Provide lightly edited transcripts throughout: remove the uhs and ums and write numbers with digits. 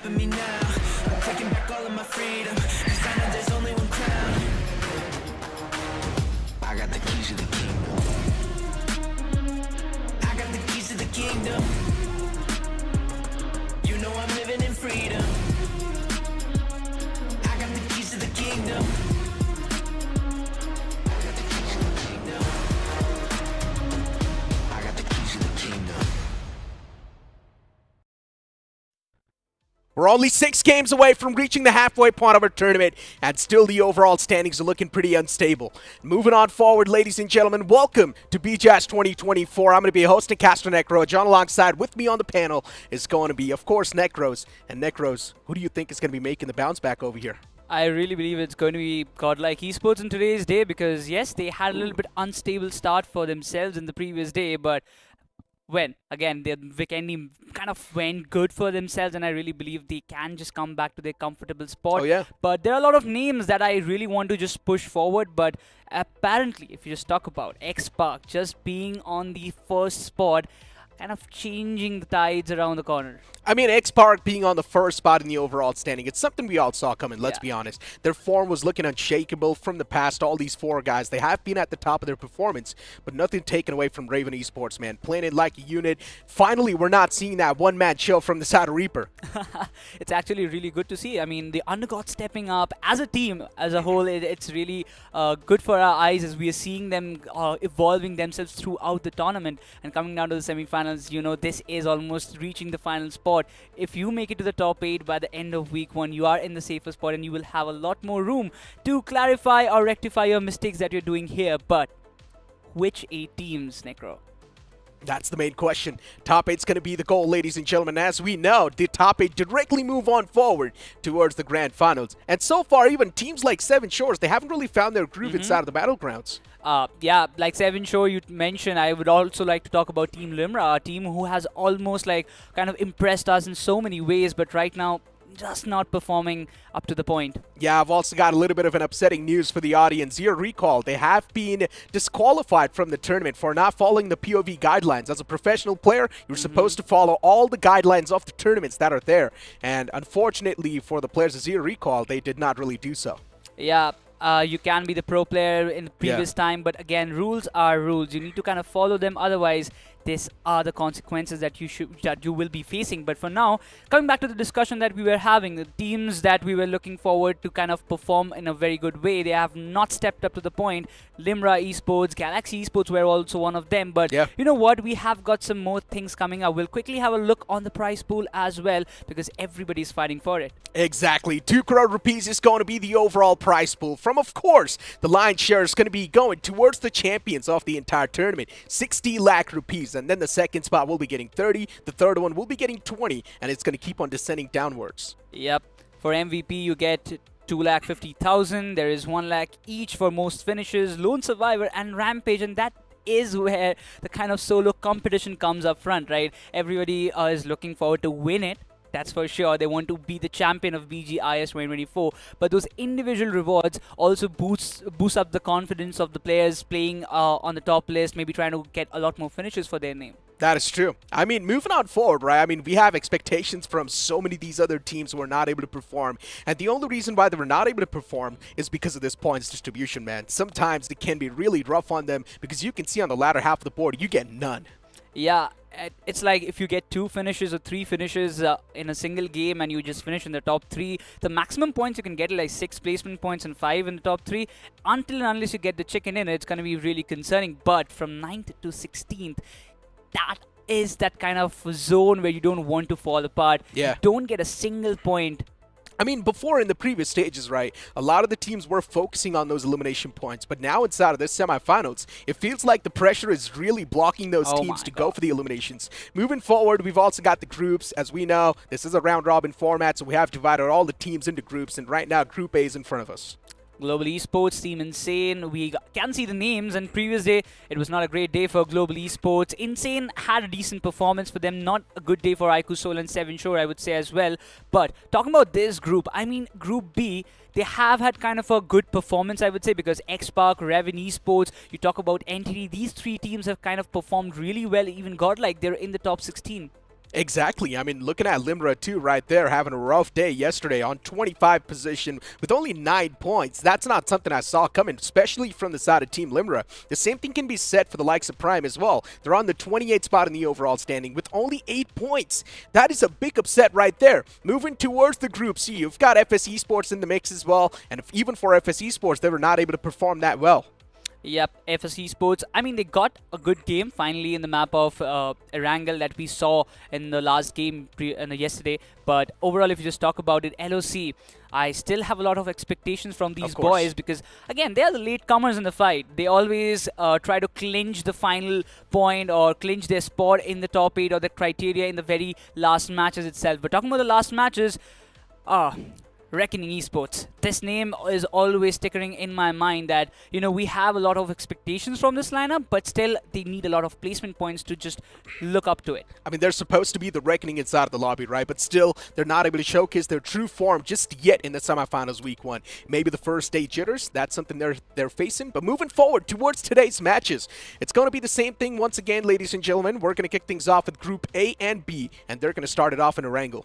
stopping me now. I'm taking back all of my freedom, 'cause I know there's only one crown. I got the keys to the kingdom. I got the keys to the kingdom. You know I'm living in freedom. I got the keys to the kingdom. I got the keys to the kingdom. I got the keys to the kingdom. We're only 6 games away from reaching the halfway point of our tournament, and still the overall standings are looking pretty unstable. Moving on forward, ladies and gentlemen, welcome to BGIS 2024. I'm going to be hosting Castro Necro. John alongside with me on the panel is going to be, of course, Necros. And Necros, who do you think is going to be making the bounce back over here? I really believe it's going to be godlike esports in today's day because, yes, they had a little bit unstable start for themselves in the previous day, but again, the Vikendi kind of went good for themselves, and I really believe they can just come back to their comfortable spot. Oh, yeah. But there are a lot of names that I really want to just push forward, but apparently, if you just talk about X-Park just being on the first spot, kind of changing the tides around the corner. I mean, X-Park being on the first spot in the overall standing, it's something we all saw coming, let's be honest. Their form was looking unshakable from the past. All these 4 guys, they have been at the top of their performance, but nothing taken away from Raven Esports, man. Playing it like a unit. Finally, we're not seeing that one-man show from the Shadow Reaper. It's actually really good to see. I mean, the Undergod stepping up as a team, as a whole, it's really good for our eyes as we are seeing them evolving themselves throughout the tournament and coming down to the semi-finals. You know, this is almost reaching the final spot. If you make it to the top 8 by the end of week 1, you are in the safer spot and you will have a lot more room to clarify or rectify your mistakes that you're doing here. But which 8 teams, Necro? That's the main question. Top 8's going to be the goal, ladies and gentlemen. As we know, the top 8 directly move on forward towards the grand finals. And so far, even teams like Seven Shores, they haven't really found their groove inside of the Battlegrounds. Yeah, like Seven Shore you mentioned, I would also like to talk about Team Limra, a team who has almost like kind of impressed us in so many ways, but right now just not performing up to the point. Yeah, I've also got a little bit of an upsetting news for the audience. Your recall, they have been disqualified from the tournament for not following the POV guidelines. As a professional player, you're supposed to follow all the guidelines of the tournaments that are there. And unfortunately for the players of Zero Recall, they did not really do so. Yeah. You can be the pro player in the previous time, but again, rules are rules. You need to kind of follow them, otherwise these are the consequences that you will be facing. But for now, coming back to the discussion that we were having, the teams that we were looking forward to kind of perform in a very good way, they have not stepped up to the point. Limra Esports, Galaxy Esports were also one of them. But you know what? We have got some more things coming up. We'll quickly have a look on the prize pool as well because everybody's fighting for it. Exactly. 2 crore rupees is going to be the overall prize pool. From, of course, the lion's share is going to be going towards the champions of the entire tournament. 60 lakh rupees. And then the second spot will be getting 30. The third one will be getting 20. And it's going to keep on descending downwards. Yep. For MVP, you get 2,50,000. There is 1 lakh each for most finishes, Lone Survivor and Rampage. And that is where the kind of solo competition comes up front, right? Everybody is looking forward to win it. That's for sure. They want to be the champion of BGIS 2024. But those individual rewards also boost up the confidence of the players playing on the top list, maybe trying to get a lot more finishes for their name. That is true. I mean, moving on forward, right? I mean, we have expectations from so many of these other teams who are not able to perform. And the only reason why they were not able to perform is because of this points distribution, man. Sometimes it can be really rough on them because you can see on the latter half of the board, you get none. Yeah, it's like if you get 2 finishes or 3 finishes in a single game and you just finish in the top 3, the maximum points you can get are like 6 placement points and 5 in the top 3. Until and unless you get the chicken in, it's going to be really concerning. But from 9th to 16th, that is that kind of zone where you don't want to fall apart. Yeah. You don't get a single point. I mean, before in the previous stages, right, a lot of the teams were focusing on those elimination points, but now inside of this semifinals, it feels like the pressure is really blocking those teams to go for the eliminations. Moving forward, we've also got the groups. As we know, this is a round-robin format, so we have divided all the teams into groups, and right now, Group A is in front of us. Global Esports, Team Insane. We can see the names, and previous day, it was not a great day for Global Esports. Insane had a decent performance for them. Not a good day for Aiku Soul and Seven Shore, I would say as well. But talking about this group, I mean, Group B, they have had kind of a good performance, I would say, because X-Park, Raven Esports, you talk about Entity, these 3 teams have kind of performed really well, even godlike. They're in the top 16. Exactly. I mean, looking at Limra too right there, having a rough day yesterday on 25 position with only 9 points. That's not something I saw coming, especially from the side of Team Limra. The same thing can be said for the likes of Prime as well. They're on the 28th spot in the overall standing with only 8 points. That is a big upset right there. Moving towards the Group C, you've got FS Esports in the mix as well, and even for FS Esports, they were not able to perform that well. Yep, FSC Sports. I mean, they got a good game finally in the map of Erangel that we saw in the last game yesterday. But overall, if you just talk about it, LOC, I still have a lot of expectations from these boys because, again, they are the latecomers in the fight. They always try to clinch the final point or clinch their spot in the top 8 or the criteria in the very last matches itself. But talking about the last matches, Reckoning Esports. This name is always stickering in my mind that, you know, we have a lot of expectations from this lineup, but still they need a lot of placement points to just look up to it. I mean, they're supposed to be the Reckoning inside of the lobby, right? But still, they're not able to showcase their true form just yet in the semifinals week 1. Maybe the first day jitters, that's something they're facing. But moving forward towards today's matches, it's going to be the same thing once again, ladies and gentlemen. We're going to kick things off with Group A and B, and they're going to start it off in Erangel.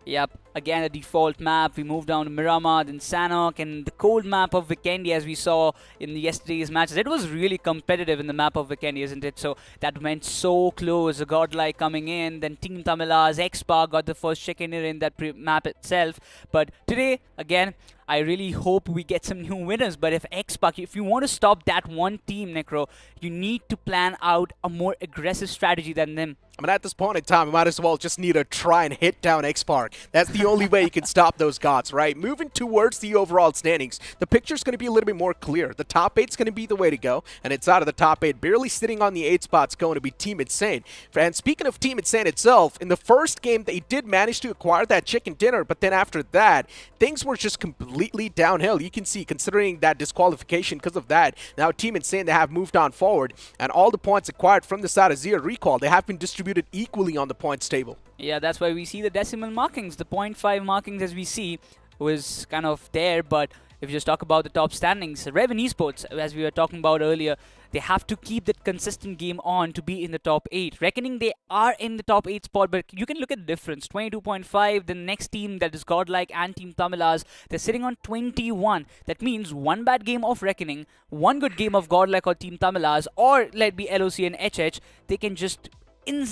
Yep, again a default map. We moved down to Miramar, then Sanhok, and the cold map of Vikendi as we saw in yesterday's matches. It was really competitive in the map of Vikendi, isn't it? So that went so close. A Godlike coming in, then Team Tamila's X-Spark got the first check-in in that map itself. But today, again, I really hope we get some new winners. But if X-Spark, if you want to stop that one team, Necro, you need to plan out a more aggressive strategy than them. I mean, at this point in time, we might as well just need to try and hit down X-Spark. That's the only way you can stop those gods, right? Moving towards the overall standings, the picture's going to be a little bit more clear. The top 8's going to be the way to go, and inside of the top 8, barely sitting on the 8 spot's going to be Team Insane. And speaking of Team Insane itself, in the first game, they did manage to acquire that chicken dinner, but then after that, things were just completely downhill. You can see, considering that disqualification because of that, now Team Insane, they have moved on forward, and all the points acquired from the side of Zero Recall, they have been distributed equally on the points table. Yeah, that's why we see the decimal markings. The 0.5 markings, as we see, was kind of there. But if you just talk about the top standings, Reven Esports, as we were talking about earlier, they have to keep that consistent game on to be in the top 8. Reckoning they are in the top 8 spot, but you can look at the difference. 22.5, the next team that is Godlike and Team Tamilas, they're sitting on 21. That means one bad game of Reckoning, one good game of Godlike or Team Tamilas, or let be LOC and HH, they can just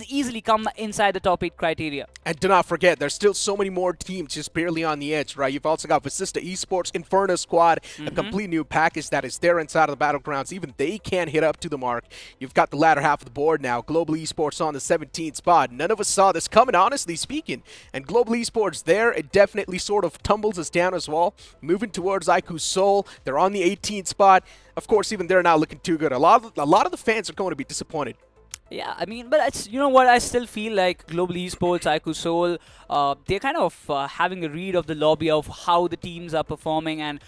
easily come inside the top 8 criteria. And do not forget, there's still so many more teams just barely on the edge, right? You've also got Vasista Esports, Inferno Squad, a complete new package that is there inside of the Battlegrounds. Even they can't hit up to the mark. You've got the latter half of the board now. Global Esports on the 17th spot. None of us saw this coming, honestly speaking. And Global Esports there, it definitely sort of tumbles us down as well. Moving towards IQ Seoul, they're on the 18th spot. Of course, even they're not looking too good. A lot of the fans are going to be disappointed. Yeah, I mean, but it's, you know what, I still feel like Global Esports, IQ Seoul, they're kind of having a read of the lobby of how the teams are performing, and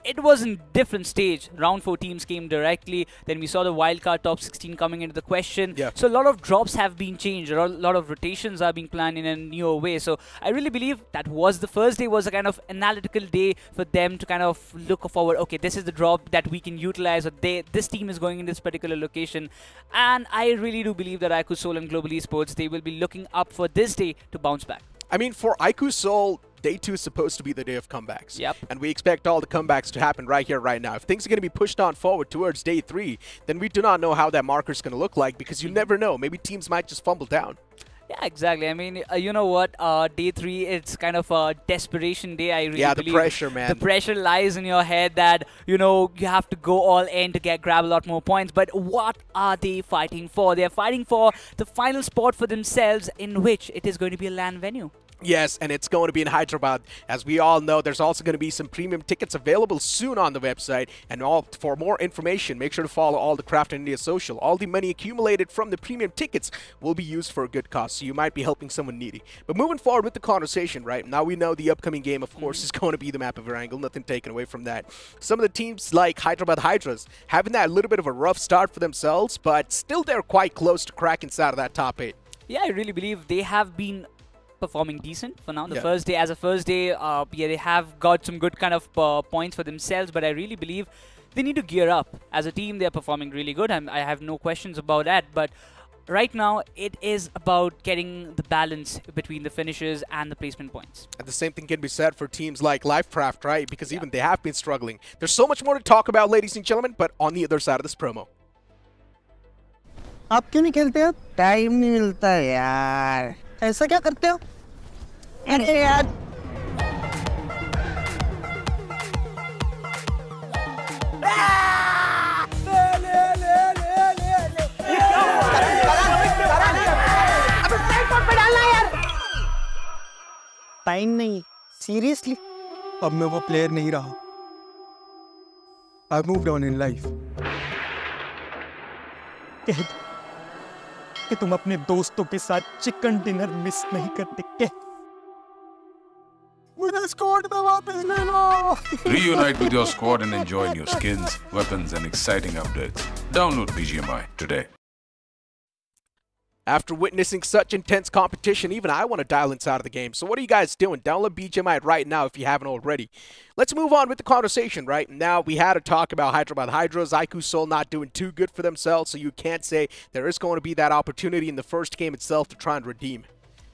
it was in different stage. Round 4 teams came directly, then we saw the wildcard top 16 coming into the question. Yeah. So a lot of drops have been changed, a lot of rotations are being planned in a newer way. So I really believe that was the first day was a kind of analytical day for them to kind of look forward, okay, this is the drop that we can utilize, or this team is going in this particular location. And I really do believe that IQ Seoul and Global Esports, they will be looking up for this day to bounce back. I mean, for IQ Seoul, Day 2 is supposed to be the day of comebacks. Yep. And we expect all the comebacks to happen right here, right now. If things are going to be pushed on forward towards Day 3, then we do not know how that marker is going to look like, because you never know. Maybe teams might just fumble down. Yeah, exactly. I mean, you know what? Day 3, it's kind of a desperation day. I really believe. the Pressure, man. The pressure lies in your head that, you know, you have to go all in to grab a lot more points. But what are they fighting for? They're fighting for the final spot for themselves, in which it is going to be a LAN venue. Yes, and it's going to be in Hyderabad. As we all know, there's also going to be some premium tickets available soon on the website. And for more information, make sure to follow all the Craft India social. All the money accumulated from the premium tickets will be used for a good cause, so you might be helping someone needy. But moving forward with the conversation, right? Now we know the upcoming game, of course, is going to be the map of Erangel. Nothing taken away from that. Some of the teams like Hyderabad Hydras having that little bit of a rough start for themselves, but still they're quite close to crack inside of that top 8. Yeah, I really believe they have been performing decent for now. The first day, yeah, they have got some good kind of points for themselves, but I really believe they need to gear up. As a team, they're performing really good. I have no questions about that, but right now it is about getting the balance between the finishes and the placement points. And the same thing can be said for teams like Lifecraft, right? Because even they have been struggling. There's so much more to talk about, ladies and gentlemen, but on the other side of this promo. आप क्यों नहीं खेलते हो? Time नहीं मिलता यार. ऐसा क्या करते हो? अरे यार. टाइम नहीं. सीरियसली? अब मैं वो प्लेयर नहीं रहा. I moved on in life. कि तुम अपने दोस्तों के साथ चिकन डिनर मिस नहीं करते क्या? मुझे स्क्वाड में वापस ले लो. Reunite with your squad and enjoy new skins, weapons, and exciting updates. Download BGMI today. After witnessing such intense competition, even I want to dial inside of the game. So what are you guys doing? Download BGMI right now if you haven't already. Let's move on with the conversation, right? Now, we had a talk about Hyderabad Hydras, IQ Seoul not doing too good for themselves, so you can't say there is going to be that opportunity in the first game itself to try and redeem.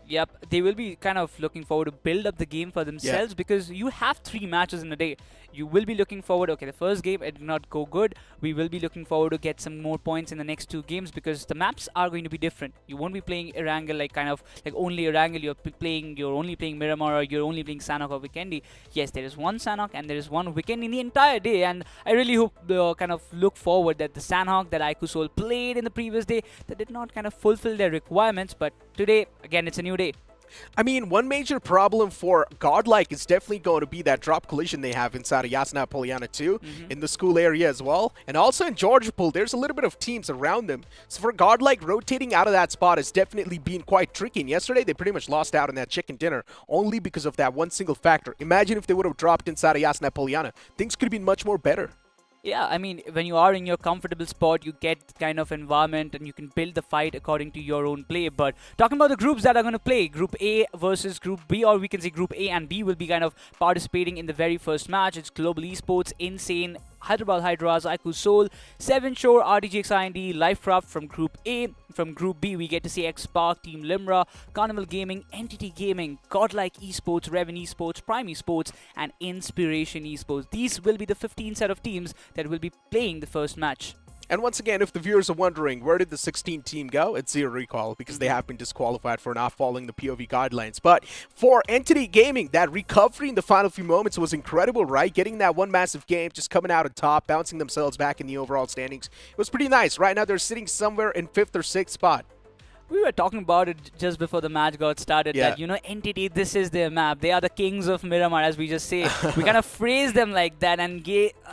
Yep, they will be kind of looking forward to build up the game for themselves because you have 3 matches in a day. You will be looking forward, okay, the first game, it did not go good. We will be looking forward to get some more points in the next 2 games because the maps are going to be different. You won't be playing Erangel like kind of like only Erangel, you're only playing Miramar or you're only playing Sanhok or Vikendi. Yes, there is one Sanhok and there is one Vikendi in the entire day, and I really hope kind of look forward that the Sanhok that IQ Seoul played in the previous day, that did not kind of fulfill their requirements, but today, again, it's a new day. I mean, one major problem for Godlike is definitely going to be that drop collision they have inside of Yasna Poliana too, in the school area as well. And also in Georgia Pool, there's a little bit of teams around them. So for Godlike, rotating out of that spot has definitely been quite tricky. And yesterday, they pretty much lost out on that chicken dinner only because of that one single factor. Imagine if they would have dropped inside of Yasna Poliana. Things could have been much more better. Yeah, I mean, when you are in your comfortable spot, you get kind of environment and you can build the fight according to your own play. But talking about the groups that are going to play, Group A versus Group B, or we can say Group A and B will be kind of participating in the very first match. It's Global Esports, Insane, Hyderabad Hydras, IQ Seoul, 7 Shore, RTGX IND, Lifecraft from Group A. From Group B, we get to see X-Spark, Team Limra, Carnival Gaming, Entity Gaming, Godlike Esports, Reven Esports, Prime Esports, and Inspiration Esports. These will be the 15 set of teams that will be playing the first match. And once again, if the viewers are wondering, where did the 16 team go? It's Zero Recall, because they have been disqualified for not following the POV guidelines. But for Entity Gaming, that recovery in the final few moments was incredible, right? Getting that one massive game, just coming out on top, bouncing themselves back in the overall standings. It was pretty nice. Right now, they're sitting somewhere in 5th or 6th spot. We were talking about it just before the match got started, that, you know, Entity, this is their map. They are the kings of Miramar, as we just say. We kind of phrase them like that, and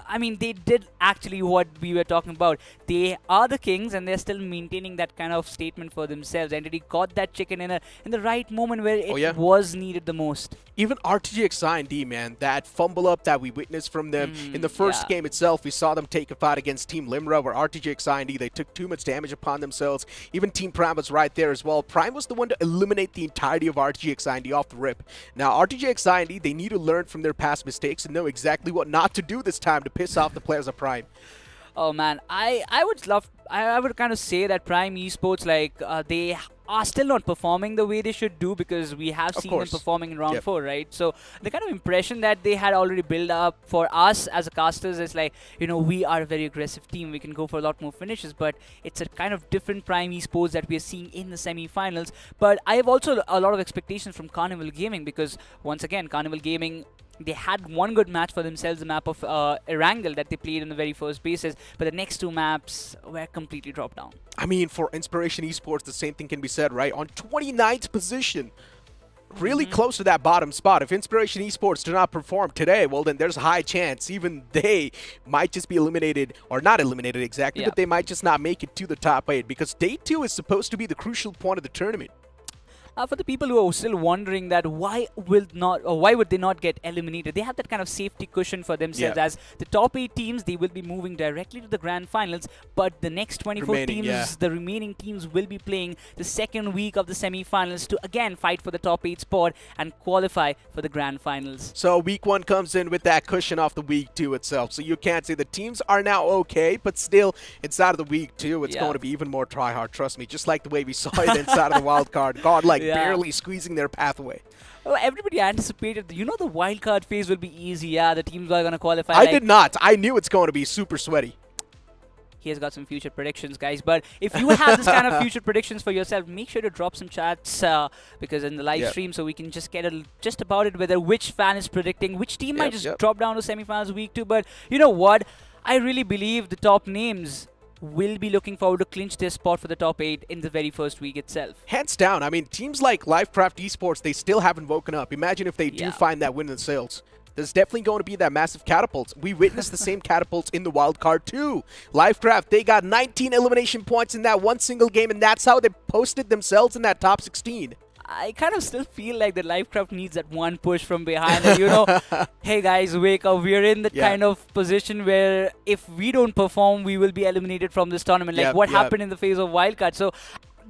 I mean, they did actually what we were talking about. They are the kings, and they're still maintaining that kind of statement for themselves. Entity got that chicken in the right moment where it was needed the most. Even RTGX IND, man, that fumble up that we witnessed from them in the first game itself, we saw them take a fight against Team Limra, where RTGX IND, they took too much damage upon themselves. Even Team Prime was right there as well. Prime was the one to eliminate the entirety of RTGX IND off the rip. Now, RTGX IND, they need to learn from their past mistakes and know exactly what not to do this time to piss off the players of Prime. Oh man, I would kind of say that Prime Esports, like, they are still not performing the way they should do, because we have seen them performing in round 4, right? So the kind of impression that they had already built up for us as a casters is like, you know, we are a very aggressive team, we can go for a lot more finishes, but it's a kind of different Prime Esports that we are seeing in the semi-finals. But I have also a lot of expectations from Carnival Gaming, because once again, Carnival Gaming, they had one good match for themselves, the map of Erangel that they played in the very first basis, but the next 2 maps were completely dropped down. I mean, for Inspiration Esports, the same thing can be said, right? On 29th position, really close to that bottom spot. If Inspiration Esports do not perform today, well, then there's a high chance even they might just be eliminated, or not eliminated exactly, but they might just not make it to the top 8, because day 2 is supposed to be the crucial point of the tournament. For the people who are still wondering that why would they not get eliminated, they have that kind of safety cushion for themselves. As the top 8 teams, they will be moving directly to the grand finals, but the next 24 teams, the remaining teams will be playing the second week of the semi-finals to again fight for the top 8 spot and qualify for the grand finals. So week 1 comes in with that cushion off the week 2 itself. So you can't say the teams are now okay, but still inside of the week 2, it's going to be even more try hard. Trust me, just like the way we saw it inside of the wild card. God, like barely squeezing their pathway. Well, everybody anticipated, the wildcard phase will be easy. Yeah, the teams are going to qualify. I did not. I knew it's going to be super sweaty. He has got some future predictions, guys. But if you have this kind of future predictions for yourself, make sure to drop some chats because in the live stream, so we can just get just about it, whether which fan is predicting, which team might just drop down to semifinals week 2. But you know what? I really believe the top names will be looking forward to clinch their spot for the top 8 in the very first week itself. Hands down. I mean, teams like Livecraft Esports, they still haven't woken up. Imagine if they do find that win in the sales. There's definitely going to be that massive catapult. We witnessed the same catapults in the wild card too. Livecraft, they got 19 elimination points in that one single game, and that's how they posted themselves in that top 16. I kind of still feel like the Livecraft needs that one push from behind. And, hey guys, wake up. We're in that kind of position where if we don't perform, we will be eliminated from this tournament. Like what happened in the phase of wildcard. So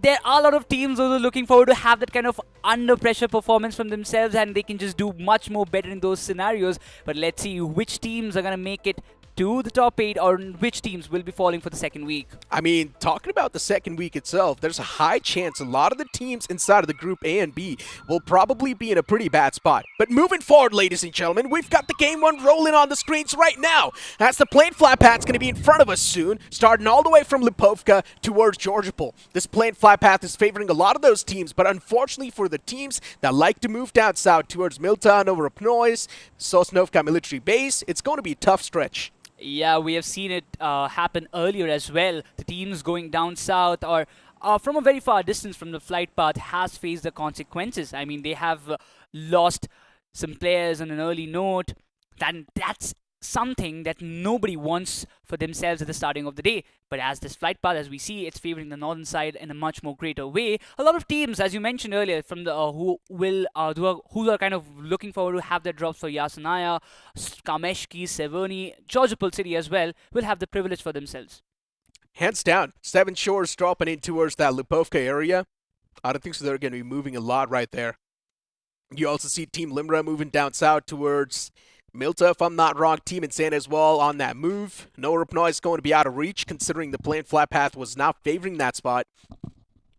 there are a lot of teams who are looking forward to have that kind of under pressure performance from themselves, and they can just do much more better in those scenarios. But let's see which teams are going to make it to the top 8 or which teams will be falling for the second week. I mean, talking about the second week itself, there's a high chance a lot of the teams inside of the group A and B will probably be in a pretty bad spot. But moving forward, ladies and gentlemen, we've got the game 1 rolling on the screens right now. That's the plane fly path's going to be in front of us soon, starting all the way from Lipovka towards Georgopol. This plane fly path is favoring a lot of those teams, but unfortunately for the teams that like to move down south towards Milta, Novoropnois, Sosnovka military base, it's going to be a tough stretch. Yeah, we have seen it happen earlier as well. The teams going down south or from a very far distance from the flight path has faced the consequences. I mean, they have lost some players on an early note. That's something that nobody wants for themselves at the starting of the day. But as this flight path, as we see, it's favoring the northern side in a much more greater way. A lot of teams, as you mentioned earlier, from the who are kind of looking forward to have their drops for Yasenaya, Kameshki, Severny, Georgopol City as well, will have the privilege for themselves. Hands down, 7 Shores dropping in towards that Lipovka area. I don't think so. They're going to be moving a lot right there. You also see Team Limra moving down south towards Milta, if I'm not wrong. Team Insane as well on that move. Novoropnois is going to be out of reach considering the plane flat path was not favoring that spot.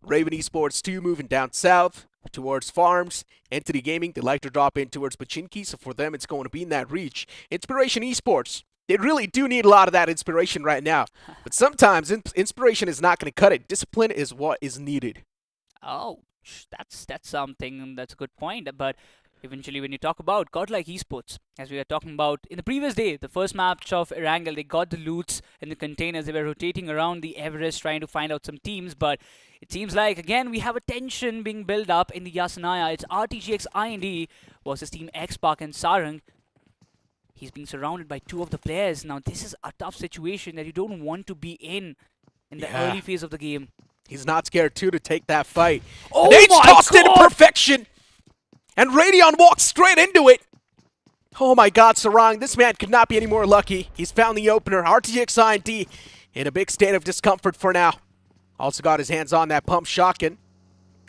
Raven Esports 2 moving down south towards Farms. Entity Gaming, they like to drop in towards Pachinki, so for them it's going to be in that reach. Inspiration Esports, they really do need a lot of that inspiration right now. But sometimes inspiration is not going to cut it. Discipline is what is needed. Oh, that's something. That's a good point. But eventually, when you talk about godlike esports, as we were talking about in the previous day, the first match of Erangel, they got the loots in the containers. They were rotating around the Everest trying to find out some teams. But it seems like, again, we have a tension being built up in the Yasenaya. It's RTGX IND versus Team X-Park and Sarang. He's being surrounded by 2 of the players. Now, this is a tough situation that you don't want to be in the early phase of the game. He's not scared, too, to take that fight. Oh, my tossed into perfection! And Radeon walks straight into it. Oh my god, Sarang, this man could not be any more lucky. He's found the opener. RTX IND in a big state of discomfort for now. Also got his hands on that pump shotgun.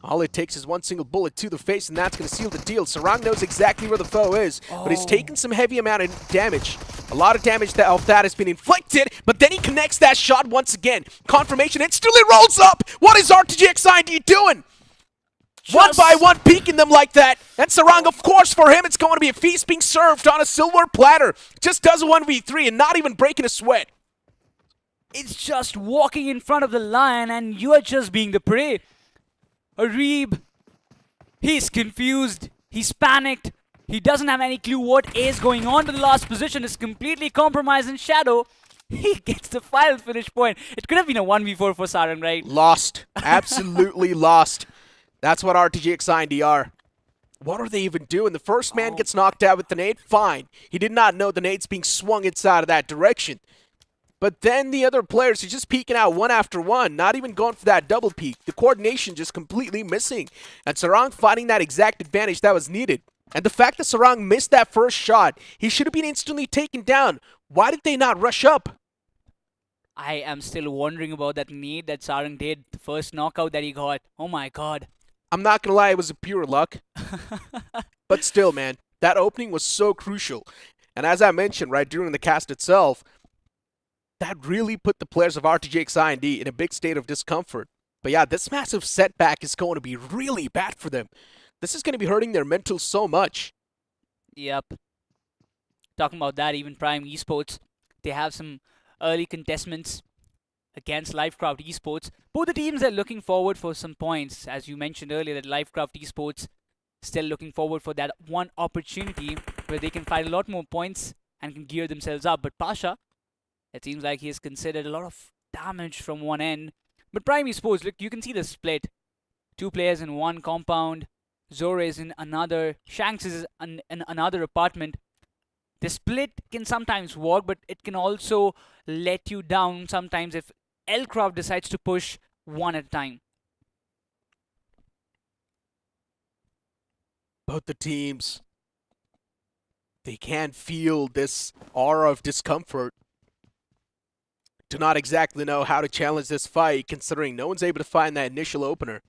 All it takes is one single bullet to the face, and that's going to seal the deal. Sarang knows exactly where the foe is, but he's taken some heavy amount of damage. A lot of damage off that has been inflicted, but then he connects that shot once again. Confirmation instantly rolls up. What is RTGX IND doing? One by one, peeking them like that. And Sarang, of course, for him, it's going to be a feast being served on a silver platter. Just does a 1v3 and not even breaking a sweat. It's just walking in front of the lion and you are just being the prey. Arib, he's confused. He's panicked. He doesn't have any clue what is going on. The last position is completely compromised in shadow. He gets the final finish point. It could have been a 1v4 for Sarang, right? Lost. Absolutely lost. That's what RTGX IND are. What are they even doing? The first man gets knocked out with the nade. Fine. He did not know the nade's being swung inside of that direction. But then the other players are just peeking out one after one, not even going for that double peek. The coordination just completely missing. And Sarang finding that exact advantage that was needed. And the fact that Sarang missed that first shot, he should have been instantly taken down. Why did they not rush up? I am still wondering about that nade that Sarang did, the first knockout that he got. Oh my god. I'm not going to lie, it was a pure luck. But still, man, that opening was so crucial. And as I mentioned, right, during the cast itself, that really put the players of RTGXIND in a big state of discomfort. But yeah, this massive setback is going to be really bad for them. This is going to be hurting their mental so much. Yep. Talking about that, even Prime Esports, they have some early contestants against Livecraft Esports. Both the teams are looking forward for some points. As you mentioned earlier, that Livecraft Esports still looking forward for that one opportunity where they can find a lot more points and can gear themselves up. But Pasha, it seems like he has considered a lot of damage from one end. But Prime Esports, look, you can see the split. 2 players in one compound. Zora is in another. Shanks is in another apartment. The split can sometimes work, but it can also let you down sometimes if Lcraft decides to push one at a time. Both the teams, they can feel this aura of discomfort. Do not exactly know how to challenge this fight, considering no one's able to find that initial opener.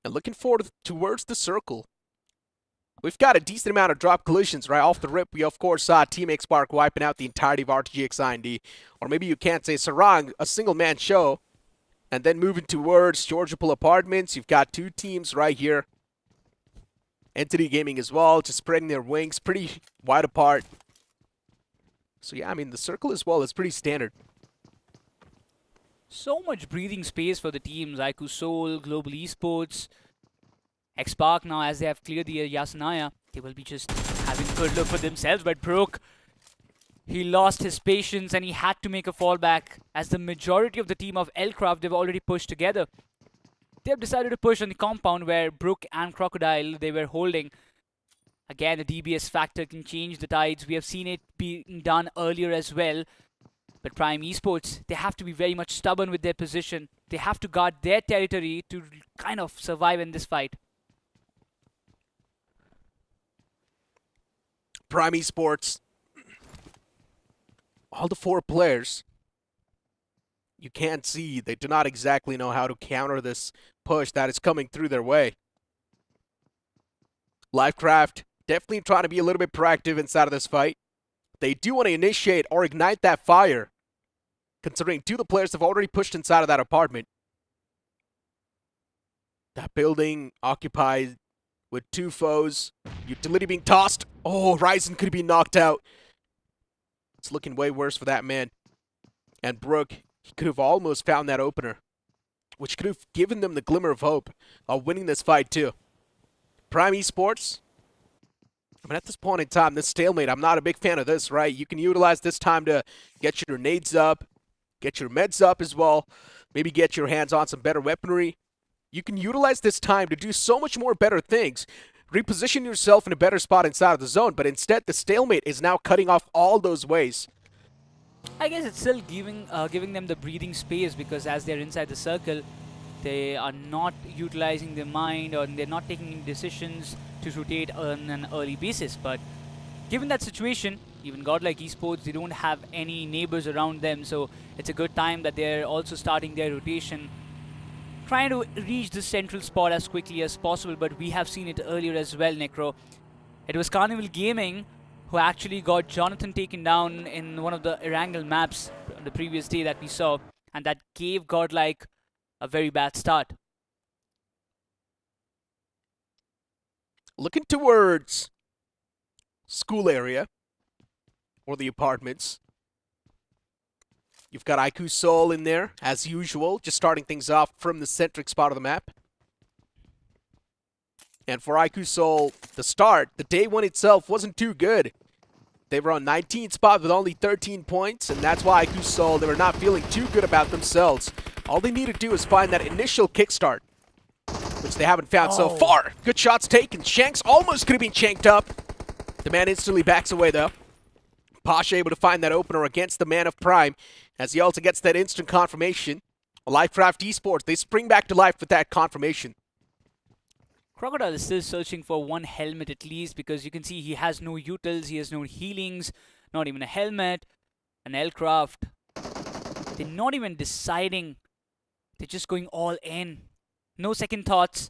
And looking forward towards the circle. We've got a decent amount of drop collisions right off the rip. We, of course, saw Team X-Spark wiping out the entirety of RTGXIND. Or maybe you can't say Sarang, a single-man show. And then moving towards Georgiapol Apartments, you've got 2 teams right here. Entity Gaming as well, just spreading their wings pretty wide apart. So yeah, I mean, the circle as well is pretty standard. So much breathing space for the teams. Aiku Soul, Global Esports, X-Spark now, as they have cleared the Yasunaya, they will be just having a good look for themselves. But Brook, he lost his patience and he had to make a fallback, as the majority of the team of Lcraft, they've already pushed together. They have decided to push on the compound where Brook and Crocodile, they were holding. Again, the DBS factor can change the tides. We have seen it being done earlier as well. But Prime Esports, they have to be very much stubborn with their position. They have to guard their territory to kind of survive in this fight. Prime Esports, all the 4 players, you can't see, they do not exactly know how to counter this push that is coming through their way. Livecraft definitely trying to be a little bit proactive inside of this fight. They do want to initiate or ignite that fire, considering 2 of the players have already pushed inside of that apartment. That building occupied with 2 foes. Utility being tossed. Oh, Ryzen could have been knocked out. It's looking way worse for that man. And Brook, he could have almost found that opener, which could have given them the glimmer of hope of winning this fight too. Prime Esports, I mean, at this point in time, this stalemate, I'm not a big fan of this, right? You can utilize this time to get your nades up, get your meds up as well, maybe get your hands on some better weaponry. You can utilize this time to do so much more better things. Reposition yourself in a better spot inside of the zone, but instead the stalemate is now cutting off all those ways. I guess it's still giving them the breathing space, because as they're inside the circle, they are not utilizing their mind, or they're not taking decisions to rotate on an early basis. But given that situation, even Godlike Esports, they don't have any neighbors around them, so it's a good time that they're also starting their rotation, trying to reach the central spot as quickly as possible. But we have seen it earlier as well, Necro. It was Carnival Gaming who actually got Jonathan taken down in one of the Erangel maps the previous day that we saw, and that gave Godlike a very bad start. Looking towards school area or the apartments. You've got Aiku Soul in there, as usual, just starting things off from the centric spot of the map. And for Aiku Soul, the start, the day one itself wasn't too good. They were on 19th spot with only 13 points, and that's why Aiku Soul, they were not feeling too good about themselves. All they need to do is find that initial kickstart, which they haven't found so far. Good shots taken. Shanks almost could have been shanked up. The man instantly backs away, though. Pasha able to find that opener against the man of Prime as he also gets that instant confirmation. Lifecraft Esports, they spring back to life with that confirmation. Crocodile is still searching for one helmet at least, because you can see he has no utils, he has no healings, not even a helmet, an aircraft. They're not even deciding. They're just going all in. No second thoughts.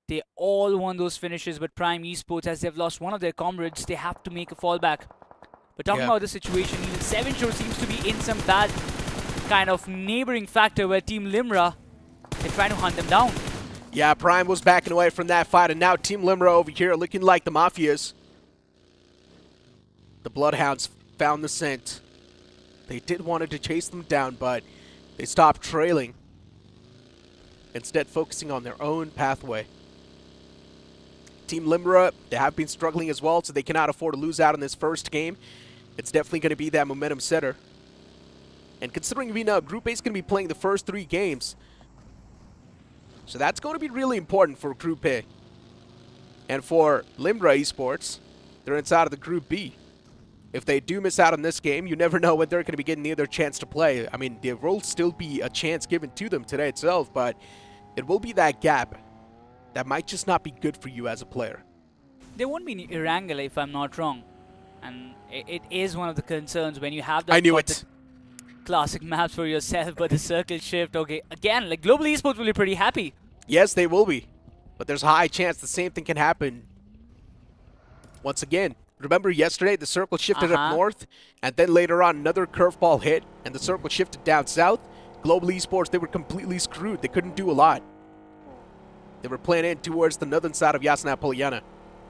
They all want those finishes, but Prime Esports, as they've lost one of their comrades, they have to make a fallback. But talking about the situation, even 7 Show seems to be in some bad kind of neighboring factor where Team Limra, they're trying to hunt them down. Yeah, Prime was backing away from that fight, and now Team Limra over here looking like the Mafias. The Bloodhounds found the scent. They did want to chase them down, but they stopped trailing, instead focusing on their own pathway. Team Limra, they have been struggling as well, so they cannot afford to lose out in this first game. It's definitely going to be that momentum setter. And considering we know Group A is going to be playing the first 3 games, so that's going to be really important for Group A. And for Limra Esports, they're inside of the Group B. If they do miss out on this game, you never know when they're going to be getting the other chance to play. I mean, there will still be a chance given to them today itself, but it will be that gap that might just not be good for you as a player. There won't be any Erangel if I'm not wrong. And it is one of the concerns when you have the I knew it. Classic maps for yourself, but the circle shift, okay. Again, like Global Esports will be pretty happy. Yes, they will be. But there's a high chance the same thing can happen once again. Remember yesterday, the circle shifted up north, and then later on another curveball hit, and the circle shifted down south. Global Esports, they were completely screwed. They couldn't do a lot. They were playing in towards the northern side of Yasna Polyana,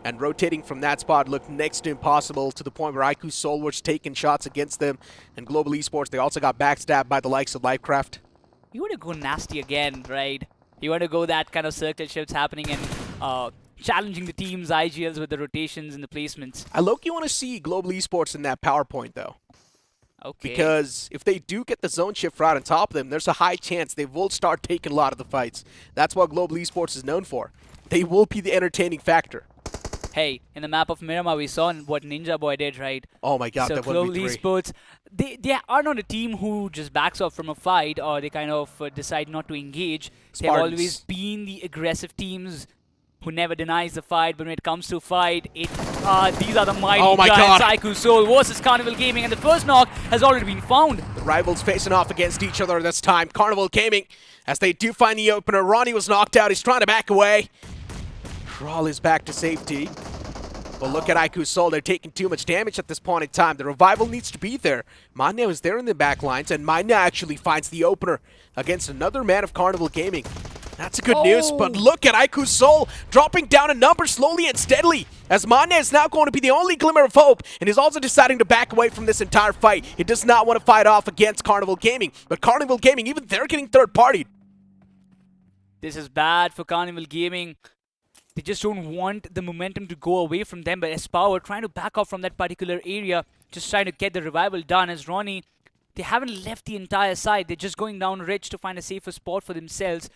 and rotating from that spot looked next to impossible, to the point where IQ Soul was taking shots against them, and Global Esports, they also got backstabbed by the likes of Lifecraft. You want to go nasty again, right? You want to go that kind of circle shifts happening and challenging the team's IGLs with the rotations and the placements. I low-key want to see Global Esports in that PowerPoint, though. Okay. Because if they do get the zone shift right on top of them, there's a high chance they will start taking a lot of the fights. That's what Global Esports is known for. They will be the entertaining factor. Hey, in the map of Miramar, we saw what Ninja Boy did, right? Oh my god, so that Global 1v3. Esports, they are not a team who just backs off from a fight, or they kind of decide not to engage. Spartans. They've always been the aggressive teams who never denies the fight, but when it comes to fight, these are the mighty giants. Aiku Soul versus Carnival Gaming, and the first knock has already been found. The rivals facing off against each other this time. Carnival Gaming, as they do find the opener. Ronnie was knocked out. He's trying to back away. Crawl is back to safety. But look at Aiku Soul. They're taking too much damage at this point in time. The revival needs to be there. Manya is there in the back lines, and Manya actually finds the opener against another man of Carnival Gaming. That's good news, but look at Aiku Soul dropping down a number slowly and steadily, as Manya is now going to be the only glimmer of hope, and is also deciding to back away from this entire fight. He does not want to fight off against Carnival Gaming, but Carnival Gaming, even they're getting third-partied. This is bad for Carnival Gaming. They just don't want the momentum to go away from them, but S-Power trying to back off from that particular area, just trying to get the revival done. As Ronnie, they haven't left the entire side. They're just going down ridge to find a safer spot for themselves,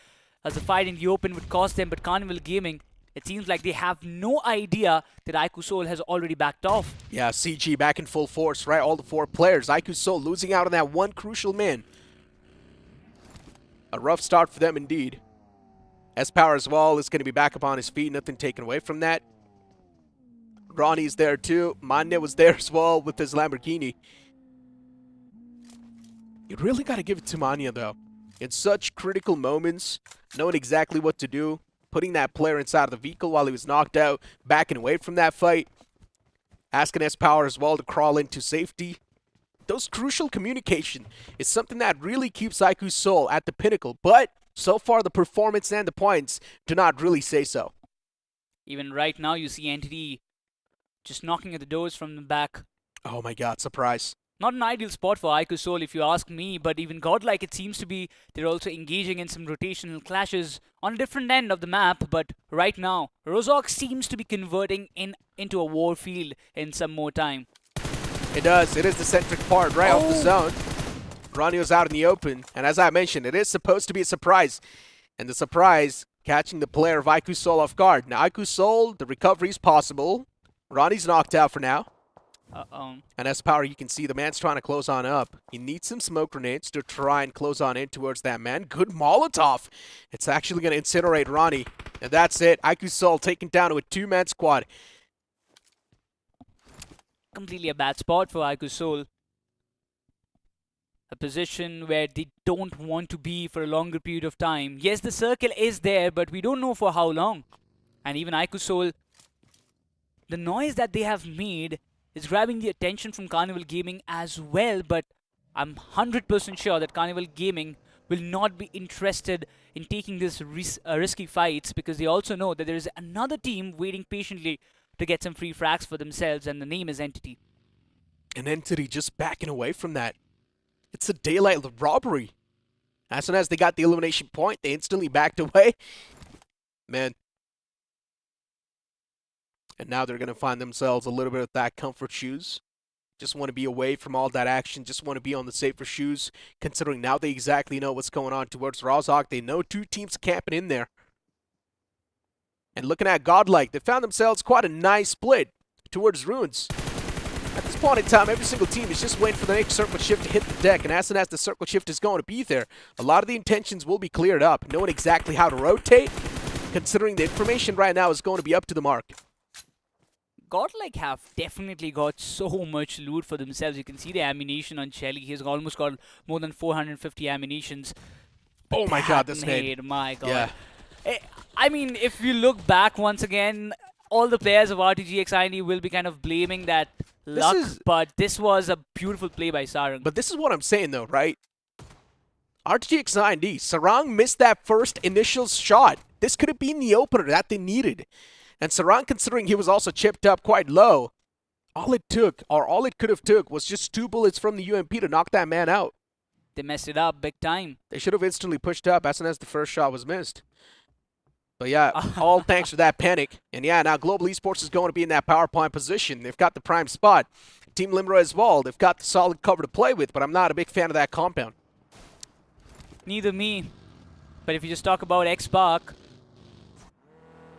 as the fight in the open would cost them. But Carnival Gaming, it seems like they have no idea that Aiku Soul has already backed off. Yeah, CG back in full force, right? All the 4 players. Aiku Soul losing out on that one crucial man. A rough start for them indeed. S-Power as well is going to be back up on his feet. Nothing taken away from that. Ronnie's there too. Manya was there as well with his Lamborghini. You really got to give it to Manya though. In such critical moments, knowing exactly what to do, putting that player inside of the vehicle while he was knocked out, backing away from that fight, asking S-Power as well to crawl into safety. Those crucial communication is something that really keeps Aiku Soul at the pinnacle, but so far the performance and the points do not really say so. Even right now you see Entity just knocking at the doors from the back. Oh my god, surprise. Not an ideal spot for Aiku Soul if you ask me, but even Godlike it seems to be, they're also engaging in some rotational clashes on a different end of the map. But right now, Rozok seems to be converting into a war field in some more time. It does. It is the centric part right off the zone. Ronnie was out in the open, and as I mentioned, it is supposed to be a surprise. And the surprise, catching the player of Aiku Soul off guard. Now, Aiku Soul, the recovery is possible. Ronnie's knocked out for now. Uh-oh. And as Power, you can see the man's trying to close on up. He needs some smoke grenades to try and close on in towards that man. Good Molotov. It's actually going to incinerate Ronnie. And that's it. IQ Soul taken down to a 2-man squad. Completely a bad spot for Aiku Soul. A position where they don't want to be for a longer period of time. Yes, the circle is there, but we don't know for how long. And even Aiku Soul, the noise that they have made is grabbing the attention from Carnival Gaming as well, but I'm 100% sure that Carnival Gaming will not be interested in taking this risky fights, because they also know that there is another team waiting patiently to get some free frags for themselves, and the name is Entity. And Entity just backing away from that. It's a daylight robbery. As soon as they got the elimination point, they instantly backed away. Man. And now they're going to find themselves a little bit of that comfort shoes. Just want to be away from all that action. Just want to be on the safer shoes. Considering now they exactly know what's going on towards Rozhok. They know two teams camping in there. And looking at Godlike, they found themselves quite a nice split towards Ruins. At this point in time, every single team is just waiting for the next circle shift to hit the deck. And as soon as the circle shift is going to be there, a lot of the intentions will be cleared up. Knowing exactly how to rotate, considering the information right now is going to be up to the mark. Godlike have definitely got so much loot for themselves. You can see the ammunition on Shelly. He's almost got more than 450 ammunitions. Oh my god, this nade. My god. Yeah. I mean, if you look back once again, all the players of RTGX IND will be kind of blaming that luck, but this was a beautiful play by Sarang. But this is what I'm saying though, right? RTGX IND, Sarang missed that first initial shot. This could have been the opener that they needed. And Sarang, considering he was also chipped up quite low, all it could have took was just 2 bullets from the UMP to knock that man out. They messed it up big time. They should have instantly pushed up as soon as the first shot was missed. But yeah, all thanks to that panic. And yeah, now Global Esports is going to be in that PowerPoint position. They've got the prime spot. Team Limro as well. They've got the solid cover to play with, but I'm not a big fan of that compound. Neither me. But if you just talk about X-Spark,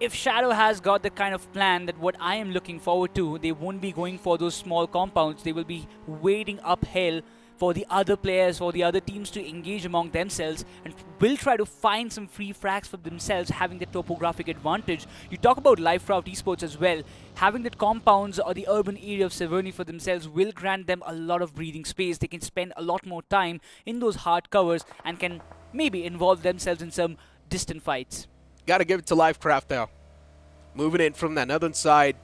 if Shadow has got the kind of plan that what I am looking forward to, they won't be going for those small compounds. They will be waiting uphill for the other players, for the other teams to engage among themselves, and will try to find some free frags for themselves, having the topographic advantage. You talk about Life Route Esports as well. Having that compounds or the urban area of Severny for themselves will grant them a lot of breathing space. They can spend a lot more time in those hard covers and can maybe involve themselves in some distant fights. Gotta give it to Lifecraft though. Moving in from that northern side,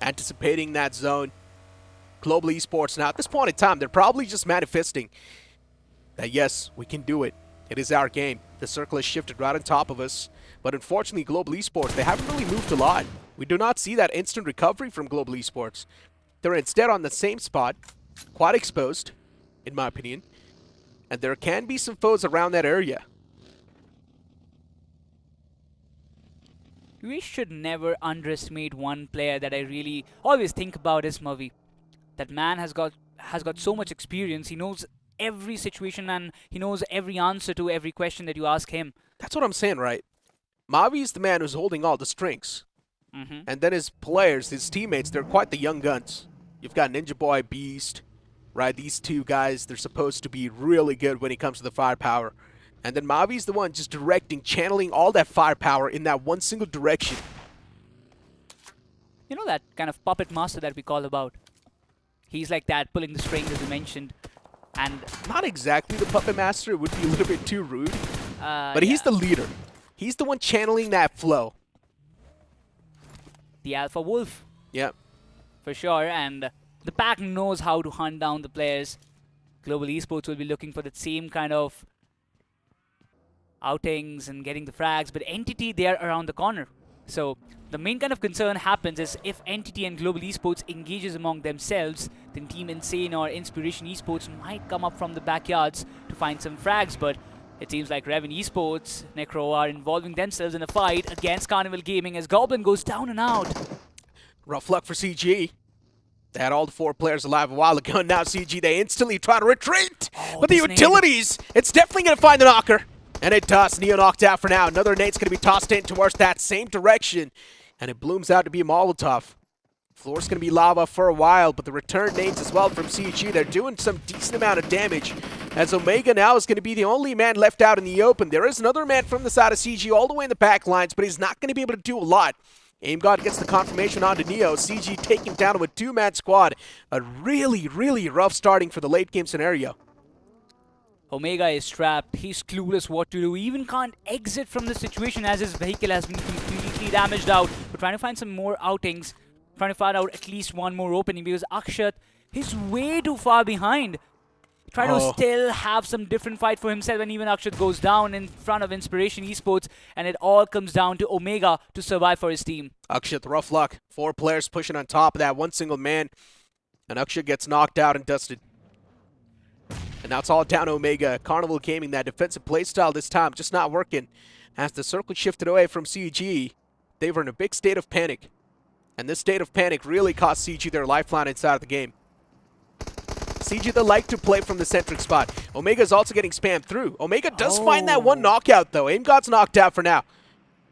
anticipating that zone. Global Esports now, at this point in time, they're probably just manifesting that yes, we can do it. It is our game. The circle has shifted right on top of us. But unfortunately, Global Esports, they haven't really moved a lot. We do not see that instant recovery from Global Esports. They're instead on the same spot, quite exposed, in my opinion. And there can be some foes around that area. We should never underestimate one player that I really always think about is Mavi. That man has got so much experience. He knows every situation and he knows every answer to every question that you ask him. That's what I'm saying, right? Mavi is the man who's holding all the strings. And then his players, his teammates, they're quite the young guns. You've got Ninja Boy, Beast, right? These two guys, they're supposed to be really good when it comes to the firepower. And then Mavi's the one just directing, channeling all that firepower in that one single direction. You know that kind of puppet master that we call about? He's like that, pulling the strings as you mentioned. And not exactly the puppet master, it would be a little bit too rude. But he's the leader. He's the one channeling that flow. The Alpha Wolf. Yep. For sure, and the pack knows how to hunt down the players. Global Esports will be looking for that same kind of outings and getting the frags, but Entity, they are around the corner. So the main kind of concern happens is if Entity and Global Esports engages among themselves, then Team Insane or Inspiration Esports might come up from the backyards to find some frags, but it seems like Reven Esports, Necro are involving themselves in a fight against Carnival Gaming as Goblin goes down and out. Rough luck for CG. They had all the 4 players alive a while ago, and now CG, they instantly try to retreat. But the utilities, it's definitely going to find the knocker. And it does. Neo knocked out for now. Another nade's going to be tossed in towards that same direction. And it blooms out to be a Molotov. Floor's going to be lava for a while, but the return nades as well from CG. They're doing some decent amount of damage, as Omega now is going to be the only man left out in the open. There is another man from the side of CG all the way in the back lines, but he's not going to be able to do a lot. AimGod gets the confirmation onto Neo. CG taken down to a two-man squad. A really, really rough starting for the late game scenario. Omega is trapped. He's clueless what to do. He even can't exit from the situation as his vehicle has been completely damaged out. We're trying to find some more outings. Trying to find out at least one more opening because Akshat, he's way too far behind. Trying to still have some different fight for himself, and even Akshat goes down in front of Inspiration Esports, and it all comes down to Omega to survive for his team. Akshat, rough luck. 4 players pushing on top of that one single man, and Akshat gets knocked out and dusted. And now it's all down to Omega. Carnival Gaming, that defensive playstyle this time just not working. As the circle shifted away from CG, they were in a big state of panic. And this state of panic really cost CG their lifeline inside of the game. CG, they like to play from the centric spot. Omega's also getting spammed through. Omega does find that one knockout, though. AimGod's knocked out for now.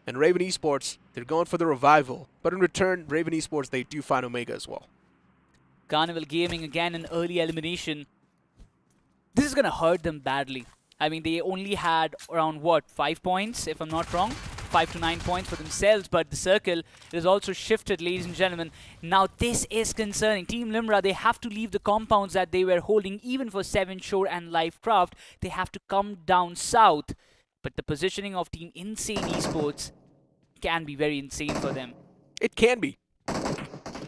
And Raven Esports, they're going for the revival. But in return, Raven Esports, they do find Omega as well. Carnival Gaming, again, an early elimination. This is going to hurt them badly. I mean, they only had around, what, 5 points, if I'm not wrong? 5 to 9 points for themselves, but the circle is also shifted, ladies and gentlemen. Now, this is concerning. Team Limra, they have to leave the compounds that they were holding, even for Seven Shore and Lifecraft. They have to come down south. But the positioning of Team Insane Esports can be very insane for them. It can be.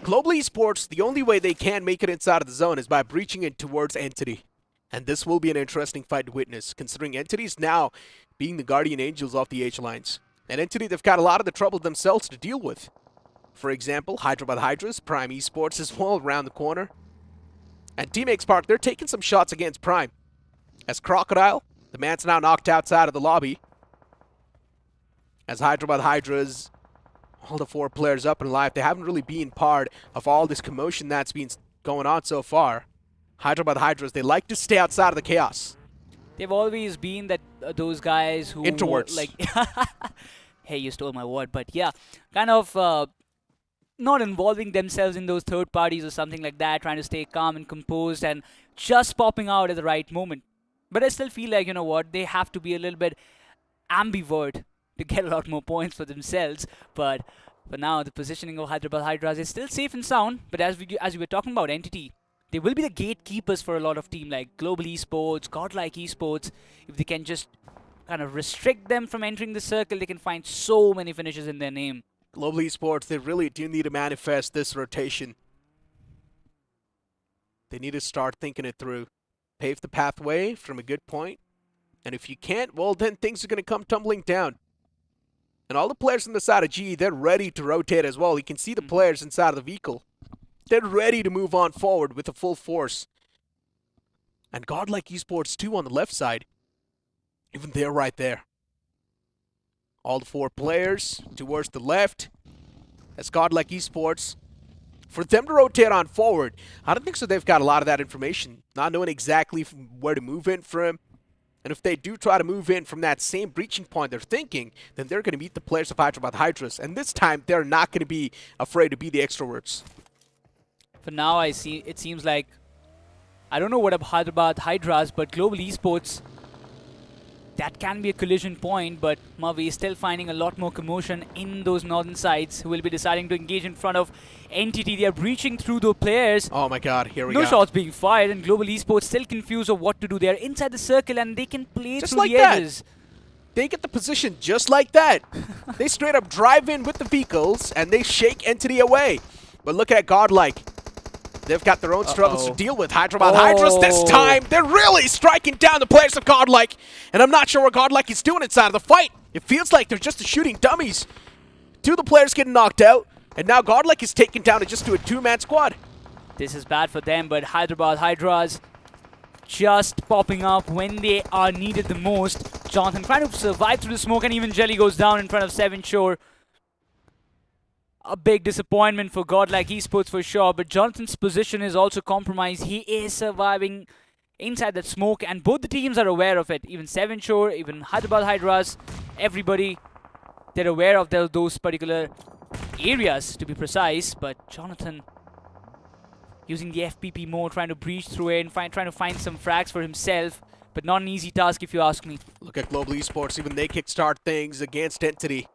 Global Esports, the only way they can make it inside of the zone is by breaching it towards Entity. And this will be an interesting fight to witness, considering Entity's now being the guardian angels off the H-lines. And Entity, they've got a lot of the trouble themselves to deal with. For example, Hyderabad Hydras, Prime Esports as well around the corner. And Team X Park, they're taking some shots against Prime. As Crocodile, the man's now knocked outside of the lobby. As Hyderabad Hydras, all the 4 players up in life, they haven't really been part of all this commotion that's been going on so far. Hyderabad Hydras, they like to stay outside of the chaos. They've always been that those guys who introverts. Like, hey, you stole my word, but yeah, kind of not involving themselves in those third parties or something like that, trying to stay calm and composed and just popping out at the right moment. But I still feel like, you know what, they have to be a little bit ambivert to get a lot more points for themselves. But for now, the positioning of Hyderabad Hydras is still safe and sound. But as we were talking about Entity, they will be the gatekeepers for a lot of teams like Global Esports, Godlike Esports. If they can just kind of restrict them from entering the circle, they can find so many finishes in their name. Global Esports, they really do need to manifest this rotation. They need to start thinking it through. Pave the pathway from a good point. And if you can't, well, then things are going to come tumbling down. And all the players on the side of GE, they're ready to rotate as well. You can see the players inside of the vehicle. They're ready to move on forward with a full force. And Godlike Esports too on the left side. Even they're right there. All the 4 players towards the left. As Godlike Esports. For them to rotate on forward, I don't think so they've got a lot of that information. Not knowing exactly where to move in from. And if they do try to move in from that same breaching point they're thinking, then they're going to meet the players of Hyderabad Hydras. And this time, they're not going to be afraid to be the extroverts. For now, it seems like, I don't know what about Hyderabad Hydras, but Global Esports, that can be a collision point, but Mavi is still finding a lot more commotion in those northern sides who will be deciding to engage in front of Entity. They are breaching through the players. Oh my god, here we go. No shots being fired, and Global Esports still confused of what to do. They are inside the circle and they can play just through like the that. edges. They get the position just like that. They straight up drive in with the vehicles and they shake Entity away. But look at Godlike. They've got their own struggles to deal with. Hyderabad Hydras this time, they're really striking down the players of Godlike. And I'm not sure what Godlike is doing inside of the fight. It feels like they're just shooting dummies. 2 of the players getting knocked out. And now Godlike is taken down to just a 2-man squad. This is bad for them, but Hyderabad Hydras just popping up when they are needed the most. Jonathan trying to survive through the smoke, and even Jelly goes down in front of Seven Shore. A big disappointment for Godlike Esports for sure, but Jonathan's position is also compromised. He is surviving inside that smoke, and both the teams are aware of it. Even Seven Shore, even Hyderabad Hydras, everybody, they're aware of those particular areas to be precise, but Jonathan using the FPP mode, trying to breach through it and trying to find some frags for himself, but not an easy task if you ask me. Look at Global Esports, even they kickstart things against Entity,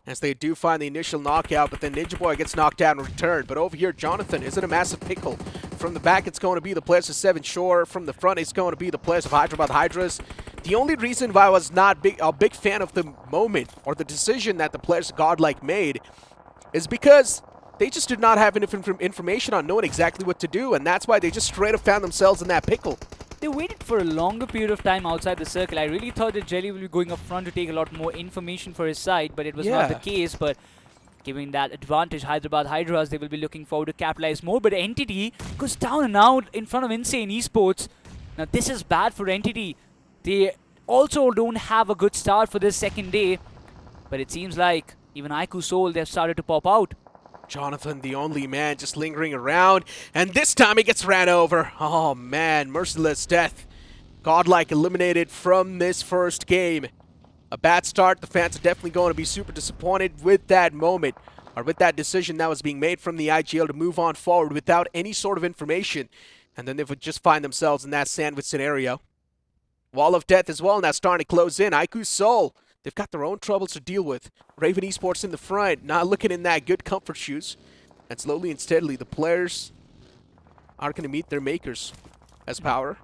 as they do find the initial knockout, but then Ninja Boy gets knocked out in return. But over here, Jonathan is in a massive pickle. From the back, it's going to be the players of 7 Shore. From the front, it's going to be the players of Hyderabad Hydras. The only reason why I was not a big fan of the moment or the decision that the players of Godlike made is because they just did not have enough information on knowing exactly what to do, and that's why they just straight up found themselves in that pickle. They waited for a longer period of time outside the circle. I really thought that Jelly will be going up front to take a lot more information for his side, but it was not the case. But giving that advantage, Hyderabad Hydras, they will be looking forward to capitalize more. But Entity goes down and out in front of Insane Esports. Now this is bad for Entity. They also don't have a good start for this second day, but it seems like even Aiku Soul, they've started to pop out. Jonathan, the only man, just lingering around, and this time he gets ran over. Oh man, merciless death. Godlike eliminated from this first game. A bad start. The fans are definitely going to be super disappointed with that moment, or with that decision that was being made from the IGL to move on forward without any sort of information, and then they would just find themselves in that sandwich scenario. Wall of Death as well, now starting to close in. Aiku Soul, they've got their own troubles to deal with. Raven Esports in the front, not looking in that good comfort shoes. And slowly and steadily, the players are going to meet their makers as power.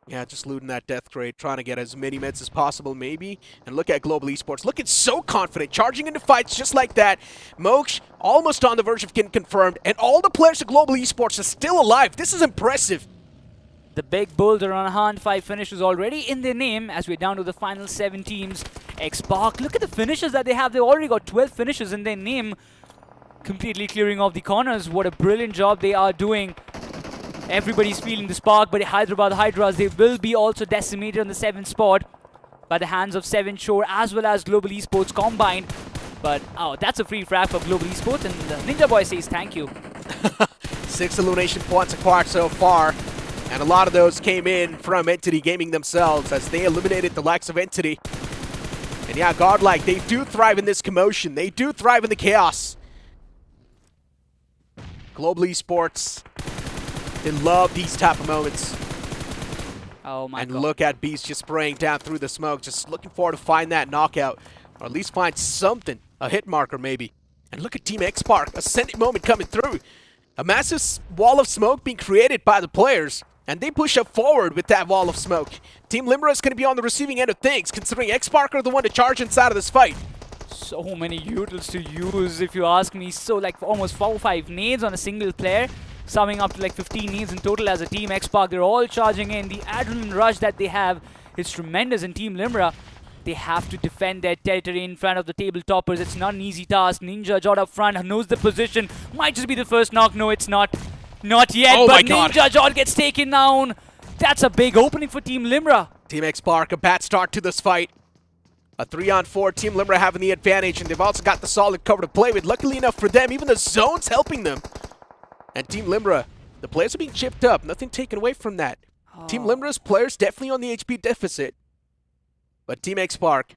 Yeah, just looting that death crate, trying to get as many meds as possible, maybe. And look at Global Esports, looking so confident, charging into fights just like that. Moksh almost on the verge of getting confirmed, and all the players of Global Esports are still alive. This is impressive. The big boulder on hand, 5 finishes already in their name as we're down to the final 7 teams. Xbox, look at the finishes that they have. They've already got 12 finishes in their name. Completely clearing off the corners. What a brilliant job they are doing. Everybody's feeling the spark, but Hyderabad Hydras, they will be also decimated on the 7th spot by the hands of 7 Shore as well as Global Esports combined. But, oh, that's a free frag for Global Esports, and Ninja Boy says thank you. 6 elimination points acquired so far. And a lot of those came in from Entity Gaming themselves as they eliminated the likes of Entity. And yeah, Godlike, they do thrive in this commotion. They do thrive in the chaos. Global Esports, they love these type of moments. Oh my God. And look at Beast just spraying down through the smoke, just looking forward to find that knockout. Or at least find something, a hit marker maybe. And look at Team X-Spark, a sending moment coming through. A massive wall of smoke being created by the players. And they push up forward with that wall of smoke. Team Limbra is going to be on the receiving end of things, considering X-Spark are the one to charge inside of this fight. So many utils to use, if you ask me. So, like, almost 4 or 5 nades on a single player, summing up to like 15 nades in total as a team. X-Spark, they're all charging in. The adrenaline rush that they have is tremendous in Team Limbra. They have to defend their territory in front of the table toppers. It's not an easy task. Ninja Jod up front knows the position. Might just be the first knock. No, it's not. Not yet, oh but Ninja Jod gets taken down. That's a big opening for Team Limbra. Team X-Spark, a bad start to this fight. A 3-on-4, Team Limbra having the advantage, and they've also got the solid cover to play with. Luckily enough for them, even the zone's helping them. And Team Limbra, the players are being chipped up. Nothing taken away from that. Team Limbra's players definitely on the HP deficit. But Team X-Spark,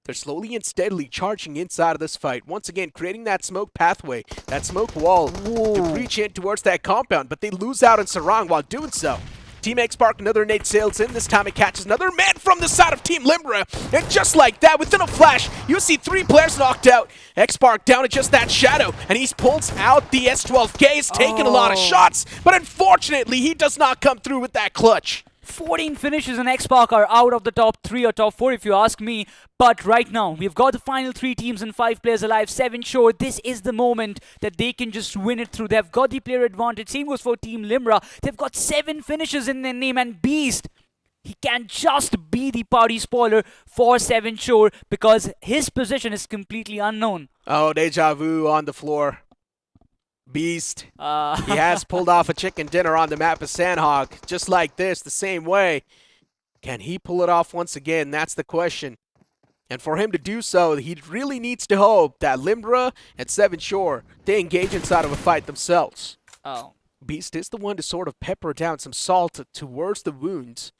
they're slowly and steadily charging inside of this fight. Once again, creating that smoke pathway, that smoke wall to reach in towards that compound. But they lose out on Sarang while doing so. Team X-Spark, another nade sails in. This time it catches another man from the side of Team Limbra. And just like that, within a flash, you see 3 players knocked out. X-Spark down to just that shadow. And he pulls out the S12K. He's taken a lot of shots. But unfortunately, he does not come through with that clutch. 14 finishes and X-Spark are out of the top 3 or top 4 if you ask me. But right now, we've got the final 3 teams and 5 players alive. 7 Shore, this is the moment that they can just win it through. They've got the player advantage. Same goes for Team Limbra. They've got 7 finishes in their name, and Beast, he can just be the party spoiler for 7 Shore because his position is completely unknown. Oh, deja vu on the floor. Beast. He has pulled off a chicken dinner on the map of Sanhok, just like this, the same way. Can he pull it off once again? That's the question. And for him to do so, he really needs to hope that Limbra and 7 Shore, they engage inside of a fight themselves. Oh. Beast is the one to sort of pepper down some salt towards the wounds.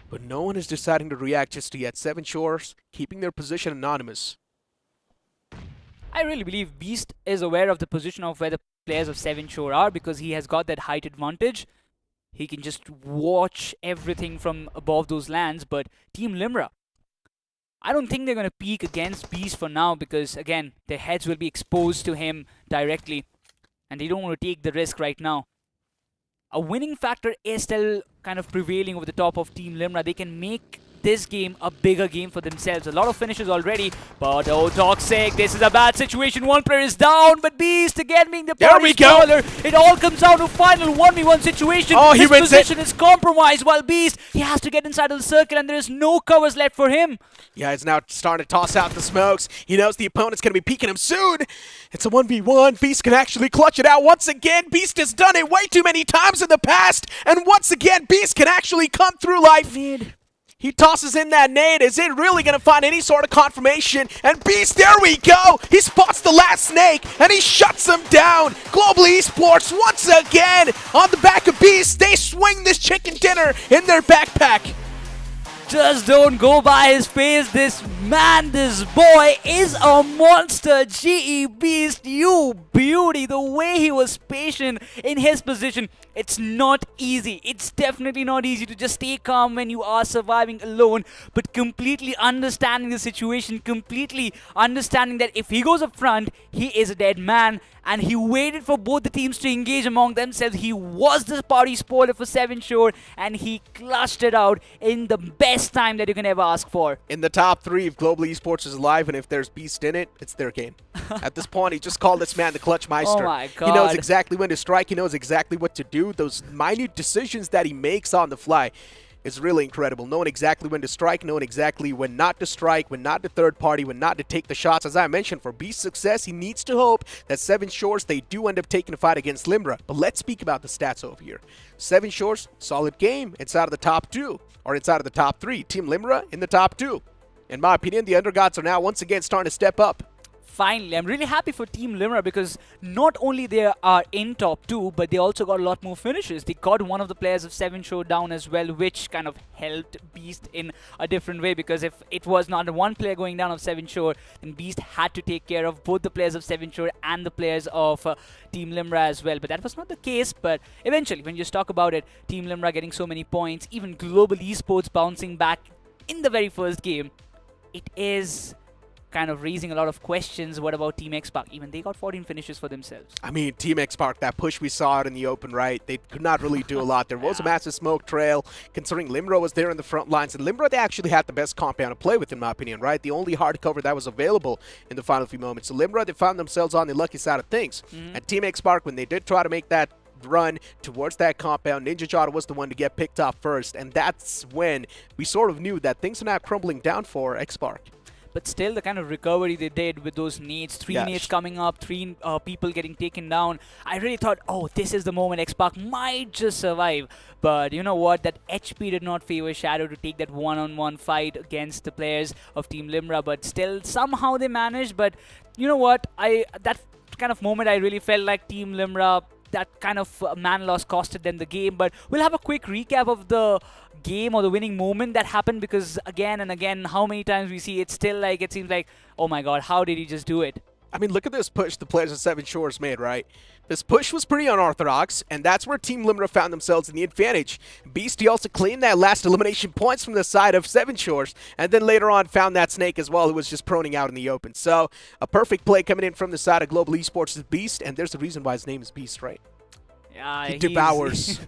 But no one is deciding to react just yet. 7 Shores keeping their position anonymous. I really believe Beast is aware of the position of where the players of Seven Shore are because he has got that height advantage. He can just watch everything from above those lands, but Team Limra, I don't think they're going to peek against Beast for now because, again, their heads will be exposed to him directly, and they don't want to take the risk right now. A winning factor is still kind of prevailing over the top of Team Limra. They can make this game a bigger game for themselves. A lot of finishes already, but oh, Toxic, this is a bad situation. One player is down, but Beast again being the party spoiler. It all comes down to final 1v1 situation. Oh, his position is compromised while Beast, he has to get inside of the circle and there is no covers left for him. Yeah, he's now starting to toss out the smokes. He knows the opponent's going to be peeking him soon. It's a 1v1. Beast can actually clutch it out once again. Beast has done it way too many times in the past. And once again, Beast can actually come through life. He tosses in that nade. Is it really going to find any sort of confirmation? And Beast, there we go. He spots the last snake, and he shuts him down. Global Esports, once again, on the back of Beast. They swing this chicken dinner in their backpack. Just don't go by his face. This man, this boy is a monster. GE Beast, you beauty. The way he was patient in his position. It's not easy. It's definitely not easy to just stay calm when you are surviving alone, but completely understanding the situation, completely understanding that if he goes up front, he is a dead man, and he waited for both the teams to engage among themselves. He was the party spoiler for Seven Shore, and he clutched it out in the best time that you can ever ask for. In the top 3, if Global Esports is alive, and if there's Beast in it, it's their game. At this point, he just called this man the Clutch Meister. Oh my God. He knows exactly when to strike. He knows exactly what to do. Those minute decisions that he makes on the fly is really incredible. Knowing exactly when to strike, knowing exactly when not to strike, when not to third party, when not to take the shots. As I mentioned, for Beast's success, he needs to hope that Seven Shores, they do end up taking a fight against Limra. But let's speak about the stats over here. Seven Shores, solid game inside of the top 2, or inside of the top 3. Team Limra in the top 2. In my opinion, the Undergods are now once again starting to step up. Finally, I'm really happy for Team Limra because not only they are in top 2, but they also got a lot more finishes. They got one of the players of Seven Shore down as well, which kind of helped Beast in a different way, because if it was not one player going down of Seven Shore, then Beast had to take care of both the players of Seven Shore and the players of Team Limra as well. But that was not the case. But eventually, when you just talk about it, Team Limra getting so many points, even Global Esports bouncing back in the very first game, it is kind of raising a lot of questions. What about Team X-Park? Even they got 14 finishes for themselves. I mean, Team X-Park, that push we saw out in the open, right? They could not really do a lot. There was a massive smoke trail, considering Limra was there in the front lines. And Limra, they actually had the best compound to play with, in my opinion, right? The only hard cover that was available in the final few moments. So Limra, they found themselves on the lucky side of things. And Team X-Park, when they did try to make that run towards that compound, Ninja Jada was the one to get picked off first. And that's when we sort of knew that things are now crumbling down for X-Park. But still, the kind of recovery they did with those nades, 3 nades coming up, 3 people getting taken down, I really thought, oh, this is the moment X-Park might just survive. But you know what? That HP did not favor Shadow to take that one-on-one fight against the players of Team Limra. But still, somehow they managed. But you know what? That kind of moment, I really felt like Team Limra, that kind of man loss costed them the game. But we'll have a quick recap of the game or the winning moment that happened, because again and again, how many times we see it, still like it seems like, oh my god, how did he just do it? I mean, look at this push the players of Seven Shores made, right? This push was pretty unorthodox, and that's where Team Limra found themselves in the advantage. Beastie also claimed that last elimination points from the side of Seven Shores, and then later on found that snake as well, who was just proning out in the open. So, a perfect play coming in from the side of Global Esports is Beast, and there's a reason why his name is Beast, right? Yeah, he devours.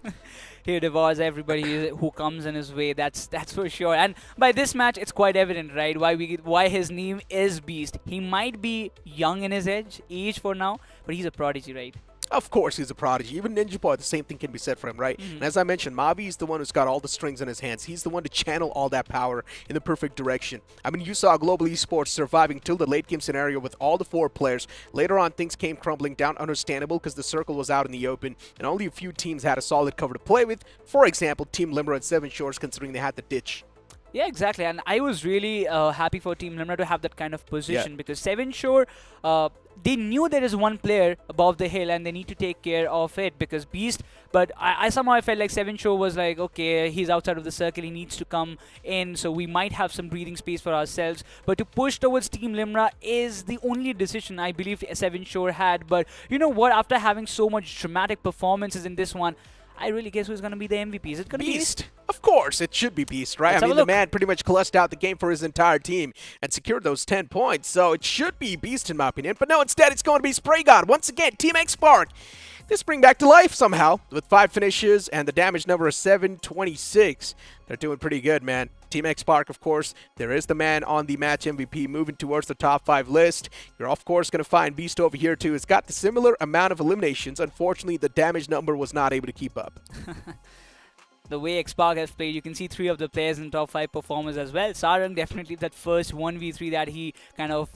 He devours everybody who comes in his way. That's for sure. And by this match, it's quite evident, right? Why his name is Beast. He might be young in his age for now, but he's a prodigy, right? Of course he's a prodigy. Even Ninja Boy, the same thing can be said for him, right? And as I mentioned, Mavi is the one who's got all the strings in his hands. He's the one to channel all that power in the perfect direction. I mean, you saw Global Esports surviving till the late game scenario with all the 4 players. Later on, things came crumbling down, understandable, because the circle was out in the open, and only a few teams had a solid cover to play with. For example, Team Limra and Seven Shores, considering they had the ditch. Yeah, exactly. And I was really happy for Team Limra to have that kind of position because Seven Shore, they knew there is one player above the hill and they need to take care of it because Beast. But I somehow felt like Seven Shore was like, okay, he's outside of the circle, he needs to come in, so we might have some breathing space for ourselves. But to push towards Team Limra is the only decision I believe Seven Shore had. But you know what? After having so much dramatic performances in this one, I really guess who's going to be the MVP. Is it going to be Beast? Of course, it should be Beast, right? Let's I mean, have a the look. man pretty much clutched out the game for his entire team and secured those 10 points. So it should be Beast in my opinion. But no, instead it's going to be Spray God. Once again, Team X Spark. This bring back to life somehow with 5 finishes and the damage number is 726. They're doing pretty good, man. Team X Spark, of course, there is the man on the match MVP moving towards the top 5 list. You're, of course, going to find Beast over here, too. It's got the similar amount of eliminations. Unfortunately, the damage number was not able to keep up. The way X-Spark has played, you can see 3 of the players in top 5 performers as well. Sarang, definitely that first 1v3 that he kind of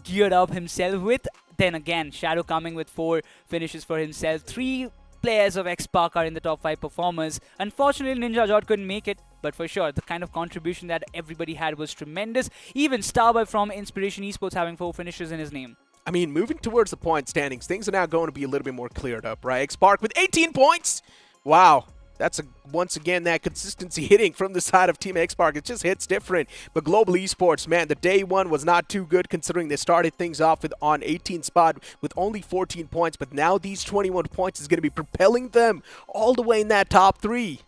geared up himself with. Then again, Shadow coming with 4 finishes for himself. 3 players of X-Spark are in the top 5 performers. Unfortunately, Ninja Jot couldn't make it. But for sure, the kind of contribution that everybody had was tremendous. Even Starboy from Inspiration Esports having 4 finishes in his name. I mean, moving towards the point standings, things are now going to be a little bit more cleared up, right? X-Spark with 18 points. Wow. That's once again that consistency hitting from the side of Team X-Spark. It just hits different. But Global Esports, man, the day one was not too good considering they started things off with on 18 spot with only 14 points. But now these 21 points is going to be propelling them all the way in that top 3.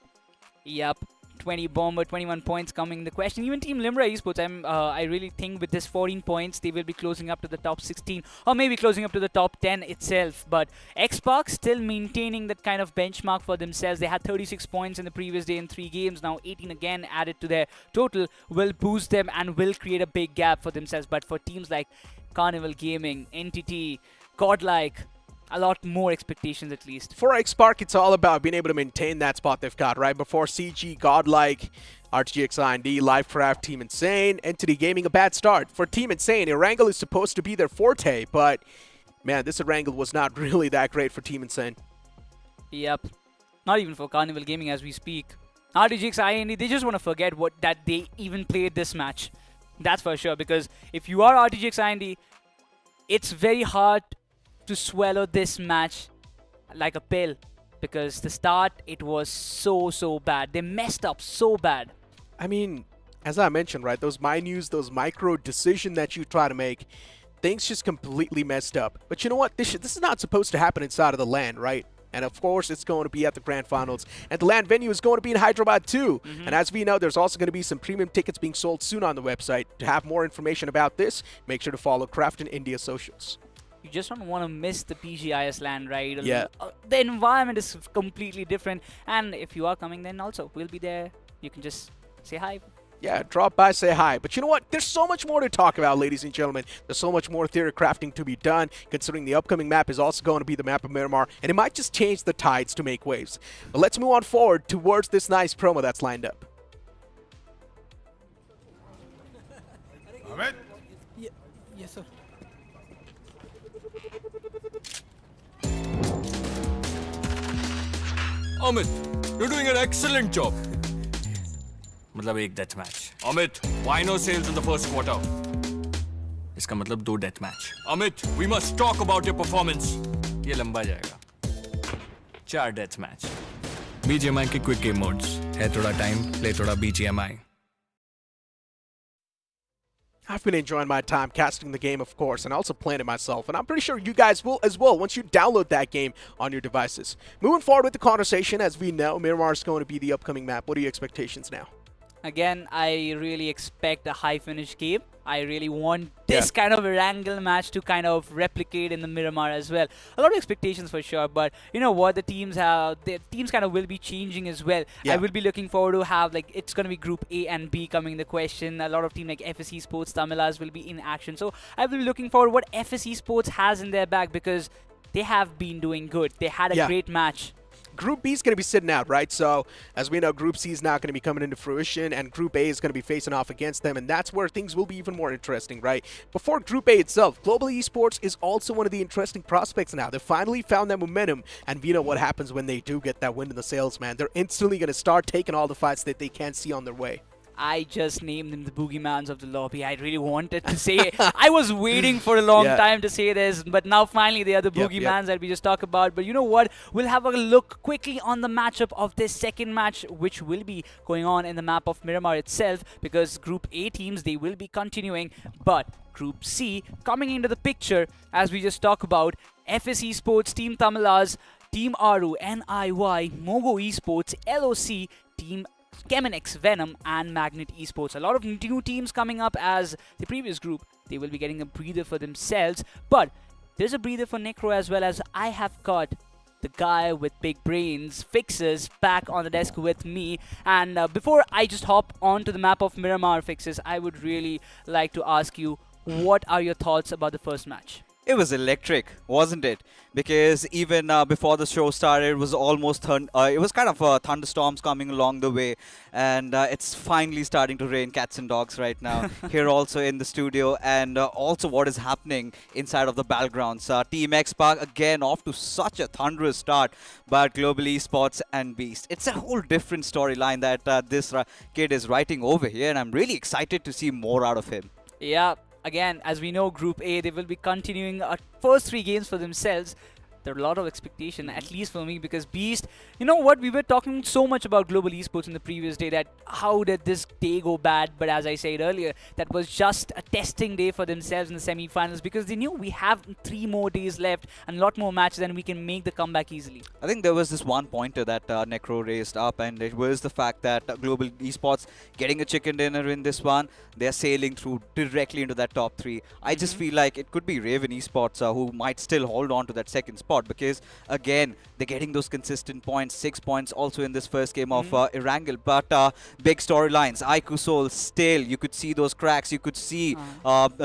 Yep. 20 bomber, 21 points coming. The question, even Team Limra Esports, I really think with this 14 points, they will be closing up to the top 16 or maybe closing up to the top 10 itself. But X-Spark still maintaining that kind of benchmark for themselves. They had 36 points in the previous day in 3 games. Now 18 again added to their total will boost them and will create a big gap for themselves. But for teams like Carnival Gaming, Entity, Godlike, a lot more expectations at least. For X-Spark, it's all about being able to maintain that spot they've got, right? Before CG, Godlike, RTX IND, Livecraft, Team Insane, Entity Gaming, a bad start. For Team Insane, Erangel is supposed to be their forte, but man, this Erangel was not really that great for Team Insane. Yep. Not even for Carnival Gaming as we speak. RTX IND, they just want to forget that they even played this match. That's for sure, because if you are RTX IND, it's very hard to swallow this match like a pill because the start, it was so bad. They messed up so bad. I mean, as I mentioned, right, those minus, those micro decisions that you try to make, things just completely messed up. But you know what? This is not supposed to happen inside of the LAN, right? And of course, it's going to be at the Grand Finals. And the LAN venue is going to be in Hyderabad too. And as we know, there's also going to be some premium tickets being sold soon on the website. To have more information about this, make sure to follow Crafton India socials. You just don't want to miss the BGIS LAN, right? Yeah. The environment is completely different. And if you are coming, then also, we'll be there. You can just say hi. Yeah, drop by, say hi. But you know what? There's so much more to talk about, ladies and gentlemen. There's so much more theory crafting to be done, considering the upcoming map is also going to be the map of Miramar, and it might just change the tides to make waves. But let's move on forward towards this nice promo that's lined up. Ahmed? Yes, sir. Amit, you're doing an excellent job. मतलब एक death match Amit, why no sales in the first quarter? इसका मतलब 2 death match Amit, we must talk about your performance. ये लंबा जाएगा 4 death match BGMI के quick game modes है थोड़ा टाइम प्ले थोड़ा BGMI. I've been enjoying my time casting the game, of course, and also playing it myself. And I'm pretty sure you guys will as well once you download that game on your devices. Moving forward with the conversation, as we know, Miramar is going to be the upcoming map. What are your expectations now? Again, I really expect a high finish game. I really want this kind of a wrangle match to kind of replicate in the Miramar as well. A lot of expectations for sure, but you know what? The teams kind of will be changing as well. Yeah. I will be looking forward to have, like, it's going to be Group A and B coming in the question. A lot of teams like FSE Sports, Tamilas will be in action. So I will be looking forward what FSE Sports has in their bag because they have been doing good. They had a great match. Group B is going to be sitting out, right? So, as we know, Group C is not going to be coming into fruition, and Group A is going to be facing off against them, and that's where things will be even more interesting, right? Before Group A itself, Global Esports is also one of the interesting prospects now. They finally found that momentum, and we know what happens when they do get that win in the sales, man. They're instantly going to start taking all the fights that they can see on their way. I just named them the Boogiemans of the lobby. I really wanted to say it. I was waiting for a long time to say this, but now finally they are the Boogiemans that we just talked about. But you know what? We'll have a look quickly on the matchup of this second match, which will be going on in the map of Miramar itself, because Group A teams, they will be continuing, but Group C coming into the picture, as we just talked about, FS Esports, Team Tamilas, Team Aru, NIY, Mogo Esports, LOC, Team Kemenix, Venom, and Magnet Esports. A lot of new teams coming up as the previous group. They will be getting a breather for themselves, but there's a breather for Necro as well, as I have got the guy with big brains, Fixes, back on the desk with me. And before I just hop onto the map of Miramar, Fixes, I would really like to ask you, what are your thoughts about the first match? It was electric, wasn't it? Because even before the show started, it was almost it was kind of thunderstorms coming along the way, and it's finally starting to rain cats and dogs right now here also in the studio, and also what is happening inside of the battlegrounds. Team X Park again off to such a thunderous start, but Global Esports and Beast, it's a whole different storyline that this kid is writing over here, and I'm really excited to see more out of him. Yeah. Again, as we know, Group A, they will be continuing first 3 games for themselves. There are a lot of expectation, at least for me, because Beast, you know what, we were talking so much about Global Esports in the previous day, that how did this day go bad, but as I said earlier, that was just a testing day for themselves in the semi-finals, because they knew we have 3 more days left and a lot more matches and we can make the comeback easily. I think there was this one pointer that Necro raised up, and it was the fact that Global Esports getting a chicken dinner in this one, they're sailing through directly into that top 3. I just feel like it could be Raven Esports who might still hold on to that second spot, because again they're getting those consistent points, 6 points also in this first game of Erangel, but big storylines. Aiku Soul, still you could see those cracks, you could see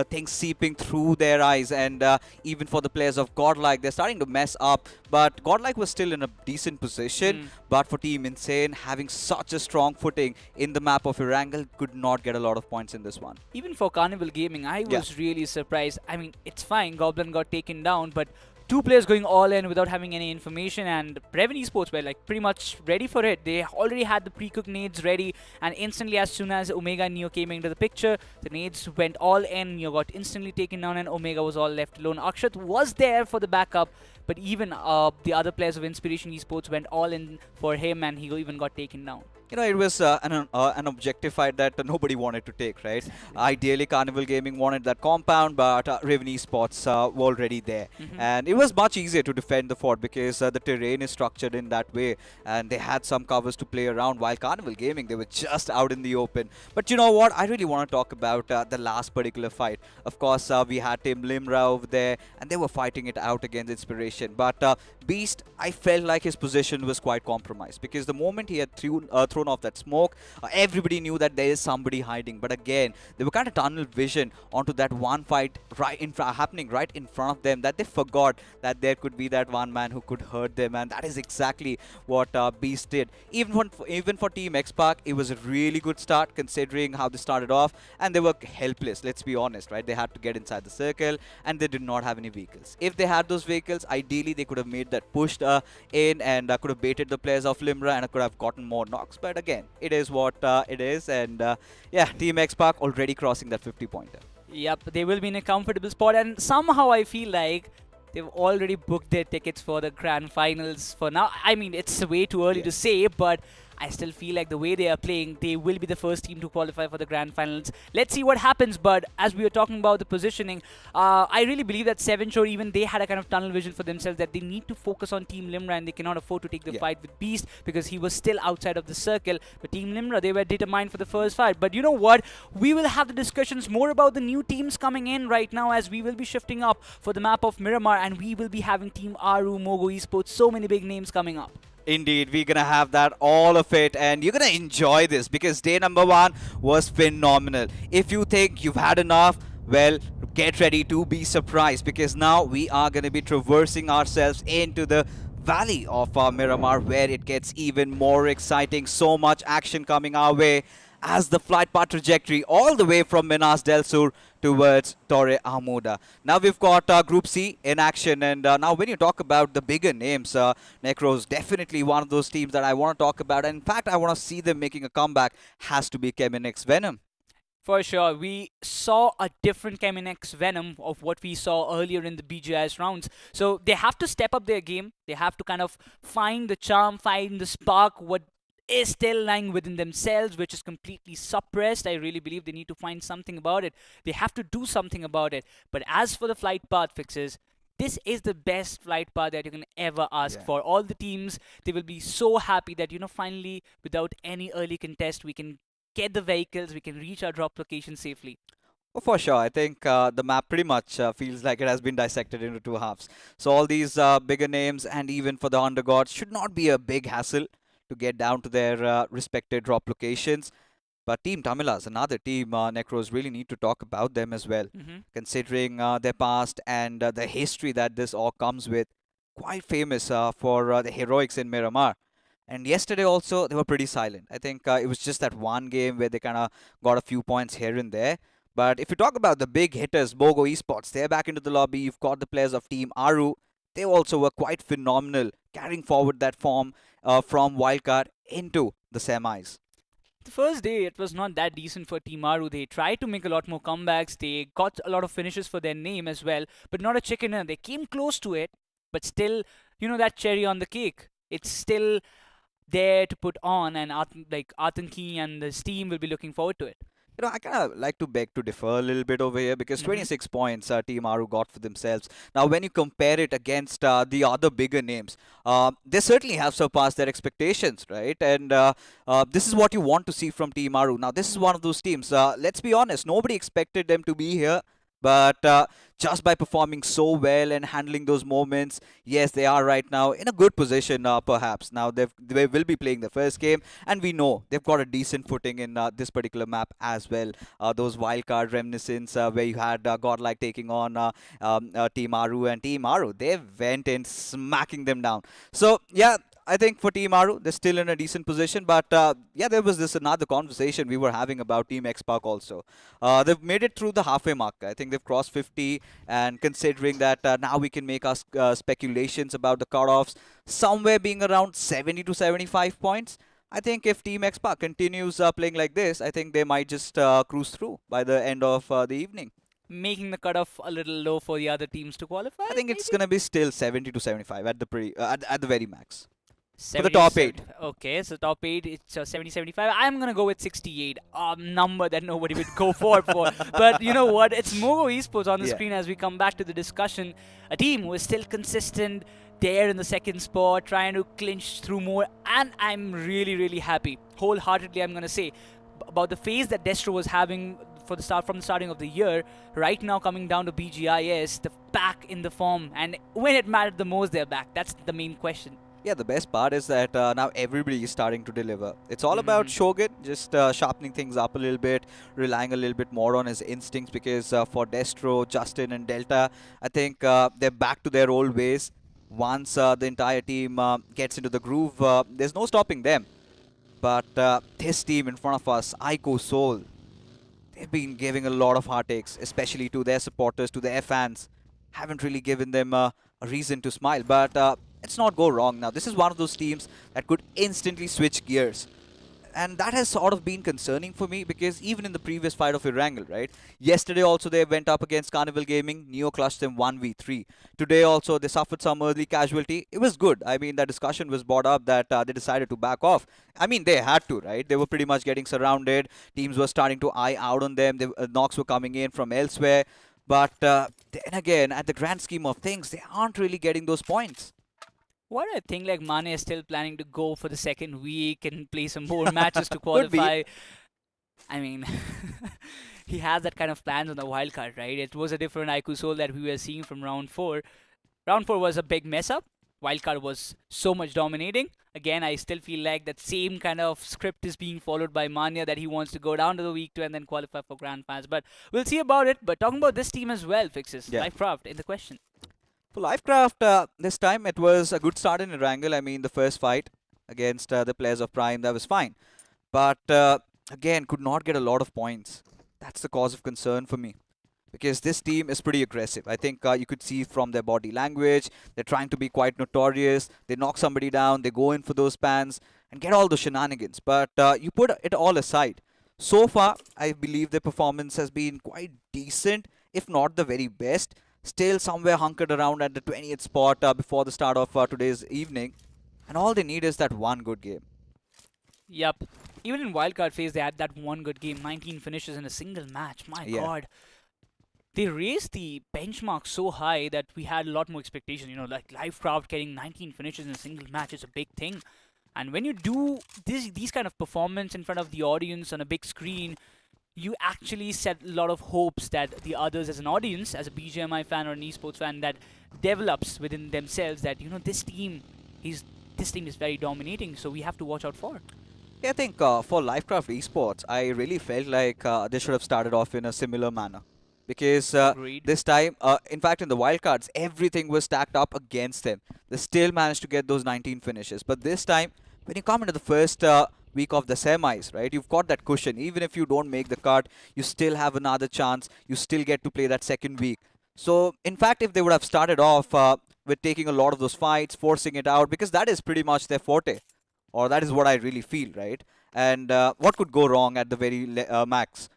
things seeping through their eyes, and even for the players of Godlike, they're starting to mess up, but Godlike was still in a decent position, but for Team Insane, having such a strong footing in the map of Erangel, could not get a lot of points in this one. Even for Carnival Gaming, I was really surprised. I mean, it's fine, Goblin got taken down, but 2 players going all in without having any information, and Raven Esports were like pretty much ready for it. They already had the pre-cooked nades ready, and instantly as soon as Omega and Neo came into the picture, the nades went all in, Neo got instantly taken down, and Omega was all left alone. Akshat was there for the backup, but even the other players of Inspiration Esports went all in for him, and he even got taken down. You know, it was an objective fight that nobody wanted to take, right? Ideally, Carnival Gaming wanted that compound, but Raven Esports were already there. And it was much easier to defend the fort because the terrain is structured in that way, and they had some covers to play around, while Carnival Gaming, they were just out in the open. But you know what? I really want to talk about the last particular fight. Of course, we had Team Limra over there, and they were fighting it out against Inspiration. But Beast, I felt like his position was quite compromised, because the moment he had thrown off that smoke, everybody knew that there is somebody hiding. But again, they were kind of tunnel vision onto that one fight happening right in front of them, that they forgot that there could be that one man who could hurt them, and that is exactly what Beast did. Even for Team X Park, it was a really good start considering how they started off, and they were helpless, let's be honest, right? They had to get inside the circle, and they did not have any vehicles. If they had those vehicles, ideally they could have made that push in, and could have baited the players of Limra, and could have gotten more knocks. But again, it is what it is, and yeah, Team X Park already crossing that 50-pointer. Yep, they will be in a comfortable spot, and somehow I feel like they've already booked their tickets for the grand finals for now. I mean, it's way too early to say, but I still feel like the way they are playing, they will be the first team to qualify for the grand finals. Let's see what happens, but as we were talking about the positioning, I really believe that Seven Shore, even they had a kind of tunnel vision for themselves, that they need to focus on Team Limra, and they cannot afford to take the fight with Beast, because he was still outside of the circle. But Team Limra, they were determined for the first fight. But you know what? We will have the discussions more about the new teams coming in right now, as we will be shifting up for the map of Miramar, and we will be having Team Aru, Mogo Esports, so many big names coming up. Indeed, we're going to have that, all of it, and you're going to enjoy this, because day number 1 was phenomenal. If you think you've had enough, well, get ready to be surprised, because now we are going to be traversing ourselves into the valley of Miramar, where it gets even more exciting. So much action coming our way. as the flight path trajectory all the way from Minas del Sur towards Torre Ahumada. Now we've got Group C in action, and now when you talk about the bigger names, Necros definitely one of those teams that I want to talk about, and in fact I want to see them making a comeback, has to be Cheminix Venom. For sure, we saw a different Cheminix Venom of what we saw earlier in the BGIS rounds. So they have to step up their game. They have to kind of find the charm, find the spark, what is still lying within themselves, which is completely suppressed. I really believe they need to find something about it. They have to do something about it. But as for the flight path fixes, this is the best flight path that you can ever ask for. All the teams, they will be so happy that, finally, without any early contest, we can get the vehicles, we can reach our drop location safely. Oh, for sure. I think the map pretty much feels like it has been dissected into two halves. So all these bigger names, and even for the undergods, should not be a big hassle to get down to their respected drop locations. But Team Tamilas, another team, Necros really need to talk about them as well, considering their past and the history that this all comes with. Quite famous for the heroics in Miramar. And yesterday also, they were pretty silent. I think it was just that one game where they kind of got a few points here and there. But if you talk about the big hitters, Bogo Esports, they're back into the lobby. You've got the players of Team Aru. They also were quite phenomenal, carrying forward that form from Wildcard into the semis. The first day, it was not that decent for Team Aru. They tried to make a lot more comebacks. They got a lot of finishes for their name as well, but not a chicken dinner. They came close to it, but still, that cherry on the cake. It's still there to put on, and Atanki and the team will be looking forward to it. I kind of like to beg to differ a little bit over here, because 26 points Team Aru got for themselves. Now, when you compare it against the other bigger names, they certainly have surpassed their expectations, right? And this is what you want to see from Team Aru. Now, this is one of those teams. Let's be honest, nobody expected them to be here. But just by performing so well and handling those moments, yes, they are right now in a good position, perhaps. Now, they will be playing the first game, and we know they've got a decent footing in this particular map as well. Those wildcard reminiscence where you had Godlike taking on Team Aru, and Team Aru, they went in smacking them down. So, yeah, I think for Team Aru, they're still in a decent position. But yeah, there was this another conversation we were having about Team X-Park also. They've made it through the halfway mark. I think they've crossed 50. And considering that now we can make us speculations about the cutoffs somewhere being around 70 to 75 points. I think if Team X-Park continues playing like this, I think they might just cruise through by the end of the evening. Making the cutoff a little low for the other teams to qualify? I think it's going to be still 70 to 75 at the very max. 70, for the top 8. Okay, so top 8, it's 70, 75. I'm going to go with 68, a number that nobody would go for. But you know what? It's Mogo Esports on the screen as we come back to the discussion. A team who is still consistent, there in the second spot, trying to clinch through more. And I'm really, really happy. Wholeheartedly, I'm going to say, about the phase that Destro was having from the starting of the year, right now coming down to BGIS, they're back in the form. And when it mattered the most, they're back. That's the main question. Yeah, the best part is that now everybody is starting to deliver. It's all about Shogun, just sharpening things up a little bit, relying a little bit more on his instincts, because for Destro, Justin and Delta, I think they're back to their old ways. Once the entire team gets into the groove, there's no stopping them. But this team in front of us, Aiko Soul, they've been giving a lot of heartaches, especially to their supporters, to their fans. Haven't really given them a reason to smile, but let's not go wrong now. This is one of those teams that could instantly switch gears. And that has sort of been concerning for me, because even in the previous fight of Erangel, right? Yesterday also they went up against Carnival Gaming. Neo clutched them 1v3. Today also they suffered some early casualty. It was good. I mean, that discussion was brought up that they decided to back off. I mean, they had to, right? They were pretty much getting surrounded. Teams were starting to eye out on them. Knocks were coming in from elsewhere. But then again, at the grand scheme of things, they aren't really getting those points. What I think, like, Mane is still planning to go for the second week and play some more matches to qualify. I mean, he has that kind of plans on the wildcard, right? It was a different Aiku Soul that we were seeing from round 4. Round 4 was a big mess up. Wildcard was so much dominating. Again, I still feel like that same kind of script is being followed by Mania, that he wants to go down to the week 2 and then qualify for Grand Finals. But we'll see about it. But talking about this team as well, Fixes, Lifecraft in the question. For Lifecraft, this time it was a good start in Erangel. I mean, the first fight against the players of Prime, that was fine. But again, could not get a lot of points. That's the cause of concern for me. Because this team is pretty aggressive. I think you could see from their body language, they're trying to be quite notorious. They knock somebody down, they go in for those pans and get all the shenanigans. But you put it all aside. So far, I believe their performance has been quite decent, if not the very best. Still somewhere hunkered around at the 20th spot before the start of today's evening. And all they need is that one good game. Yep. Even in wildcard phase, they had that one good game, 19 finishes in a single match. My God. They raised the benchmark so high that we had a lot more expectation. You know, like Livecraft getting 19 finishes in a single match is a big thing. And when you do these kind of performance in front of the audience on a big screen, you actually set a lot of hopes that the others as an audience, as a BGMI fan or an esports fan, that develops within themselves that, you know, this team is very dominating, so we have to watch out for. Yeah, I think for Livecraft Esports, I really felt like they should have started off in a similar manner. Because this time, in fact, in the wildcards, everything was stacked up against them. They still managed to get those 19 finishes. But this time, when you come into the first week of the semis, right, you've got that cushion. Even if you don't make the cut, you still have another chance. You still get to play that second week. So, in fact, if they would have started off with taking a lot of those fights, forcing it out, because that is pretty much their forte. Or that is what I really feel, right? And what could go wrong at the very max?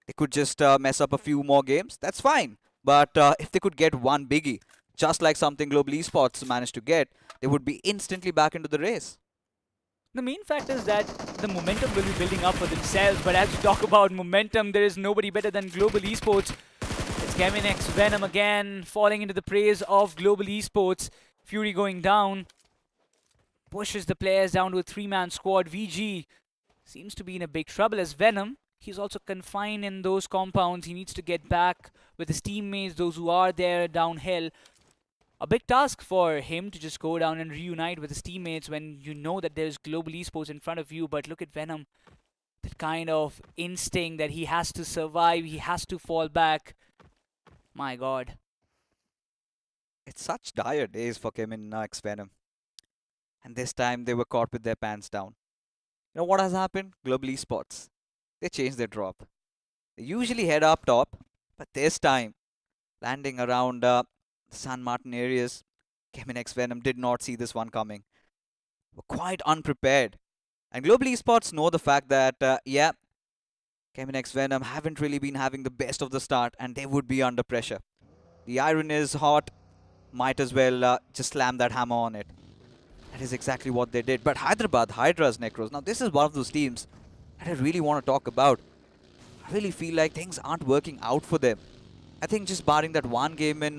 They could just mess up a few more games. That's fine. But if they could get one biggie, just like something Global Esports managed to get, they would be instantly back into the race. The main fact is that the momentum will be building up for themselves. But as you talk about momentum, there is nobody better than Global Esports. It's Geminex Venom again, falling into the praise of Global Esports. Fury going down. Pushes the players down to a 3-man squad. VG seems to be in a big trouble as Venom. He's also confined in those compounds. He needs to get back with his teammates, those who are there downhill. A big task for him to just go down and reunite with his teammates when you know that there's Global Esports in front of you. But look at Venom. That kind of instinct that he has to survive. He has to fall back. My God. It's such dire days for Geminex Venom. And this time they were caught with their pants down. You know what has happened? Global Esports. They changed their drop. They usually head up top, but this time, landing around the San Martin areas, Geminex Venom did not see this one coming. Were quite unprepared. And Global Esports know the fact that, yeah, Geminex Venom haven't really been having the best of the start, and they would be under pressure. The iron is hot. Might as well just slam that hammer on it. That is exactly what they did. But Hyderabad Hydra's Necros. Now, this is one of those teams that I really want to talk about. I really feel like things aren't working out for them. I think just barring that one game in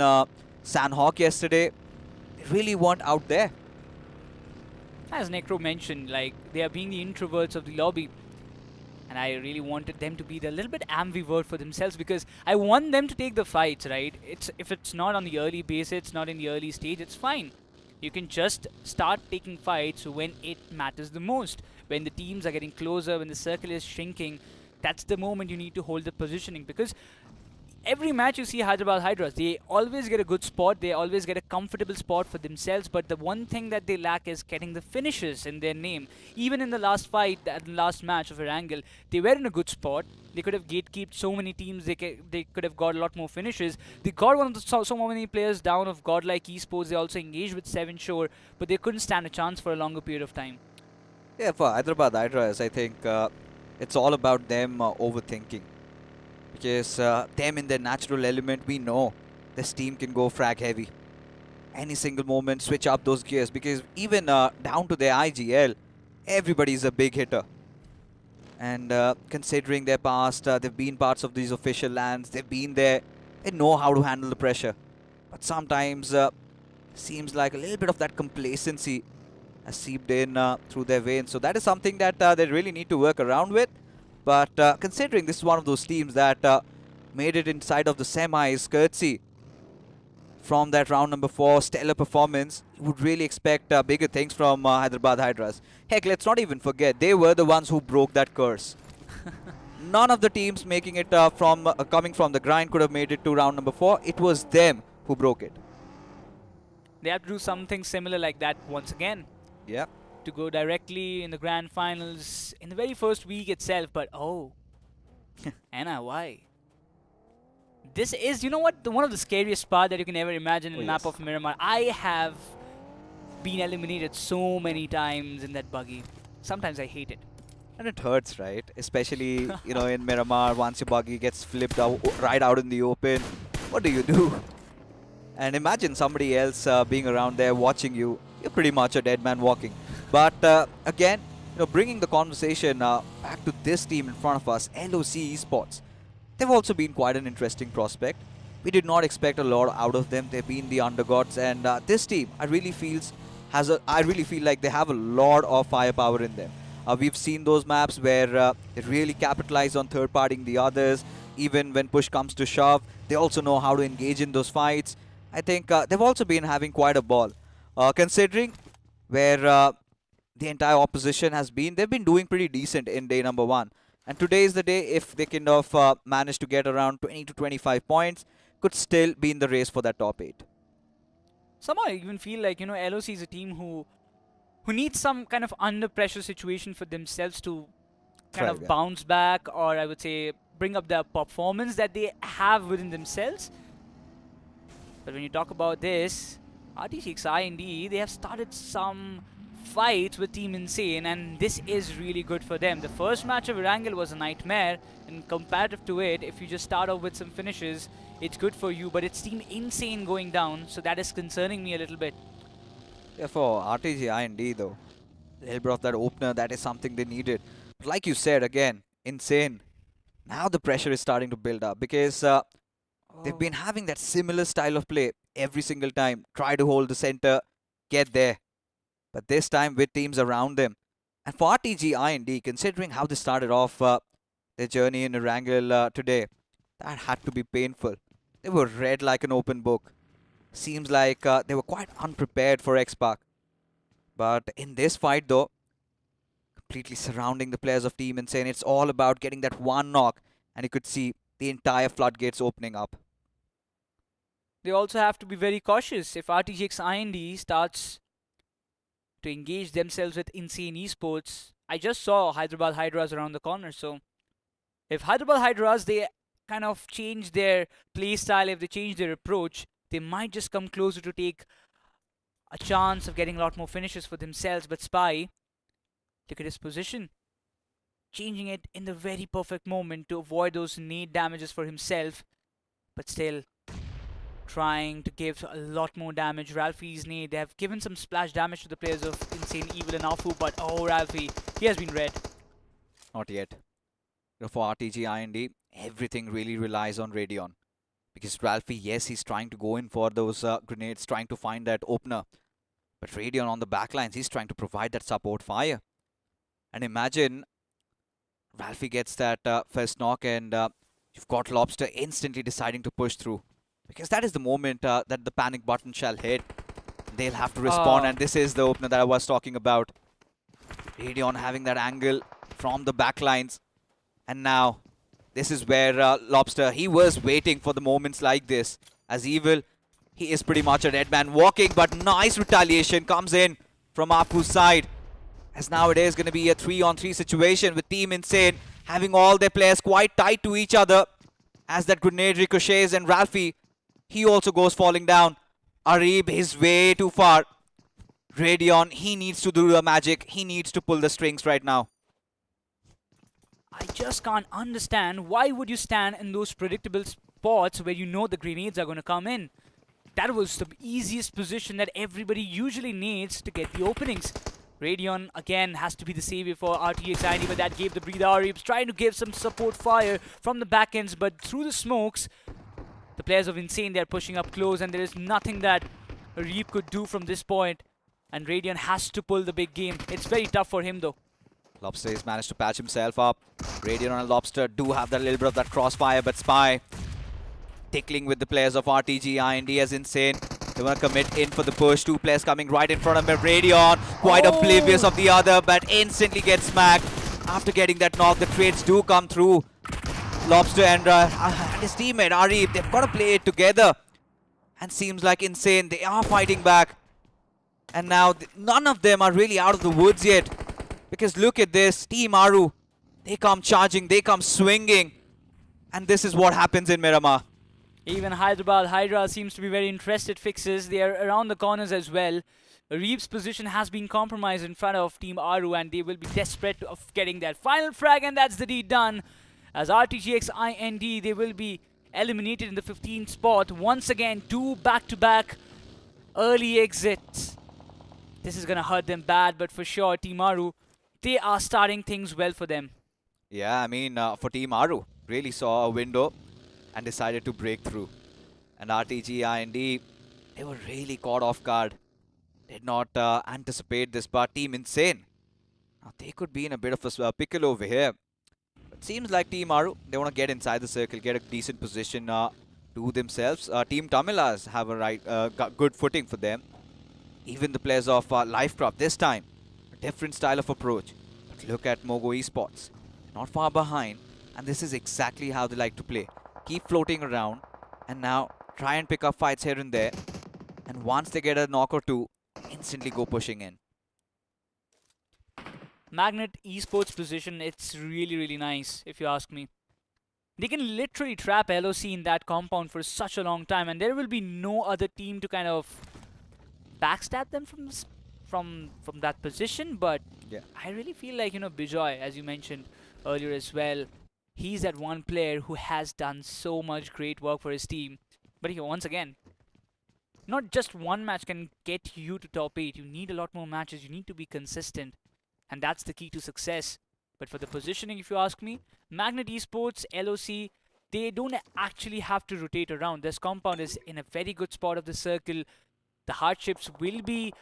Sanhok yesterday, they really weren't out there. As Necro mentioned, like, they are being the introverts of the lobby. And I really wanted them to be a little bit ambivert for themselves because I want them to take the fights, right? If it's not on the early base, it's not in the early stage, it's fine. You can just start taking fights when it matters the most. When the teams are getting closer, when the circle is shrinking, that's the moment you need to hold the positioning. Because every match you see Hyderabad Hydras, they always get a good spot, they always get a comfortable spot for themselves, but the one thing that they lack is getting the finishes in their name. Even in the last fight, the last match of Erangel, they were in a good spot. They could have gatekeeped so many teams, they could have got a lot more finishes. They got one of the, so many players down of godlike esports. They also engaged with 7 Shore, but they couldn't stand a chance for a longer period of time. Yeah, for Hyderabad Hydras, I think it's all about them overthinking. Because them in their natural element, we know this team can go frag heavy. Any single moment, switch up those gears. Because even down to their IGL, everybody's a big hitter. And considering their past, they've been parts of these official lands. They've been there. They know how to handle the pressure. But sometimes, seems like a little bit of that complacency has seeped in through their veins. So that is something that they really need to work around with. But considering this is one of those teams that made it inside of the semis, courtesy from that round number 4 stellar performance, you would really expect bigger things from Hyderabad Hydras. Heck, let's not even forget, they were the ones who broke that curse. None of the teams making it coming from the grind could have made it to round number 4. It was them who broke it. They have to do something similar like that once again. Yeah. to go directly in the grand finals in the very first week itself, but oh, Anna, why? This is, you know what, one of the scariest part that you can ever imagine in map of Miramar. I have been eliminated so many times in that buggy. Sometimes I hate it. And it hurts, right? Especially, you know, in Miramar, once your buggy gets flipped out, right out in the open, what do you do? And imagine somebody else being around there watching you. You're pretty much a dead man walking. But again, you know, bringing the conversation back to this team in front of us, LOC Esports. They've also been quite an interesting prospect. We did not expect a lot out of them. They've been the undergods, and this team, I really feel like they have a lot of firepower in them. We've seen those maps where they really capitalize on third-partying the others. Even when push comes to shove, they also know how to engage in those fights. I think they've also been having quite a ball. Considering where the entire opposition has been, they've been doing pretty decent in day number 1. And today is the day, if they kind of manage to get around 20 to 25 points, could still be in the race for that top 8. Somehow I even feel like, you know, LOC is a team who needs some kind of under pressure situation for themselves to kind of bounce back, or I would say bring up the performance that they have within themselves. But when you talk about this, RTX IND, they have started some fights with Team Insane, and this is really good for them. The first match of Erangel was a nightmare, and comparative to it, if you just start off with some finishes, it's good for you, but it's Team Insane going down, so that is concerning me a little bit. Yeah, for RTG IND though, a little bit of that opener, that is something they needed. But like you said, again, Insane. Now the pressure is starting to build up because they've been having that similar style of play every single time. Try to hold the center, get there. But this time with teams around them. And for RTG IND, considering how they started off their journey in Erangel today, that had to be painful. They were read like an open book. Seems like they were quite unprepared for X-Pac. But in this fight though, completely surrounding the players of Team Insane, it's all about getting that one knock, and you could see the entire floodgates opening up. They also have to be very cautious. If RTGX IND starts to engage themselves with Insane Esports, I just saw Hyderabad Hydras around the corner, so if Hyderabad Hydras, they kind of change their play style, if they change their approach, they might just come closer to take a chance of getting a lot more finishes for themselves. But Spy, look at his position, changing it in the very perfect moment to avoid those nade damages for himself, but still trying to give a lot more damage. Ralphie's nade, they have given some splash damage to the players of Insane Evil and Afu, but oh, Ralphie, he has been red. Not yet. For RTG IND, everything really relies on Radeon. Because Ralphie, yes, he's trying to go in for those grenades, trying to find that opener. But Radeon on the backlines, he's trying to provide that support fire. And imagine Ralphie gets that first knock, and you've got Lobster instantly deciding to push through. Because that is the moment that the panic button shall hit. They'll have to respond, and this is the opener that I was talking about. Radeon having that angle from the backlines. And now, this is where Lobster, he was waiting for the moments like this. As Evil, he is pretty much a dead man walking, but nice retaliation comes in from Apu's side. As now it is going to be a 3-on-3 situation with Team Insane having all their players quite tight to each other. As that grenade ricochets, and Ralphie, he also goes falling down. Arib is way too far. Radeon, he needs to do the magic. He needs to pull the strings right now. I just can't understand why would you stand in those predictable spots where you know the grenades are going to come in. That was the easiest position that everybody usually needs to get the openings. Radeon again has to be the savior for RTX IND, but that gave the breather. Arib's trying to give some support fire from the back ends, but through the smokes, the players of Insane, they're pushing up close, and there is nothing that Arib could do from this point. And Radeon has to pull the big game. It's very tough for him though. Lobster has managed to patch himself up. Radeon and Lobster do have that little bit of that crossfire, but Spy tickling with the players of RTG IND as Insane. They want to commit in for the push. Two players coming right in front of him. Radeon quite oblivious of the other, but instantly gets smacked. After getting that knock, the trades do come through. Lobster and his teammate Arif, they've got to play it together. And seems like Insane, they are fighting back. And now none of them are really out of the woods yet. Because look at this, Team Aru. They come charging, they come swinging. And this is what happens in Miramar. Even Hyderabad Hydra seems to be very interested. Fixes, they are around the corners as well. Reeves' position has been compromised in front of Team Aru, and they will be desperate of getting that final frag, and that's the deed done. As RTGX IND, they will be eliminated in the 15th spot. Once again, 2 back-to-back early exits. This is going to hurt them bad, but for sure, Team Aru, they are starting things well for them. Yeah, I mean, for Team Aru, really saw a window and decided to break through. And RTG IND, they were really caught off guard. Did not anticipate this, but Team Insane, now they could be in a bit of a pickle over here. It seems like Team Aru, they want to get inside the circle, get a decent position to themselves. Team Tamilas have a got good footing for them. Even the players of Lifecraft this time, a different style of approach. But look at Mogo Esports, not far behind, and this is exactly how they like to play. Keep floating around, and now try and pick up fights here and there. And once they get a knock or two, instantly go pushing in. Magnet Esports position, it's really nice if you ask me. They can literally trap LOC in that compound for such a long time, and there will be no other team to kind of backstab them from that position. But Yeah. I really feel like, you know, Bijoy, as you mentioned earlier as well, he's that one player who has done so much great work for his team. But once again, not just one match can get you to top 8. You need a lot more matches. You need to be consistent. And that's the key to success. But for the positioning, if you ask me, Magnet Esports, LOC, they don't actually have to rotate around. This compound is in a very good spot of the circle. The hardships will be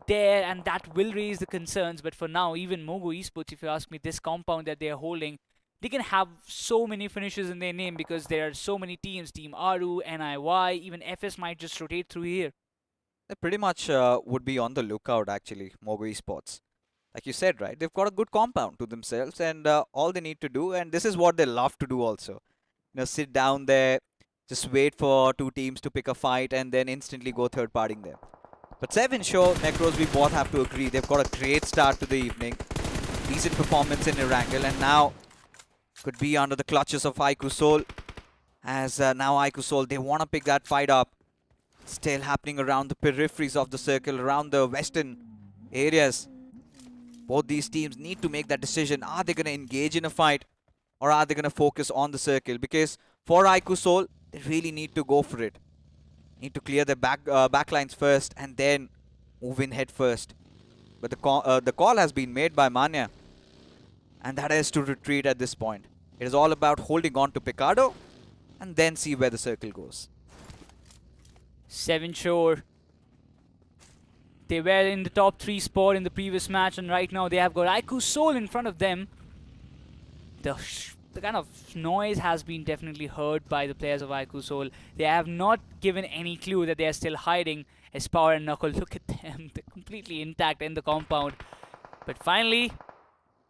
there, and that will raise the concerns. But for now, even Mogo Esports, if you ask me, this compound that they are holding, they can have so many finishes in their name because there are so many teams. Team Aru, NIY, even FS might just rotate through here. They pretty much would be on the lookout, actually, Mogo Esports. Like you said, right? They've got a good compound to themselves, and all they need to do, and this is what they love to do also. You know, sit down there, just wait for two teams to pick a fight, and then instantly go third-partying them. But 7 sure, Necros, we both have to agree, they've got a great start to the evening. Decent performance in Erangel, and now could be under the clutches of Aiku Soul. As now Aiku Soul, they want to pick that fight up. Still happening around the peripheries of the circle, around the western areas. Both these teams need to make that decision. Are they going to engage in a fight, or are they going to focus on the circle? Because for Aiku Soul, they really need to go for it. Need to clear their backlines first and then move in head first. But the call has been made by Manya, and that is to retreat at this point. It is all about holding on to Picardo and then see where the circle goes. 7 Shore. They were in the top 3 spot in the previous match, and right now they have got Aiku Soul in front of them. The kind of noise has been definitely heard by the players of Aiku Soul. They have not given any clue that they are still hiding. As Power and Knuckle, look at them. They're completely intact in the compound. But finally,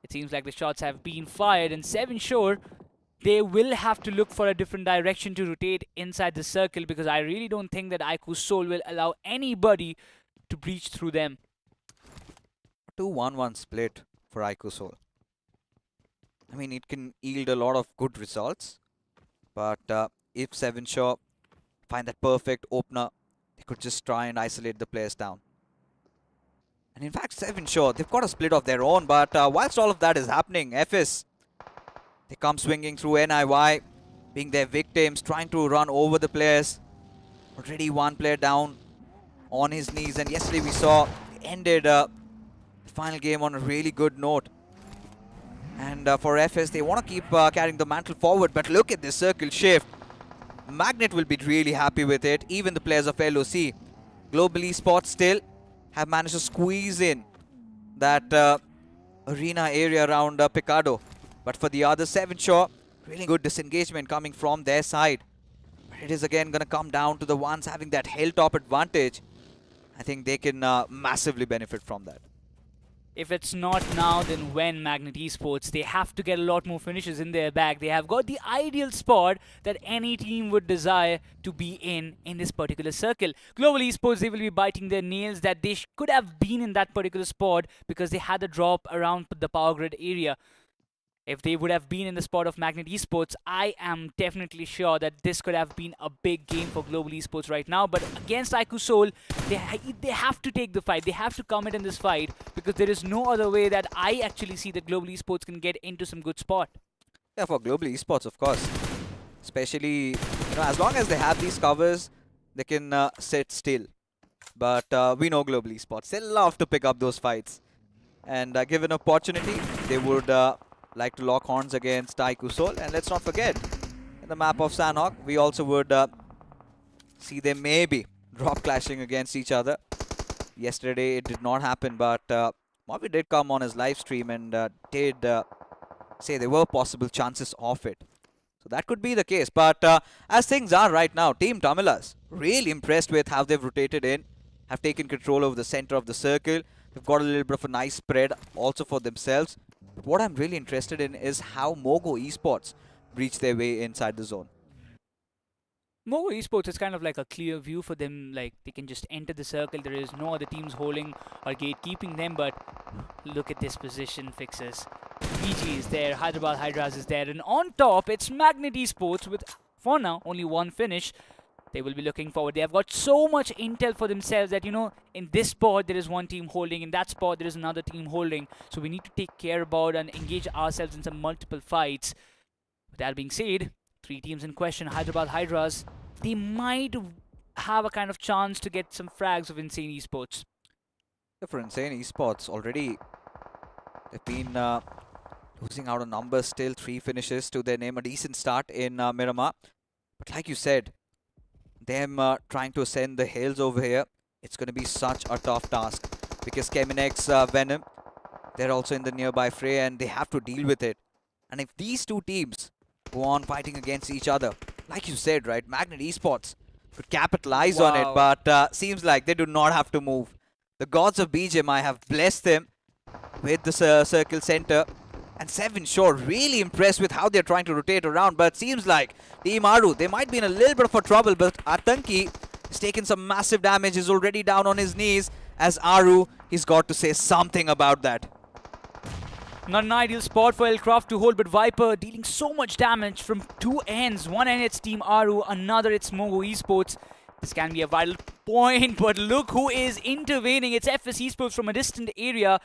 it seems like the shots have been fired, and 7 Shore, they will have to look for a different direction to rotate inside the circle, because I really don't think that Aiku Soul will allow anybody to breach through them. 2-1-1 split for Aiku Soul. I mean, it can yield a lot of good results, but if 7 Shaw find that perfect opener, they could just try and isolate the players down. And in fact, 7 Shaw, they've got a split of their own, but whilst all of that is happening, FS, they come swinging through NIY, being their victims, trying to run over the players. Already one player down on his knees, and yesterday we saw ended the final game on a really good note. And for FS, they want to keep carrying the mantle forward, but look at this circle shift. Magnet will be really happy with it, even the players of LOC. Global Esports still have managed to squeeze in that arena area around Picardo. But for the other 7 Shaw, really good disengagement coming from their side. But it is again going to come down to the ones having that hilltop advantage. I think they can massively benefit from that. If it's not now, then when? Magnet Esports, they have to get a lot more finishes in their bag. They have got the ideal spot that any team would desire to be in this particular circle. Global Esports, they will be biting their nails that they could have been in that particular spot because they had a drop around the power grid area. If they would have been in the spot of Magnet Esports, I am definitely sure that this could have been a big game for Global Esports right now. But against IQ Soul, they have to take the fight. They have to commit in this fight because there is no other way that I actually see that Global Esports can get into some good spot. Yeah, for Global Esports, of course. Especially, as long as they have these covers, they can sit still. But we know Global Esports. They love to pick up those fights. And given opportunity, they would like to lock horns against Taiku Soul. And let's not forget, in the map of Sanhok, we also would see them maybe drop clashing against each other. Yesterday, it did not happen, but Mobi did come on his live stream and did say there were possible chances of it. So that could be the case. But as things are right now, Team Tamilas, really impressed with how they've rotated in, have taken control over the center of the circle. They've got a little bit of a nice spread also for themselves. But what I'm really interested in is how Mogo Esports breach their way inside the zone. Mogo Esports is kind of like a clear view for them. Like, they can just enter the circle. There is no other teams holding or gatekeeping them. But look at this position, Fixers. BG is there, Hyderabad Hydras is there. And on top, it's Magnet Esports with, for now, only one finish. They will be looking forward. They have got so much intel for themselves that, in this spot, there is one team holding. In that spot, there is another team holding. So we need to take care about and engage ourselves in some multiple fights. With that being said, three teams in question, Hyderabad Hydras, they might have a kind of chance to get some frags of Insane Esports. For Insane Esports, already they've been losing out on numbers still. 3 finishes to their name. A decent start in Miramar. But like you said, them trying to ascend the hills over here, it's going to be such a tough task. Because Keminex's Venom, they're also in the nearby fray and they have to deal with it. And if these two teams go on fighting against each other, like you said, right, Magnet Esports could capitalize on it, but seems like they do not have to move. The gods of BGMI have blessed them with the circle center. And Seven Shore really impressed with how they're trying to rotate around, but seems like Team Aru, they might be in a little bit of a trouble, but Atanki has taken some massive damage, is already down on his knees. As Aru, he's got to say something about that. Not an ideal spot for Aircraft to hold, but Viper dealing so much damage from two ends. One end it's Team Aru, another it's Mogo Esports. This can be a vital point, but look who is intervening. It's FS Esports from a distant area,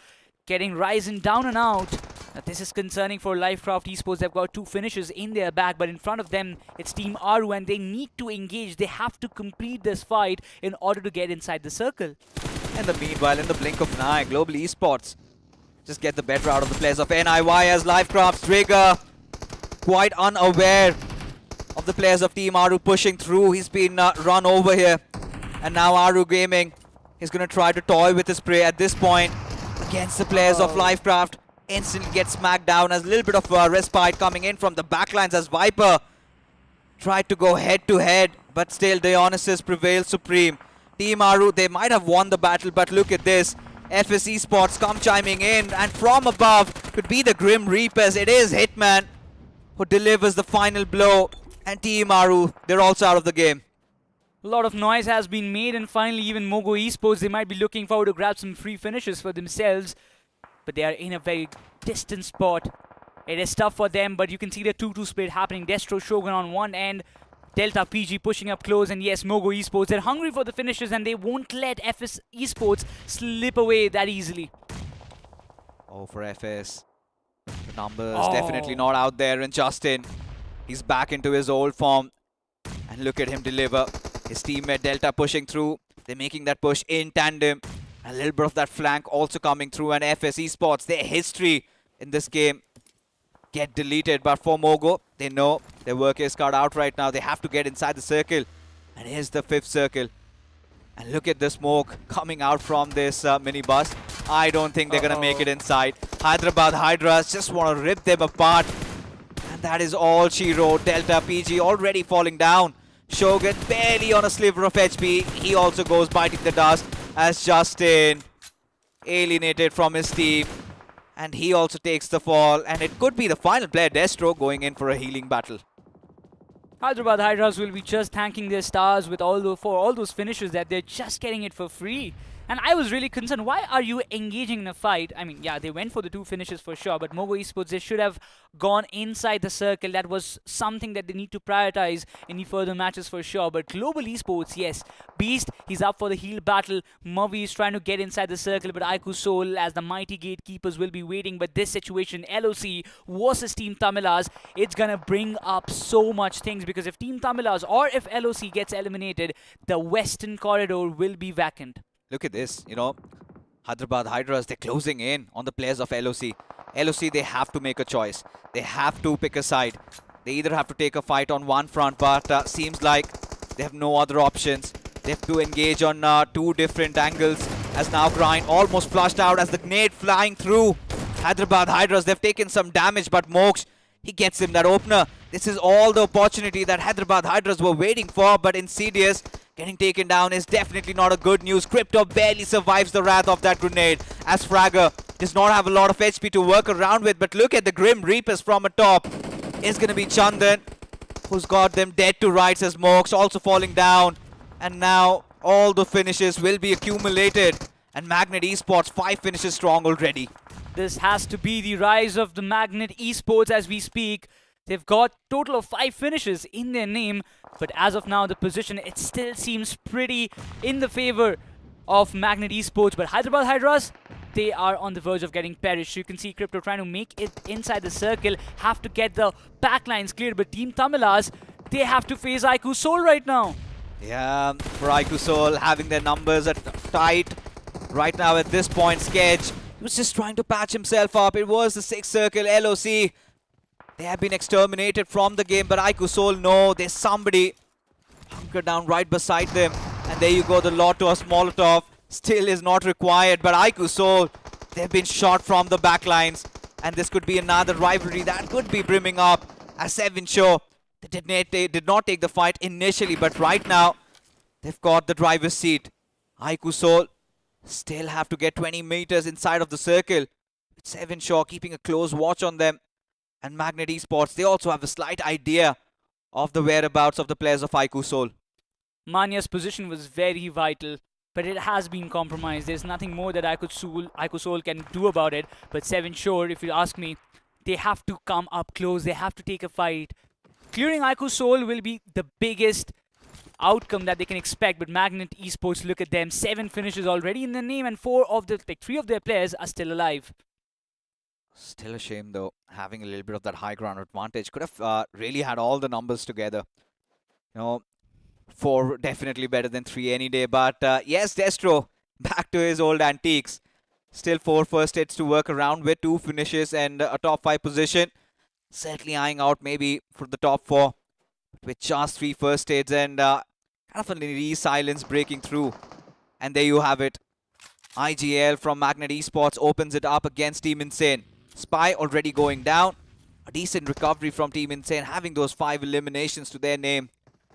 getting Ryzen down and out. Now, this is concerning for Lifecraft Esports. They've got 2 finishes in their back, but in front of them, it's Team Aru, and they need to engage. They have to complete this fight in order to get inside the circle. And the meanwhile, in the blink of an eye, Global Esports just get the better out of the players of NIY as Lifecraft's Trigger quite unaware of the players of Team Aru pushing through. He's been run over here. And now Aru Gaming is going to try to toy with his prey at this point against the players of Lifecraft. Instantly gets smacked down as a little bit of respite coming in from the backlines as Viper tried to go head to head, but still Dionysus prevails supreme. Team Aru, they might have won the battle, but look at this. FS Esports come chiming in, and from above could be the Grim Reapers. It is Hitman who delivers the final blow, and Team Aru, they're also out of the game. A lot of noise has been made, and finally even Mogo Esports, they might be looking forward to grab some free finishes for themselves. But they are in a very distant spot. It is tough for them, but you can see the 2-2 split happening. Destro Shogun on one end, Delta PG pushing up close, and yes, Mogo Esports, they're hungry for the finishes and they won't let FS Esports slip away that easily. Oh, for FS. The numbers definitely not out there, and Justin, he's back into his old form. And look at him deliver. His teammate Delta pushing through. They're making that push in tandem. A little bit of that flank also coming through, and FS Esports, their history in this game get deleted. But for Mogo, they know their work is cut out right now. They have to get inside the circle. And here's the 5th circle. And look at the smoke coming out from this minibus. I don't think they're going to make it inside. Hyderabad Hydras just want to rip them apart. And that is all she wrote. Delta PG already falling down. Shogun barely on a sliver of HP. He also goes biting the dust as Justin alienated from his team. And he also takes the fall. And it could be the final player, Destro, going in for a healing battle. Hyderabad Hydras will be just thanking their stars with for all those finishes that they're just getting it for free. And I was really concerned, why are you engaging in a fight? I mean, yeah, they went for the 2 finishes for sure, but Mogo Esports, they should have gone inside the circle. That was something that they need to prioritize any further matches for sure. But Global Esports, yes, Beast, he's up for the heal battle. Movi is trying to get inside the circle, but Aiku Soul, as the mighty gatekeepers, will be waiting. But this situation, LOC versus Team Tamilas, it's gonna bring up so much things, because if Team Tamilas or if LOC gets eliminated, the western corridor will be vacant. Look at this, you know, Hyderabad Hydras, they're closing in on the players of LOC. LOC, they have to make a choice. They have to pick a side. They either have to take a fight on one front, but seems like they have no other options. They have to engage on 2 different angles, as now Grind almost flushed out as the grenade flying through. Hyderabad Hydras, they've taken some damage, but Mox, he gets him that opener. This is all the opportunity that Hyderabad Hydras were waiting for, but Insidious getting taken down is definitely not a good news. Crypto barely survives the wrath of that grenade, as Fragger does not have a lot of HP to work around with. But look at the Grim Reapers from atop. It's going to be Chandan, who's got them dead to rights, as Mox also falling down. And now all the finishes will be accumulated. And Magnet Esports, 5 finishes strong already. This has to be the rise of the Magnet Esports as we speak. They've got total of 5 finishes in their name, but as of now, the position, it still seems pretty in the favor of Magnet Esports. But Hyderabad Hydras, they are on the verge of getting perished. You can see Crypto trying to make it inside the circle, have to get the backlines cleared, but Team Tamilas, they have to face Aiku Soul right now. Yeah, for Aiku Soul, having their numbers at tight right now at this point. Sketch, he was just trying to patch himself up. It was the 6th circle, LOC. They have been exterminated from the game, but Aiku Soul, no, there's somebody hunkered down right beside them. And there you go, the Lotos Molotov still is not required, but Aiku Soul, they've been shot from the backlines. And this could be another rivalry that could be brimming up, as Seven Show, they did not take the fight initially, but right now, they've got the driver's seat. Aiku Soul still have to get 20 meters inside of the circle. Seven Shaw keeping a close watch on them. And Magnet Esports, they also have a slight idea of the whereabouts of the players of Aiku Soul. Manya's position was very vital, but it has been compromised. There's nothing more that Aiku Soul can do about it. But Seven Shore, if you ask me, they have to come up close. They have to take a fight. Clearing Aiku Soul will be the biggest outcome that they can expect. But Magnet Esports, look at them. 7 finishes already in their name, and 3 of their players are still alive. Still a shame though, having a little bit of that high ground advantage. Could have really had all the numbers together. You know, 4 definitely better than 3 any day. But yes, Destro, back to his old antiques. Still 4 first hits to work around with, 2 finishes and a top 5 position. Certainly eyeing out maybe for the top 4. With just 3 first hits and kind of a re-silence breaking through. And there you have it. IGL from Magnet Esports opens it up against Team Insane. Spy already going down. A decent recovery from Team Insane, having those 5 eliminations to their name.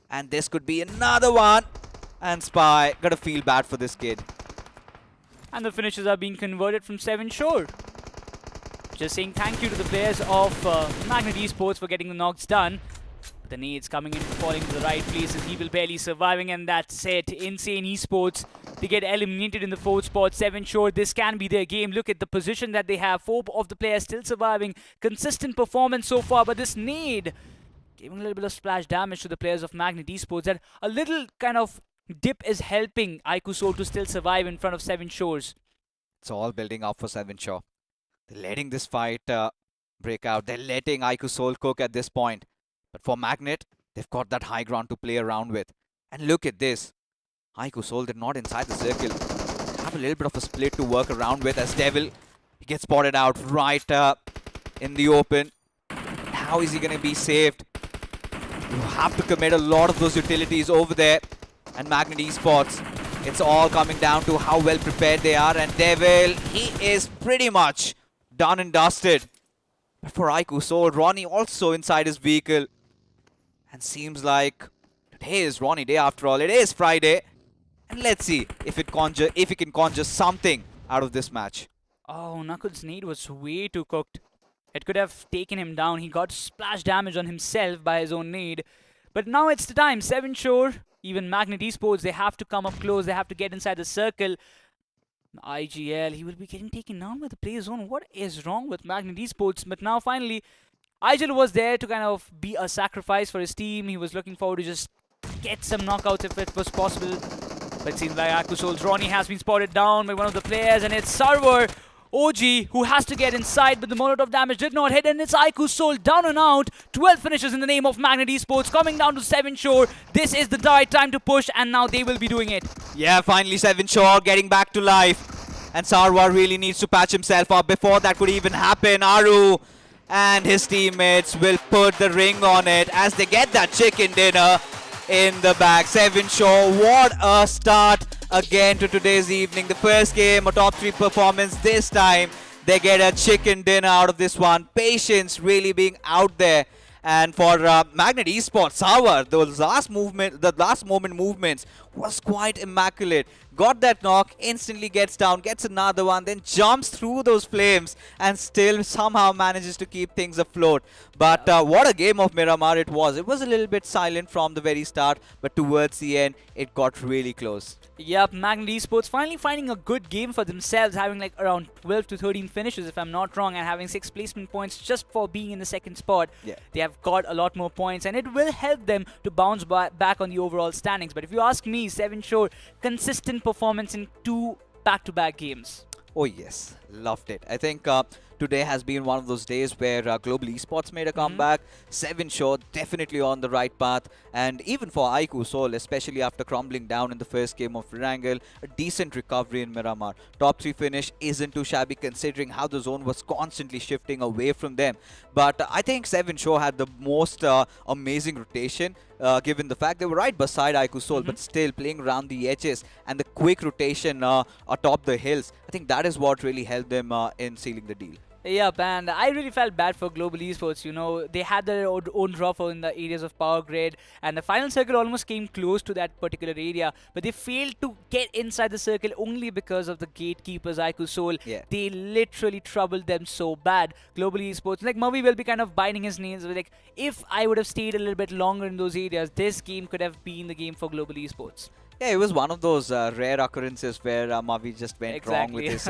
And this could be another one. And Spy, gotta feel bad for this kid. And the finishes are being converted from Seven Shore. Just saying thank you to the players of Magnet Esports for getting the knocks done. The nades coming in, falling to the right places. Evil barely surviving, and that's it. Insane Esports, they get eliminated in the 4th spot. 7 Shore, this can be their game. Look at the position that they have. 4 of the players still surviving. Consistent performance so far, but this nade giving a little bit of splash damage to the players of Magnet Esports. That a little kind of dip is helping Aiku Soul to still survive in front of 7 Shores. It's all building up for 7 Shaw. They're letting this fight break out. They're letting Aiku Soul cook at this point. But for Magnet, they've got that high ground to play around with. And look at this. Aiku Soul, they're not inside the circle. Have a little bit of a split to work around with, as Devil, he gets spotted out right in the open. How is he going to be saved? You have to commit a lot of those utilities over there. And Magnet Esports, it's all coming down to how well prepared they are. And Devil, he is pretty much done and dusted. But for Aiku Soul, Ronnie also inside his vehicle. And seems like today is Ronnie Day after all. It is Friday. And let's see if it can conjure something out of this match. Oh, Nakud's nade was way too cooked. It could have taken him down. He got splash damage on himself by his own nade. But now it's the time. 7 Shore, even Magnet Esports, they have to come up close. They have to get inside the circle. IGL, he will be getting taken down by the play zone. What is wrong with Magnet Esports? But now finally, IGL was there to kind of be a sacrifice for his team. He was looking forward to just get some knockouts if it was possible. But it seems like Akusol's Ronnie has been spotted down by one of the players, and it's Server OG who has to get inside, but the Molotov damage did not hit, and it's Ikusol down and out. 12 finishes in the name of Magnet Esports, coming down to 7 Shore. This is the right time to push, and now they will be doing it. Yeah, finally 7 Shore getting back to life. And Sarwar really needs to patch himself up before that could even happen. Aru and his teammates will put the ring on it as they get that chicken dinner in the bag. 7 Shore, what a start again to today's evening. The first game, a top 3 performance. This time they get a chicken dinner out of this one. Patience really being out there. And for Magnet Esports, Sour, those last moment movements was quite immaculate. Got that knock, instantly gets down, gets another one, then jumps through those flames and still somehow manages to keep things afloat. But what a game of Miramar it was. It was a little bit silent from the very start, but towards the end, it got really close. Yep, Magnet Esports finally finding a good game for themselves, having like around 12 to 13 finishes if I'm not wrong, and having 6 placement points just for being in the second spot. Yeah. They have got a lot more points, and it will help them to bounce back on the overall standings. But if you ask me, 7 Shore, consistent performance in 2 back-to-back games. Oh yes, loved it. I think today has been one of those days where Global Esports made a comeback. 7 Shore definitely on the right path, and even for Aiku Soul, especially after crumbling down in the first game of Virangel, a decent recovery in Miramar. Top 3 finish isn't too shabby considering how the zone was constantly shifting away from them. But I think 7 Shore had the most amazing rotation. Given the fact they were right beside Aiku Soul, but still playing around the edges and the quick rotation atop the hills. I think that is what really helped them in sealing the deal. Yep, and I really felt bad for Global Esports. You know, they had their own draw for in the areas of Power Grid, and the final circle almost came close to that particular area, but they failed to get inside the circle only because of the gatekeepers, Aiku Soul. Yeah. They literally troubled them so bad. Global Esports, like Mavi will be kind of biting his nails. Like, if I would have stayed a little bit longer in those areas, this game could have been the game for Global Esports. Yeah, it was one of those rare occurrences where Mavi just went wrong with his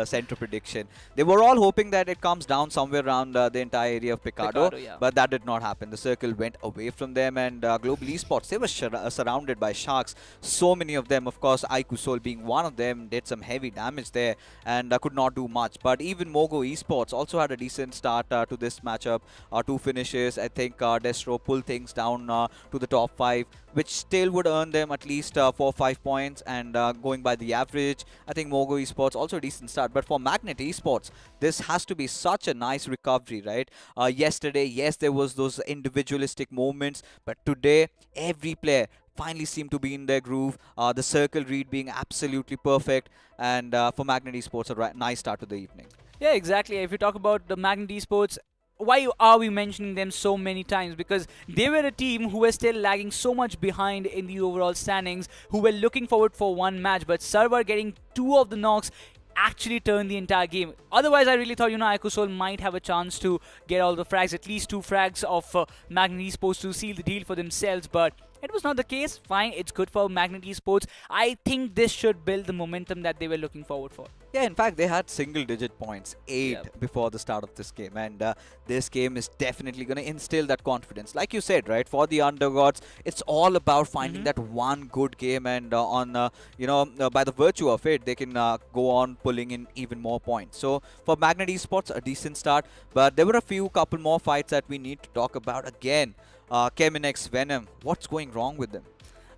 center prediction. They were all hoping that it comes down somewhere around the entire area of Picado, yeah. but that did not happen. The circle went away from them, and Global Esports, they were surrounded by sharks. So many of them, of course, Aiku Soul being one of them, did some heavy damage there and could not do much. But even Mogo Esports also had a decent start to this matchup. 2 finishes. I think Destro pulled things down to the top 5, which still would earn them at least 4 or 5 points, and going by the average, I think Mogo Esports also a decent start. But for Magnet Esports, this has to be such a nice recovery, right? Yesterday, yes, there was those individualistic moments, but today, every player finally seemed to be in their groove. The circle read being absolutely perfect, and for Magnet Esports, a nice start to the evening. Yeah, exactly. If you talk about the Magnet Esports, why are we mentioning them so many times? Because they were a team who were still lagging so much behind in the overall standings, who were looking forward for one match, but Server getting 2 of the knocks actually turned the entire game. Otherwise, I really thought, you know, Aiku Soul might have a chance to get all the frags, at least 2 frags of Magnet Esports to seal the deal for themselves, but it was not the case. Fine, it's good for Magnet Esports. I think this should build the momentum that they were looking forward for. Yeah, in fact, they had single-digit points, 8 Yep. before the start of this game, and this game is definitely going to instill that confidence. Like you said, right, for the undergods, it's all about finding that one good game, and by the virtue of it, they can go on pulling in even more points. So for Magnet Esports, a decent start, but there were a couple more fights that we need to talk about again. Keminex Venom, what's going wrong with them?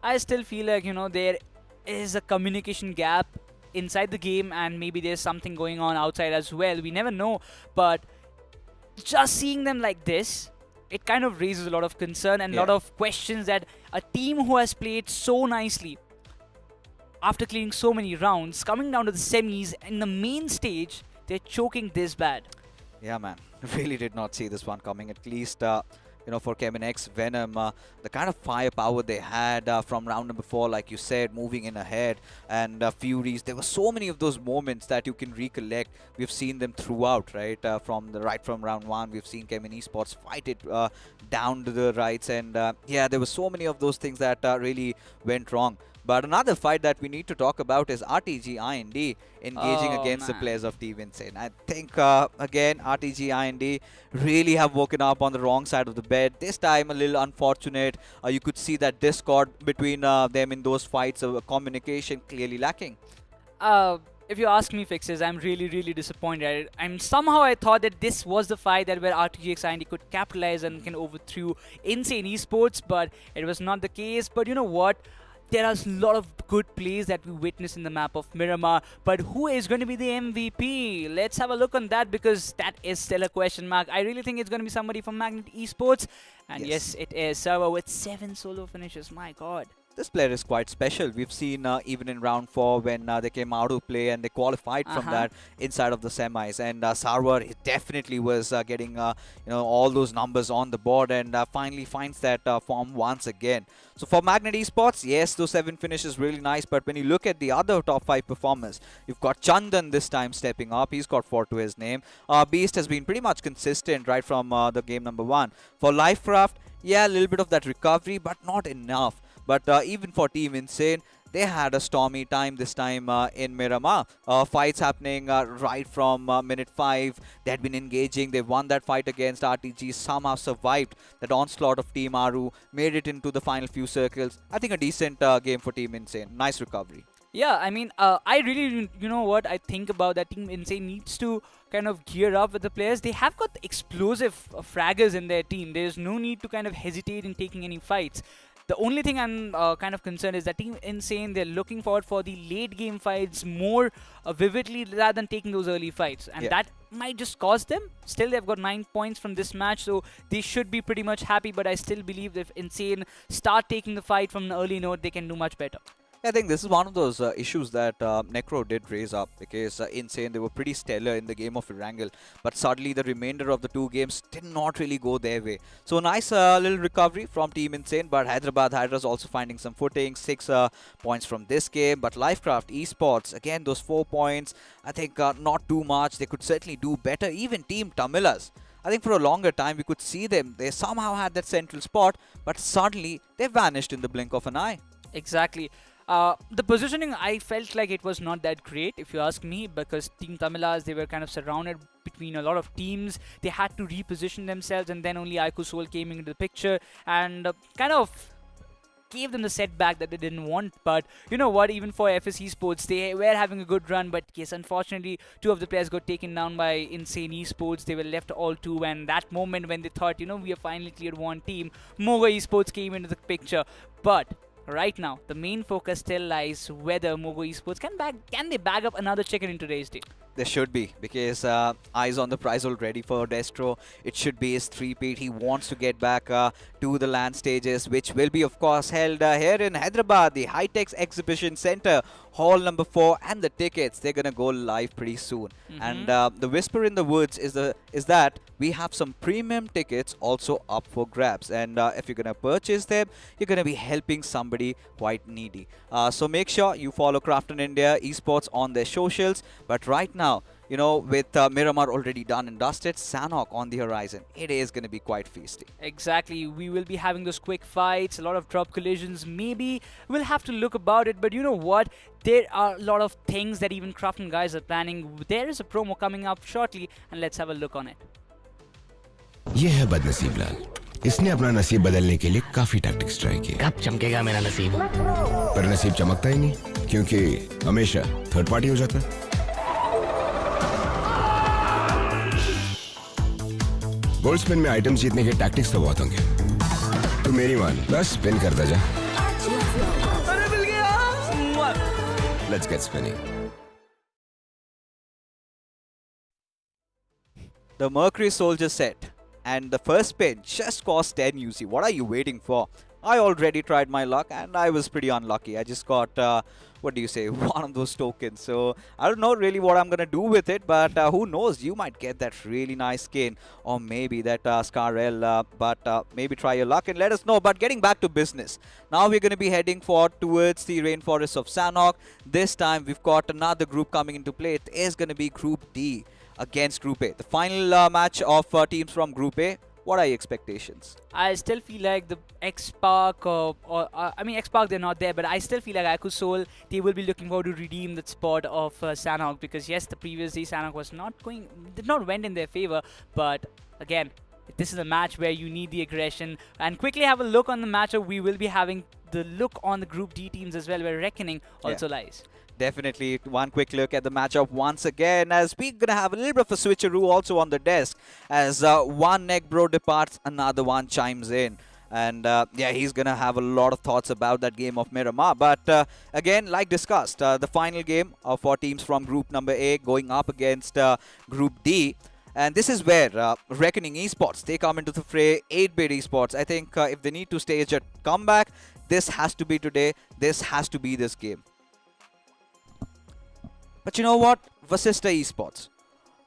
I still feel like, you know, there is a communication gap inside the game, and maybe there's something going on outside as well. We never know, but just seeing them like this, it kind of raises a lot of concern and a lot of questions that a team who has played so nicely after clearing so many rounds, coming down to the semis in the main stage, they're choking this bad. Yeah, man, really did not see this one coming. At least for Kemin Venom, the kind of firepower they had from round number 4, like you said, moving in ahead, and Furies. There were so many of those moments that you can recollect. We've seen them throughout, right? From round 1, we've seen Kemin Esports fight it down to the rights, and yeah, there were so many of those things that really went wrong. But another fight that we need to talk about is RTG IND engaging against the players of Team Insane. I think, again, RTG IND really have woken up on the wrong side of the bed. This time, a little unfortunate. You could see that discord between them in those fights, communication clearly lacking. If you ask me, Fixes, I'm really disappointed. Somehow I thought that this was the fight that where RTGX IND could capitalize and can overthrow Insane Esports, but it was not the case. But you know what? There are a lot of good plays that we witnessed in the map of Miramar, but who is going to be the MVP? Let's have a look on that, because that is still a question mark. I really think it's going to be somebody from Magnet Esports, and yes it is. Server with 7 solo finishes. My god. This player is quite special. We've seen even in round 4 when they came out of play and they qualified from that inside of the semis. And Sarwar definitely was getting all those numbers on the board, and finally finds that form once again. So for Magnet Esports, yes, those 7 finishes really nice. But when you look at the other top 5 performers, you've got Chandan this time stepping up. He's got 4 to his name. Beast has been pretty much consistent right from the game number 1. For Lifecraft, yeah, a little bit of that recovery, but not enough. But even for Team Insane, they had a stormy time this time in Miramar. Fights happening right from minute 5. They had been engaging. They won that fight against RTG, somehow survived that onslaught of Team Aru, made it into the final few circles. I think a decent game for Team Insane. Nice recovery. Yeah, I mean, I really, you know what I think about that Team Insane needs to kind of gear up with the players. They have got explosive fraggers in their team. There's no need to kind of hesitate in taking any fights. The only thing I'm kind of concerned is that Team Insane, they're looking forward for the late game fights more vividly rather than taking those early fights. And that might just cost them. Still, they've got 9 points from this match, so they should be pretty much happy. But I still believe if Insane start taking the fight from an early note, they can do much better. I think this is one of those issues that Necro did raise up, because Insane, they were pretty stellar in the game of Erangel, but suddenly the remainder of the 2 games did not really go their way. So nice little recovery from Team Insane, but Hyderabad Hydras also finding some footing, 6 points from this game. But Lifecraft Esports, again, those 4 points, I think not too much. They could certainly do better. Even Team Tamilas, I think for a longer time we could see them. They somehow had that central spot, but suddenly they vanished in the blink of an eye. Exactly. The positioning, I felt like it was not that great, if you ask me, because Team Tamilas, they were kind of surrounded between a lot of teams. They had to reposition themselves, and then only Ikusol came into the picture and kind of gave them the setback that they didn't want. But you know what, even for FS Esports, they were having a good run, but yes, unfortunately 2 of the players got taken down by Insane Esports. They were left all 2, and that moment when they thought, we have finally cleared 1 team, Moga Esports came into the picture. But right now, the main focus still lies whether Mogo Esports can they bag up another chicken in today's day. There should be, because eyes on the prize already for Destro. It should be his 3-peat. He wants to get back to the LAN stages, which will be, of course, held here in Hyderabad, the High-Tech Exhibition Center, Hall number 4, and the tickets, they're going to go live pretty soon. And the whisper in the woods is that we have some premium tickets also up for grabs. And if you're going to purchase them, you're going to be helping somebody quite needy. So make sure you follow Crafton India Esports on their socials. But right now, with Miramar already done and dusted, Sanhok on the horizon, it is going to be quite feisty. Exactly. We will be having those quick fights, a lot of drop collisions. Maybe we'll have to look about it. But you know what? There are a lot of things that even Crafton guys are planning. There is a promo coming up shortly, and let's have a look on it. ये है बदनसीब लाल. इसने अपना नसीब बदलने के लिए काफी टैक्टिक्स ट्राई किए. कब चमकेगा मेरा नसीब? पर नसीब चमकता ही नहीं, क्योंकि हमेशा थर्ड पार्टी हो जाता है. गोल्ड स्पिन में आइटम्स जीतने के टैक्टिक्स तो बहुत होंगे. तो मेरी मान, बस स्पिन करता जा. अरे मिल गया. Let's get spinning. The Mercury Soldier set, and the first spin just cost 10 UC. What are you waiting for? I already tried my luck and I was pretty unlucky. I just got, what do you say, one of those tokens. So I don't know really what I'm going to do with it, but who knows, you might get that really nice skin or maybe that Scarel, but maybe try your luck and let us know. But getting back to business, now we're going to be heading towards the rainforest of Sanhok. This time we've got another group coming into play. It is going to be Group D against Group A. The final match of teams from Group A. What are your expectations? I still feel like the X-Park, I mean X-Park, they're not there, but I still feel like Ikusol, they will be looking forward to redeem that spot of Sanhok, because yes, the previous day Sanhok was did not went in their favor, but again, this is a match where you need the aggression. And quickly have a look on the matchup. We will be having the look on the Group D teams as well, where Reckoning also lies. Definitely one quick look at the matchup once again, as we're going to have a little bit of a switcheroo also on the desk, as one neck bro departs, another one chimes in. And yeah, he's going to have a lot of thoughts about that game of Miramar. But again, like discussed, the final game for teams from Group number A going up against Group D. And this is where Reckoning Esports, they come into the fray. 8-bit Esports, I think if they need to stage a comeback, this has to be today. This has to be this game. But you know what? Vasista Esports.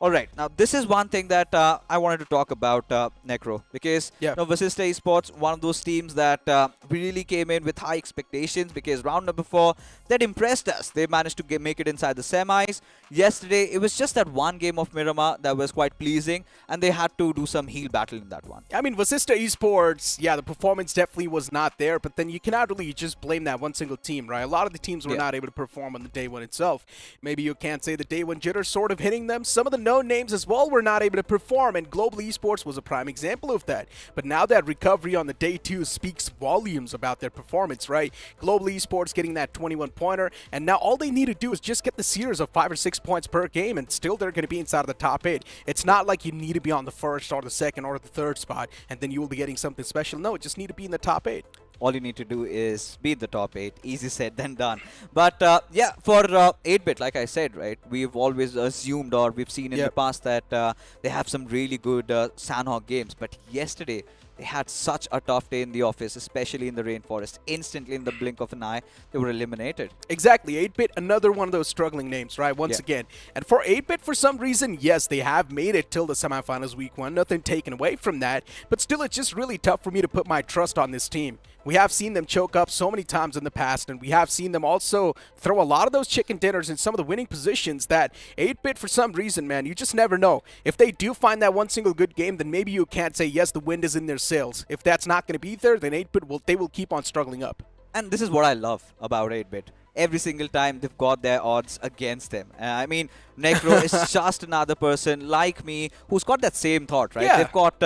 Alright, now this is one thing that I wanted to talk about, Necro, because Vasista Esports, one of those teams that really came in with high expectations, because round number 4, that impressed us. They managed to make it inside the semis. Yesterday, it was just that one game of Miramar that was quite pleasing, and they had to do some heel battle in that one. I mean, Vasista Esports, yeah, the performance definitely was not there, but then you cannot really just blame that one single team, right? A lot of the teams were not able to perform on the day one itself. Maybe you can't say the day one jitter sort of hitting them. Some of the names as well were not able to perform, and Global Esports was a prime example of that. But now that recovery on the day 2 speaks volumes about their performance, right? Global Esports getting that 21-pointer, and now all they need to do is just get the series of 5 or 6 points per game, and still they're going to be inside of the top 8. It's not like you need to be on the first or the second or the third spot, and then you will be getting something special. No, just need to be in the top 8. All you need to do is be in the top 8. Easy said than done. But yeah, for 8-bit, like I said, right, we've always assumed, or we've seen in the past, that they have some really good Sanhok games. But yesterday, they had such a tough day in the office, especially in the rainforest. Instantly, in the blink of an eye, they were eliminated. Exactly. 8-bit, another one of those struggling names, right? Once again. And for 8-bit, for some reason, yes, they have made it till the semifinals week 1. Nothing taken away from that. But still, it's just really tough for me to put my trust on this team. We have seen them choke up so many times in the past, and we have seen them also throw a lot of those chicken dinners in some of the winning positions that 8-bit, for some reason, man, you just never know. If they do find that one single good game, then maybe you can't say, yes, the wind is in their sails. If that's not going to be there, then 8-bit, they will keep on struggling up. And this is what I love about 8-bit. Every single time they've got their odds against them. I mean, Necro is just another person like me who's got that same thought, right? They've got,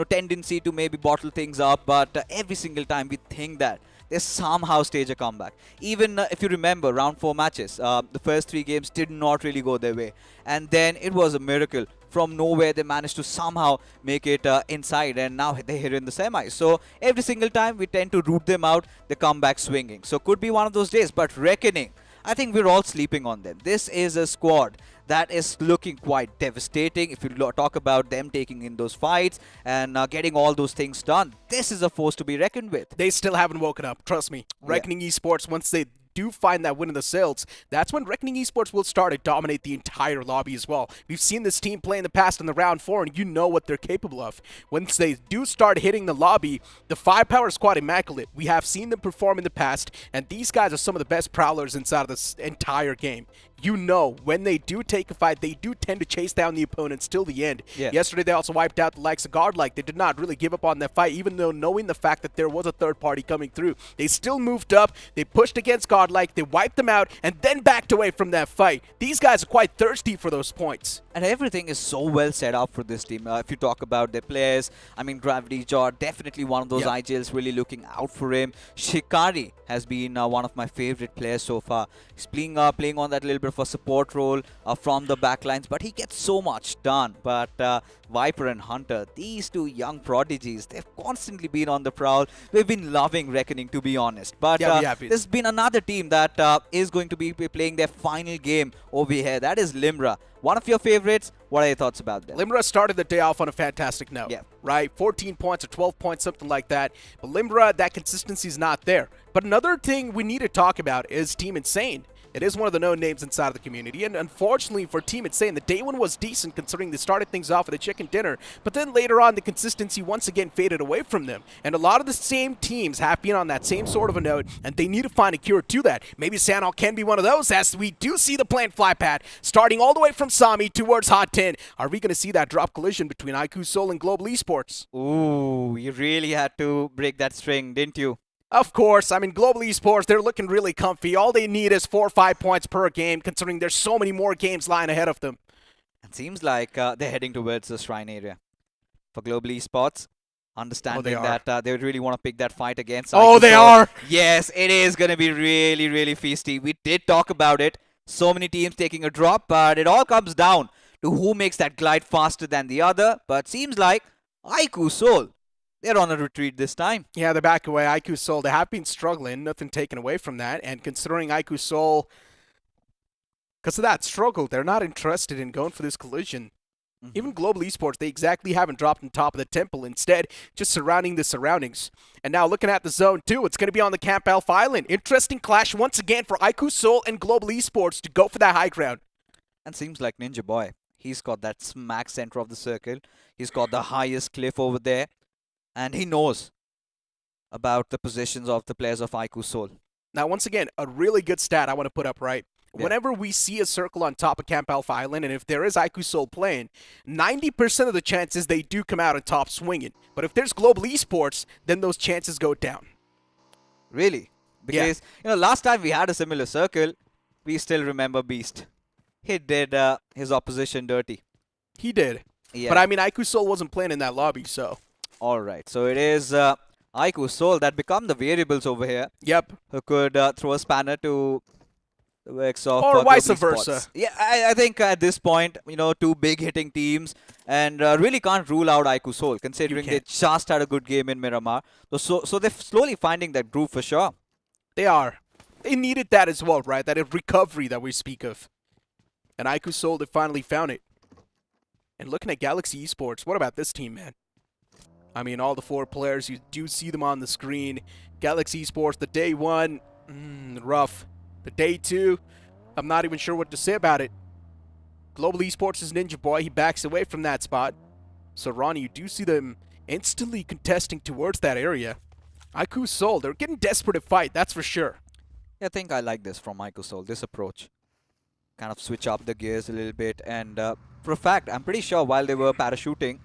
tendency to maybe bottle things up, but every single time we think that they somehow stage a comeback. Even if you remember, round 4 matches, the first 3 games did not really go their way. And then it was a miracle. From nowhere, they managed to somehow make it inside, and now they're here in the semis. So every single time we tend to root them out, they come back swinging. So could be one of those days. But Reckoning, I think we're all sleeping on them. This is a squad that is looking quite devastating. If you talk about them taking in those fights and getting all those things done, this is a force to be reckoned with. They still haven't woken up, trust me. Reckoning Esports, once they do find that win in the sails, that's when Reckoning Esports will start to dominate the entire lobby as well. We've seen this team play in the past in the round 4, and you know what they're capable of. Once they do start hitting the lobby, the firepower is quite immaculate. We have seen them perform in the past, and these guys are some of the best prowlers inside of this entire game. You know, when they do take a fight, they do tend to chase down the opponents till the end. Yesterday, they also wiped out the likes of Godlike. They did not really give up on that fight, even though knowing the fact that there was a third party coming through. They still moved up, they pushed against Godlike, they wiped them out, and then backed away from that fight. These guys are quite thirsty for those points. And everything is so well set up for this team. If you talk about their players, I mean, Gravity Jaw, definitely one of those IGLs really looking out for him. Shikari has been one of my favorite players so far. He's playing on that little bit bit of a support role from the backlines, but he gets so much done. But Viper and Hunter, these two young prodigies, they've constantly been on the prowl. We've been loving Reckoning, to be honest. But there's been another team that is going to be playing their final game over here. That is Limra. One of your favorites. What are your thoughts about them? Limra started the day off on a fantastic note. Yeah. Right? 14 points or 12 points, something like that. But Limra, that consistency is not there. But another thing we need to talk about is Team Insane. It is one of the known names inside of the community, and unfortunately for Team Insane, the day one was decent considering they started things off with a chicken dinner, but then later on the consistency once again faded away from them. And a lot of the same teams have been on that same sort of a note, and they need to find a cure to that.Maybe Sanhok can be one of those, as we do see the planned fly pad starting all the way from Sami towards Hot 10. Are we going to see that drop collision between IQ Soul and Global Esports? Ooh, you really had to break that string, didn't you? Of course. I mean, Global Esports, they're looking really comfy. All they need is 4 or 5 points per game, considering there's so many more games lying ahead of them. It seems like they're heading towards the Shrine area for Global Esports. Understanding that they really want to pick that fight against Oh, they are! Yes, it is going to be really, really feisty. We did talk about it. So many teams taking a drop, but it all comes down to who makes that glide faster than the other. But seems like IQ Soul, they're on a retreat this time. Yeah, they're back away. IQ Soul, they have been struggling. Nothing taken away from that. And considering IQ Soul, because of that struggle, they're not interested in going for this collision. Even Global Esports, they exactly haven't dropped on top of the temple. Instead, just surrounding the surroundings. And now looking at the zone 2, it's going to be on the Camp Alpha Island. Interesting clash once again for IQ Soul and Global Esports to go for that high ground. And seems like Ninja Boy, he's got that smack center of the circle. He's got the highest cliff over there. And he knows about the positions of the players of IQ Soul. Now, once again, a really good stat I want to put up, right? Yeah. Whenever we see a circle on top of Camp Alpha Island, and if there is IQ Soul playing, 90% of the chances they do come out on top swinging. But if there's Global Esports, then those chances go down. Really? Because, you know, last time we had a similar circle, we still remember Beast. He did his opposition dirty. He did. Yeah. But, I mean, IQ Soul wasn't playing in that lobby, so... Alright, so it is IQ Soul that become the variables over here. Yep. Who could throw a spanner to the works of or vice versa. Yeah, I think at this point, you know, two big hitting teams, and really can't rule out IQ Soul, considering they just had a good game in Miramar. So they're slowly finding that groove for sure. They are. They needed that as well, right? That recovery that we speak of. And IQ Soul, they finally found it. And looking at Galaxy Esports, what about this team, man? I mean, all the 4 players, you do see them on the screen. Galaxy Esports, the day 1, rough. The day 2, I'm not even sure what to say about it. Global Esports is Ninja Boy. He backs away from that spot. So, Ronnie, you do see them instantly contesting towards that area. IQ Soul, they're getting desperate to fight, that's for sure. Yeah, I think I like this from IQ Soul, this approach. Kind of switch up the gears a little bit. And for a fact, I'm pretty sure while they were parachuting,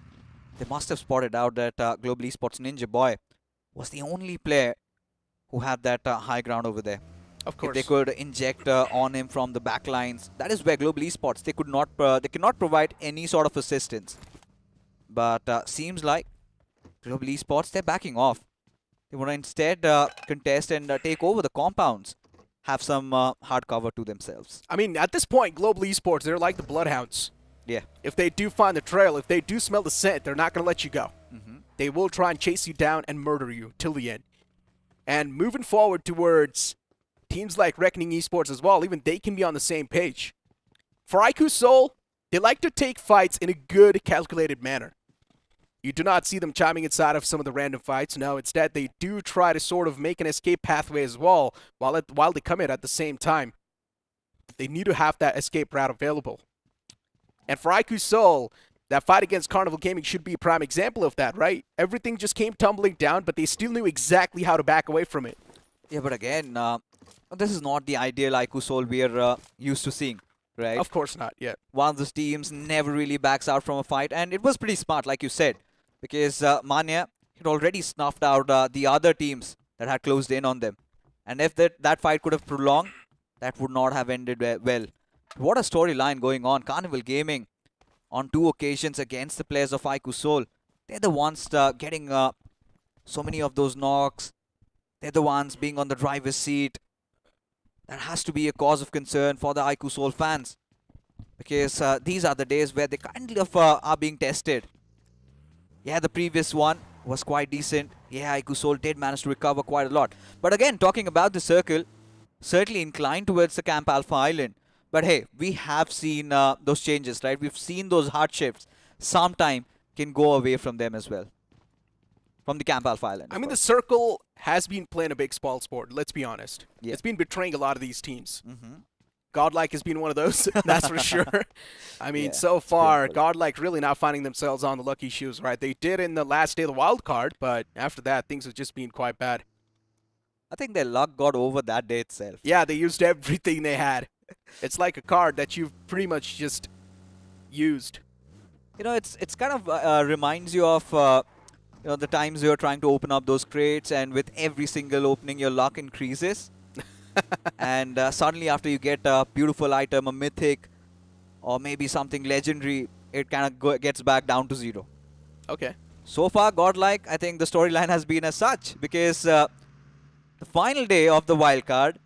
they must have spotted out that Global Esports Ninja Boy was the only player who had that high ground over there. Of course. If they could inject on him from the back lines, that is where Global Esports, they cannot provide any sort of assistance. But seems like Global Esports, they're backing off. They want to instead contest and take over the compounds. Have some hard cover to themselves. I mean, at this point, Global Esports, they're like the Bloodhounds. Yeah. If they do find the trail, if they do smell the scent, they're not going to let you go. They will try and chase you down and murder you till the end. And moving forward towards teams like Reckoning Esports as well, even they can be on the same page. For IQ Soul, they like to take fights in a good, calculated manner. You do not see them chiming inside of some of the random fights. No, instead, they do try to sort of make an escape pathway as well while they come in at the same time. They need to have that escape route available. And for IQ Soul, that fight against Carnival Gaming should be a prime example of that, right? Everything just came tumbling down, but they still knew exactly how to back away from it. Yeah, but again, this is not the ideal IQ Soul we're used to seeing, right? Of course not, yeah. One of those teams never really backs out from a fight, and it was pretty smart, like you said, because Manya had already snuffed out the other teams that had closed in on them. And if that fight could have prolonged, that would not have ended well. What a storyline going on. Carnival Gaming on 2 occasions against the players of IQ Soul. They're the ones getting so many of those knocks. They're the ones being on the driver's seat. that has to be a cause of concern for the IQ Soul fans. Because these are the days where they kind of are being tested. Yeah, the previous one was quite decent. Yeah, IQ Soul did manage to recover quite a lot. But again, talking about the circle, certainly inclined towards the Camp Alpha Island. But hey, we have seen those changes, right? We've seen those hardships. Sometime can go away from them as well. From the Camp Alpha Island. I mean, the circle has been playing a big spoil sport, let's be honest. Yeah. It's been betraying a lot of these teams. Godlike has been one of those, that's for sure. I mean, Yeah, so it's far, painful. Godlike really not finding themselves on the lucky shoes, right? They did in the last day of the wild card, but after that, things have just been quite bad. I think their luck got over that day itself. Yeah, they used everything they had. It's like a card that you've pretty much just used. You know, it's kind of reminds you of you know, the times you're trying to open up those crates, and with every single opening, your luck increases. And suddenly, after you get a beautiful item, a mythic, or maybe something legendary, it kind of gets back down to 0. Okay. So far, Godlike, I think the storyline has been as such, because the final day of the wildcard,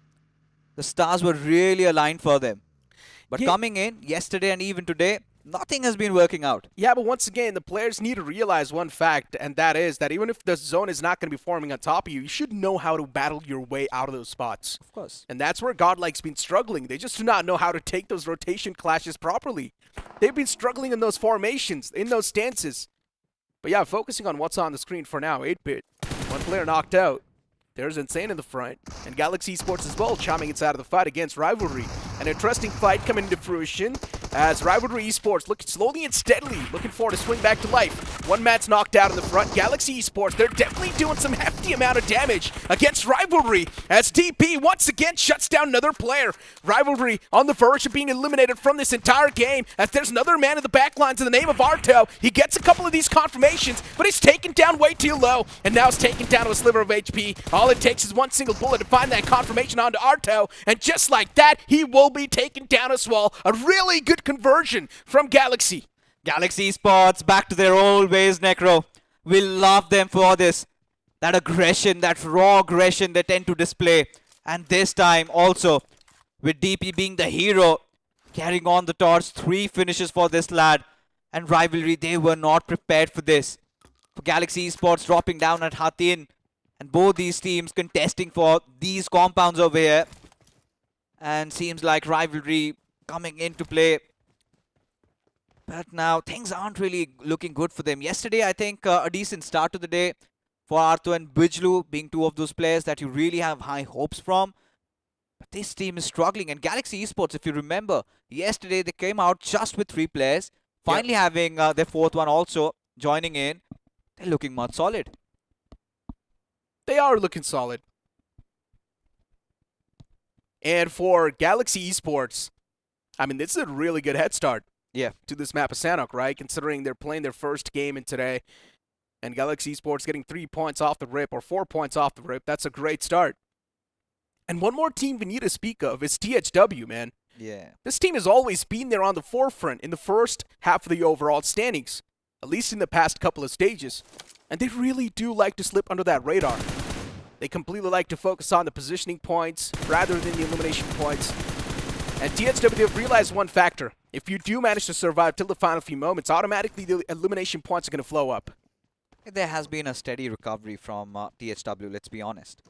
the stars were really aligned for them. But Yeah. coming in yesterday and even today, nothing has been working out. Yeah, but once again, the players need to realize one fact, and that is that even if the zone is not going to be forming on top of you, you should know how to battle your way out of those spots. Of course. And that's where Godlike's been struggling. They just do not know how to take those rotation clashes properly. They've been struggling in those formations, in those stances. But yeah, focusing on what's on the screen for now, 8-bit. One player knocked out. There's Insane in the front. And Galaxy Esports as well, chiming inside of the fight against Rivalry. An interesting fight coming into fruition as Rivalry Esports look slowly and steadily looking forward to swing back to life. One mat's knocked out in the front. Galaxy Esports, they're definitely doing some hefty amount of damage against Rivalry as DP once again shuts down another player. Rivalry on the verge of being eliminated from this entire game as there's another man in the backlines in the name of Arto. He gets a couple of these confirmations, but he's taken down way too low, and now he's taken down to a sliver of HP. All it takes is one single bullet to find that confirmation onto Arto, and just like that, he will be taken down as well. A really good conversion from Galaxy. Galaxy Esports back to their old ways, Necro. We love them for this. That aggression, that raw aggression they tend to display. And this time also, with DP being the hero, carrying on the torch, 3 finishes for this lad. And Rivalry, they were not prepared for this. For Galaxy Esports dropping down at Hatin. And both these teams contesting for these compounds over here. And seems like Rivalry coming into play. But now things aren't really looking good for them. Yesterday, I think a decent start to the day for Arthur and Bijlu being 2 of those players that you really have high hopes from. But this team is struggling. And Galaxy Esports, if you remember, yesterday they came out just with 3 players. Finally having their 4th one also joining in. They're looking much solid. They are looking solid. And for Galaxy Esports, I mean, this is a really good head start. Yeah. To this map of Sanhok, right? Considering they're playing their first game in today. And Galaxy Esports getting 3 points off the rip, or 4 points off the rip. That's a great start. And one more team we need to speak of is THW, man. Yeah. This team has always been there on the forefront in the first half of the overall standings. At least in the past couple of stages. And they really do like to slip under that radar. They completely like to focus on the positioning points rather than the elimination points. And THW, they've realized one factor. If you do manage to survive till the final few moments, automatically the elimination points are going to flow up. There has been a steady recovery from THW, let's be honest.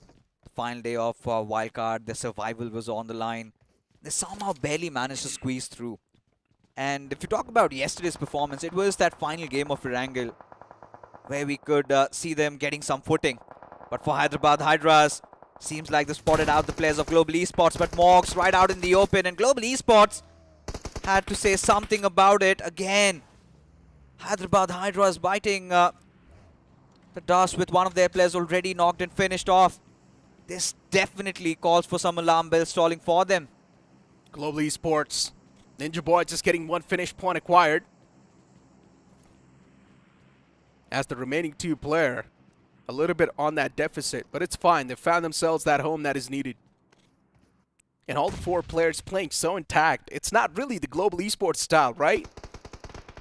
The final day of wildcard, the survival was on the line. They somehow barely managed to squeeze through. And if you talk about yesterday's performance, it was that final game of Erangel where we could see them getting some footing. But for Hyderabad Hydras, seems like they spotted out the players of Global Esports, but Morgs right out in the open, and Global Esports had to say something about it again. Hyderabad Hydras biting the dust with one of their players already knocked and finished off. This definitely calls for some alarm bells stalling for them. Global Esports, Ninja Boy just getting 1 finish point acquired. As the remaining 2 player, a little bit on that deficit, but it's fine. They found themselves that home that is needed. And all the 4 players playing so intact. It's not really the Global Esports style, right?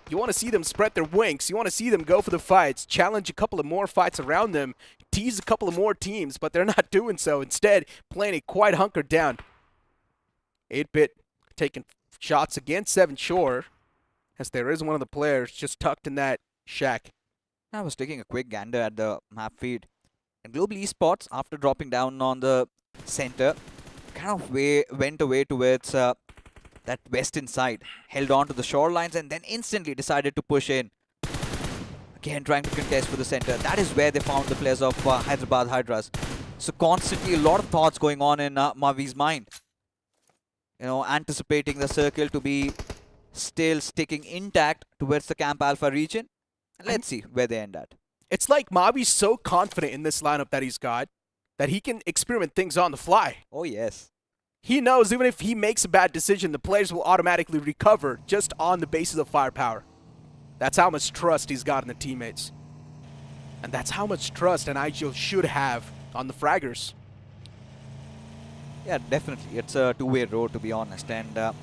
You want to see them spread their wings. You want to see them go for the fights, challenge a couple of more fights around them, tease a couple of more teams, but they're not doing so. Instead, playing it quite hunkered down. 8-bit taking shots against 7 Shore, as there is one of the players just tucked in that shack. I was taking a quick gander at the map feed. And Global Esports, after dropping down on the center, kind of went away towards that western side, held on to the shorelines, and then instantly decided to push in. Again, trying to contest for the center. That is where they found the players of Hyderabad Hydras. So constantly a lot of thoughts going on in Mavi's mind. You know, anticipating the circle to be still sticking intact towards the Camp Alpha region. Let's see where they end at. It's like Mavi's so confident in this lineup that he's got that he can experiment things on the fly. Oh, yes. He knows even if he makes a bad decision, the players will automatically recover just on the basis of firepower. That's how much trust he's got in the teammates. And that's how much trust an IGL should have on the fraggers. Yeah, definitely. It's a two-way road, to be honest. And a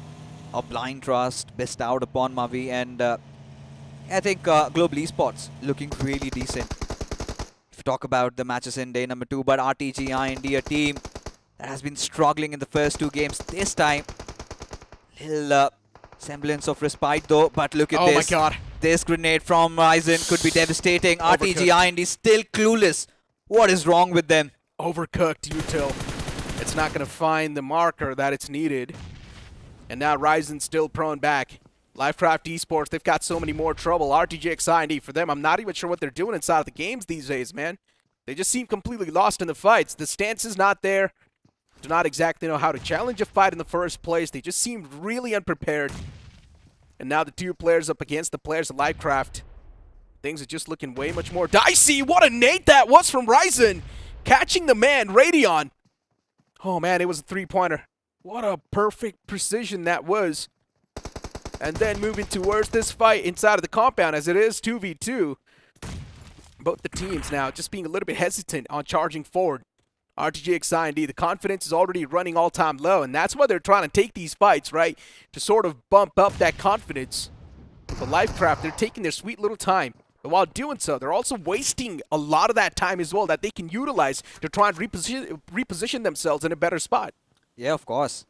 blind trust bestowed upon Mavi. And I think Global Esports looking really decent. If you talk about the matches in day number 2, but RTGI India team that has been struggling in the first 2 games. This time, little semblance of respite though. But look at this. Oh my god. This grenade from Ryzen could be devastating. RTGI India still clueless. What is wrong with them? Overcooked util. It's not going to find the marker that it's needed. And now Ryzen's still prone back. Lifecraft Esports, they've got so many more trouble. RTGXIND, for them, I'm not even sure what they're doing inside of the games these days, man. They just seem completely lost in the fights. The stance is not there. Do not exactly know how to challenge a fight in the first place. They just seem really unprepared. And now the 2 players up against the players of Lifecraft. Things are just looking way much more dicey. What a nade that was from Ryzen. Catching the man, Radeon. Oh man, it was a 3-pointer. What a perfect precision that was. And then moving towards this fight inside of the compound, as it is 2v2. Both the teams now just being a little bit hesitant on charging forward. RTGXIND, the confidence is already running all-time low, and that's why they're trying to take these fights, right? To sort of bump up that confidence. But Lifecraft, they're taking their sweet little time. But while doing so, they're also wasting a lot of that time as well that they can utilize to try and reposition themselves in a better spot. Yeah, of course.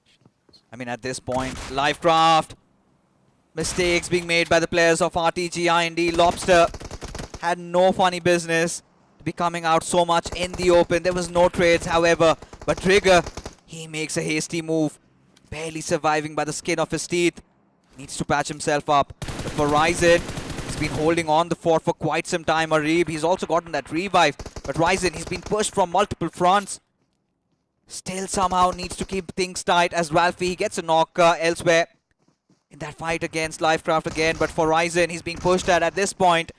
I mean, at this point, Lifecraft, mistakes being made by the players of RTGIND. Lobster had no funny business to be coming out so much in the open. There was no trades, however. But Trigger, he makes a hasty move, barely surviving by the skin of his teeth. Needs to patch himself up. But for Ryzen, he's been holding on the fort for quite some time. Arib, he's also gotten that revive. But Ryzen, he's been pushed from multiple fronts. Still somehow needs to keep things tight as Ralphie, he gets a knock elsewhere in that fight against Lifecraft again. But for Ryzen, he's being pushed at this point.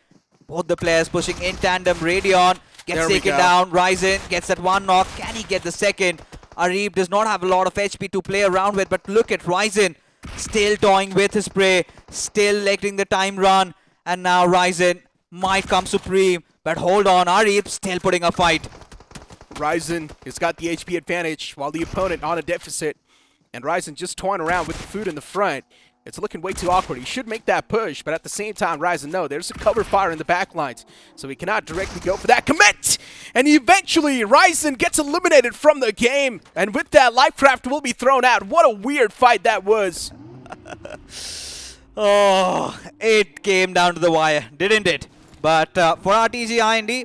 Both the players pushing in tandem. Radeon gets taken down. Ryzen gets that 1 knock. Can he get the second? Arib does not have a lot of HP to play around with, but look at Ryzen still toying with his prey, still letting the time run. And now Ryzen might come supreme, but hold on, Arib still putting a fight. Ryzen has got the HP advantage while the opponent on a deficit. And Ryzen just toying around with the food in the front. It's looking way too awkward. He should make that push, but at the same time, Ryzen, no, there's a cover fire in the back lines, so he cannot directly go for that commit. And eventually, Ryzen gets eliminated from the game. And with that, Lifecraft will be thrown out. What a weird fight that was. Oh, it came down to the wire, didn't it? But for RTGIND,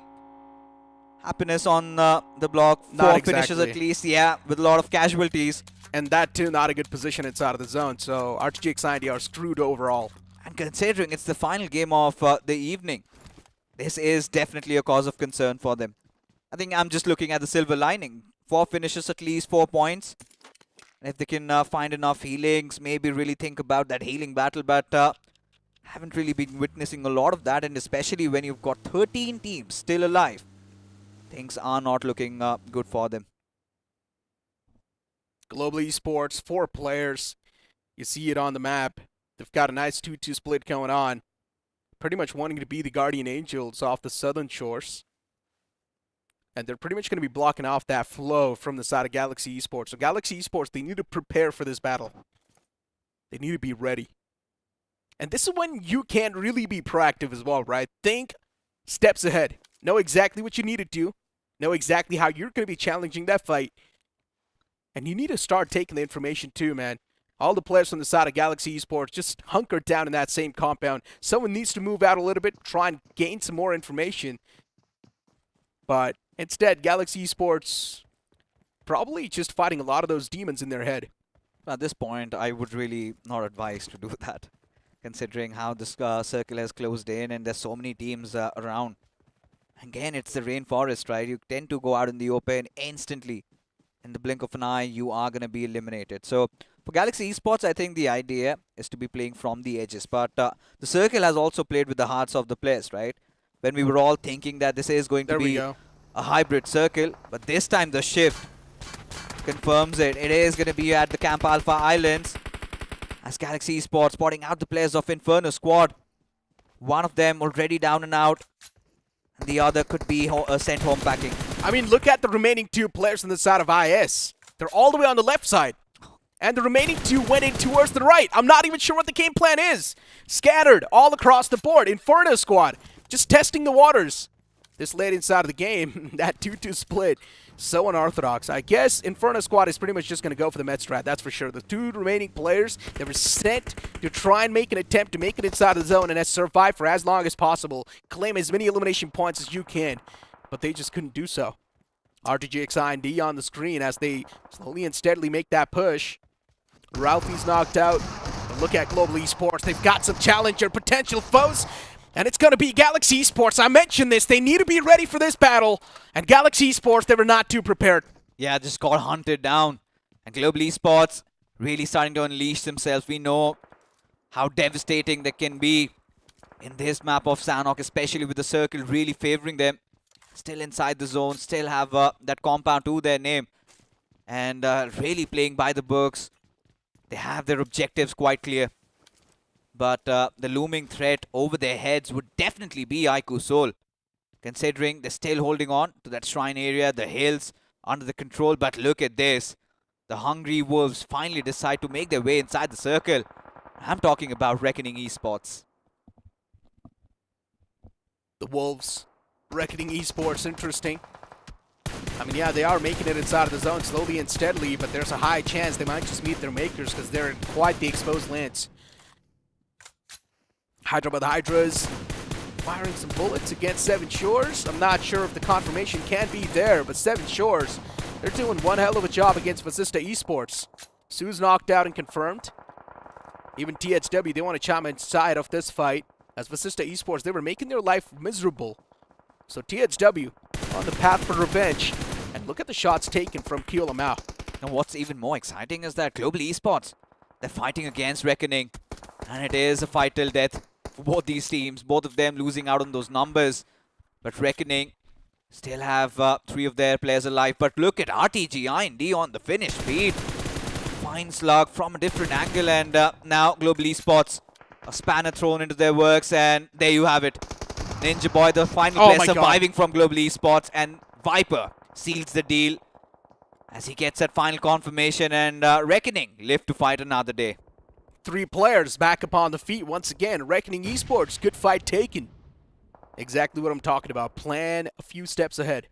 happiness on the block. Not 4 finishes at least, yeah, with a lot of casualties. And that too, not a good position inside of the zone. So RTGXIND are screwed overall. And considering it's the final game of the evening, this is definitely a cause of concern for them. I think I'm just looking at the silver lining. 4 finishes at least, 4 points. And if they can find enough healings, maybe really think about that healing battle. But haven't really been witnessing a lot of that. And especially when you've got 13 teams still alive, things are not looking good for them. Global Esports, 4 players. You see it on the map. They've got a nice 2-2 split going on. Pretty much wanting to be the Guardian Angels off the southern shores. And they're pretty much going to be blocking off that flow from the side of Galaxy Esports. So Galaxy Esports, they need to prepare for this battle. They need to be ready. And this is when you can really be proactive as well, right? Think steps ahead. Know exactly what you need to do. Know exactly how you're going to be challenging that fight. And you need to start taking the information too, man. All the players from the side of Galaxy Esports just hunkered down in that same compound. Someone needs to move out a little bit, try and gain some more information. But instead, Galaxy Esports probably just fighting a lot of those demons in their head. At this point, I would really not advise to do that, considering how this circle has closed in and there's so many teams around. Again, it's the rainforest, right? You tend to go out in the open instantly. In the blink of an eye, you are going to be eliminated. So for Galaxy Esports, I think the idea is to be playing from the edges. But the circle has also played with the hearts of the players, right? When we were all thinking that this is going to be a hybrid circle, but this time the shift confirms it. It is going to be at the Camp Alpha Islands as Galaxy Esports spotting out the players of Inferno Squad. One of them already down and out. And the other could be sent home packing. I mean, look at the remaining 2 players on the side of IS. They're all the way on the left side. And the remaining 2 went in towards the right. I'm not even sure what the game plan is. Scattered all across the board. Inferno Squad just testing the waters. This late inside of the game, that 2-2 split, so unorthodox. I guess Inferno Squad is pretty much just going to go for the med strat, that's for sure. The 2 remaining players, they were sent to try and make an attempt to make it inside of the zone and survive for as long as possible. Claim as many elimination points as you can, but they just couldn't do so. RTGXI and D on the screen as they slowly and steadily make that push. Ralphie's knocked out. But look at Global Esports. They've got some challenger potential foes. And it's going to be Galaxy Esports. I mentioned this. They need to be ready for this battle. And Galaxy Esports, they were not too prepared. Yeah, just got hunted down. And Global Esports really starting to unleash themselves. We know how devastating they can be in this map of Sanhok, especially with the circle really favoring them. Still inside the zone, still have that compound to their name. And really playing by the books. They have their objectives quite clear. But the looming threat over their heads would definitely be Aiku Soul. Considering they're still holding on to that shrine area, the hills under the control. But look at this. The Hungry Wolves finally decide to make their way inside the circle. I'm talking about Reckoning Esports. The Wolves, Reckoning Esports, interesting. I mean, yeah, they are making it inside of the zone slowly and steadily, but there's a high chance they might just meet their makers because they're in quite the exposed lands. Hyderabad Hydras firing some bullets against Seven Shores. I'm not sure if the confirmation can be there, but Seven Shores, they're doing one hell of a job against Vasista Esports. Sue's knocked out and confirmed. Even THW, they want to chime inside of this fight. As Vasista Esports, they were making their life miserable. So THW on the path for revenge. And look at the shots taken from Kyola Mao. And what's even more exciting is that Global Esports, they're fighting against Reckoning. And it is a fight till death for both these teams. Both of them losing out on those numbers. But Reckoning still have 3 of their players alive. But look at RTGI and D on the finish speed. Fine slug from a different angle. And now Global Esports, a spanner thrown into their works. And there you have it. Ninja Boy, the final player surviving from Global Esports. And Viper seals the deal as he gets that final confirmation. And Reckoning live to fight another day. 3 players back upon the feet once again. Reckoning Esports, good fight taken. Exactly what I'm talking about. Plan a few steps ahead.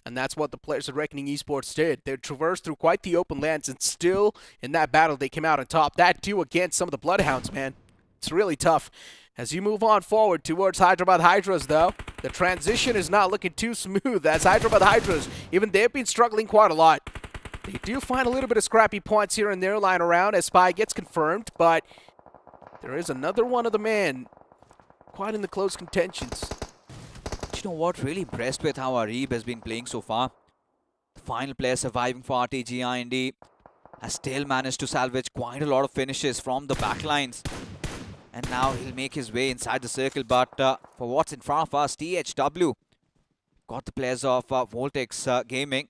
And that's what the players of Reckoning Esports did. They traversed through quite the open lands, and still in that battle they came out on top. That too against some of the Bloodhounds, man. It's really tough. As you move on forward towards Hyderabad Hydras, though, the transition is not looking too smooth. As Hyderabad Hydras, even they've been struggling quite a lot. They do find a little bit of scrappy points here and there lying around as Spy gets confirmed, but there is another one of the man quite in the close contentions. You know what? Really impressed with how Arib has been playing so far. The final player surviving for RTGI and D has still managed to salvage quite a lot of finishes from the backlines. And now he'll make his way inside the circle, but for what's in front of us, THW got the players of Voltex Gaming.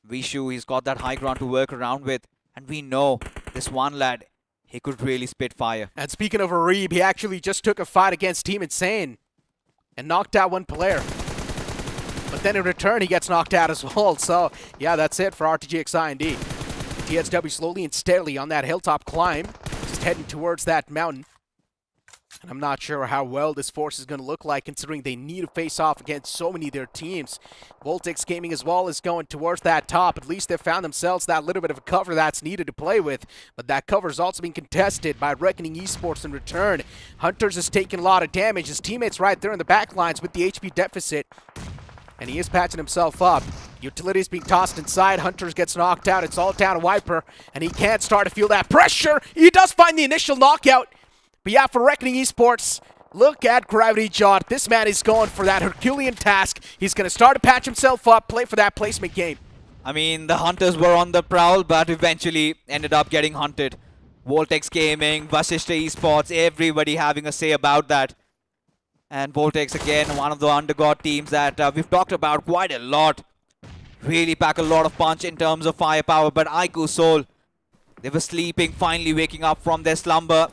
Vishu, he's got that high ground to work around with. And we know this one lad, he could really spit fire. And speaking of Arib, he actually just took a fight against Team Insane and knocked out one player. But then in return, he gets knocked out as well. So, yeah, that's it for RTGXI and D. THW slowly and steadily on that hilltop climb, just heading towards that mountain. And I'm not sure how well this force is going to look like, considering they need to face off against so many of their teams. Voltex Gaming as well is going towards that top. At least they've found themselves that little bit of a cover that's needed to play with. But that cover is also being contested by Reckoning Esports in return. Hunters is taking a lot of damage. His teammates right there in the back lines with the HP deficit. And he is patching himself up. Utility is being tossed inside. Hunters gets knocked out. It's all down to Wiper. And he can't start to feel that pressure. He does find the initial knockout. But yeah, for Reckoning Esports, look at Gravity Jot. This man is going for that Herculean task. He's going to start to patch himself up, play for that placement game. I mean, the Hunters were on the prowl, but eventually ended up getting hunted. Voltex Gaming, Vasishta Esports, everybody having a say about that. And Voltex, again, one of the undergod teams that we've talked about quite a lot. Really pack a lot of punch in terms of firepower, but Aiku Soul, they were sleeping, finally waking up from their slumber.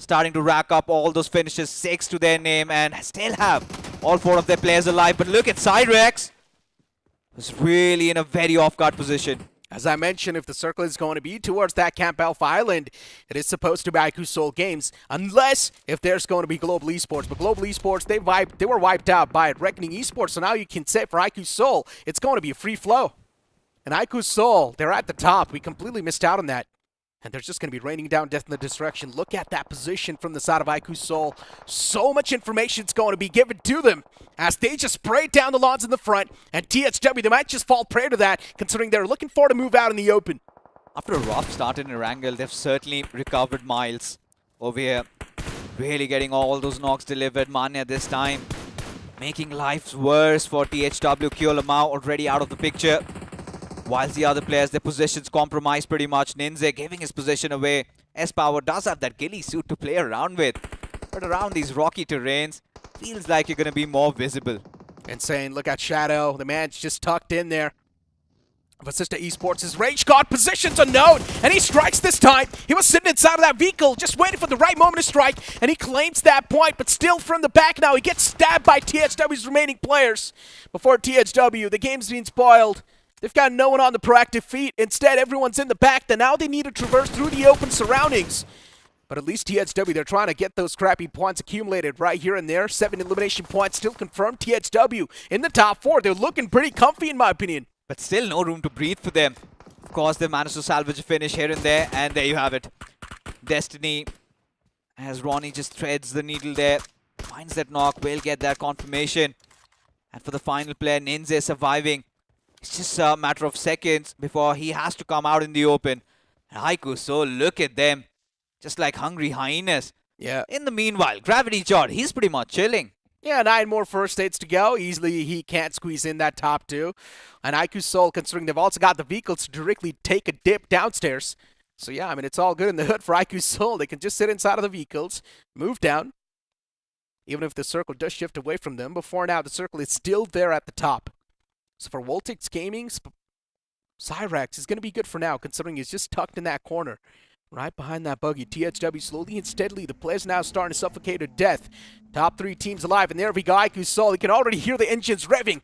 Starting to rack up all those finishes, 6 to their name, and still have all 4 of their players alive. But look at Cyrex. Was really in a very off-guard position. As I mentioned, if the circle is going to be towards that Camp Alpha Island, it is supposed to be IQ Soul Games, unless if there's going to be Global Esports. But Global Esports, they were wiped out by Reckoning Esports, so now you can say for IQ Soul, it's going to be a free flow. And IQ Soul, they're at the top. We completely missed out on that. And there's just going to be raining down death in the destruction. Look at that position from the side of IQ Soul. So much information is going to be given to them as they just spray down the lawns in the front. And THW, they might just fall prey to that, considering they're looking for to move out in the open. After a rough start in Erangel, they've certainly recovered miles over here. Really getting all those knocks delivered. Manya this time making life worse for THW. Kyolamau already out of the picture. Whilst the other players, their positions compromised pretty much. Ninze giving his position away. S-Power does have that ghillie suit to play around with. But around these rocky terrains, feels like you're going to be more visible. Insane. Look at Shadow. The man's just tucked in there. Vasista Esports' Rage God positions unknown, and he strikes this time. He was sitting inside of that vehicle, just waiting for the right moment to strike, and he claims that point, but still from the back now, he gets stabbed by THW's remaining players. Before THW, the game's being spoiled. They've got no one on the proactive feet. Instead, everyone's in the back. Then now they need to traverse through the open surroundings. But at least THW, they're trying to get those crappy points accumulated right here and there. 7 elimination points still confirmed. THW in the top 4. They're looking pretty comfy in my opinion. But still no room to breathe for them. Of course, they managed to salvage a finish here and there. And there you have it. Destiny, as Ronnie just threads the needle there. Finds that knock. Will get that confirmation. And for the final player, Ninze surviving. It's just a matter of seconds before he has to come out in the open. And Haiku, so look at them. Just like hungry hyenas. Yeah. In the meanwhile, Gravity Jot, he's pretty much chilling. Yeah, 9 more first states to go. Easily he can't squeeze in that top 2. And IQ Soul, considering they've also got the vehicles to directly take a dip downstairs. So yeah, I mean, it's all good in the hood for IQ Soul. They can just sit inside of the vehicles, move down. Even if the circle does shift away from them. Before now, the circle is still there at the top. So for Voltex Gaming, Cyrex is going to be good for now, considering he's just tucked in that corner, right behind that buggy. THW slowly and steadily, the players now starting to suffocate to death. Top 3 teams alive, and there we go, IQ Soul. You can already hear the engines revving.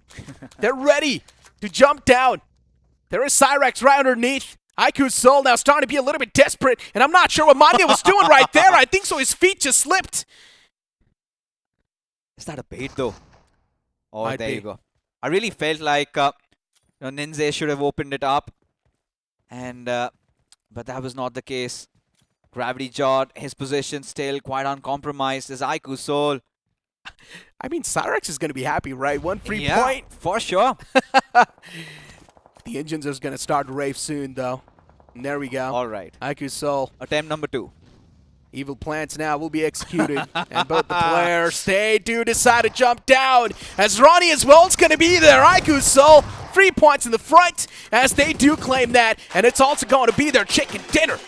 They're ready to jump down. There is Cyrex right underneath. IQ Soul now starting to be a little bit desperate, and I'm not sure what Manya was doing right there. I think so, his feet just slipped. Is that a bait though? Oh, Might there be. you go. I really felt like Ninze should have opened it up, and but that was not the case. Gravity Jot, his position still quite uncompromised as Aiku Soul. I mean, Cyrex is going to be happy, right? 1 free Yeah, point. for sure. The engines are going to start to rave soon, though. And there we go. All right. IQ Soul. Attempt number 2. Evil plans now will be executed. And both the players, they do decide to jump down. As Ronnie as well is going to be there. IQ Soul, 3 points in the front as they do claim that. And it's also going to be their chicken dinner.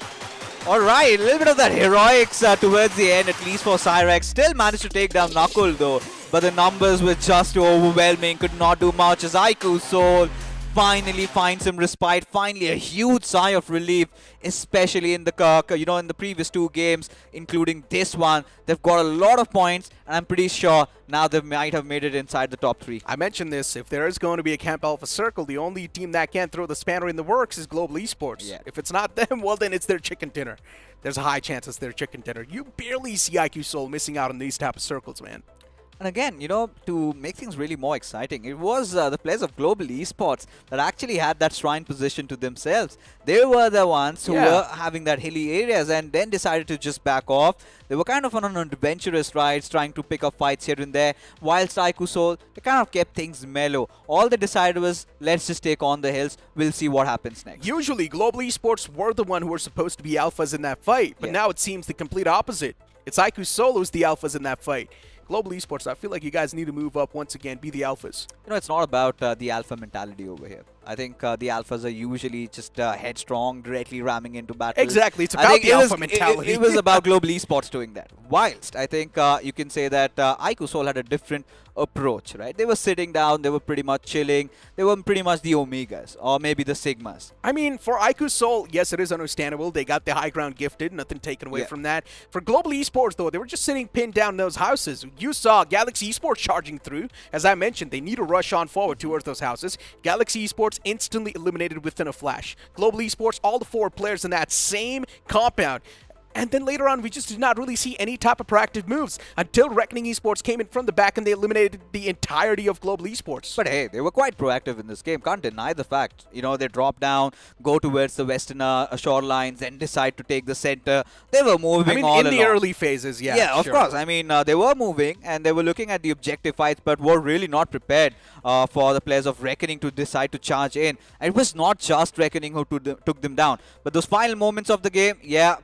All right, a little bit of that heroics towards the end, at least for Cyrex. Still managed to take down Knuckle though. But the numbers were just too overwhelming. Could not do much as Aiku Soul finally find some respite, finally a huge sigh of relief, especially in the in the previous 2 games, including this one. They've got a lot of points, and I'm pretty sure now they might have made it inside the top 3. I mentioned this, if there is going to be a Camp Alpha Circle, the only team that can throw the spanner in the works is Global Esports. Yeah. If it's not them, well then it's their chicken dinner. There's a high chance it's their chicken dinner. You barely see IQ Soul missing out on these type of circles, man. And again, to make things really more exciting, it was the players of Global Esports that actually had that shrine position to themselves. They were the ones who were having that hilly areas and then decided to just back off. They were kind of on an adventurous ride, trying to pick up fights here and there, whilst Aiku Soul, they kind of kept things mellow. All they decided was, let's just take on the hills, we'll see what happens next. Usually, Global Esports were the one who were supposed to be alphas in that fight, but now it seems the complete opposite. It's Aiku Soul who's the alphas in that fight. Global Esports, I feel like you guys need to move up once again, be the alphas. It's not about the alpha mentality over here. I think the alphas are usually just headstrong, directly ramming into battles. Exactly, it's about the alpha mentality. It was about Global Esports doing that. Whilst I think you can say that Aiku Soul had a different approach, right? They were sitting down, they were pretty much chilling. They were pretty much the Omegas, or maybe the Sigmas. I mean, for Aiku Soul, yes, it is understandable. They got the high ground gifted, nothing taken away from that. For Global Esports, though, they were just sitting pinned down in those houses. You saw Galaxy Esports charging through. As I mentioned, they need to rush on forward towards those houses. Galaxy Esports instantly eliminated within a flash. Global Esports, all the 4 players in that same compound. And then later on, we just did not really see any type of proactive moves until Reckoning Esports came in from the back and they eliminated the entirety of Global Esports. But hey, they were quite proactive in this game. Can't deny the fact. They drop down, go towards the western shorelines, then decide to take the center. They were moving all along. In the early phases, yeah. Yeah, of course. I mean, they were moving and they were looking at the objective fights, but were really not prepared for the players of Reckoning to decide to charge in. And it was not just Reckoning who took them down. But those final moments of the game,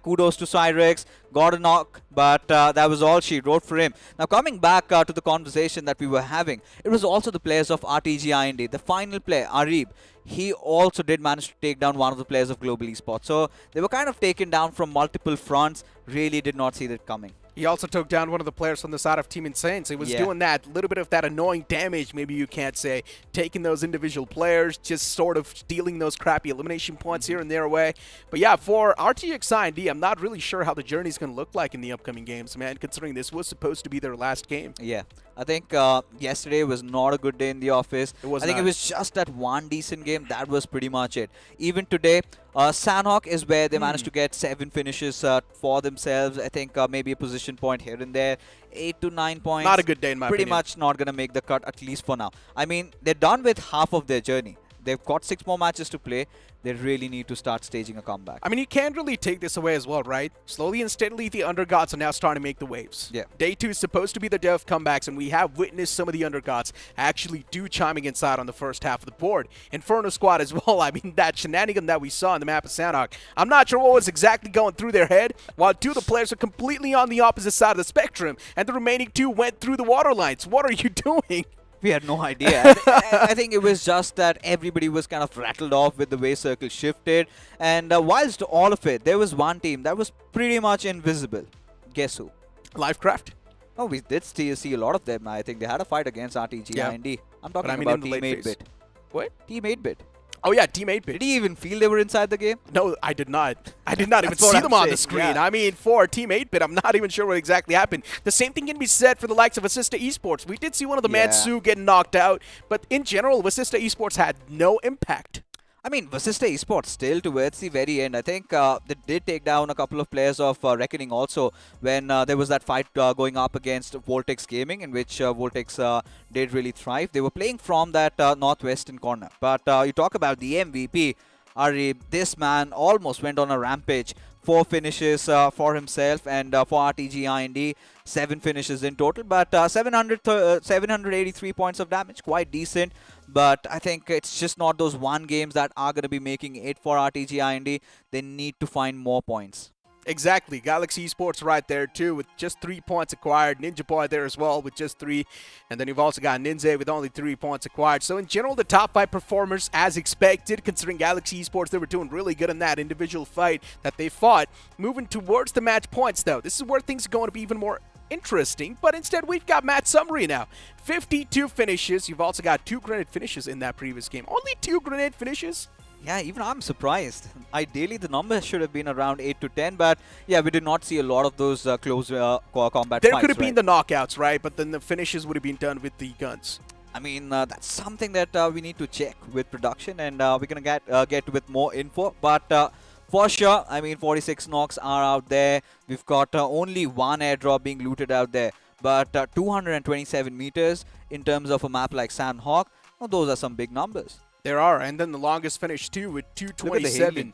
kudos to Cyrex, got a knock, but that was all she wrote for him. Now, coming back to the conversation that we were having, it was also the players of RTG-IND. The final player, Arib, he also did manage to take down one of the players of Global Esports. So they were kind of taken down from multiple fronts. Really did not see that coming. He also took down one of the players on the side of Team Insane. So he was doing that little bit of that annoying damage, maybe you can't say, taking those individual players, just sort of stealing those crappy elimination points here and there away. But yeah, for RTX-IND, I'm not really sure how the journey's going to look like in the upcoming games, man, considering this was supposed to be their last game. Yeah, I think yesterday was not a good day in the office. It was I think it was just that one decent game. That was pretty much it. Even today, Sanhok is where they managed to get 7 finishes for themselves. I think maybe a position point here and there. 8 to 9 points. Not a good day in my opinion. Pretty much not going to make the cut, at least for now. I mean, they're done with half of their journey. They've got 6 more matches to play. They really need to start staging a comeback. I mean, you can't really take this away as well, right? Slowly and steadily, the Undergods are now starting to make the waves. Yeah. Day 2 is supposed to be the day of comebacks, and we have witnessed some of the Undergods actually do chiming inside on the first half of the board. Inferno Squad as well. I mean, that shenanigan that we saw in the map of Sanhok, I'm not sure what was exactly going through their head, while 2 of the players are completely on the opposite side of the spectrum, and the remaining 2 went through the water lines. What are you doing? We had no idea. I think it was just that everybody was kind of rattled off with the way circle shifted. And whilst all of it, there was one team that was pretty much invisible. Guess who? Lifecraft. Oh, we did still see a lot of them. I think they had a fight against RTG-IND. I'm talking about Team 8-Bit. What? Team 8-Bit. Oh yeah, Team 8-Bit. Did he even feel they were inside the game? No, I did not. I did not even see them on the screen. I mean, for Team 8-Bit, I'm not even sure what exactly happened. The same thing can be said for the likes of Assista Esports. We did see one of the Mansu get knocked out, but in general, Assista Esports had no impact. I mean, Vasista Esports still towards the very end. I think they did take down a couple of players of Reckoning also when there was that fight going up against Voltex Gaming, in which Voltex did really thrive. They were playing from that northwestern corner. But you talk about the MVP, Arib, this man almost went on a rampage. 4 finishes for himself, and for RTG-IND, 7 finishes in total. But 783 points of damage, quite decent. But I think it's just not those one games that are going to be making it for RTG-IND. They need to find more points. Exactly. Galaxy Esports right there too with just 3 points acquired. Ninja Boy there as well with just 3. And then you've also got Ninja with only 3 points acquired. So in general, the top 5 performers as expected, considering Galaxy Esports, they were doing really good in that individual fight that they fought. Moving towards the match points though, this is where things are going to be even more interesting, but instead we've got match summary now. 52 finishes. You've also got 2 grenade finishes in that previous game. Only 2 grenade finishes? Yeah, even I'm surprised. Ideally, the number should have been around 8 to 10, but yeah, we did not see a lot of those close combat There fights. could have been the knockouts, right? But then the finishes would have been done with the guns. I mean, that's something that we need to check with production, and we're going to get with more info. But for sure, I mean, 46 knocks are out there. We've got only 1 airdrop being looted out there. But 227 meters in terms of a map like Sanhok, well, those are some big numbers. There are, and then the longest finish too with 227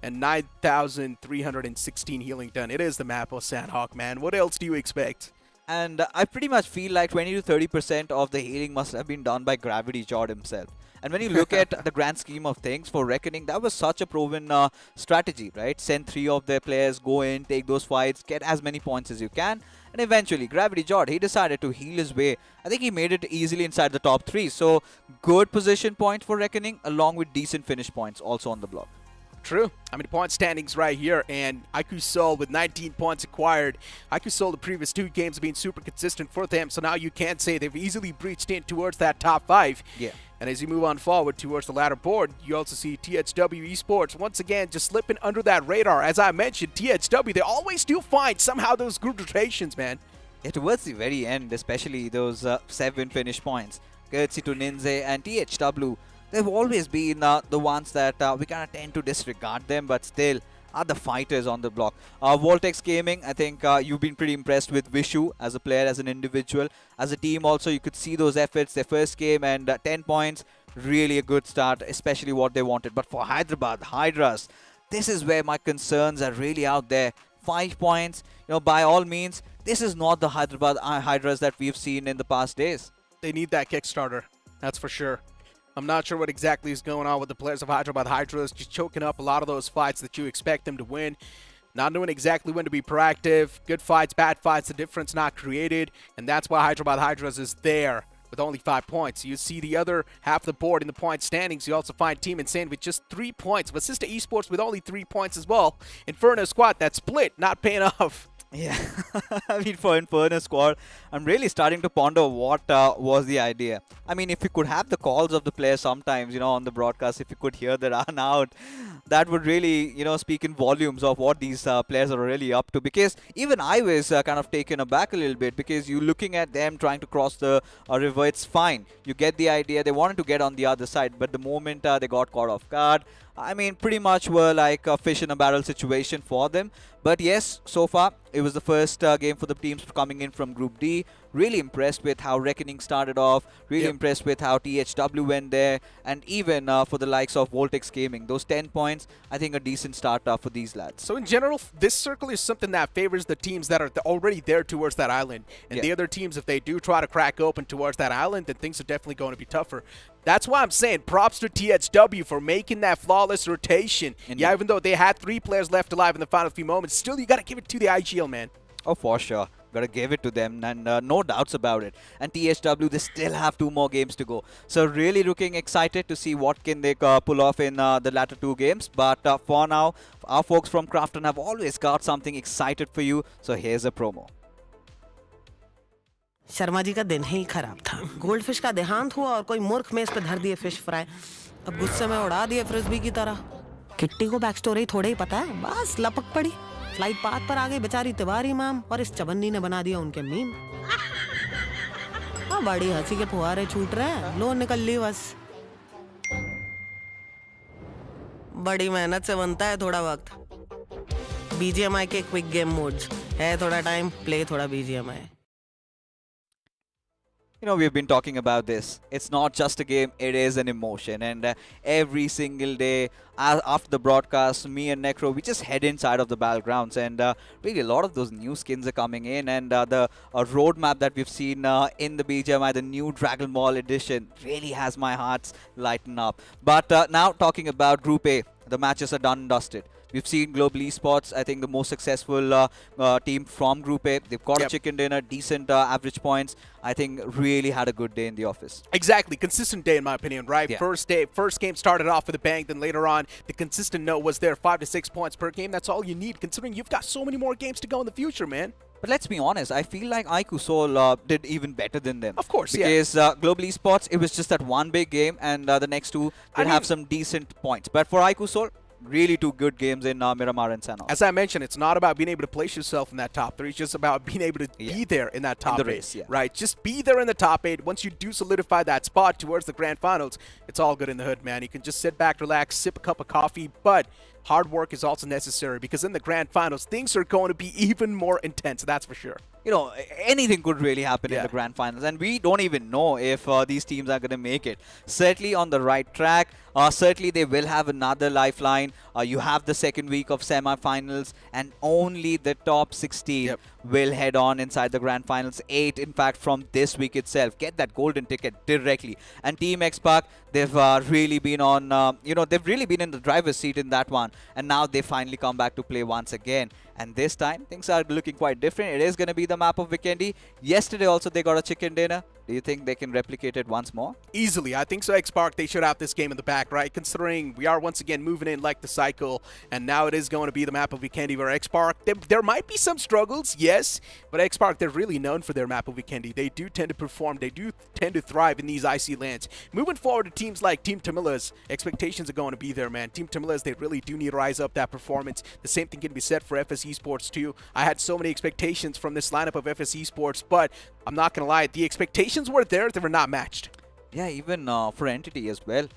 and 9,316 healing done. It is the map of Sanhok, man. What else do you expect? And I pretty much feel like 20 to 30% of the healing must have been done by Gravity Jord himself. And when you look at the grand scheme of things for Reckoning, that was such a proven strategy, right? Send 3 of their players, go in, take those fights, get as many points as you can. And eventually, Gravity Jord, he decided to heal his way. I think he made it easily inside the top 3. So, good position points for Reckoning, along with decent finish points also on the block. True. I mean, point standings right here, and IQ Soul with 19 points acquired. IQ Soul, the previous 2 games have been super consistent for them, so now you can say they've easily breached in towards that top 5. Yeah. And as you move on forward towards the latter board, you also see THW Esports once again just slipping under that radar. As I mentioned, THW, they always do find somehow those good rotations, man. Yeah, towards the very end, especially those 7 finish points, courtesy to Ninja and THW, they've always been the ones that we kind of tend to disregard them, but still are the fighters on the block. Voltex Gaming, I think you've been pretty impressed with Vishu as a player, as an individual. As a team also, you could see those efforts. Their first game and 10 points, really a good start, especially what they wanted. But for Hyderabad, Hydras, this is where my concerns are really out there. 5 points, you know, by all means, this is not the Hyderabad Hydras that we've seen in the past days. They need that Kickstarter, that's for sure. I'm not sure what exactly is going on with the players of Hyderabad Hydras, just choking up a lot of those fights that you expect them to win. Not knowing exactly when to be proactive. Good fights, bad fights, the difference not created. And that's why Hyderabad Hydras is there with only 5 points. You see the other half of the board in the point standings. You also find Team Insane with just 3 points. Vasista Esports with only 3 points as well. Inferno Squad, that split, not paying off. Yeah, I mean, for Inferno Squad, I'm really starting to ponder what was the idea. I mean, if you could have the calls of the players sometimes, you know, on the broadcast, if you could hear the run out, that would really, you know, speak in volumes of what these players are really up to. Because even I was kind of taken aback a little bit, because you're looking at them trying to cross the river, it's fine. You get the idea. They wanted to get on the other side, but the moment they got caught off guard, I mean, pretty much were like a fish in a barrel situation for them. But yes, so far, it was the first game for the teams coming in from Group D. Really impressed with how Reckoning started off. Really impressed with how THW went there. And even for the likes of Voltex Gaming. Those 10 points, I think a decent start for these lads. So in general, this circle is something that favors the teams that are already there towards that island. And the other teams, if they do try to crack open towards that island, then things are definitely going to be tougher. That's why I'm saying props to THW for making that flawless rotation. Indeed. Yeah, even though they had 3 players left alive in the final few moments, still you got to give it to the IGL, man. Oh, for sure. Gotta give it to them, and no doubts about it. And THW, they still have 2 more games to go. So really looking excited to see what can they pull off in the latter 2 games. But for now, our folks from Crafton have always got something excited for you. So here's a promo. Sharma ji का दिन ही खराब था। Gold fish का देहांत हुआ और कोई मूर्ख मेज पे धर दिए फिश फ्राई। अब गुस्से में उड़ा दिए फ्रिस्बी की तरह। किट्टी को बैक स्टोरी थोड़े ही पता है, बस लपक पड़ी। फ्लाइट पाथ पर आ गई बेचारी तिवारी मैम और इस चबन्नी ने बना दिया उनके मीम। हाँ, बड़ी हंसी के फुहारे छूट रहे हैं, लो निकल ली बस। बड़ी मेहनत से बनता है थोड़ा वक्त। BGMI के क्विक गेम मोड्स है, थोड़ा टाइम प्ले, थोड़ा BGMI। You know, we've been talking about this. It's not just a game, it is an emotion. And every single day after the broadcast, me and Necro, we just head inside of the battlegrounds. And really, a lot of those new skins are coming in. And the roadmap that we've seen in the BGMI, the new Dragon Ball edition, really has my hearts lighten up. But now talking about Group A, the matches are done and dusted. We've seen Global Esports, I think the most successful team from Group A. They've got a chicken dinner, decent average points. I think really had a good day in the office. Exactly. Consistent day in my opinion, right? Yeah. First game started off with a bang, then later on, the consistent note was there, 5 to 6 points per game. That's all you need, considering you've got so many more games to go in the future, man. But let's be honest, I feel like IQ Seoul did even better than them. Of course, because Global Esports, it was just that one big game, and the next two did have some decent points. But for IQ Seoul, really two good games in Miramar and Sanhok. As I mentioned, it's not about being able to place yourself in that top 3. It's just about being able to be there in that top 8. Race, right? Just be there in the top 8. Once you do solidify that spot towards the grand finals, it's all good in the hood, man. You can just sit back, relax, sip a cup of coffee, but hard work is also necessary because in the grand finals, things are going to be even more intense, that's for sure. You know, anything could really happen in the grand finals, and we don't even know if these teams are going to make it. Certainly on the right track. Certainly they will have another lifeline. You have the second week of semi-finals, and only the top 16 will head on inside the grand finals. 8, in fact, from this week itself. Get that golden ticket directly. And Team X-Pac, they've really been on, they've really been in the driver's seat in that one. And now they finally come back to play once again. And this time, things are looking quite different. It is going to be the map of Vikendi. Yesterday also, they got a chicken dinner. Do you think they can replicate it once more? Easily. I think so. X-Park, they should have this game in the back, right? Considering we are once again moving in like the cycle, and now it is going to be the map of Vikendi where X-Park, there might be some struggles, yes, but X-Park, they're really known for their map of Vikendi. They do tend to perform. They do tend to thrive in these icy lands. Moving forward to teams like Team Tamila's, expectations are going to be there, man. Team Tamila's, they really do need to rise up that performance. The same thing can be said for FS Esports too. I had so many expectations from this lineup of FS Esports, but I'm not going to lie, the expectations were there, they were not matched. Yeah, even for Entity as well.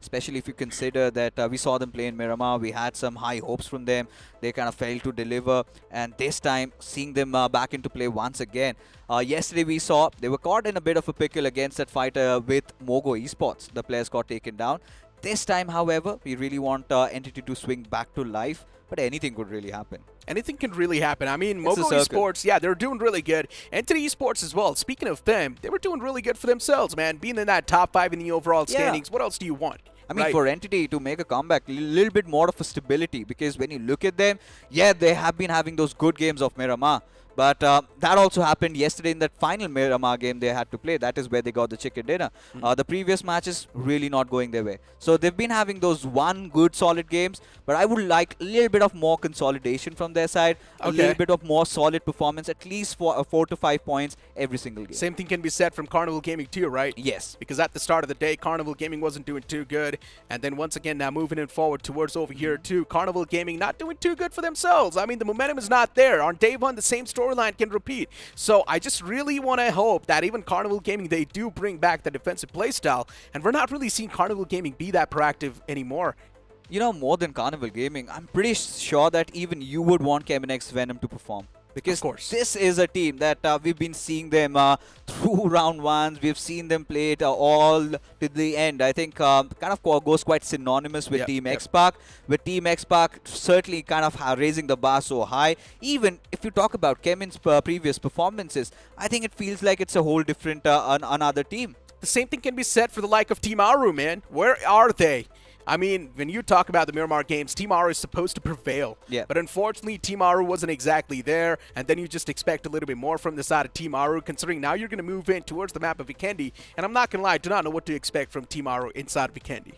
Especially if you consider that we saw them play in Miramar, we had some high hopes from them. They kind of failed to deliver, and this time seeing them back into play once again. Yesterday we saw they were caught in a bit of a pickle against that fight with Mogo Esports. The players got taken down. This time, however, we really want Entity to swing back to life, but anything could really happen. Anything can really happen. I mean, Mogo Esports, yeah, they're doing really good. Entity Esports as well. Speaking of them, they were doing really good for themselves, man. Being in that top 5 in the overall standings, what else do you want? I mean, for Entity to make a comeback, a little bit more of a stability, because when you look at them, yeah, they have been having those good games of Miramar. But that also happened yesterday in that final Miramar game they had to play. That is where they got the chicken dinner. The previous matches really not going their way. So they've been having those one good solid games, but I would like a little bit of more consolidation from their side, a little bit of more solid performance, at least for 4 to 5 points every single game. Same thing can be said from Carnival Gaming too, right? Yes. Because at the start of the day, Carnival Gaming wasn't doing too good. And then once again, now moving it forward towards over here too, Carnival Gaming not doing too good for themselves. I mean, the momentum is not there. On day 1, the same storyline can repeat. So I just really want to hope that even Carnival Gaming, they do bring back the defensive playstyle. And we're not really seeing Carnival Gaming be that proactive anymore. You know, more than Carnival Gaming, I'm pretty sure that even you would want Kemenex Venom to perform. Because this is a team that we've been seeing them through round 1s. We've seen them play it all to the end. I think kind of goes quite synonymous with Team X-Pac. With Team X-Pac certainly kind of raising the bar so high. Even if you talk about Kemen's previous performances, I think it feels like it's a whole different another team. The same thing can be said for the like of Team Aru, man. Where are they? I mean, when you talk about the Miramar games, Team Aru is supposed to prevail. Yeah. But unfortunately, Team Aru wasn't exactly there, and then you just expect a little bit more from the side of Team Aru, considering now you're going to move in towards the map of Vikendi, and I'm not going to lie, I do not know what to expect from Team Aru inside of Vikendi.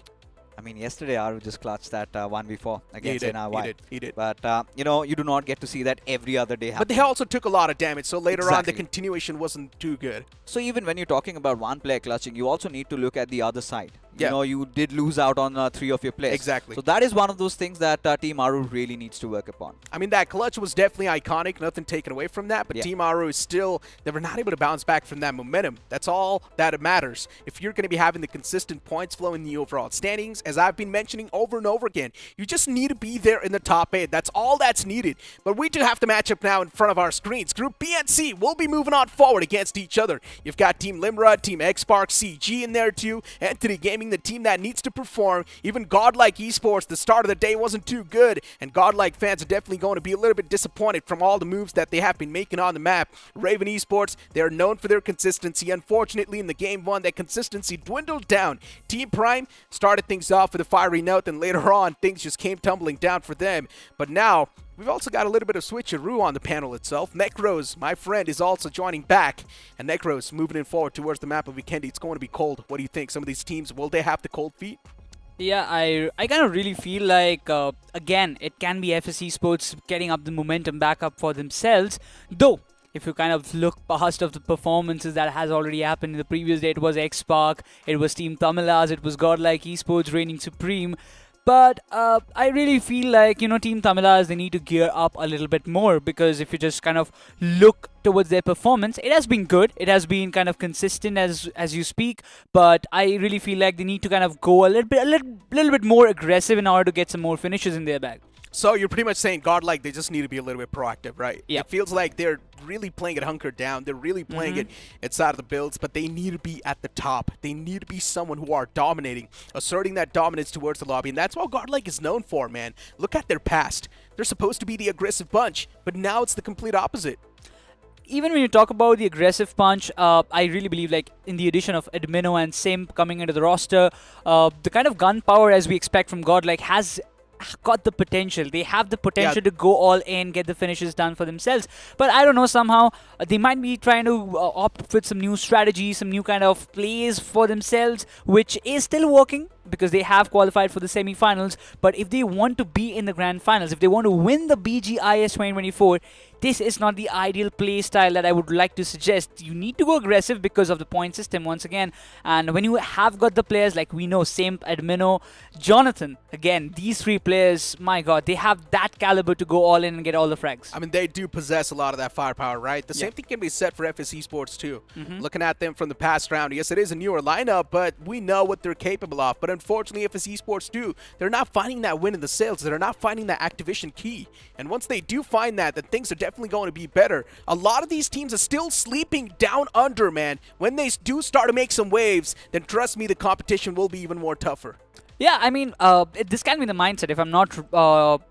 I mean, yesterday Aru just clutched that 1v4 against NRY. He did. But, you know, you do not get to see that every other day happen. But they also took a lot of damage, so later on the continuation wasn't too good. So even when you're talking about one player clutching, you also need to look at the other side. Yeah. You know, you did lose out on 3 of your players. Exactly. So that is one of those things that Team Aru really needs to work upon. I mean, that clutch was definitely iconic. Nothing taken away from that. But Team Aru is still, they were not able to bounce back from that momentum. That's all that matters. If you're going to be having the consistent points flow in the overall standings, as I've been mentioning over and over again, you just need to be there in the top 8. That's all that's needed. But we do have to match up now in front of our screens. Group B and C will be moving on forward against each other. You've got Team Limra, Team X-Park, CG in there too. Entity Gaming, the team that needs to perform. Even Godlike Esports, the start of the day wasn't too good, and Godlike fans are definitely going to be a little bit disappointed from all the moves that they have been making on the map. Raven Esports, they're known for their consistency. Unfortunately, in the game 1, that consistency dwindled down. Team Prime started things off with a fiery note, and later on, things just came tumbling down for them. But now, we've also got a little bit of switcheroo on the panel itself. Necros, my friend, is also joining back. And Necros moving in forward towards the map of Vikendi. It's going to be cold. What do you think? Some of these teams, will they have the cold feet? Yeah, I kind of really feel like, again, it can be FSC Sports getting up the momentum back up for themselves. Though, if you kind of look past of the performances that has already happened in the previous day, it was X-Park, it was Team Tamilas, it was Godlike Esports reigning supreme. But I really feel like, Team Tamilas, they need to gear up a little bit more, because if you just kind of look towards their performance, it has been good. It has been kind of consistent as you speak, but I really feel like they need to kind of go a little bit more aggressive in order to get some more finishes in their bag. So you're pretty much saying Godlike, they just need to be a little bit proactive, right? Yeah. It feels like they're really playing it hunkered down. They're really playing it inside of the builds, but they need to be at the top. They need to be someone who are dominating, asserting that dominance towards the lobby, and that's what Godlike is known for, man. Look at their past. They're supposed to be the aggressive bunch, but now it's the complete opposite. Even when you talk about the aggressive punch, I really believe, like, in the addition of Admino and Simp coming into the roster, the kind of gunpowder as we expect from Godlike has got the potential. They have the potential to go all in, get the finishes done for themselves. But I don't know, somehow they might be trying to opt with some new strategies, some new kind of plays for themselves, which is still working because they have qualified for the semi-finals. But if they want to be in the grand finals, if they want to win the BGIS 2024, this is not the ideal play style that I would like to suggest. You need to go aggressive because of the point system once again. And when you have got the players like we know, Simp, Admino, Jonathan, again, these three players, my god, they have that caliber to go all in and get all the frags. I mean, they do possess a lot of that firepower, right? The same thing can be said for FSC Sports too. Looking at them from the past round, yes, it is a newer lineup, but we know what they're capable of. But unfortunately, FSC Sports too, they're not finding that win in the sales. They're not finding that activation key. And once they do find that, then things are definitely going to be better. A lot of these teams are still sleeping down under, man. When they do start to make some waves, then trust me, the competition will be even more tougher. Yeah, I mean, this can be the mindset, if I'm not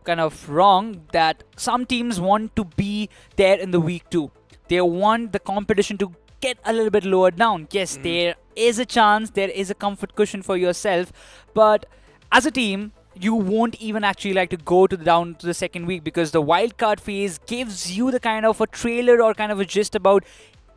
kind of wrong, that some teams want to be there in the week 2. They want the competition to get a little bit lower down. Yes, there is a chance, there is a comfort cushion for yourself, but as a team, you won't even actually like to go down to the second week, because the wildcard phase gives you the kind of a trailer or kind of a gist about,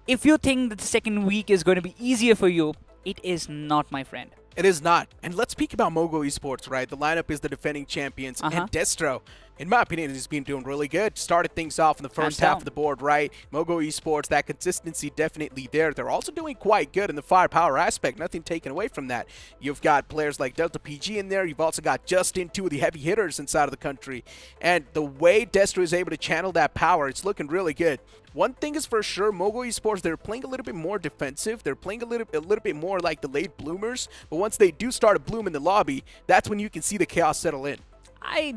if you think that the second week is going to be easier for you, it is not, my friend. It is not. And let's speak about Mogo Esports, right? The lineup is the defending champions. And Destro, in my opinion, has been doing really good. Started things off in the first half of the board, right? Mogo Esports, that consistency definitely there. They're also doing quite good in the firepower aspect. Nothing taken away from that. You've got players like Delta PG in there. You've also got Justin, two of the heavy hitters inside of the country. And the way Destro is able to channel that power, it's looking really good. One thing is for sure, Mogo Esports, they're playing a little bit more defensive. They're playing a little bit more like the late bloomers. But once they do start to bloom in the lobby, that's when you can see the chaos settle in. I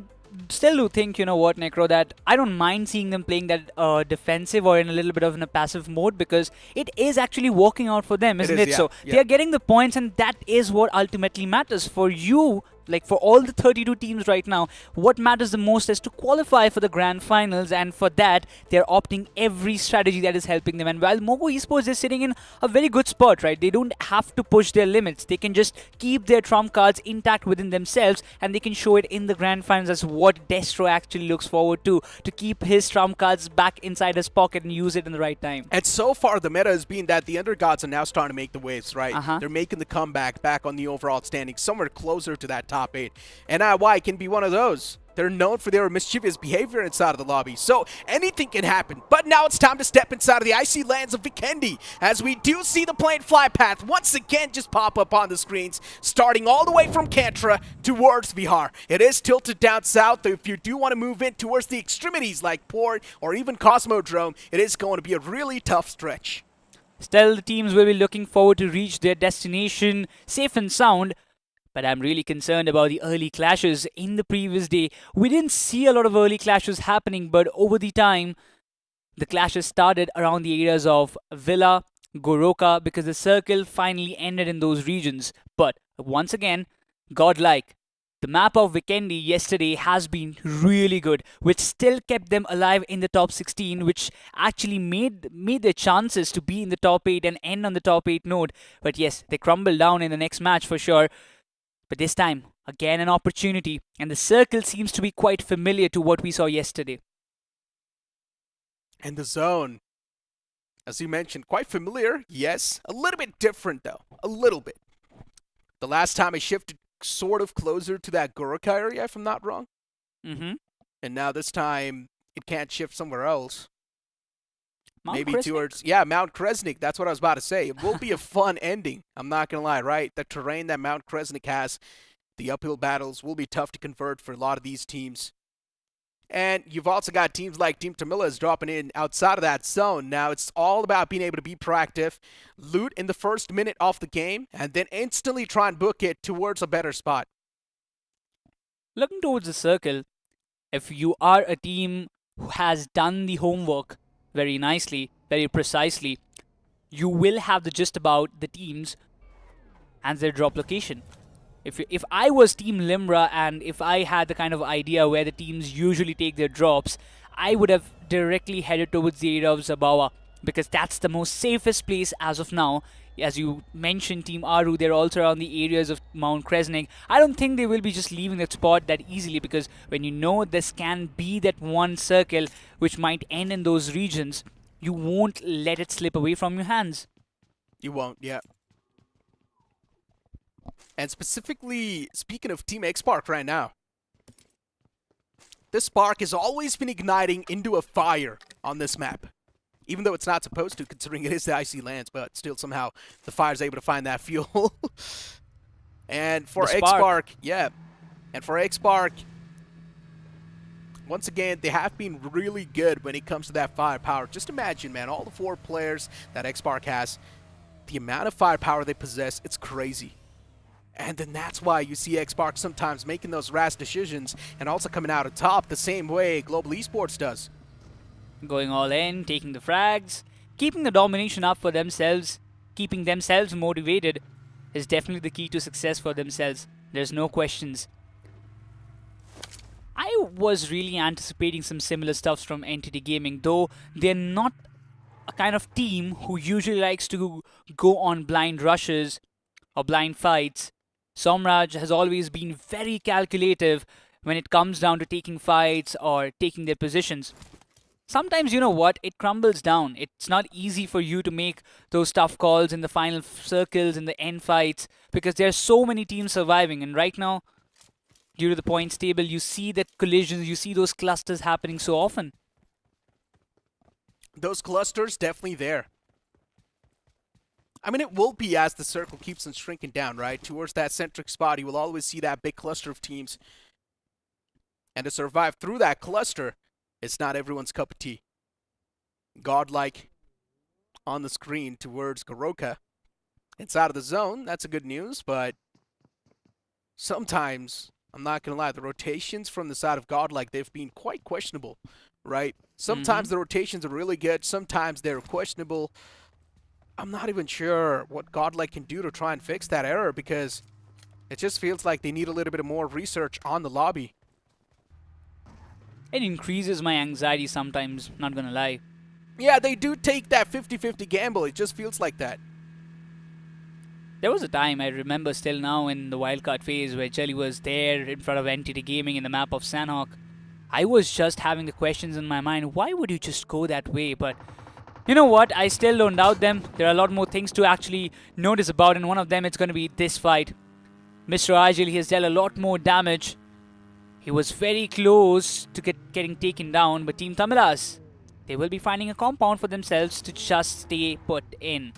still do think, you know what, Necro, that I don't mind seeing them playing that defensive or in a little bit of a passive mode, because it is actually working out for them, isn't it? So they're getting the points, and that is what ultimately matters for you. Like, for all the 32 teams right now, what matters the most is to qualify for the grand finals, and for that, they're opting every strategy that is helping them. And while Mogo Esports is sitting in a very good spot, right, they don't have to push their limits. They can just keep their trump cards intact within themselves, and they can show it in the grand finals as what Destro actually looks forward to keep his trump cards back inside his pocket and use it in the right time. And so far, the meta has been that the undergods are now starting to make the waves, right? They're making the comeback back on the overall standing, somewhere closer to that top 8. And NIY can be one of those. They're known for their mischievous behavior inside of the lobby, so anything can happen. But now it's time to step inside of the icy lands of Vikendi, as we do see the plane fly path once again just pop up on the screens, starting all the way from Kantra towards Vihar. It is tilted down south, though if you do want to move in towards the extremities like Port or even Cosmodrome, it is going to be a really tough stretch. Still, the teams will be looking forward to reach their destination safe and sound. But I'm really concerned about the early clashes. In the previous day, we didn't see a lot of early clashes happening, but over the time, the clashes started around the areas of Villa, Goroka, because the circle finally ended in those regions. But once again, godlike, the map of Vikendi yesterday has been really good, which still kept them alive in the top 16, which actually made their chances to be in the top 8 and end on the top 8 node. But yes, they crumbled down in the next match for sure. But this time, again an opportunity, and the circle seems to be quite familiar to what we saw yesterday. And the zone, as you mentioned, quite familiar, yes. A little bit different though, a little bit. The last time it shifted sort of closer to that Goroka area, if I'm not wrong. Mm-hmm. And now this time, it can't shift somewhere else. Maybe Kresnik? towards, Mount Kresnik. That's what I was about to say. It will be a fun ending. I'm not going to lie, right? The terrain that Mount Kresnik has, the uphill battles will be tough to convert for a lot of these teams. And you've also got teams like Team Tamila's dropping in outside of that zone. Now, it's all about being able to be proactive, loot in the first minute of the game, and then instantly try and book it towards a better spot. Looking towards the circle, if you are a team who has done the homework very nicely, very precisely, you will have the gist about the teams and their drop location. If I was Team Limra and if I had the kind of idea where the teams usually take their drops, I would have directly headed towards the area of Zabawa, because that's the most safest place as of now. As you mentioned, Team Aru, they're also around the areas of Mount Kresnik. I don't think they will be just leaving that spot that easily, because when you know this can be that one circle which might end in those regions, you won't let it slip away from your hands. You won't, yeah. And specifically, speaking of Team X-Spark right now, this spark has always been igniting into a fire on this map. Even though it's not supposed to, considering it is the icy lands, but still somehow the fire's able to find that fuel. And for X-Spark, and for X-Spark, once again, they have been really good when it comes to that firepower. Just imagine, man, all the 4 players that X-Spark has, the amount of firepower they possess, it's crazy. And then that's why you see X-Spark sometimes making those rash decisions and also coming out on top the same way Global Esports does. Going all in, taking the frags, keeping the domination up for themselves, keeping themselves motivated is definitely the key to success for themselves. There's no questions. I was really anticipating some similar stuff from NTT Gaming, though they're not a kind of team who usually likes to go on blind rushes or blind fights. Somraj has always been very calculative when it comes down to taking fights or taking their positions. Sometimes, you know what, it crumbles down. It's not easy for you to make those tough calls in the final circles, in the end fights, because there are so many teams surviving. And right now, due to the points table, you see that collisions, you see those clusters happening so often. Those clusters definitely there. I mean, it will be as the circle keeps on shrinking down, right? Towards that centric spot, you will always see that big cluster of teams. And to survive through that cluster, it's not everyone's cup of tea. Godlike on the screen towards Goroka. Inside of the zone, that's a good news, but sometimes, I'm not going to lie, the rotations from the side of Godlike, they've been quite questionable, right? Sometimes the rotations are really good, sometimes they're questionable. I'm not even sure what Godlike can do to try and fix that error, because it just feels like they need a little bit of more research on the lobby. It increases my anxiety sometimes, not gonna lie. Yeah, they do take that 50-50 gamble. It just feels like that. There was a time, I remember still now, in the wildcard phase where Jelly was there in front of NTT Gaming in the map of Sanhok. I was just having the questions in my mind, why would you just go that way? But you know what, I still don't doubt them. There are a lot more things to actually notice about, and one of them, it's going to be this fight. Mr. Agil, he has dealt a lot more damage. He was very close to getting taken down, but Team Tamilas, they will be finding a compound for themselves to just stay put in.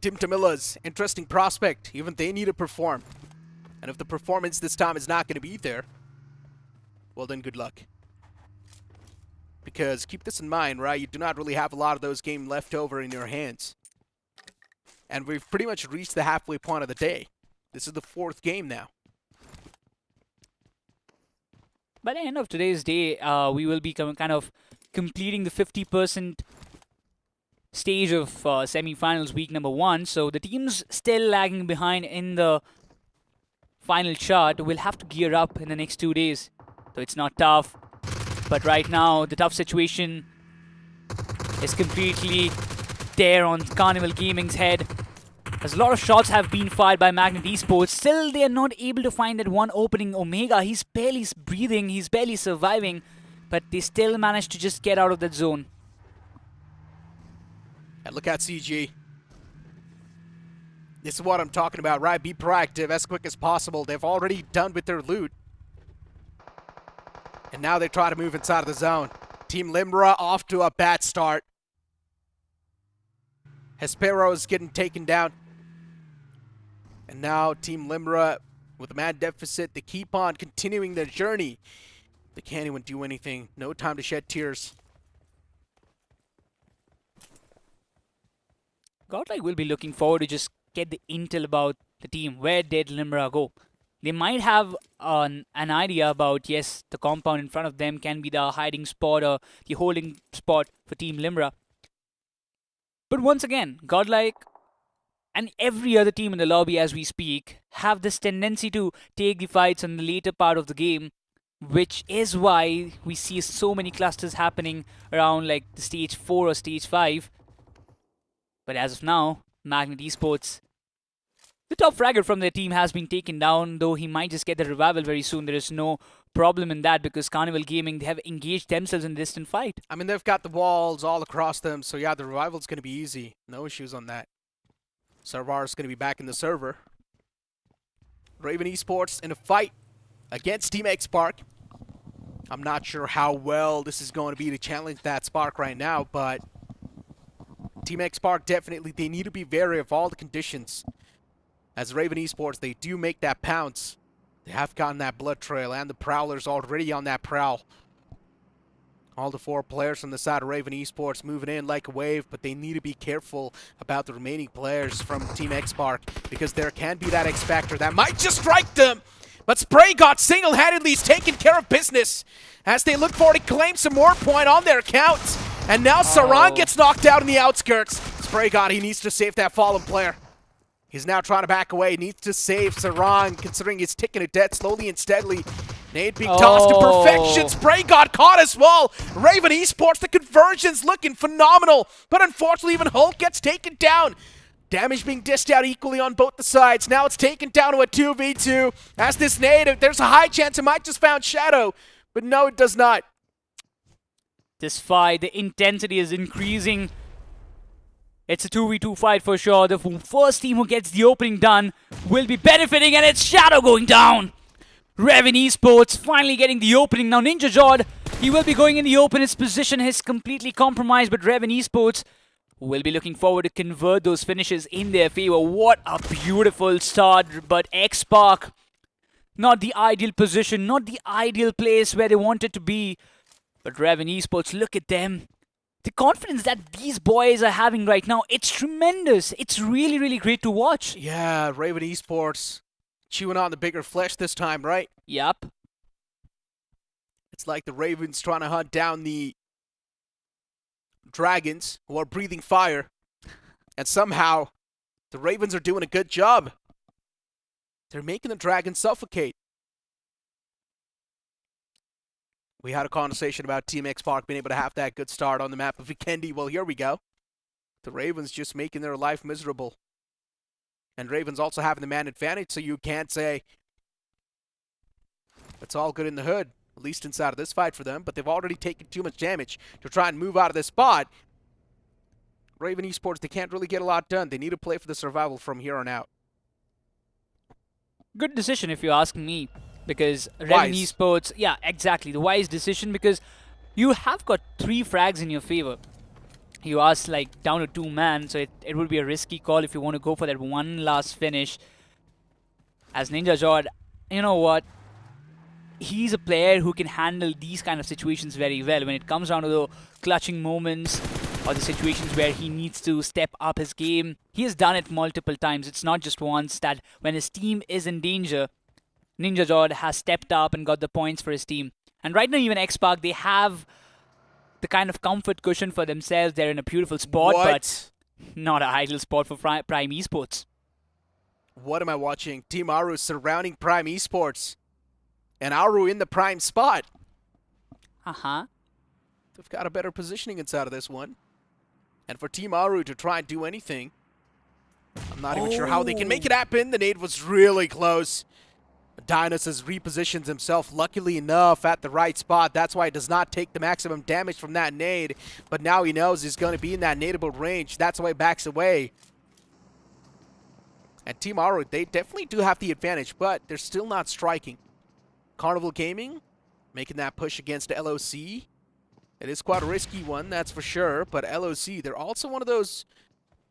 Team Tamila's interesting prospect. Even they need to perform. And if the performance this time is not going to be there, well then good luck. Because keep this in mind, right? You do not really have a lot of those games left over in your hands. And we've pretty much reached the halfway point of the day. This is the 4th game now. By the end of today's day, we will be kind of completing the 50% stage of semi-finals week number 1. So the teams still lagging behind in the final chart will have to gear up in the next 2 days. So it's not tough. But right now, the tough situation is completely there on Carnival Gaming's head. As a lot of shots have been fired by Magnet Esports, still they are not able to find that one opening. Omega, he's barely breathing, he's barely surviving, but they still managed to just get out of that zone. And look at CG. This is what I'm talking about, right? Be proactive as quick as possible. They've already done with their loot. And now they try to move inside of the zone. Team Limra off to a bad start. Hespero is getting taken down. And now Team Limra with a mad deficit. They keep on continuing their journey. They can't even do anything. No time to shed tears. Godlike will be looking forward to just get the intel about the team. Where did Limra go? They might have an idea about, yes, the compound in front of them can be the hiding spot or the holding spot for Team Limra. But once again, Godlike and every other team in the lobby as we speak have this tendency to take the fights in the later part of the game, which is why we see so many clusters happening around like the stage 4 or stage 5. But as of now, Magnet Esports, the top fragger from their team has been taken down, though he might just get the revival very soon. There is no problem in that because Carnival Gaming, they have engaged themselves in a distant fight. I mean, they've got the walls all across them, so yeah, the revival's going to be easy. No issues on that. Sarvar's going to be back in the server. Raven Esports in a fight against Team X Spark. I'm not sure how well this is going to be to challenge that Spark right now, but Team X Spark definitely, they need to be wary of all the conditions. As Raven Esports, they do make that pounce. They have gotten that blood trail, and the Prowler's already on that prowl. All the 4 players from the side of Raven Esports moving in like a wave, but they need to be careful about the remaining players from Team X Spark because there can be that X Factor that might just strike them. But Spray God single-handedly is taking care of business as they look forward to claim some more point on their account. And now Sarang gets knocked out in the outskirts. Spray God, he needs to save that fallen player. He's now trying to back away. Needs to save Sarang, considering he's ticking it dead slowly and steadily. Nade being tossed to perfection. Spray got caught as well. Raven Esports, the conversion's looking phenomenal. But unfortunately, even Hulk gets taken down. Damage being dished out equally on both the sides. Now it's taken down to a 2v2. As this nade, there's a high chance it might just found Shadow. But no, it does not. This fight, the intensity is increasing. It's a 2v2 fight for sure. The first team who gets the opening done will be benefiting, and it's Shadow going down. Raven Esports finally getting the opening. Now Ninja Jord, he will be going in the open. His position is completely compromised, but Raven Esports will be looking forward to convert those finishes in their favor. What a beautiful start, but X-Spark, not the ideal position, not the ideal place where they wanted to be. But Raven Esports, look at them. The confidence that these boys are having right now, it's tremendous. It's really, really great to watch. Yeah, Raven Esports chewing on the bigger flesh this time, right? Yup. It's like the Ravens trying to hunt down the dragons who are breathing fire. And somehow, the Ravens are doing a good job. They're making the dragons suffocate. We had a conversation about Team X Spark being able to have that good start on the map of Vikendi. Well, here we go. The Ravens just making their life miserable. And Ravens also having the man advantage, so you can't say it's all good in the hood, at least inside of this fight for them. But they've already taken too much damage to try and move out of this spot. Raven Esports, they can't really get a lot done. They need to play for the survival from here on out. Good decision if you ask me. Because Raven Esports, yeah, exactly. The wise decision because you have got 3 frags in your favor. You asked like down to 2 man, so it would be a risky call if you want to go for that one last finish. As Ninja Jord, you know what? He's a player who can handle these kind of situations very well. When it comes down to the clutching moments or the situations where he needs to step up his game, he has done it multiple times. It's not just once that when his team is in danger, Ninja Jord has stepped up and got the points for his team. And right now, even X-Spark, they have the kind of comfort cushion for themselves. They're in a beautiful spot, but not an ideal spot for Prime Esports. What am I watching? Team Aru surrounding Prime Esports. And Aru in the prime spot. Uh-huh. They've got a better positioning inside of this one. And for Team Aru to try and do anything, I'm not even sure how they can make it happen. The nade was really close. Dynus has repositioned himself, luckily enough, at the right spot. That's why he does not take the maximum damage from that nade. But now he knows he's going to be in that nadeable range. That's why he backs away. And Team Aro, they definitely do have the advantage, but they're still not striking. Carnival Gaming making that push against LOC. It is quite a risky one, that's for sure, but LOC, they're also one of those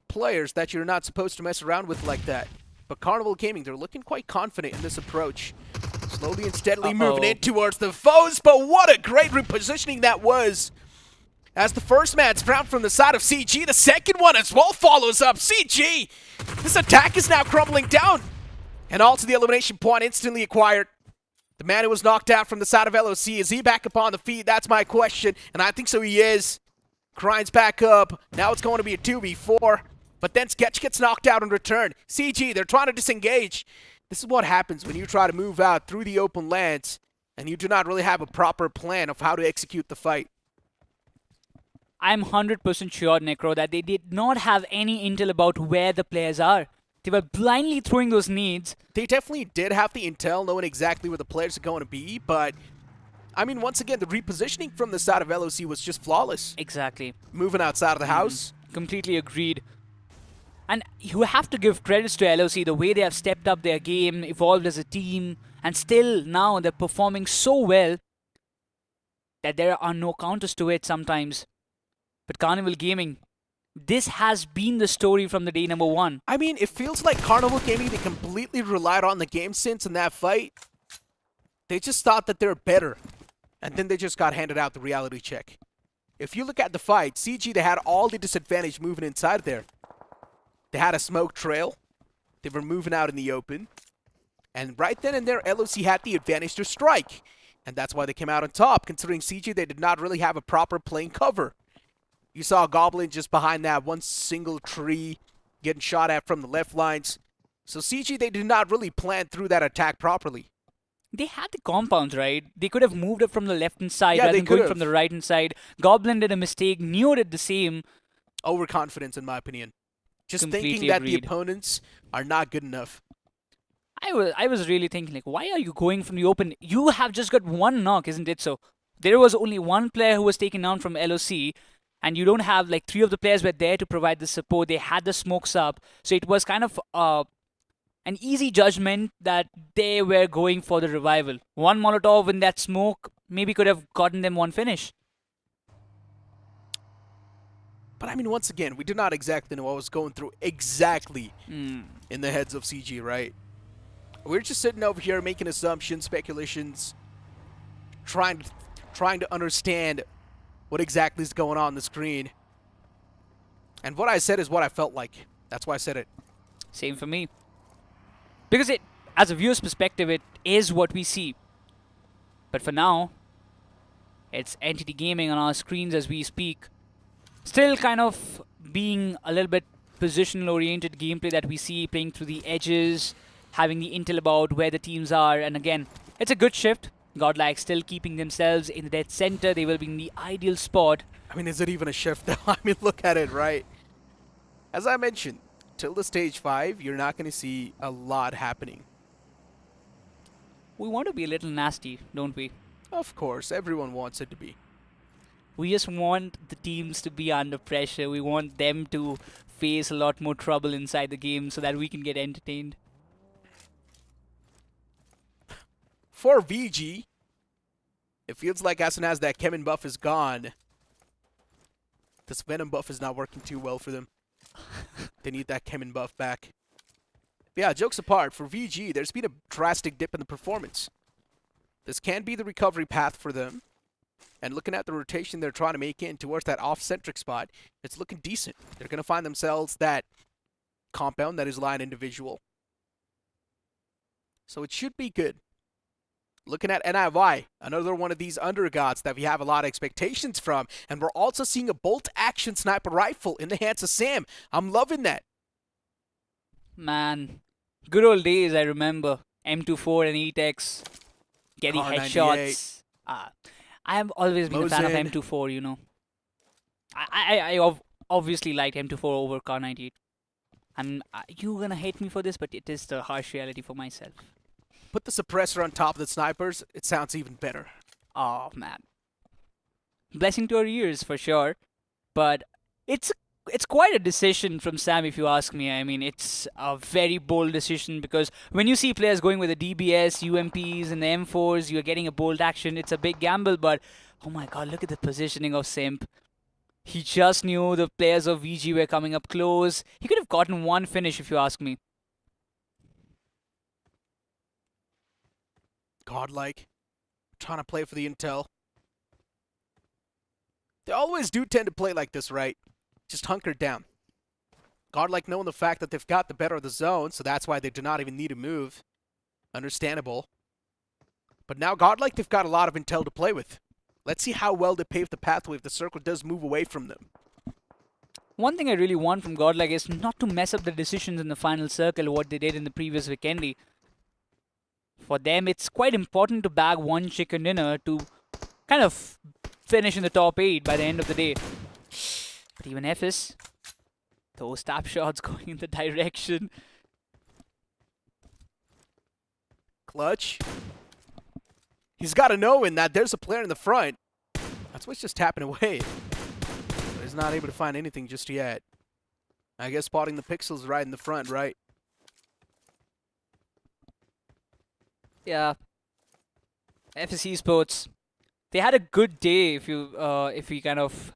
players that you're not supposed to mess around with like that. But Carnival Gaming, they're looking quite confident in this approach. Slowly and steadily moving in towards the foes, but what a great repositioning that was. As the first man's found from the side of CG, the second one as well follows up. CG, this attack is now crumbling down. And also the elimination point instantly acquired. The man who was knocked out from the side of LOC, is he back up on the feet? That's my question, and I think so he is. Grinds back up. Now it's going to be a 2v4. But then Sketch gets knocked out in return. CG, they're trying to disengage. This is what happens when you try to move out through the open lands and you do not really have a proper plan of how to execute the fight. I'm 100% sure, Necro, that they did not have any intel about where the players are. They were blindly throwing those nades. They definitely did have the intel, knowing exactly where the players are going to be, but I mean, once again, the repositioning from the side of LOC was just flawless. Exactly. Moving outside of the house. Completely agreed. And you have to give credits to LOC, the way they have stepped up their game, evolved as a team, and still now they're performing so well that there are no counters to it sometimes. But Carnival Gaming, this has been the story from the day number one. I mean, it feels like Carnival Gaming, they completely relied on the game sense in that fight. They just thought that they're better, and then they just got handed out the reality check. If you look at the fight, CG, they had all the disadvantage moving inside there. They had a smoke trail. They were moving out in the open. And right then and there, LOC had the advantage to strike. And that's why they came out on top, considering CG, they did not really have a proper playing cover. You saw a Goblin just behind that one single tree, getting shot at from the left lines. So CG, they did not really plan through that attack properly. They had the compounds, right? They could have moved up from the left-hand side rather they than going could from have. the right-hand side. Goblin did a mistake. Neo did the same. Overconfidence, in my opinion. Just Completely thinking that agreed. the opponents are not good enough. I was really thinking, like, why are you going from the open? You have just got one knock, isn't it? So there was only one player who was taken down from LOC, and you don't have, like, three of the players were there to provide the support. They had the smokes up. So it was kind of an easy judgment that they were going for the revival. One Molotov in that smoke maybe could have gotten them one finish. But I mean, once again, we did not exactly know what was going through exactly in the heads of CG, right? We're just sitting over here making assumptions, speculations, trying to understand what exactly is going on the screen. And what I said is what I felt like. That's why I said it. Same for me. Because it, as a viewer's perspective, it is what we see. But for now, it's Entity Gaming on our screens as we speak. Still kind of being a little bit positional-oriented gameplay that we see, playing through the edges, having the intel about where the teams are. And again, it's a good shift. Godlike still keeping themselves in the dead center. They will be in the ideal spot. I mean, is it even a shift though? I mean, look at it, right? As I mentioned, till the stage 5, you're not going to see a lot happening. We want to be a little nasty, don't we? Of course, everyone wants it to be. We just want the teams to be under pressure. We want them to face a lot more trouble inside the game so that we can get entertained. For VG, it feels like as soon as that Kemen buff is gone, this Venom buff is not working too well for them. They need that Kemen buff back. But yeah, jokes apart, for VG, there's been a drastic dip in the performance. This can be the recovery path for them. And looking at the rotation they're trying to make in towards that off-centric spot, it's looking decent. They're going to find themselves that compound that is line individual. So it should be good. Looking at NIY, another one of these undergods that we have a lot of expectations from. And we're also seeing a bolt-action sniper rifle in the hands of Sam. I'm loving that. Man, good old days, I remember. M24 and ETEX, getting headshots. I have always been a fan of M24, you know. I obviously liked M24 over Car 98. And you're gonna hate me for this, but it is the harsh reality for myself. Put the suppressor on top of the snipers, it sounds even better. Oh, man. Blessing to our ears, for sure. But it's it's quite a decision from Sam, if you ask me. I mean, it's a very bold decision because when you see players going with the DBS, UMPs, and the M4s, you're getting a bold action. It's a big gamble, but oh my god, look at the positioning of Simp. He just knew the players of VG were coming up close. He could have gotten one finish, if you ask me. Godlike, trying to play for the intel. They always do tend to play like this, right? Just hunkered down. Godlike knowing the fact that they've got the better of the zone, so that's why they do not even need to move. Understandable. But now Godlike, they've got a lot of intel to play with. Let's see how well they pave the pathway if the circle does move away from them. One thing I really want from Godlike is not to mess up the decisions in the final circle, what they did in the previous Vikendi. For them, it's quite important to bag one chicken dinner to kind of finish in the top 8 by the end of the day. But even FS, those tap shots going in the direction. Clutch. He's got to know in that there's a player in the front. That's what's just tapping away. But he's not able to find anything just yet. I guess spotting the pixels right in the front, right? Yeah. FS Esports, they had a good day if we kind of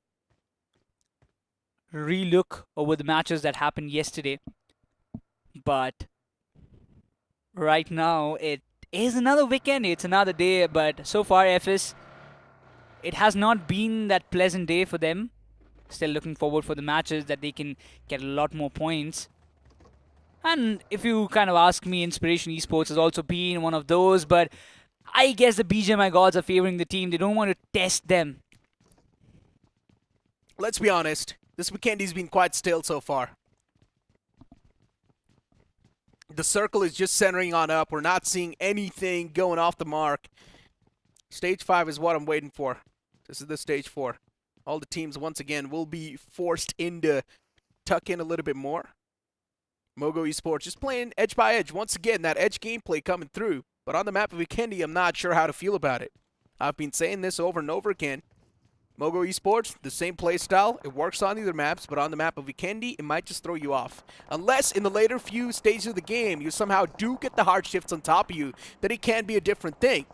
relook over the matches that happened yesterday. But right now it is another weekend, it's another day, but so far FS, it has not been that pleasant day for them. Still looking forward for the matches that they can get a lot more points. And if you kind of ask me, Inspiration Esports has also been one of those, but I guess the BGMI gods are favoring the team. They don't want to test them. Let's be honest, this Vikendi's been quite still so far. The circle is just centering on up. We're not seeing anything going off the mark. Stage 5 is what I'm waiting for. This is the stage 4. All the teams, once again, will be forced into tuck in a little bit more. Mogo Esports just playing edge by edge. Once again, that edge gameplay coming through. But on the map of Vikendi, I'm not sure how to feel about it. I've been saying this over and over again. Mogo Esports, the same play style. It works on either maps, but on the map of Vikendi, it might just throw you off. Unless in the later few stages of the game, you somehow do get the hard shifts on top of you, then it can be a different thing.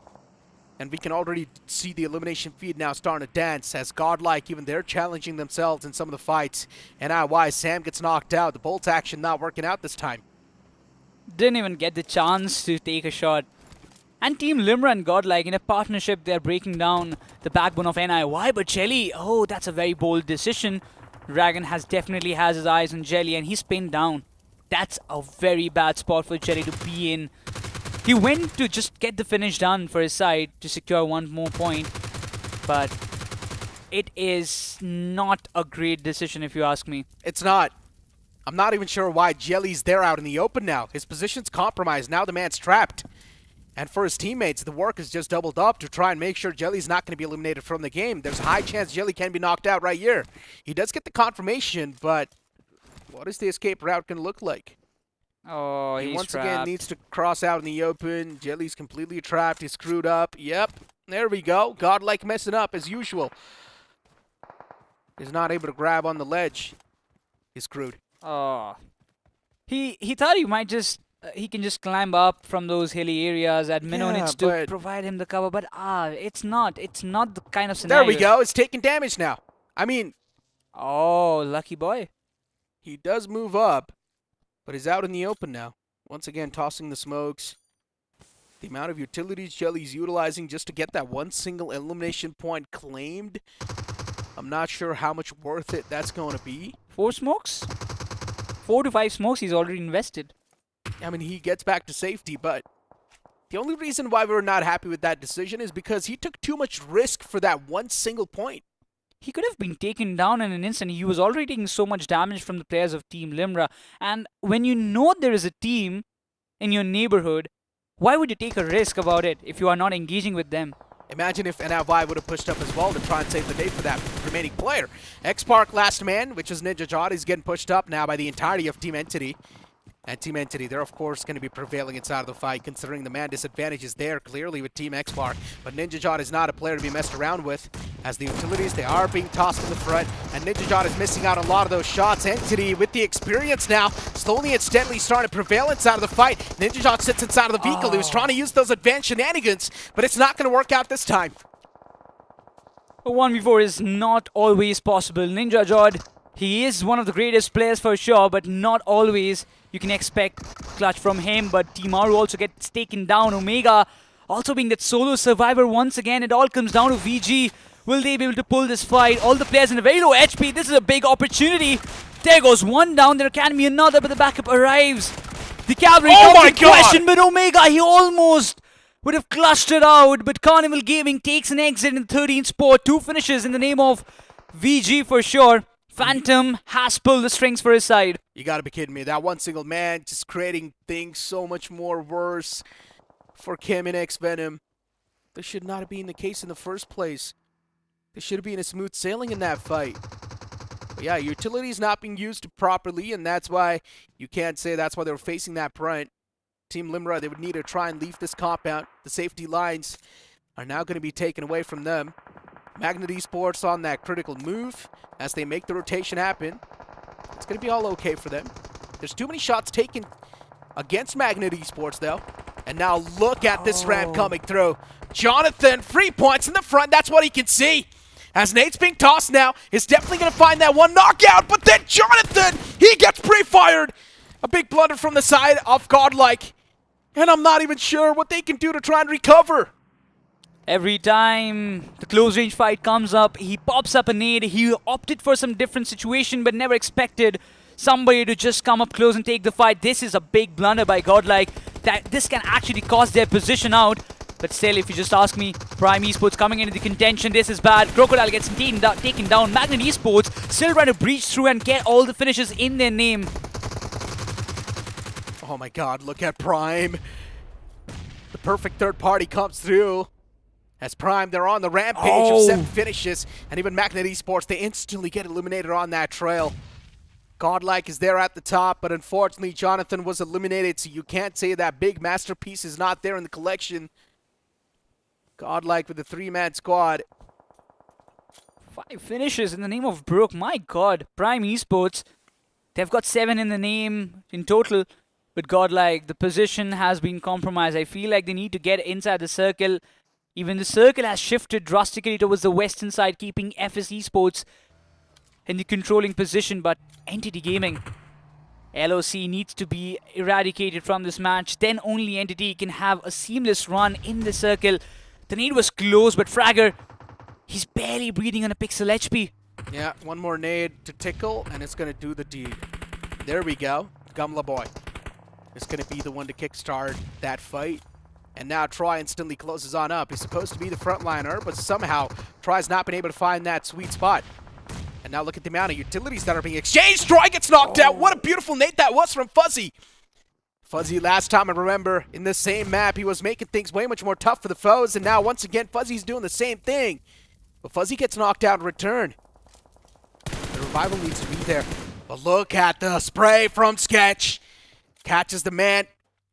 And we can already see the elimination feed now starting to dance as Godlike, even they're challenging themselves in some of the fights. And why Sam gets knocked out. The bolt action not working out this time. Didn't even get the chance to take a shot. And Team Limra and Godlike, in a partnership, they're breaking down the backbone of NIY. But Jelly, oh, that's a very bold decision. Dragon definitely has his eyes on Jelly, and he's pinned down. That's a very bad spot for Jelly to be in. He went to just get the finish done for his side to secure one more point. But it is not a great decision, if you ask me. It's not. I'm not even sure why Jelly's there out in the open now. His position's compromised. Now the man's trapped. And for his teammates, the work is just doubled up to try and make sure Jelly's not going to be eliminated from the game. There's a high chance Jelly can be knocked out right here. He does get the confirmation, but what is the escape route going to look like? Oh, he he's once trapped. again needs to cross out in the open. Jelly's completely trapped. He's screwed up. Yep, there we go. Godlike messing up as usual. He's not able to grab on the ledge. He's screwed. Oh. He thought he might just... he can just climb up from those hilly areas. Admino needs to provide him the cover, but it's not the kind of scenario. There we go. It's taking damage now. I mean... oh, lucky boy. He does move up, but he's out in the open now. Once again, tossing the smokes. The amount of utilities Jelly's utilizing just to get that one single elimination point claimed. I'm not sure how much worth it that's going to be. 4 smokes? 4 to 5 smokes he's already invested. I mean, he gets back to safety, but the only reason why we're not happy with that decision is because he took too much risk for that one single point. He could have been taken down in an instant. He was already taking so much damage from the players of Team Limra. And when you know there is a team in your neighborhood, why would you take a risk about it if you are not engaging with them? Imagine if NLY would have pushed up as well to try and save the day for that remaining player. X-Park last man, which is Ninja Jod, is getting pushed up now by the entirety of Team Entity. And Team Entity, they're of course going to be prevailing inside of the fight, considering the man disadvantage is there clearly with Team Xbar. But NinjaJot is not a player to be messed around with, as the utilities, they are being tossed in the front, and NinjaJot is missing out on a lot of those shots. Entity, with the experience now, slowly and steadily starting to prevail inside of the fight. NinjaJot sits inside of the vehicle. He was trying to use those advanced shenanigans, but it's not going to work out this time. A 1v4 is not always possible. NinjaJot, he is one of the greatest players for sure, but not always you can expect clutch from him. But Timaru also gets taken down. Omega also being that solo survivor once again. It all comes down to VG. Will they be able to pull this fight? All the players in a very low HP. This is a big opportunity. There goes one down. There can be another, but the backup arrives. The cavalry comes in question, but Omega, he almost would have clutched it out. But Carnival Gaming takes an exit in the 13th spot. 2 finishes in the name of VG for sure. Phantom has pulled the strings for his side. You gotta be kidding me. That one single man just creating things so much more worse for Kim and X-Venom. This should not have been the case in the first place. There should have been a smooth sailing in that fight. But yeah, utilities not being used properly, and that's why you can't say that's why they were facing that front. Team Limra, they would need to try and leave this compound. The safety lines are now going to be taken away from them. Magnet Esports on that critical move as they make the rotation happen. It's going to be all okay for them. There's too many shots taken against Magnet Esports, though. And now look at this ramp coming through. Jonathan, 3 points in the front. That's what he can see. As Nate's being tossed now, is definitely going to find that one knockout. But then Jonathan, he gets pre-fired. A big blunder from the side of Godlike. And I'm not even sure what they can do to try and recover. Every time the close range fight comes up, he pops up a nade. He opted for some different situation, but never expected somebody to just come up close and take the fight. This is a big blunder by Godlike. That this can actually cost their position out. But still, if you just ask me, Prime Esports coming into the contention. This is bad. Crocodile gets taken down. Magnet Esports still trying to breach through and get all the finishes in their name. Oh my god, look at Prime. The perfect third party comes through. As Prime, they're on the rampage of 7 finishes. And even Magnet Esports, they instantly get eliminated on that trail. Godlike is there at the top, but unfortunately Jonathan was eliminated, so you can't say that big masterpiece is not there in the collection. Godlike with the 3-man squad. 5 finishes in the name of Brook. My god, Prime Esports, they've got 7 in the name in total. But Godlike, the position has been compromised. I feel like they need to get inside the circle. Even the circle has shifted drastically towards the western side, keeping FS Esports in the controlling position. But Entity Gaming, LOC needs to be eradicated from this match. Then only Entity can have a seamless run in the circle. The nade was close, but Fragger, he's barely breathing on a pixel HP. Yeah, one more nade to tickle, and it's going to do the deed. There we go. Gumla Boy is going to be the one to kickstart that fight. And now Troy instantly closes on up. He's supposed to be the frontliner, but somehow Troy's not been able to find that sweet spot. And now look at the amount of utilities that are being exchanged. Troy gets knocked out. What a beautiful nade that was from Fuzzy. Fuzzy last time, I remember, in this same map, he was making things way much more tough for the foes. And now, once again, Fuzzy's doing the same thing. But Fuzzy gets knocked out in return. The revival needs to be there. But look at the spray from Sketch. Catches the man.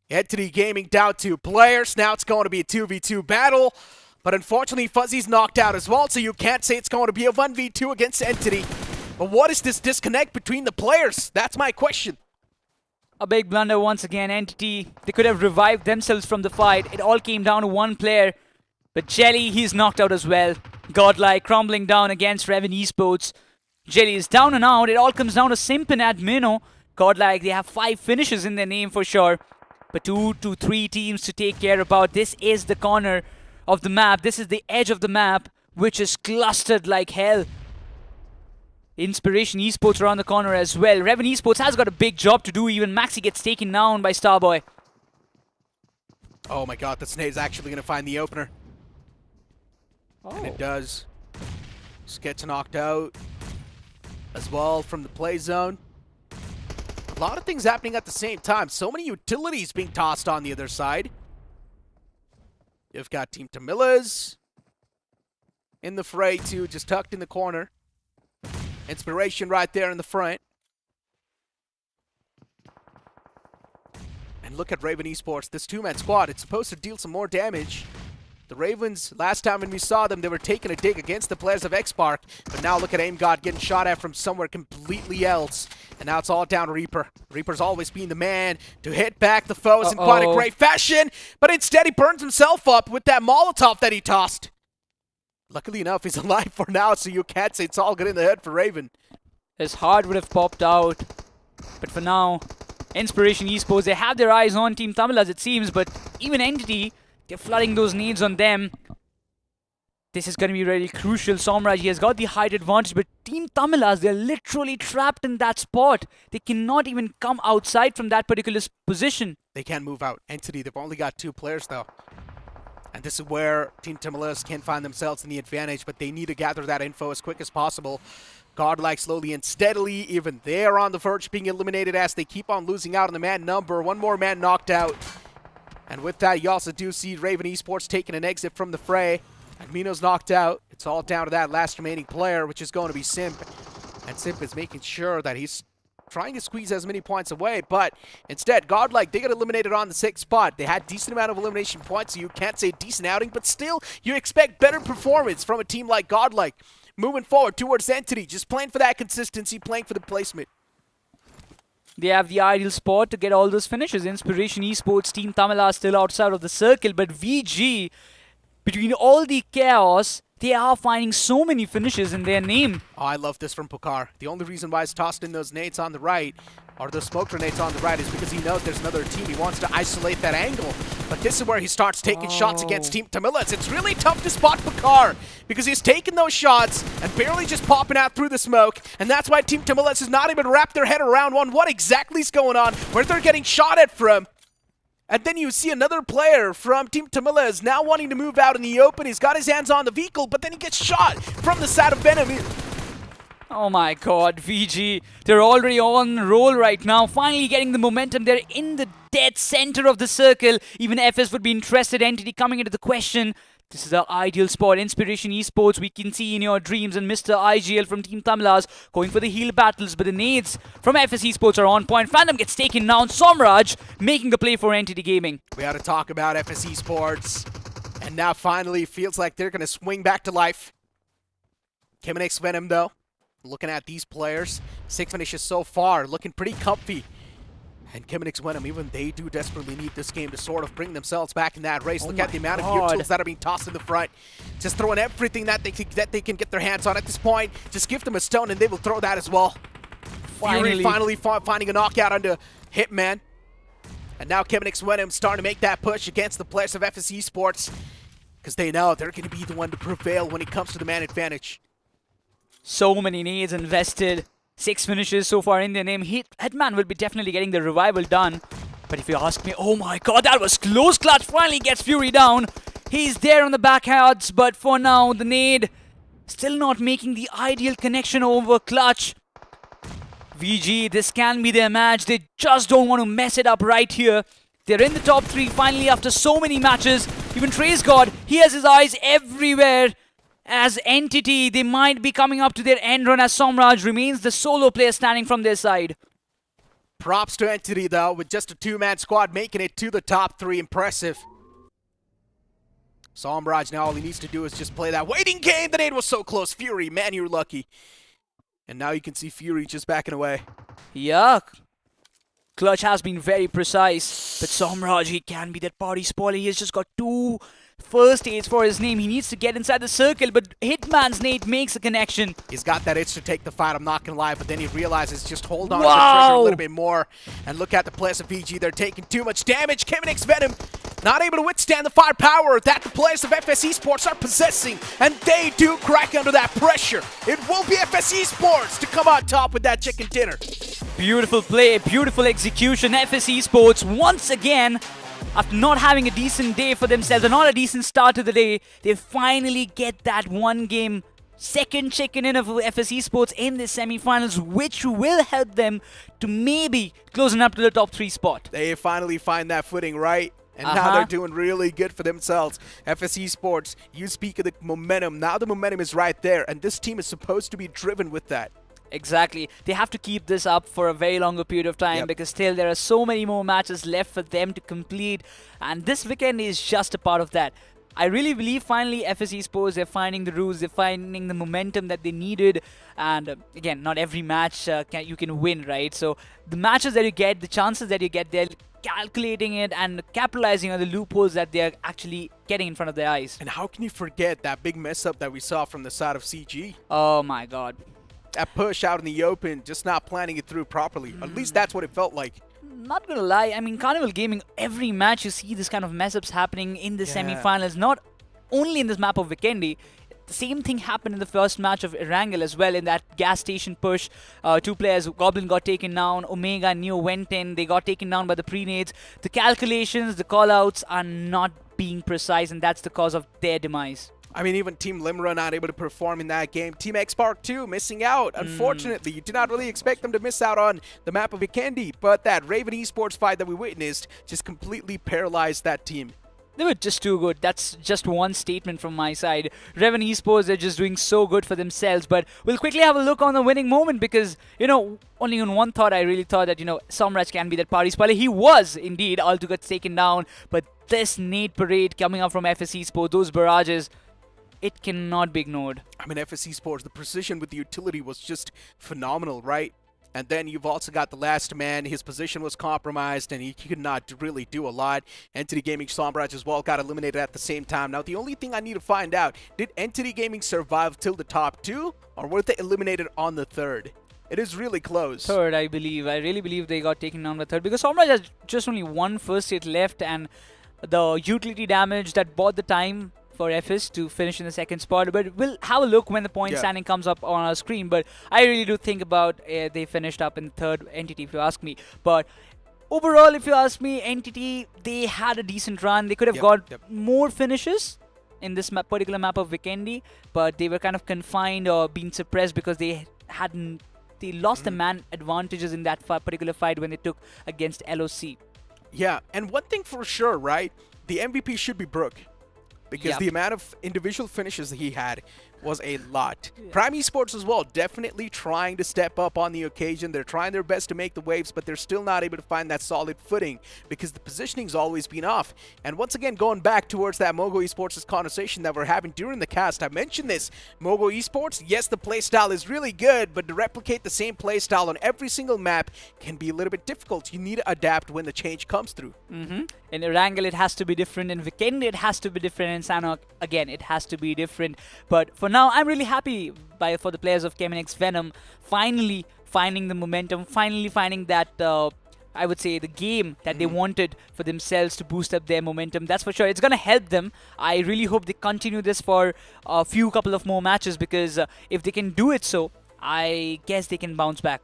Entity Gaming down 2 players. Now it's going to be a 2v2 battle. But unfortunately, Fuzzy's knocked out as well, so you can't say it's going to be a 1v2 against Entity. But what is this disconnect between the players? That's my question. A big blunder once again. Entity, they could have revived themselves from the fight. It all came down to one player. But Jelly, he's knocked out as well. Godlike crumbling down against Revan Esports. Jelly is down and out. It all comes down to Simp and Admino. Godlike, they have 5 finishes in their name for sure. But 2 to 3 teams to take care about. This is the corner of the map. This is the edge of the map, which is clustered like hell. Inspiration Esports around the corner as well. Revan Esports has got a big job to do. Even Maxi gets taken down by Starboy. Oh my god, the snade's actually going to find the opener. And it does. Just gets knocked out as well from the play zone. A lot of things happening at the same time. So many utilities being tossed on the other side. You've got Team Tamilas in the fray too, just tucked in the corner. Inspiration right there in the front. And look at Raven Esports, this two-man squad, it's supposed to deal some more damage. The Ravens, last time when we saw them, they were taking a dig against the players of X-Spark, but now look at Aim God getting shot at from somewhere completely else. And now it's all down to Reaper. Reaper's always been the man to hit back the foes in quite a great fashion, but instead he burns himself up with that Molotov that he tossed. Luckily enough, he's alive for now, so you can't say it's all good in the head for Raven. His heart would have popped out, but for now, Inspiration Esports, they have their eyes on Team Tamil as it seems, but even Entity, they're flooding those nades on them. This is going to be really crucial. Somraj, he has got the height advantage, but Team Tamilas, they're literally trapped in that spot. They cannot even come outside from that particular position. They can't move out. Entity, they've only got 2 players though. And this is where Team Tamilas can find themselves in the advantage, but they need to gather that info as quick as possible. Godlike slowly and steadily, even they're on the verge of being eliminated as they keep on losing out on the man number. One more man knocked out. And with that, you also do see Raven Esports taking an exit from the fray. And Mino's knocked out. It's all down to that last remaining player, which is going to be Simp. And Simp is making sure that he's trying to squeeze as many points away, but instead, Godlike, they got eliminated on the 6th spot. They had decent amount of elimination points, so you can't say decent outing, but still, you expect better performance from a team like Godlike. Moving forward towards Entity, just playing for that consistency, playing for the placement. They have the ideal spot to get all those finishes. Inspiration Esports, Team Tamil are still outside of the circle, but VG, between all the chaos, they are finding so many finishes in their name. Oh, I love this from Pokar. The only reason why he's tossed in those nades on the right, or those smoke grenades on the right, is because he knows there's another team. He wants to isolate that angle. But this is where he starts taking shots against Team Tamilas. It's really tough to spot Pokar because he's taking those shots and barely just popping out through the smoke. And that's why Team Tamilas is not even wrap their head around on what exactly is going on, where they're getting shot at from. And then you see another player from Team Tamilas now wanting to move out in the open. He's got his hands on the vehicle, but then he gets shot from the side of Venom. Oh my god, VG, they're already on roll right now, finally getting the momentum. They're in the dead center of the circle. Even FS would be interested. Entity coming into the question. This is our ideal spot. Inspiration Esports, we can see in your dreams, and Mr. IGL from Team Tamilas going for the heal battles, but the nades from FS Esports are on point. Phantom gets taken down. Somraj making the play for Entity Gaming. We had to talk about FS Esports, and now finally feels like they're going to swing back to life. Kiminix Venom, though, looking at these players, 6 finishes so far, looking pretty comfy. And Kiminix Venom, even they do desperately need this game to sort of bring themselves back in that race. Look at the amount of gear tools that are being tossed in the front. Just throwing everything that they can get their hands on at this point. Just give them a stone and they will throw that as well. Fury finally finding a knockout onto Hitman. And now Kiminix Venom starting to make that push against the players of FS Esports, because they know they're going to be the one to prevail when it comes to the man advantage. So many nades invested. 6 finishes so far in their name. Hitman will be definitely getting the revival done. But if you ask me, oh my god, that was close. Clutch finally gets Fury down. He's there on the backhands, but for now, the nade still not making the ideal connection over Clutch. VG, this can be their match. They just don't want to mess it up right here. They're in the top 3 finally after so many matches. Even Trace God, he has his eyes everywhere. As Entity, they might be coming up to their end run as Somraj remains the solo player standing from their side. Props to Entity, though, with just a 2-man squad making it to the top 3. Impressive. Somraj, now all he needs to do is just play that waiting game. The nade was so close. Fury, man, you're lucky. And now you can see Fury just backing away. Yuck. Clutch has been very precise, but Somraj, he can be that party spoiler. He has just got 2 first aids for his name. He needs to get inside the circle, but Hitman's nade makes a connection. He's got that itch to take the fight, I'm not going to lie, but then he realizes just hold on to the trigger a little bit more. And look at the players of VG, they're taking too much damage. Kiminix Venom not able to withstand the firepower that the players of FS Esports are possessing, and they do crack under that pressure. It will be FS Esports to come out top with that chicken dinner. Beautiful play, beautiful execution. FS Esports once again, after not having a decent day for themselves, or not a decent start to the day, they finally get that 1 game second chicken in of FS Esports in the semi-finals, which will help them to maybe closing up to the top 3 spot. They finally find that footing, right? And now they're doing really good for themselves. FS Esports, you speak of the momentum. Now the momentum is right there, and this team is supposed to be driven with that. Exactly. They have to keep this up for a very longer period of time because still there are so many more matches left for them to complete, and this weekend is just a part of that. I really believe finally FS Esports, they're finding the rules, they're finding the momentum that they needed, and again, not every match you can win, right? So the matches that you get, the chances that you get, they're calculating it and capitalizing on the loopholes that they're actually getting in front of their eyes. And how can you forget that big mess up that we saw from the side of CG? Oh my god. That push out in the open, just not planning it through properly. At least that's what it felt like. Not gonna lie, I mean, Carnival Gaming, every match you see this kind of mess-ups happening in the semi-finals, not only in this map of Vikendi. The same thing happened in the first match of Erangel as well, in that gas station push. Two players, Goblin got taken down, Omega and Neo went in, they got taken down by the pre-nades. The calculations, the call-outs are not being precise, and that's the cause of their demise. I mean, even Team Limra not able to perform in that game. Team X-Park too missing out. Unfortunately, you did not really expect them to miss out on the map of Vikendi, but that Raven Esports fight that we witnessed just completely paralyzed that team. They were just too good. That's just one statement from my side. Raven Esports, they're just doing so good for themselves. But we'll quickly have a look on the winning moment because, you know, only on one thought, I really thought that, you know, Somraj can be that party spoiler. He was indeed. Altu got taken down. But this nade parade coming up from FS Esports, those barrages, it cannot be ignored. I mean, FS Esports, the precision with the utility was just phenomenal, right? And then you've also got the last man. His position was compromised, and he could not really do a lot. Entity Gaming Somraj as well got eliminated at the same time. Now, the only thing I need to find out, did Entity Gaming survive till the top two, or were they eliminated on the third? It is really close. Third, I believe. I really believe they got taken down by third because Somraj has just only one first hit left, and the utility damage that bought the time for FS to finish in the second spot. But we'll have a look when the point standing comes up on our screen. But I really do think about they finished up in third, Entity, if you ask me. But overall, if you ask me, Entity, they had a decent run. They could have got more finishes in this particular map of Vikendi, but they were kind of confined or being suppressed because they lost the man advantages in that particular fight when they took against LOC. Yeah, and one thing for sure, right? The MVP should be Brook. Because the amount of individual finishes that he had was a lot. Prime Esports as well, definitely trying to step up on the occasion. They're trying their best to make the waves, but they're still not able to find that solid footing because the positioning's always been off. And once again, going back towards that Mogo Esports' conversation that we're having during the cast, I mentioned this. Mogo Esports, yes, the playstyle is really good, but to replicate the same playstyle on every single map can be a little bit difficult. You need to adapt when the change comes through. In Erangel, it has to be different. In Vikendi, it has to be different. In Sanhok, again, it has to be different. But for now, I'm really happy for the players of Kemenix Venom finally finding the momentum, finally finding that, I would say, the game that they wanted for themselves to boost up their momentum. That's for sure. It's going to help them. I really hope they continue this for a couple of more matches because if they can do it so, I guess they can bounce back.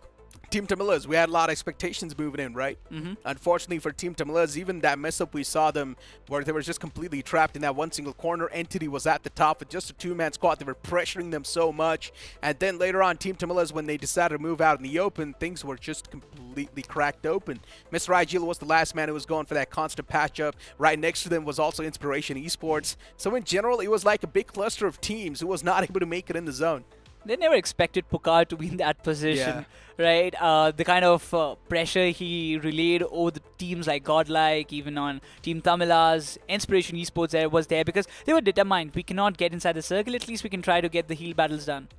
Team Tamilaz, we had a lot of expectations moving in, right? Unfortunately for Team Tamilaz, even that mess up we saw them where they were just completely trapped in that one single corner. Entity was at the top with just a two-man squad. They were pressuring them so much. And then later on, Team Tamilaz, when they decided to move out in the open, things were just completely cracked open. Mr. Igil was the last man who was going for that constant patch-up. Right next to them was also Inspiration Esports. So in general, it was like a big cluster of teams who was not able to make it in the zone. They never expected Pucar to be in that position, right? The kind of pressure he relayed over the teams like Godlike, even on Team Tamilaz, Inspiration Esports was there because they were determined. We cannot get inside the circle, at least we can try to get the heal battles done.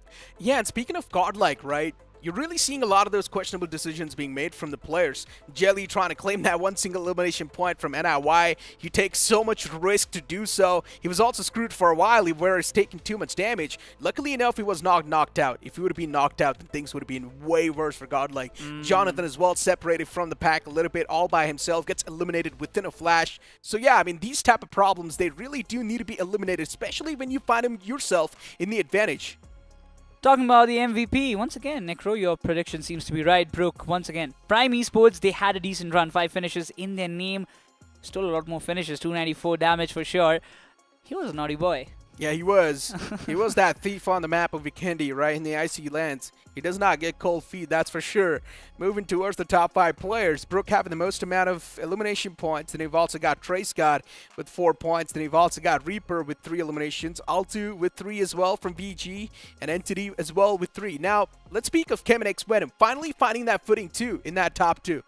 Yeah, and speaking of Godlike, right? You're really seeing a lot of those questionable decisions being made from the players. Jelly trying to claim that one single elimination point from NIY. He takes so much risk to do so. He was also screwed for a while where he's taking too much damage. Luckily enough, he was not knocked out. If he would have been knocked out, then things would have been way worse for Godlike. Jonathan as well separated from the pack a little bit all by himself, gets eliminated within a flash. So yeah, I mean, these type of problems, they really do need to be eliminated, especially when you find them yourself in the advantage. Talking about the MVP, once again, Necro, your prediction seems to be right. Brook, once again. Prime Esports, they had a decent run. 5 finishes in their name. Stole a lot more finishes. 294 damage for sure. He was a naughty boy. Yeah, he was. He was that thief on the map of Vikendi, right in the icy lands. He does not get cold feet, that's for sure. Moving towards the top 5 players. Brook having the most amount of elimination points. Then you've also got Trace God with 4 points. Then you've also got Reaper with 3 eliminations. Altu with 3 as well from VG. And Entity as well with 3. Now, let's speak of Cheminix Venom. Finally finding that footing too in that top 2.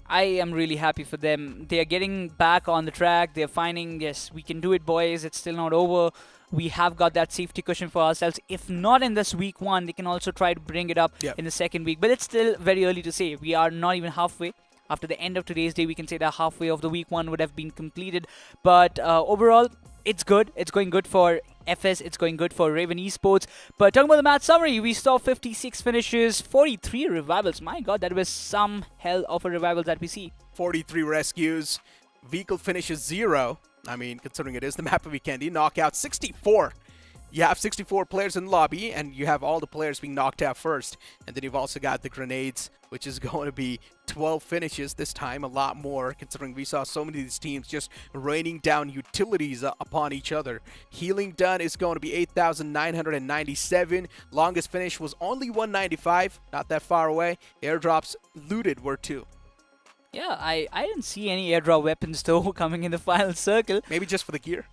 I am really happy for them. They are getting back on the track. They're finding, yes, we can do it, boys. It's still not over. We have got that safety cushion for ourselves. If not in this week 1, they can also try to bring it up in the second week. But it's still very early to say. We are not even halfway. After the end of today's day, we can say that halfway of the week 1 would have been completed. But overall, it's good. It's going good for FS. It's going good for Raven Esports. But talking about the match summary, we saw 56 finishes, 43 revivals. My god, that was some hell of a revival that we see. 43 rescues. Vehicle finishes 0. I mean, considering it is the map of Vikendi. Knockout 64. You have 64 players in the lobby, and you have all the players being knocked out first. And then you've also got the grenades, which is going to be 12 finishes this time, a lot more, considering we saw so many of these teams just raining down utilities upon each other. Healing done is going to be 8,997. Longest finish was only 195, not that far away. Airdrops looted were 2. Yeah, I didn't see any airdrop weapons though coming in the final circle. Maybe just for the gear.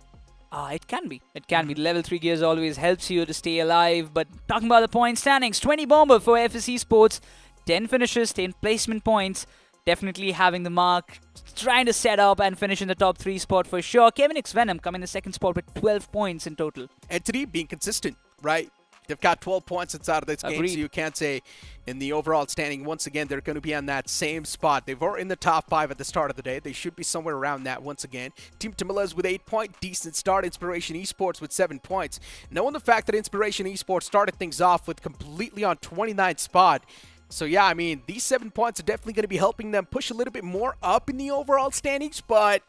It can be. It can be. Level 3 gears always helps you to stay alive. But talking about the point standings, 20 bomber for FS Esports, 10 finishes, 10 placement points. Definitely having the mark, trying to set up and finish in the top 3 spot for sure. Cheminix Venom coming in the second spot with 12 points in total. Entity being consistent, right? They've got 12 points inside of this game, so you can't say in the overall standing, once again, they're going to be on that same spot. They were in the top 5 at the start of the day. They should be somewhere around that once again. Team Tamilas with 8 points, decent start. Inspiration Esports with 7 points. Knowing the fact that Inspiration Esports started things off with completely on 29th spot. So yeah, I mean, these 7 points are definitely going to be helping them push a little bit more up in the overall standings, but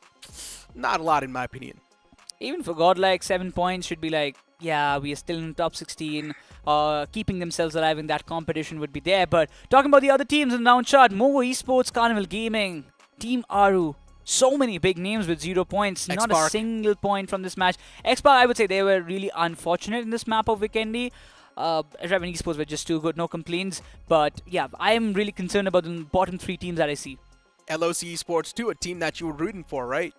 not a lot in my opinion. Even for Godlike, 7 points should be like, yeah, we are still in the top 16. Keeping themselves alive in that competition would be there. But talking about the other teams in the down chart, Movo Esports, Carnival Gaming, Team Aru. So many big names with 0 points. Not a single point from this match. X-Park, I would say they were really unfortunate in this map of Vikendi. Raven Esports were just too good, no complaints. But yeah, I am really concerned about the bottom 3 teams that I see. LOC Esports too, a team that you were rooting for, right?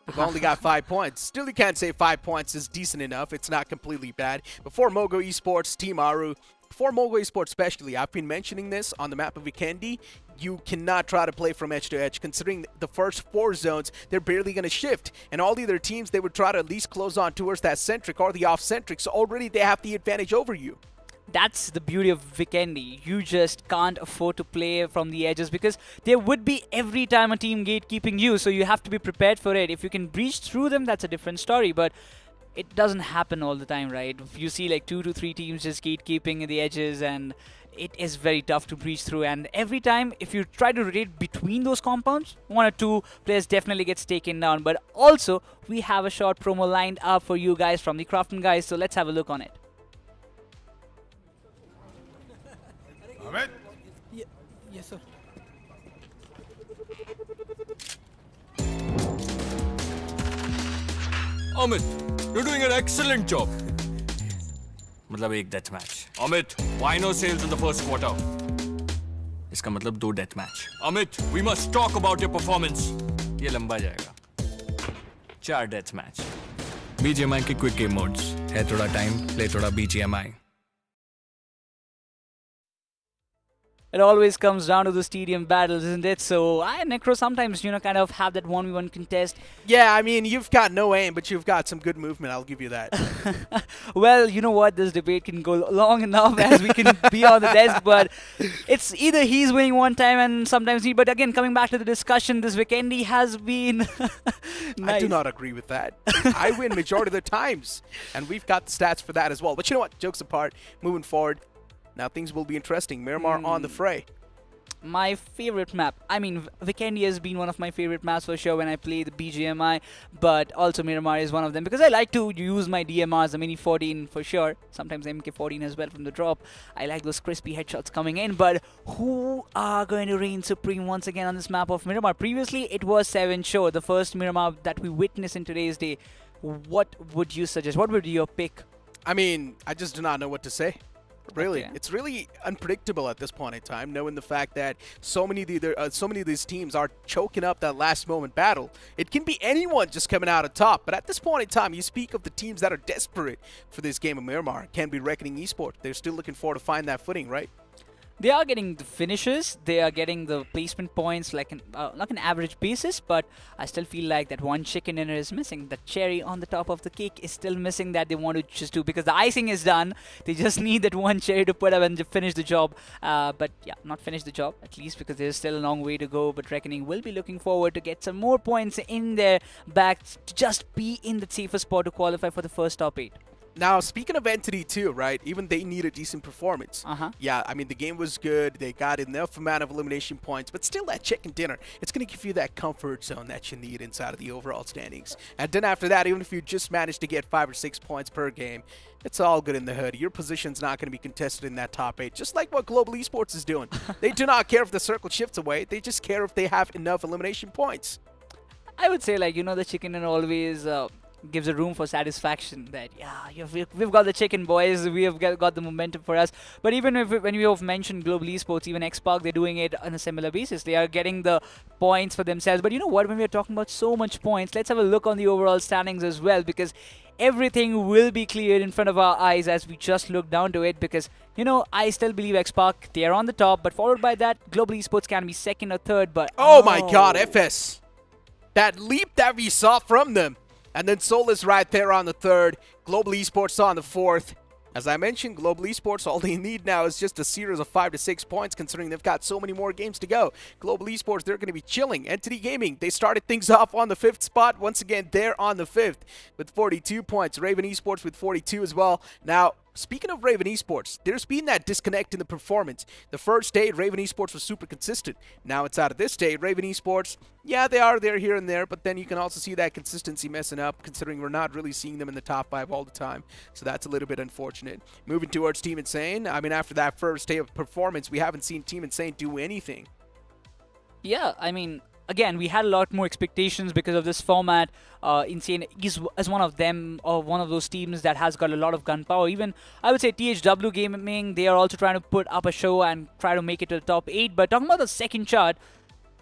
They've only got 5 points. Still, you can't say 5 points is decent enough. It's not completely bad. Before Mogo Esports, Team Aru, before Mogo Esports especially, I've been mentioning this on the map of Vikendi. You cannot try to play from edge to edge. Considering the first 4 zones, they're barely going to shift. And all the other teams, they would try to at least close on towards that centric or the off-centric. So already they have the advantage over you. That's the beauty of Vikendi. You just can't afford to play from the edges because there would be every time a team gatekeeping you, so you have to be prepared for it. If you can breach through them, that's a different story, but it doesn't happen all the time, right? You see like 2 to 3 teams just gatekeeping in the edges, and it is very tough to breach through. And every time, if you try to rotate between those compounds, 1 or 2 players definitely gets taken down. But also, we have a short promo lined up for you guys from the Crafton guys, so let's have a look on it. Yes, sir. Amit, you're doing an excellent job. मतलब एक death match. Amit, why no sales in the first quarter? इसका मतलब 2 death match. Amit, we must talk about your performance. ये लंबा जाएगा. 4 death match. BGMI के quick game modes. है थोड़ा टाइम, प्ले थोड़ा BGMI. It always comes down to the stadium battles, isn't it? So I and Necro sometimes, kind of have that 1v1 contest. Yeah, I mean, you've got no aim, but you've got some good movement, I'll give you that. Well, you know what? This debate can go long enough as we can be on the desk, but it's either he's winning one time and sometimes he. But again, coming back to the discussion, this Vikendi has been nice. I do not agree with that. I win majority of the times, and we've got the stats for that as well. But you know what? Jokes apart, moving forward, now things will be interesting. Miramar on the fray. My favorite map. I mean, Vikendi has been one of my favorite maps for sure when I play the BGMI, but also Miramar is one of them because I like to use my DMRs, the Mini 14 for sure, sometimes MK14 as well from the drop. I like those crispy headshots coming in, but who are going to reign supreme once again on this map of Miramar? Previously, it was 7 Show, the first Miramar that we witnessed in today's day. what would you suggest? What would be your pick? I mean, I just do not know what to say. Really, Okay. it's really unpredictable at this point in time, knowing the fact that so many of these teams are choking up that last moment battle. It can be anyone just coming out on top, but at this point in time, you speak of the teams that are desperate for this game of Miramar. Can be Reckoning Esports. They're still looking forward to find that footing, right? They are getting the finishes, they are getting the placement points like an average basis, but I still feel like that one chicken dinner is missing. The cherry on the top of the cake is still missing that they want to just do, because the icing is done. They just need that one cherry to put up and to finish the job. But yeah, not finish the job at least, because there's still a long way to go. But Reckoning will be looking forward to get some more points in their back to just be in the safer spot to qualify for the first top 8. Now, speaking of Entity too, right? Even they need a decent performance. Yeah, I mean, the game was good. They got enough amount of elimination points, but still that chicken dinner, it's going to give you that comfort zone that you need inside of the overall standings. And then after that, even if you just manage to get 5 or 6 points per game, it's all good in the hood. Your position's not going to be contested in that top 8, just like what Global Esports is doing. They do not care if the circle shifts away. They just care if they have enough elimination points. I would say, like, the chicken dinner always gives a room for satisfaction that, yeah, we've got the chicken, boys. We have got the momentum for us. But even when we have mentioned Global Esports, even Xpark, they're doing it on a similar basis. They are getting the points for themselves. But you know what? When we are talking about so much points, let's have a look on the overall standings as well, because everything will be cleared in front of our eyes as we just look down to it. Because, I still believe Xpark, they are on the top. But followed by that, Global Esports can be second or third. But oh my God, FS. That leap that we saw from them. And then Solus right there on the 3rd. Global Esports on the 4th. As I mentioned, Global Esports, all they need now is just a series of 5 to 6 points, considering they've got so many more games to go. Global Esports, they're going to be chilling. Entity Gaming, they started things off on the 5th spot. Once again, they're on the 5th with 42 points. Raven Esports with 42 as well. Now, speaking of Raven Esports, there's been that disconnect in the performance. The first day, Raven Esports was super consistent. Now it's out of this day. Raven Esports, yeah, they are there here and there, but then you can also see that consistency messing up, considering we're not really seeing them in the top 5 all the time. So that's a little bit unfortunate. Moving towards Team Insane, I mean, after that first day of performance, we haven't seen Team Insane do anything. Yeah, I mean, again, we had a lot more expectations because of this format. Insane is one of them, or one of those teams that has got a lot of gunpowder. Even, I would say, THW Gaming, they are also trying to put up a show and try to make it to the top 8. But talking about the second chart,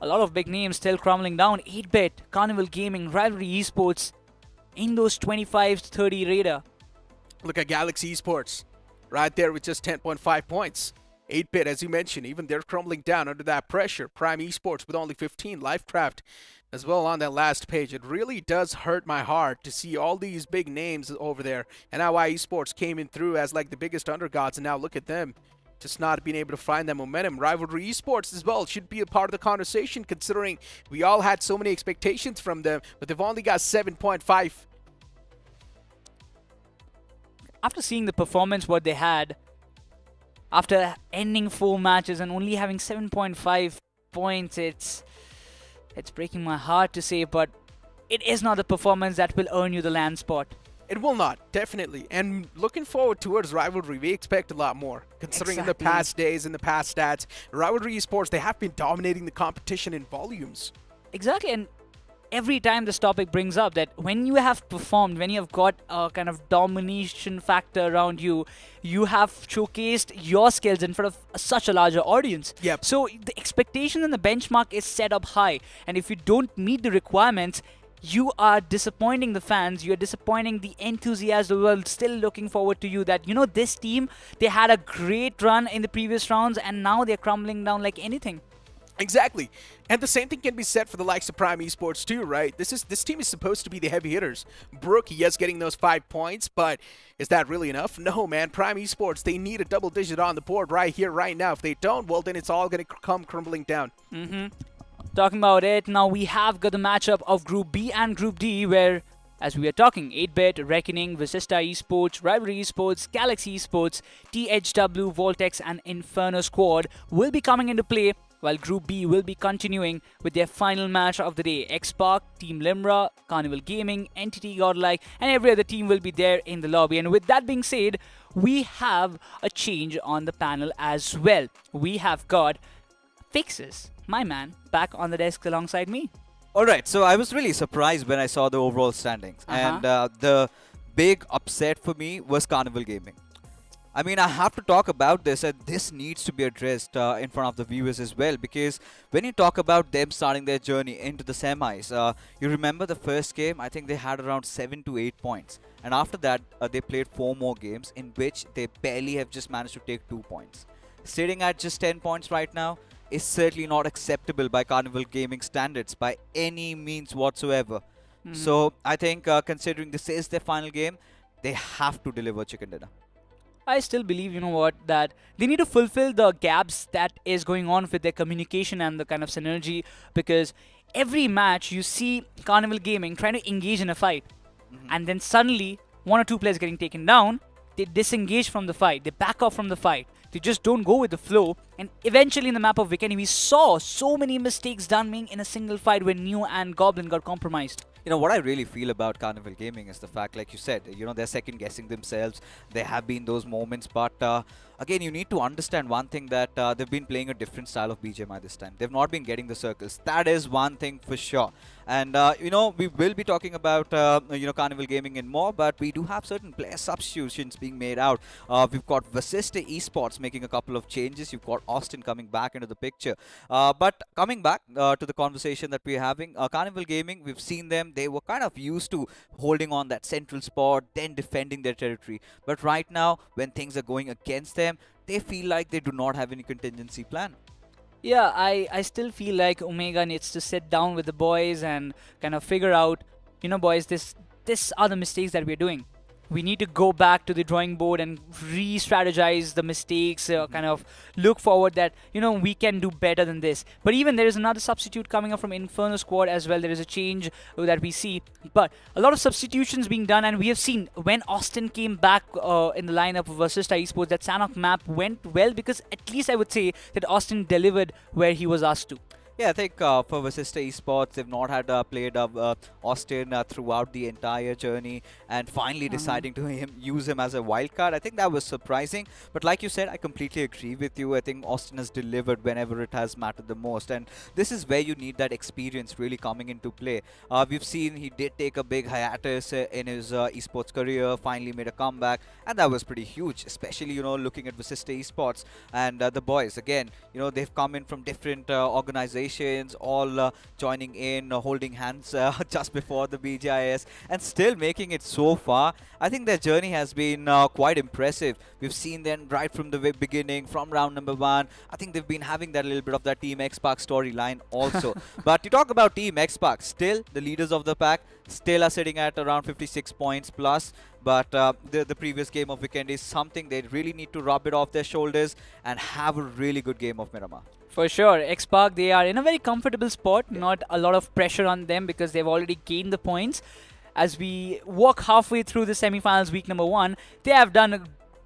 a lot of big names still crumbling down. 8-Bit, Carnival Gaming, Rivalry Esports, in those 25-30 radar. Look at Galaxy Esports, right there with just 10.5 points. 8-Bit, as you mentioned, even they're crumbling down under that pressure. Prime Esports with only 15. Lifecraft as well on that last page. It really does hurt my heart to see all these big names over there. And now Esports came in through as like the biggest underdogs, and now look at them. Just not being able to find that momentum. Rivalry Esports as well should be a part of the conversation, considering we all had so many expectations from them, but they've only got 7.5. After seeing the performance what they had, after ending 4 matches and only having 7.5 points, it's breaking my heart to say, but it is not the performance that will earn you the land spot. It will not, definitely. And looking forward towards Rivalry, we expect a lot more. Considering in the past days, in the past stats, Rivalry Esports, they have been dominating the competition in volumes. Exactly, and every time this topic brings up that when you have performed, when you have got a kind of domination factor around you, you have showcased your skills in front of such a larger audience. Yep. So the expectation and the benchmark is set up high, and if you don't meet the requirements, you are disappointing the fans, you're disappointing the enthusiasts who are still looking forward to you. That, this team, they had a great run in the previous rounds and now they're crumbling down like anything. Exactly. And the same thing can be said for the likes of Prime Esports too, right? This team is supposed to be the heavy hitters. Brook, yes, getting those 5 points, but is that really enough? No, man. Prime Esports, they need a double digit on the board right here, right now. If they don't, well, then it's all going to come crumbling down. Talking about it, now we have got the matchup of Group B and Group D, where, as we are talking, 8-Bit, Reckoning, Visista Esports, Rivalry Esports, Galaxy Esports, THW, Voltex and Inferno Squad will be coming into play, while Group B will be continuing with their final match of the day. Xpark, Team Limra, Carnival Gaming, Entity Godlike, and every other team will be there in the lobby. And with that being said, we have a change on the panel as well. We have got Fixes, my man, back on the desk alongside me. All right, so I was really surprised when I saw the overall standings, and the big upset for me was Carnival Gaming. I mean, I have to talk about this, and this needs to be addressed in front of the viewers as well, because when you talk about them starting their journey into the semis, you remember the first game, I think they had around 7 to 8 points. And after that, they played 4 more games in which they barely have just managed to take 2 points. Sitting at just 10 points right now is certainly not acceptable by Carnival Gaming standards by any means whatsoever. So I think considering this is their final game, they have to deliver chicken dinner. I still believe, you know what, that they need to fulfill the gaps that is going on with their communication and the kind of synergy, because every match you see Carnival Gaming trying to engage in a fight, and then suddenly 1 or 2 players getting taken down, they disengage from the fight, they back off from the fight, they just don't go with the flow, and eventually in the map of Vikendi we saw so many mistakes done being in a single fight when Neo and Goblin got compromised. You know, what I really feel about Carnival Gaming is the fact, like you said, you know, they're second guessing themselves. There have been those moments, but again, you need to understand one thing, that they've been playing a different style of BGMI this time. They've not been getting the circles. That is one thing for sure. And, you know, we will be talking about, you know, Carnival Gaming and more, but we do have certain player substitutions being made out. We've got Vasista Esports making a couple of changes. You've got Austin coming back into the picture. But coming back to the conversation that we're having, Carnival Gaming, we've seen them. They were kind of used to holding on that central spot, then defending their territory. But right now, when things are going against them, they feel like they do not have any contingency plan. Yeah, I still feel like Omega needs to sit down with the boys and kind of figure out, you know, boys, this are the mistakes that we're doing. We need to go back to the drawing board and re-strategize the mistakes, kind of look forward that, you know, we can do better than this. But even there is another substitute coming up from Inferno Squad as well. There is a change that we see. But a lot of substitutions being done, and we have seen when Austin came back in the lineup of Vasista Esports, that Sanhok map went well, because at least I would say that Austin delivered where he was asked to. Yeah, I think for Vasista Esports, they've not had played Austin throughout the entire journey, and finally deciding to use him as a wild card. I think that was surprising. But like you said, I completely agree with you. I think Austin has delivered whenever it has mattered the most. And this is where you need that experience really coming into play. We've seen he did take a big hiatus in his esports career, finally made a comeback. And that was pretty huge, especially, you know, looking at Vasista Esports and the boys. Again, you know, they've come in from different organizations, all joining in, holding hands just before the BGIS, and still making it so far. I think their journey has been quite impressive. We've seen them right from the beginning, from round number 1. I think they've been having that little bit of that Team X-Pac storyline also. But to talk about Team X-Pac, still the leaders of the pack, still are sitting at around 56 points plus. But the previous game of Vikendi is something they really need to rub it off their shoulders and have a really good game of Miramar. For sure, X-Pac, they are in a very comfortable spot, not a lot of pressure on them because they've already gained the points. As we walk halfway through the semifinals week number 1, they have done a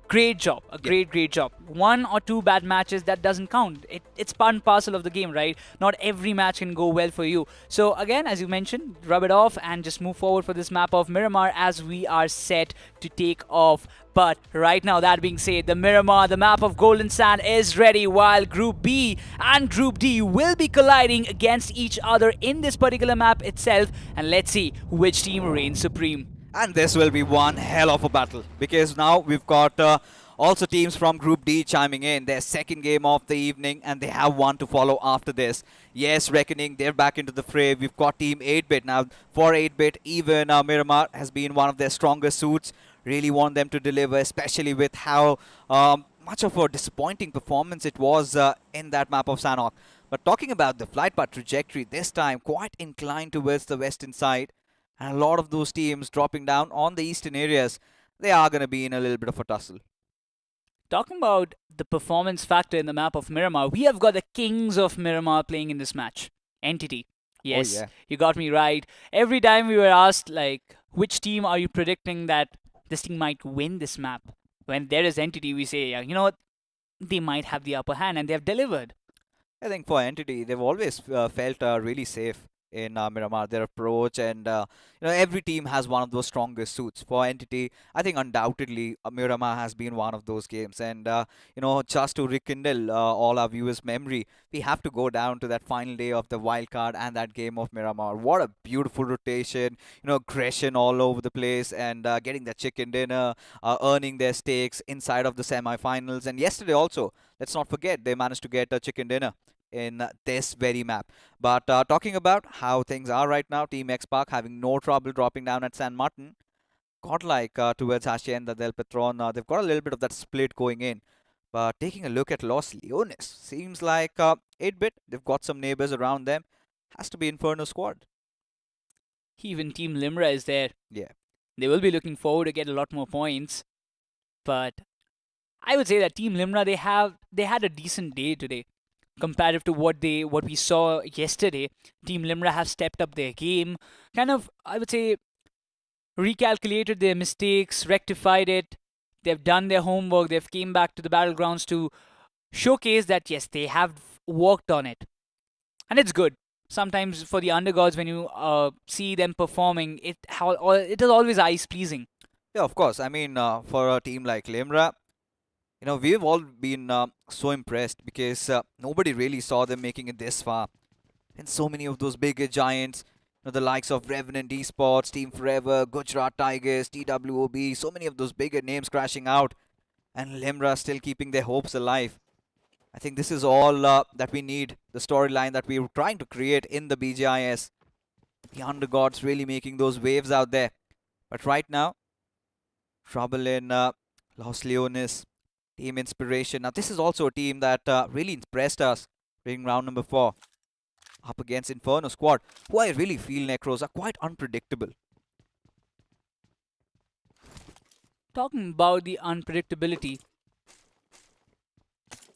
great job, great job. 1 or 2 bad matches, that doesn't count. It's part and parcel of the game, right? Not every match can go well for you. So again, as you mentioned, rub it off and just move forward for this map of Miramar as we are set to take off. But right now, that being said, the Miramar, the map of Golden Sand is ready, while Group B and Group D will be colliding against each other in this particular map itself. And let's see which team reigns supreme. And this will be one hell of a battle, because now we've got also teams from Group D chiming in, their second game of the evening, and they have one to follow after this. Yes, Reckoning, they're back into the fray. We've got Team 8-Bit. Now, for 8-Bit, even Miramar has been one of their strongest suits. Really want them to deliver, especially with how much of a disappointing performance it was in that map of Sanhok. But talking about the flight path trajectory, this time quite inclined towards the western side. And a lot of those teams dropping down on the eastern areas, they are going to be in a little bit of a tussle. Talking about the performance factor in the map of Miramar, we have got the kings of Miramar playing in this match. Entity. Yes, you got me right. Every time we were asked, like, which team are you predicting that this team might win this map? When there is Entity, we say, you know what, they might have the upper hand, and they have delivered. I think for Entity, they've always felt really safe in Miramar. Their approach and every team has one of those strongest suits. For Entity, I think undoubtedly Miramar has been one of those games. And just to rekindle all our viewers' memory, we have to go down to that final day of the wild card and that game of Miramar. What a beautiful rotation, aggression all over the place, and getting that chicken dinner, earning their stakes inside of the semi-finals. And yesterday also, let's not forget, they managed to get a chicken dinner in this very map. But talking about how things are right now, Team X Park having no trouble dropping down at San Martin. Godlike towards Hacienda del Patron. They've got a little bit of that split going in. But taking a look at Los Leones, seems like 8-bit, they've got some neighbors around them. Has to be Inferno squad. Even Team Limra is there. Yeah. They will be looking forward to get a lot more points. But I would say that Team Limra, they had a decent day today. Comparative to what we saw yesterday, Team Limra have stepped up their game. Kind of, I would say, recalculated their mistakes, rectified it. They've done their homework. They've came back to the battlegrounds to showcase that, yes, they have worked on it. And it's good. Sometimes for the undergods, when you see them performing, it is always eyes-pleasing. Yeah, of course. I mean, for a team like Limra, we've all been so impressed because nobody really saw them making it this far. And so many of those bigger giants, the likes of Revenant Esports, Team Forever, Gujarat Tigers, TWOB, so many of those bigger names crashing out, and Limra still keeping their hopes alive. I think this is all that we need, the storyline that we were trying to create in the BGIS. The undergods really making those waves out there. But right now, trouble in Los Leones, Team Inspiration. Now this is also a team that really impressed us during round number 4. Up against Inferno squad, who I really feel, Necros, are quite unpredictable. Talking about the unpredictability,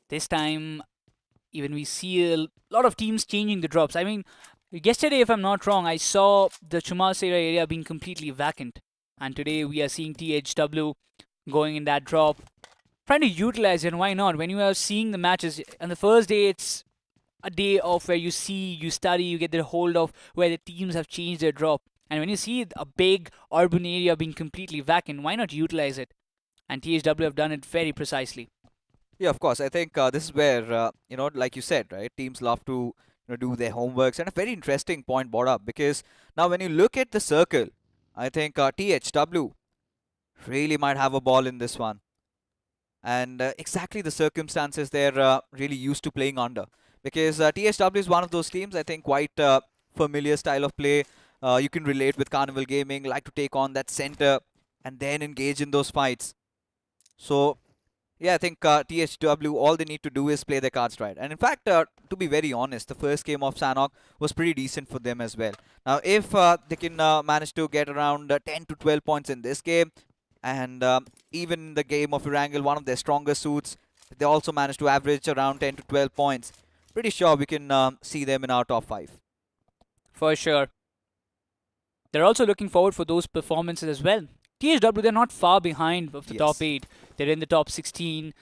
this time even we see a lot of teams changing the drops. I mean, yesterday, if I'm not wrong, I saw the Chumasera area being completely vacant. And today we are seeing THW going in that drop, trying to utilize it. And why not? When you are seeing the matches, on the first day, it's a day of where you see, you study, you get the hold of where the teams have changed their drop. And when you see a big urban area being completely vacant, why not utilize it? And THW have done it very precisely. Yeah, of course. I think this is where, like you said, right, teams love to do their homeworks. And a very interesting point brought up, because now when you look at the circle, I think THW really might have a ball in this one. And exactly the circumstances they're really used to playing under. Because THW is one of those teams, I think, quite familiar style of play. You can relate with Carnival Gaming, like to take on that center and then engage in those fights. So, yeah, I think THW, all they need to do is play their cards right. And in fact, to be very honest, the first game of Sanhok was pretty decent for them as well. Now, if they can manage to get around 10 to 12 points in this game, and even the game of Erangel, one of their stronger suits, they also managed to average around 10 to 12 points. Pretty sure we can see them in our top 5. For sure. They're also looking forward for those performances as well. THW, they're not far behind of the top 8. They're in the top 16.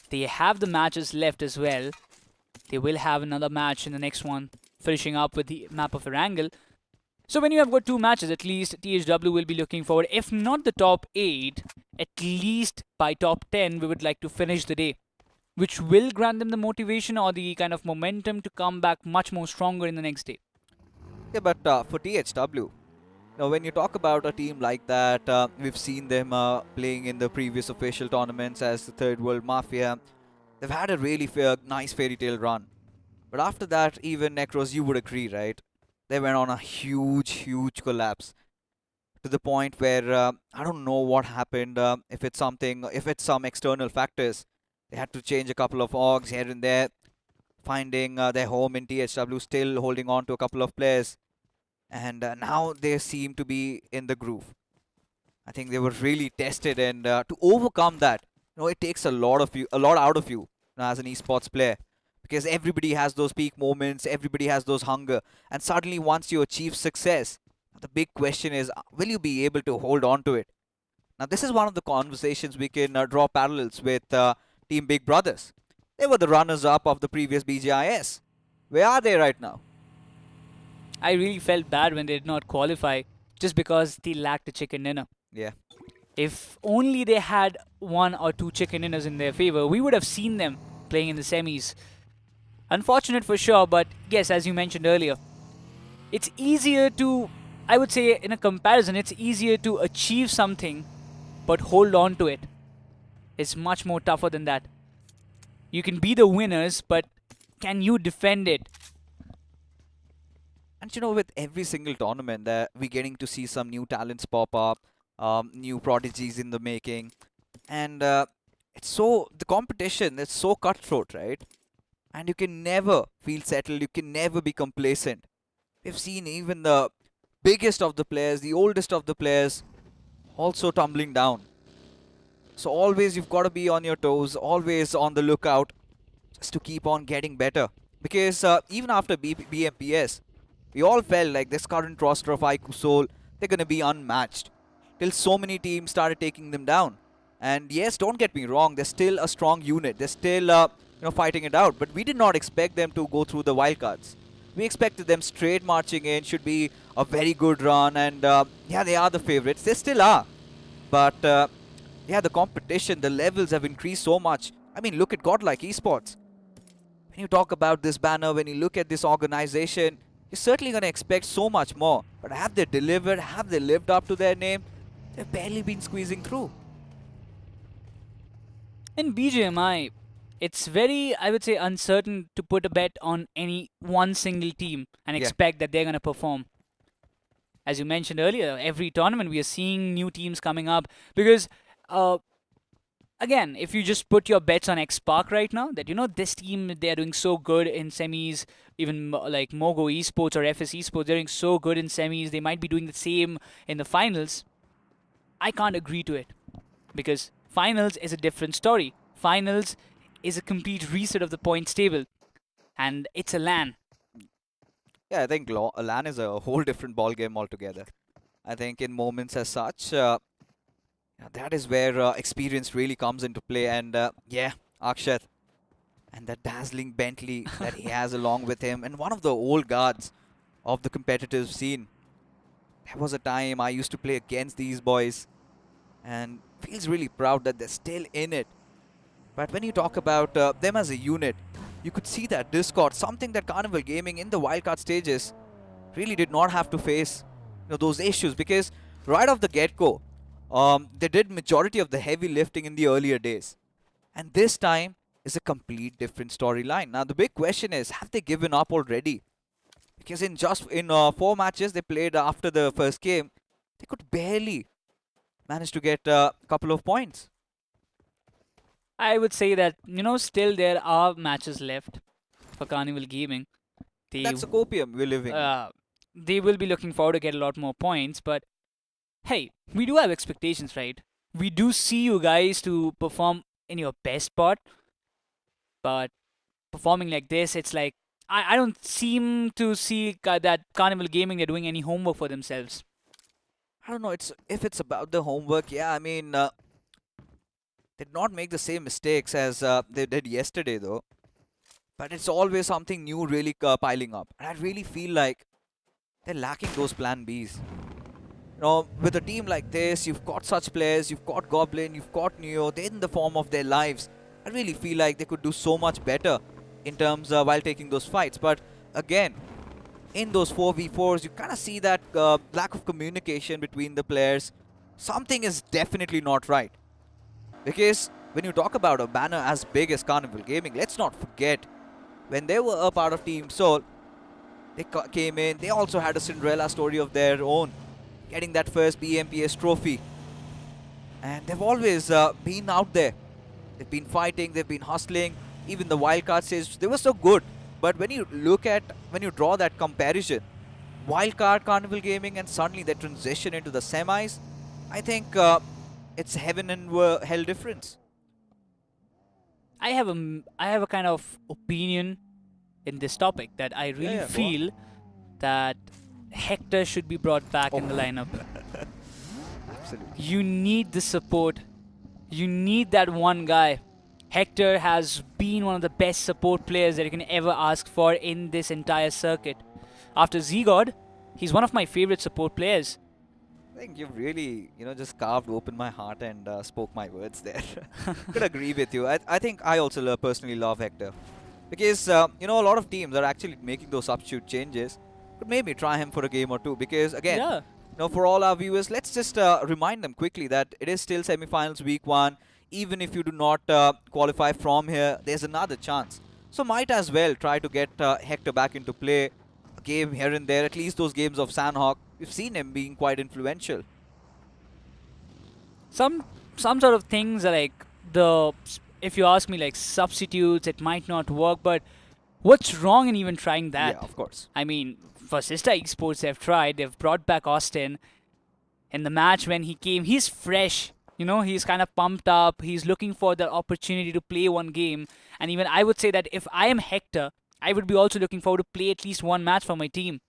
They have the matches left as well. They will have another match in the next one, finishing up with the map of Erangel. So when you have got 2 matches, at least THW will be looking forward. If not the top 8, at least by top 10, we would like to finish the day, which will grant them the motivation or the kind of momentum to come back much more stronger in the next day. Yeah, but for THW, now when you talk about a team like that, we've seen them playing in the previous official tournaments as the Third World Mafia. They've had a really nice fairy tale run. But after that, even Necros, you would agree, right? They went on a huge collapse. To the point where I don't know what happened, if it's some external factors. They had to change a couple of orgs here and there, finding their home in THW, still holding on to a couple of players. And now they seem to be in the groove. I think they were really tested, and to overcome that, it takes a lot out of you as an esports player. Because everybody has those peak moments, everybody has those hunger. And suddenly once you achieve success, the big question is, will you be able to hold on to it? Now this is one of the conversations we can draw parallels with Team Big Brothers. They were the runners-up of the previous BGIS. Where are they right now? I really felt bad when they did not qualify just because they lacked a chicken dinner. Yeah. If only they had 1 or 2 chicken dinners in their favor, we would have seen them playing in the semis. Unfortunate for sure, but yes, as you mentioned earlier, it's easier to, I would say in a comparison, it's easier to achieve something but hold on to it. It's much more tougher than that. You can be the winners, but can you defend it? And you know, with every single tournament, that we're getting to see some new talents pop up, new prodigies in the making, and the competition is so cutthroat, right? And you can never feel settled. You can never be complacent. We've seen even the biggest of the players, the oldest of the players, also tumbling down. So always you've got to be on your toes, always on the lookout, just to keep on getting better. Because even after BMPS, we all felt like this current roster of IQ Soul, they're going to be unmatched. Till so many teams started taking them down. And yes, don't get me wrong, they're still a strong unit. They're still fighting it out. But we did not expect them to go through the wildcards. We expected them straight marching in, should be a very good run. And yeah, they are the favorites. They still are. But yeah, the competition, the levels have increased so much. I mean, look at godlike esports. When you talk about this banner, when you look at this organization, you're certainly going to expect so much more. But have they delivered? Have they lived up to their name? They've barely been squeezing through. In BGMI, it's very, I would say, uncertain to put a bet on any one single team and expect that they're going to perform. As you mentioned earlier, every tournament we are seeing new teams coming up because again, if you just put your bets on X-Spark right now, that this team, they're doing so good in semis, even like Mogo Esports or FS Esports, they're doing so good in semis, they might be doing the same in the finals. I can't agree to it because finals is a different story. Finals is a complete reset of the points table and it's a LAN. Yeah, I think LAN is a whole different ball game altogether. I think in moments as such, that is where experience really comes into play. And yeah, Akshat and that dazzling Bentley that he has along with him, and one of the old guards of the competitive scene. There was a time I used to play against these boys and feels really proud that they're still in it. But when you talk about them as a unit, you could see that Discord, something that Carnival Gaming in the wildcard stages really did not have to face those issues, because right off the get-go, they did majority of the heavy lifting in the earlier days. And this time is a complete different storyline. Now the big question is, have they given up already? Because in 4 matches they played after the first game, they could barely manage to get a couple of points. I would say that, still there are matches left for Carnival Gaming. That's a copium we're living. They will be looking forward to get a lot more points, but hey, we do have expectations, right? We do see you guys to perform in your best spot, but performing like this, it's like, I don't seem to see that Carnival Gaming, they're doing any homework for themselves. I don't know, if it's about the homework, yeah, I mean, they did not make the same mistakes as they did yesterday though. But it's always something new really piling up. And I really feel like they're lacking those plan Bs. With a team like this, you've got such players, you've got Goblin, you've got Neo, they're in the form of their lives. I really feel like they could do so much better in terms while taking those fights. But again, in those 4v4s, you kind of see that lack of communication between the players. Something is definitely not right. Because when you talk about a banner as big as Carnival Gaming, let's not forget, when they were a part of Team Soul, they came in, they also had a Cinderella story of their own, getting that first BMPS trophy. And they've always been out there. They've been fighting, they've been hustling. Even the wildcard stage, they were so good. But when you draw that comparison, wildcard Carnival Gaming and suddenly they transition into the semis, I think it's heaven and hell difference. I have a kind of opinion in this topic that I really feel that Hector should be brought back in the lineup. Absolutely. You need the support. You need that one guy. Hector has been one of the best support players that you can ever ask for in this entire circuit. after Z-God, he's one of my favorite support players. I think you've really, just carved open my heart and spoke my words there. Could agree with you. I think I also personally love Hector. Because, a lot of teams are actually making those substitute changes. Could maybe try him for a game or two. Because, again, for all our viewers, let's just remind them quickly that it is still semi-finals week 1. Even if you do not qualify from here, there's another chance. So might as well try to get Hector back into play. A game here and there, at least those games of Sanhok. We've seen him being quite influential. Some sort of things are like if you ask me, like substitutes, it might not work, but what's wrong in even trying that? Yeah, of course. I mean, for Sister Esports, they've brought back Austin. In the match when he came, he's fresh. He's kind of pumped up. He's looking for the opportunity to play one game. And even I would say that if I am Hector, I would be also looking forward to play at least one match for my team.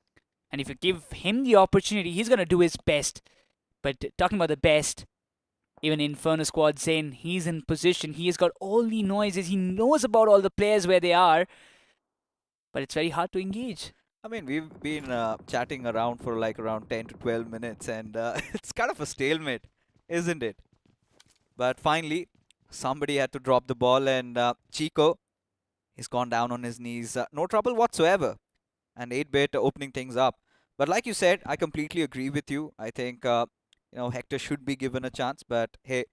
And if you give him the opportunity, he's going to do his best. But talking about the best, even Inferno Squad Zen, he's in position. He has got all the noises. He knows about all the players where they are. But it's very hard to engage. I mean, we've been chatting around for like around 10 to 12 minutes. And it's kind of a stalemate, isn't it? But finally, somebody had to drop the ball. And Chico, he's gone down on his knees. No trouble whatsoever. And 8-bit opening things up. But like you said, I completely agree with you. I think... Hector should be given a chance, but hey,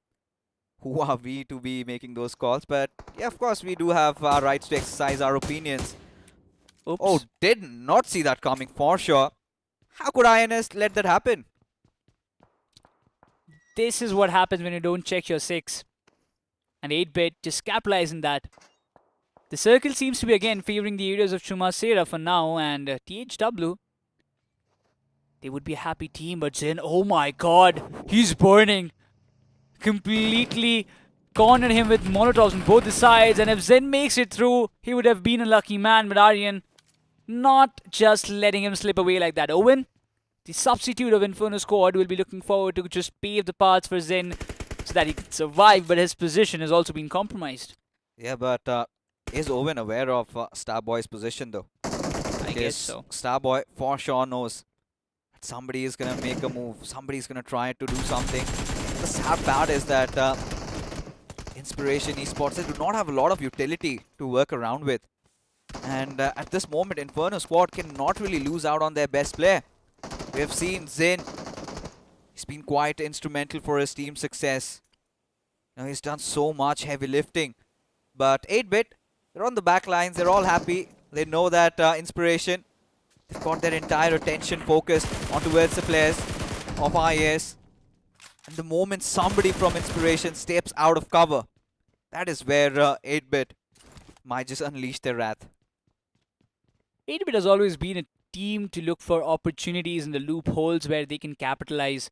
who are we to be making those calls? But yeah, of course, we do have our rights to exercise our opinions. Oops. Oh, did not see that coming for sure. How could INS let that happen? This is what happens when you don't check your 6. And 8-bit just capitalizing that. The circle seems to be again favoring the areas of Chumasera for now, and THW. They would be a happy team, but Zen, oh my god, he's burning. Completely cornered him with Molotovs on both the sides, and if Zen makes it through, he would have been a lucky man, but Aryan not just letting him slip away like that. Owen, the substitute of Inferno Squad, will be looking forward to just pave the paths for Zen so that he can survive, but his position has also been compromised. Yeah, but is Owen aware of Starboy's position though? I guess so. Starboy for sure knows. Somebody is going to make a move. Somebody is going to try to do something. The sad part is that Inspiration Esports, they do not have a lot of utility to work around with. And at this moment, Inferno Squad cannot really lose out on their best player. We have seen Zen. He's been quite instrumental for his team's success. He's done so much heavy lifting. But 8-bit, they're on the back lines. They're all happy. They know that Inspiration... They've got their entire attention focused on towards the players of IS. And the moment somebody from Inspiration steps out of cover, that is where 8-bit might just unleash their wrath. 8-bit has always been a team to look for opportunities in the loopholes where they can capitalize.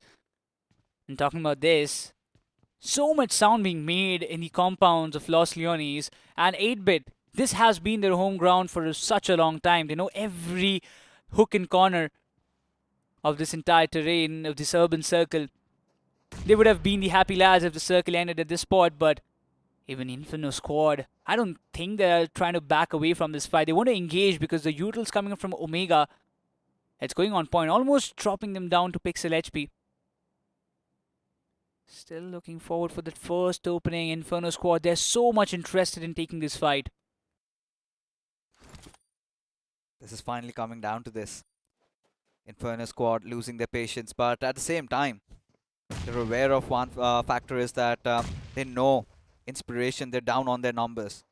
And talking about this, so much sound being made in the compounds of Los Leones, and 8-bit, this has been their home ground for such a long time. They know every hook and corner of this entire terrain, of this urban circle. They would have been the happy lads if the circle ended at this spot, but even Inferno Squad, I don't think they're trying to back away from this fight. They want to engage because the Util's coming up from Omega. It's going on point, almost dropping them down to pixel HP. Still looking forward for that first opening. Inferno Squad, they're so much interested in taking this fight. This is finally coming down to this. Inferno Squad losing their patience, but at the same time, they're aware of one factor is that they know Inspiration, they're down on their numbers.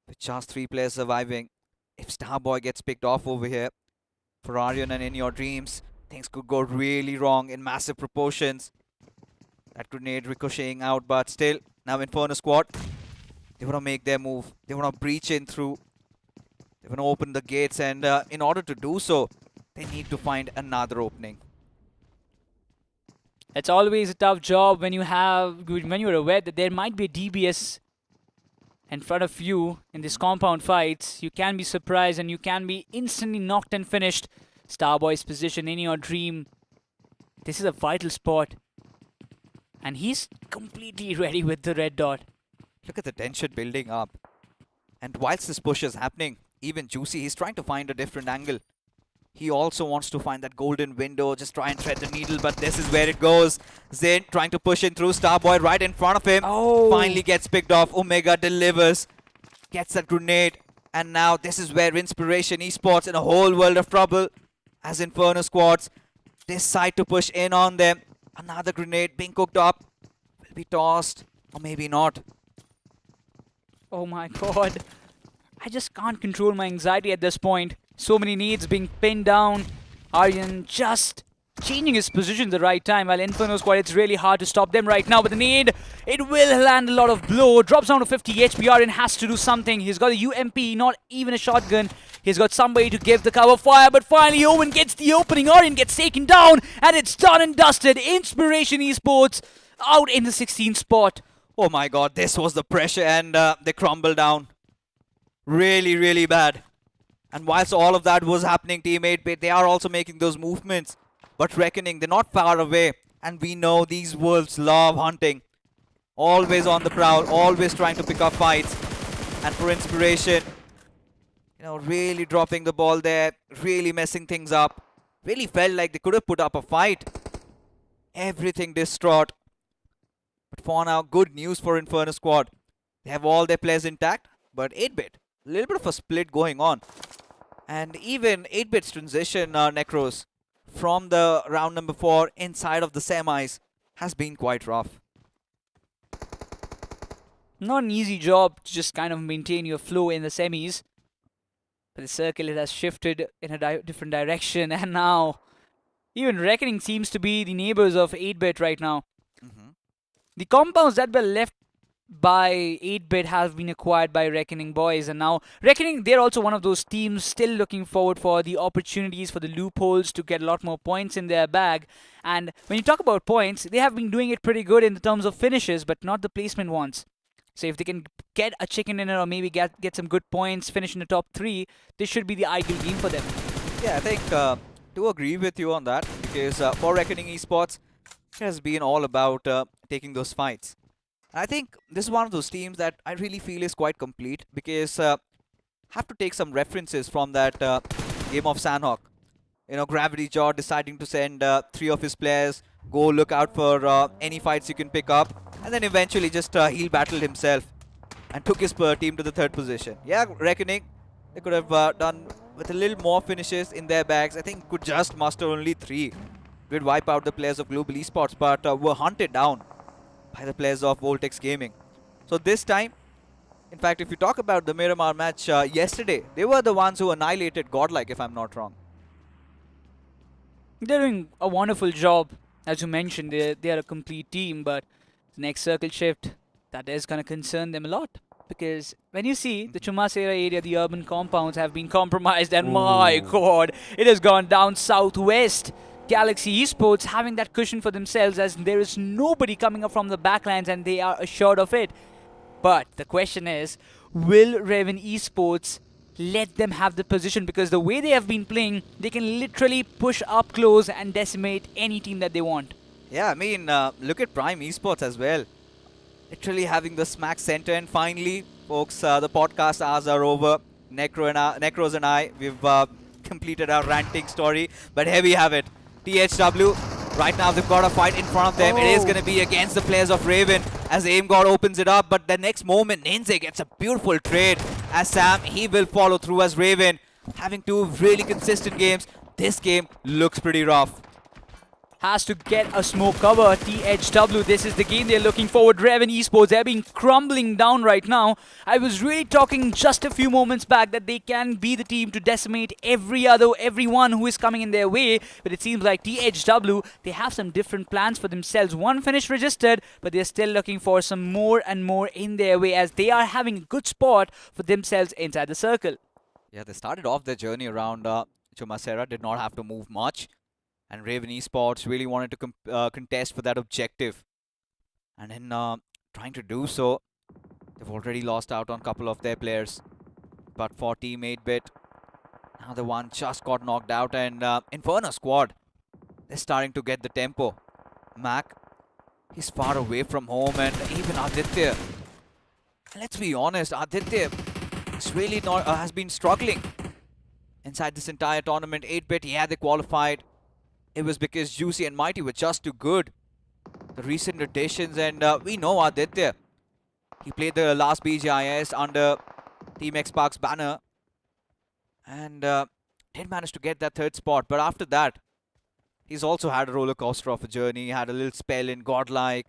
With just 3 players surviving, if Starboy gets picked off over here, for Aryan and In Your Dreams, things could go really wrong in massive proportions. That grenade ricocheting out, but still, now Inferno Squad, they want to make their move. They want to breach in through. They want to open the gates, and in order to do so, they need to find another opening. It's always a tough job when you're aware that there might be a DBS in front of you in these compound fights. You can be surprised and you can be instantly knocked and finished. Starboy's position In Your Dream. This is a vital spot. And he's completely ready with the red dot. Look at the tension building up. And whilst this push is happening, even Juicy, he's trying to find a different angle. He also wants to find that golden window, just try and thread the needle, but this is where it goes. Zin trying to push in through, Starboy right in front of him. Oh. Finally gets picked off. Omega delivers, gets that grenade, and now this is where Inspiration Esports in a whole world of trouble as Inferno squads decide to push in on them. Another grenade being cooked up, will be tossed, or maybe not. Oh my god. I just can't control my anxiety at this point. So many needs being pinned down. Aryan just changing his position at the right time. While Inferno squad, it's really hard to stop them right now. But the need, it will land a lot of blow. Drops down to 50 HP. Aryan has to do something. He's got a UMP, not even a shotgun. He's got somebody to give the cover fire. But finally, Owen gets the opening. Aryan gets taken down. And it's done and dusted. Inspiration Esports out in the 16th spot. Oh my god, this was the pressure, and they crumble down. Really, really bad. And whilst all of that was happening, Team 8-Bit, they are also making those movements. But Reckoning, they're not far away. And we know these wolves love hunting. Always on the prowl, always trying to pick up fights. And for Inspiration, you know, really dropping the ball there, really messing things up. Really felt like they could have put up a fight. Everything distraught. But for now, good news for Inferno squad. They have all their players intact, but 8-Bit, a little bit of a split going on. And even 8-Bit's transition, Necros, from the round number 4 inside of the semis has been quite rough. Not an easy job to just kind of maintain your flow in the semis. But the circle, it has shifted in a different direction. And now, even Reckoning seems to be the neighbors of 8-Bit right now. The compounds that were left by 8-Bit have been acquired by Reckoning boys, and now Reckoning, they're also one of those teams still looking forward for the opportunities, for the loopholes to get a lot more points in their bag. And when you talk about points, they have been doing it pretty good in the terms of finishes, but not the placement ones. So if they can get a chicken dinner or maybe get some good points, finish in the top 3, this should be the ideal game for them. Yeah, I think to agree with you on that, because for Reckoning Esports, it has been all about taking those fights. I think this is one of those teams that I really feel is quite complete, because have to take some references from that game of Sanhok. You know, Gravity Jaw deciding to send 3 of his players, go look out for any fights you can pick up, and then eventually just heal battled himself and took his team to the 3rd position. Yeah, Reckoning, they could have done with a little more finishes in their bags. I think could just muster only 3. Did wipe out the players of Global Esports, but were hunted down by the players of Voltex Gaming. So this time, in fact, if you talk about the Miramar match yesterday, they were the ones who annihilated Godlike, if I'm not wrong. They're doing a wonderful job. As you mentioned, they are a complete team, but the next circle shift, that is going to concern them a lot. Because when you see the Chumasera area, the urban compounds have been compromised, and my god, it has gone down southwest. Galaxy Esports having that cushion for themselves, as there is nobody coming up from the backlines and they are assured of it. But the question is, will Raven Esports let them have the position? Because the way they have been playing, they can literally push up close and decimate any team that they want. Yeah, I mean, look at Prime Esports as well. Literally having the smack center. And finally, folks, the podcast hours are over. Necros and I, we've completed our ranting story. But here we have it. THW, right now they've got a fight in front of them. It is going to be against the players of Raven as Aim God opens it up. But the next moment, Ninze gets a beautiful trade as Sam, he will follow through as Raven. Having 2 really consistent games, this game looks pretty rough. Has to get a smoke cover. THW, this is the game they're looking forward. Raven Esports, they're being crumbling down right now. I was really talking just a few moments back that they can be the team to decimate everyone who is coming in their way. But it seems like THW, they have some different plans for themselves. 1 finish registered, but they're still looking for some more and more in their way, as they are having a good spot for themselves inside the circle. Yeah, they started off their journey around Chumasera, did not have to move much. And Raven Esports really wanted to contest for that objective. And in trying to do so, they've already lost out on a couple of their players. But for Team 8-Bit, now the one just got knocked out. And Inferno squad, they're starting to get the tempo. Mac, he's far away from home. And even Aditya. Let's be honest, Aditya is really not, has been struggling. inside this entire tournament. 8-bit, yeah, they qualified. It was because Juicy and Mighty were just too good. The recent additions, and we know Aditya. He played the last BGIS under Team X-Park's banner and did manage to get that third spot. But after that, he's also had a roller coaster of a journey. He had a little spell in Godlike,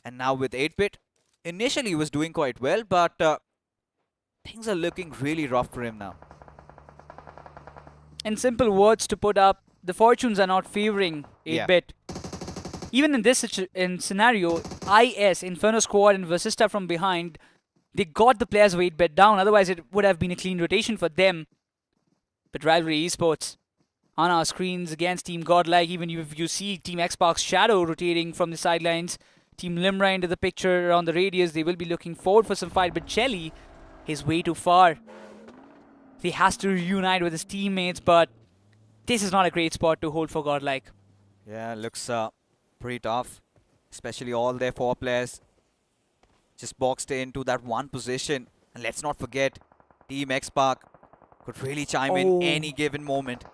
and now with 8-bit. Initially, he was doing quite well, but things are looking really rough for him now. In simple words to put up, the fortunes are not favoring 8-bit. Even in this scenario, IS, Inferno Squad and Versista from behind, they got the players of 8-bit down. Otherwise, it would have been a clean rotation for them. But Rivalry Esports on our screens against Team Godlike. Even if you see Team X-Park's shadow rotating from the sidelines, Team Limra into the picture around the radius, they will be looking forward for some fight. But Chelly is way too far. He has to reunite with his teammates, but this is not a great spot to hold for Godlike. Yeah, looks pretty tough, especially all their 4 players just boxed into that one position. And let's not forget, Team X-Park could really chime in any given moment.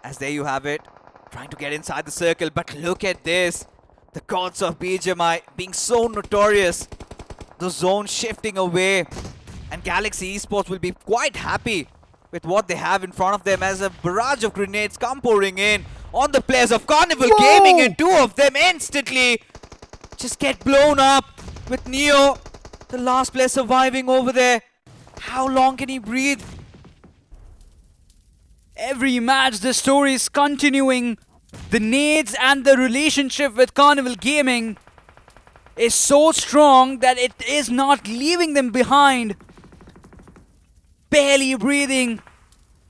As there you have it, trying to get inside the circle, but look at this. The gods of BGMI being so notorious. The zone shifting away, and Galaxy Esports will be quite happy with what they have in front of them as a barrage of grenades come pouring in on the players of Carnival Gaming, and 2 of them instantly just get blown up with Neo, the last player surviving over there. How long can he breathe? Every match, the story is continuing. The nades and the relationship with Carnival Gaming is so strong that it is not leaving them behind. Barely breathing.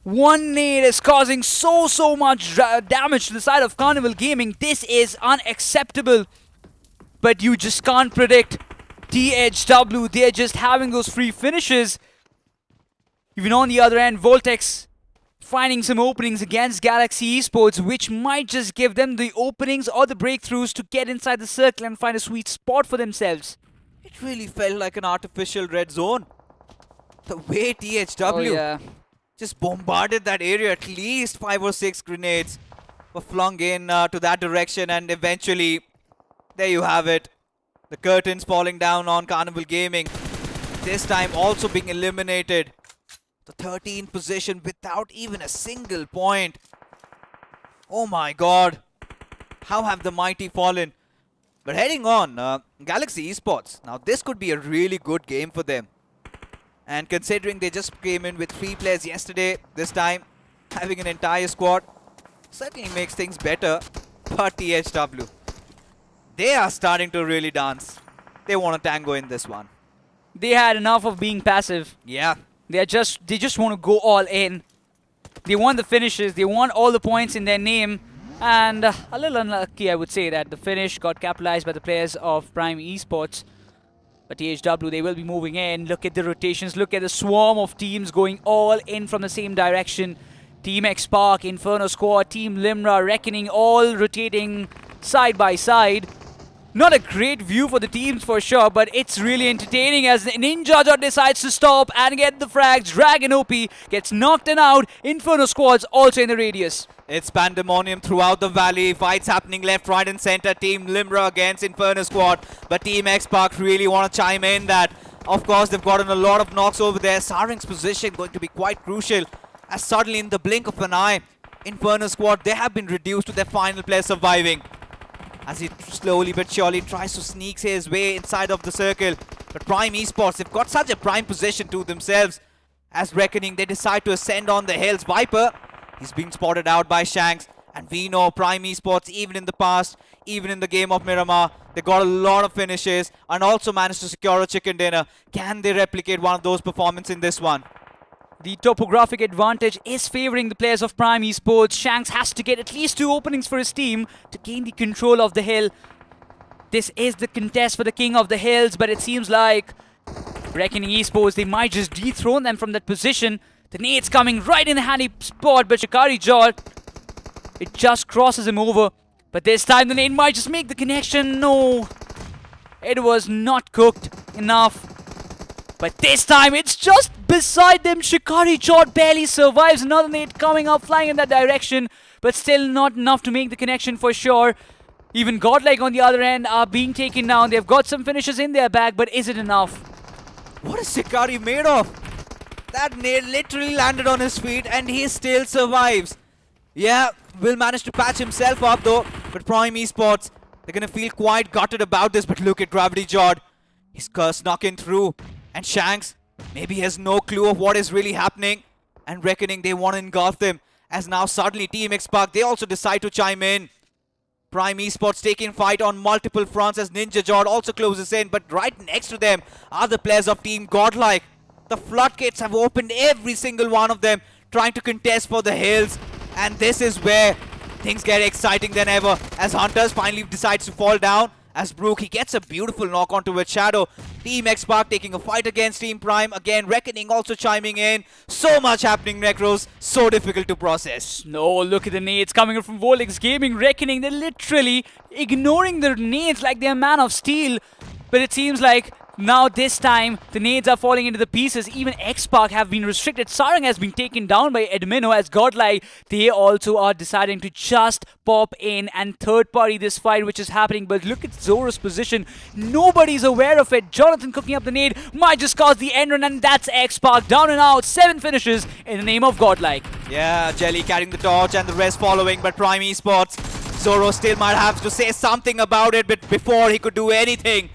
One nade is causing so much damage to the side of Carnival Gaming. This is unacceptable. But you just can't predict THW. They're just having those free finishes. Even on the other end, Voltex finding some openings against Galaxy Esports, which might just give them the openings or the breakthroughs to get inside the circle and find a sweet spot for themselves. It really felt like an artificial red zone. The way THW just bombarded that area, at least 5 or 6 grenades were flung in to that direction, and eventually, there you have it. The curtains falling down on Carnival Gaming. This time also being eliminated. The 13th position without even a single point. Oh my god. How have the mighty fallen? But heading on, Galaxy Esports. Now this could be a really good game for them. And considering they just came in with 3 players yesterday, this time having an entire squad certainly makes things better. But THW, they are starting to really dance. They want to tango in this one. They had enough of being passive. Yeah. They just want to go all in. They want the finishes. They want all the points in their name. And a little unlucky, I would say, that the finish got capitalized by the players of Prime Esports. But THW, they will be moving in. Look at the rotations. Look at the swarm of teams going all in from the same direction. Team X-Park, Inferno Squad, Team Limra, Reckoning, all rotating side by side. Not a great view for the teams for sure, but it's really entertaining as Ninja Jot decides to stop and get the frags. Dragon OP gets knocked and out. Inferno Squad's also in the radius. It's pandemonium throughout the valley. Fights happening left, right and center. Team Limra against Inferno Squad. But Team X-Park really want to chime in that. Of course, they've gotten a lot of knocks over there. Saring's position going to be quite crucial. As suddenly in the blink of an eye, Inferno Squad, they have been reduced to their final player surviving. As he slowly but surely tries to sneak his way inside of the circle. But Prime Esports, they've got such a prime position to themselves. As Reckoning, they decide to ascend on the hills. Viper, he's being spotted out by Shanks. And we know Prime Esports, even in the past, even in the game of Miramar, they got a lot of finishes and also managed to secure a chicken dinner. Can they replicate one of those performances in this one? The topographic advantage is favoring the players of Prime Esports. Shanks has to get at least 2 openings for his team to gain the control of the hill. This is the contest for the king of the hills, but it seems like Reckoning Esports, they might just dethrone them from that position. The nade's coming right in the handy spot, but Shikari Jot, it just crosses him over. But this time the nade might just make the connection. No, it was not cooked enough. But this time it's just beside them. Shikari Jot barely survives. Another nade coming up, flying in that direction, but still not enough to make the connection for sure. Even Godlike on the other end are being taken down. They've got some finishes in their bag, but is it enough? What is Shikari made of? That nade literally landed on his feet and he still survives. Yeah, will manage to patch himself up though, but Prime Esports, they're gonna feel quite gutted about this. But look at Gravity Jod. He's snuck in through. And Shanks, maybe he has no clue of what is really happening. And Reckoning, they want to engulf them. As now suddenly Team X-Park, they also decide to chime in. Prime Esports taking fight on multiple fronts as Ninja Jod also closes in. But right next to them are the players of Team Godlike. The floodgates have opened, every single one of them, trying to contest for the hills. And this is where things get exciting than ever as Hunters finally decides to fall down. As Brook, he gets a beautiful knock onto his Shadow. Team X-Park taking a fight against Team Prime. Again, Reckoning also chiming in. So much happening, Necros. So difficult to process. No, look at the nades coming from Volix Gaming. Reckoning, they're literally ignoring their nades like they're Man of Steel. But it seems like now this time the nades are falling into the pieces. Even X-Park have been restricted. Sarang has been taken down by Edmino as Godlike. They also are deciding to just pop in and third party this fight which is happening. But look at Zoro's position. Nobody's aware of it. Jonathan cooking up the nade might just cause the end run, and that's X-Park down and out. 7 finishes in the name of Godlike. Yeah, Jelly carrying the torch and the rest following, but Prime Esports, Zoro still might have to say something about it, but before he could do anything,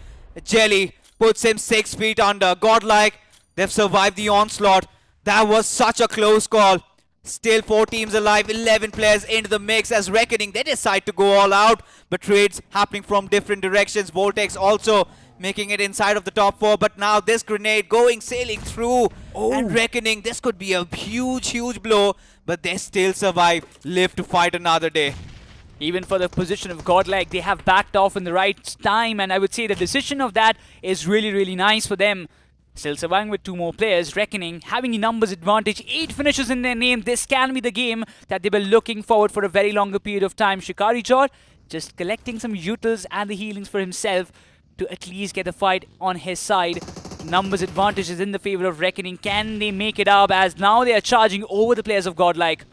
Jelly puts him 6 feet under. Godlike, they've survived the onslaught. That was such a close call. Still 4 teams alive, 11 players into the mix as Reckoning, they decide to go all out. But trades happening from different directions. Voltex also making it inside of the top 4. But now this grenade sailing through. And Reckoning, this could be a huge blow. But they still survive, live to fight another day. Even for the position of Godlike, they have backed off in the right time, and I would say the decision of that is really nice for them. Still surviving with 2 more players. Reckoning having a numbers advantage, 8 finishes in their name. This can be the game that they were looking forward for a very longer period of time. Shikari Jod just collecting some utils and the healings for himself to at least get the fight on his side. Numbers advantage is in the favor of Reckoning. Can they make it up as now they are charging over the players of Godlike?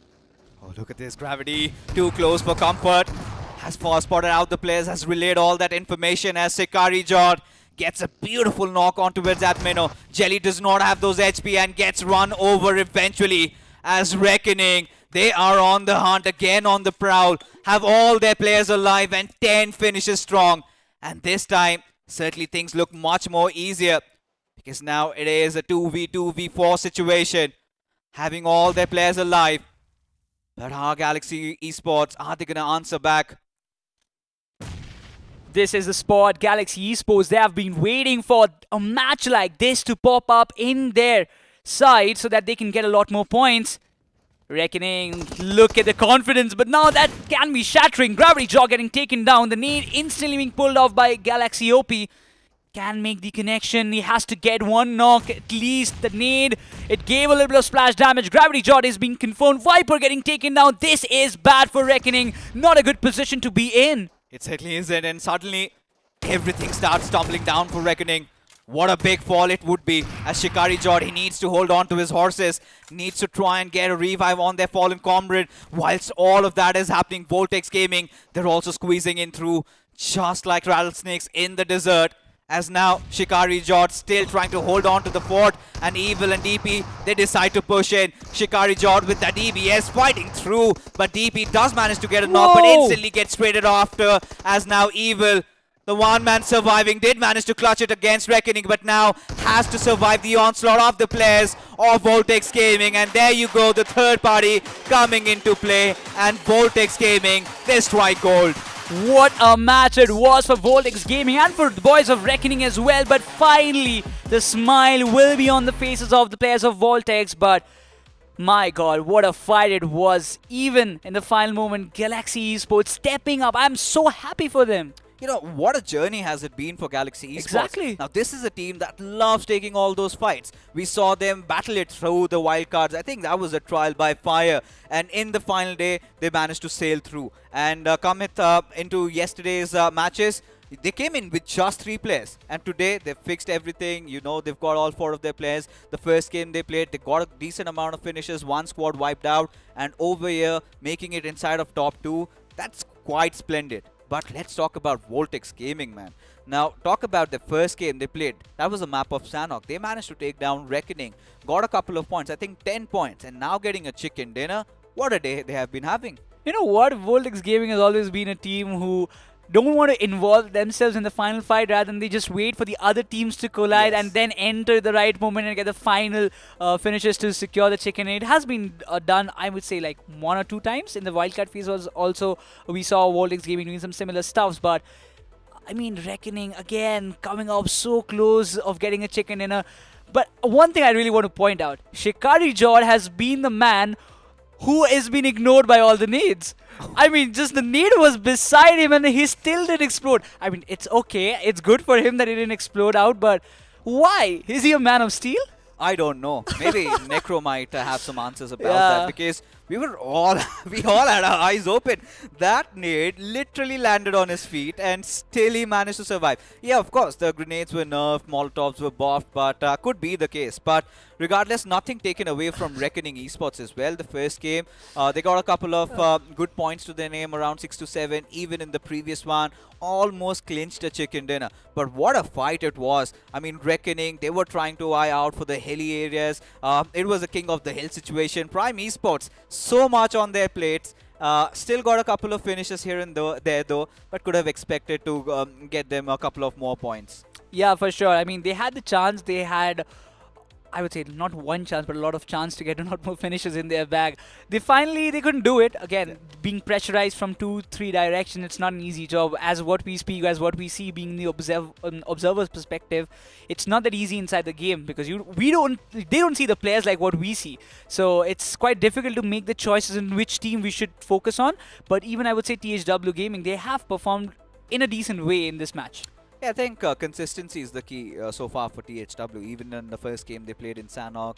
Oh, look at this Gravity. Too close for comfort. Has spotted out the players, has relayed all that information as Shikari Jod gets a beautiful knock onto Admino. Jelly does not have those HP and gets run over eventually as Reckoning. They are on the hunt, again on the prowl. Have all their players alive and 10 finishes strong. And this time, certainly things look much more easier. Because now it is a 2v4 situation. Having all their players alive. But are Galaxy Esports, are they going to answer back? This is the spot. Galaxy Esports, they have been waiting for a match like this to pop up in their side so that they can get a lot more points. Reckoning, look at the confidence, but now that can be shattering. Gravity Jaw getting taken down. The nade instantly being pulled off by Galaxy OP. Can make the connection. He has to get 1 knock at least. The nade, it gave a little bit of splash damage. Gravity Jot is being confirmed. Viper getting taken down. This is bad for Reckoning. Not a good position to be in. It certainly isn't, and suddenly everything starts tumbling down for Reckoning. What a big fall it would be as Shikari Jod, he needs to hold on to his horses, needs to try and get a revive on their fallen comrade. Whilst all of that is happening, Voltex Gaming, they're also squeezing in through just like rattlesnakes in the desert. As now Shikari Jod still trying to hold on to the fort, and Evil and DP, they decide to push in. Shikari Jod with that EBS fighting through, but DP does manage to get a knock, but instantly gets traded after as now Evil, the one-man surviving, did manage to clutch it against Reckoning, but now has to survive the onslaught of the players of Voltex Gaming. And there you go, the third party coming into play, and Voltex Gaming, they strike gold. What a match it was for Voltex Gaming and for the boys of Reckoning as well. But finally, the smile will be on the faces of the players of Voltex. But my god, what a fight it was. Even in the final moment, Galaxy Esports stepping up. I'm so happy for them. You know, what a journey has it been for Galaxy Esports. Exactly. Now, this is a team that loves taking all those fights. We saw them battle it through the wildcards. I think that was a trial by fire. And in the final day, they managed to sail through. And come into yesterday's matches, They came in with just 3 players, and today they've fixed everything. You know, they've got all 4 of their players. The first game they played, they got a decent amount of finishes. 1 squad wiped out, and over here, making it inside of top 2. That's quite splendid. But let's talk about Voltex Gaming, man. Now, talk about the first game they played. That was a map of Sanhok. They managed to take down Reckoning, got a couple of points, I think 10 points, and now getting a chicken dinner. What a day they have been having. You know what? Voltex Gaming has always been a team who don't want to involve themselves in the final fight, rather than they just wait for the other teams to collide and then enter the right moment and get the final finishes to secure the chicken. It has been done, I would say, like 1 or 2 times. In the wildcard phase was also, we saw Voltex Gaming doing some similar stuffs, but I mean, Reckoning again coming up so close of getting a chicken dinner. But one thing I really want to point out, Shikari Jor has been the man who has been ignored by all the nades. I mean, just the nade was beside him and he still didn't explode. I mean, it's okay. It's good for him that he didn't explode out, but why? Is he a man of steel? I don't know. Maybe Necro might have some answers about that, because we all had our eyes open. That nade literally landed on his feet and still he managed to survive. Yeah, of course, the grenades were nerfed, Molotovs were buffed, but could be the case. But regardless, nothing taken away from Reckoning Esports as well. The first game, they got a couple of good points to their name, around 6 to 7. Even in the previous one, almost clinched a chicken dinner. But what a fight it was. I mean, Reckoning, they were trying to eye out for the hilly areas. It was a king of the hill situation. Prime Esports, so much on their plates. Still got a couple of finishes here and there though, but could have expected to get them a couple of more points. Yeah, for sure. I mean, they had the chance. They had, I would say, not one chance, but a lot of chance to get a lot more finishes in their bag. They couldn't do it. Again, being pressurized from 2-3 directions, it's not an easy job. As what we see, being the observer's perspective, it's not that easy inside the game, because they don't see the players like what we see. So it's quite difficult to make the choices in which team we should focus on. But even I would say THW Gaming, they have performed in a decent way in this match. Yeah, I think consistency is the key so far for THW. Even in the first game they played in Sanhok,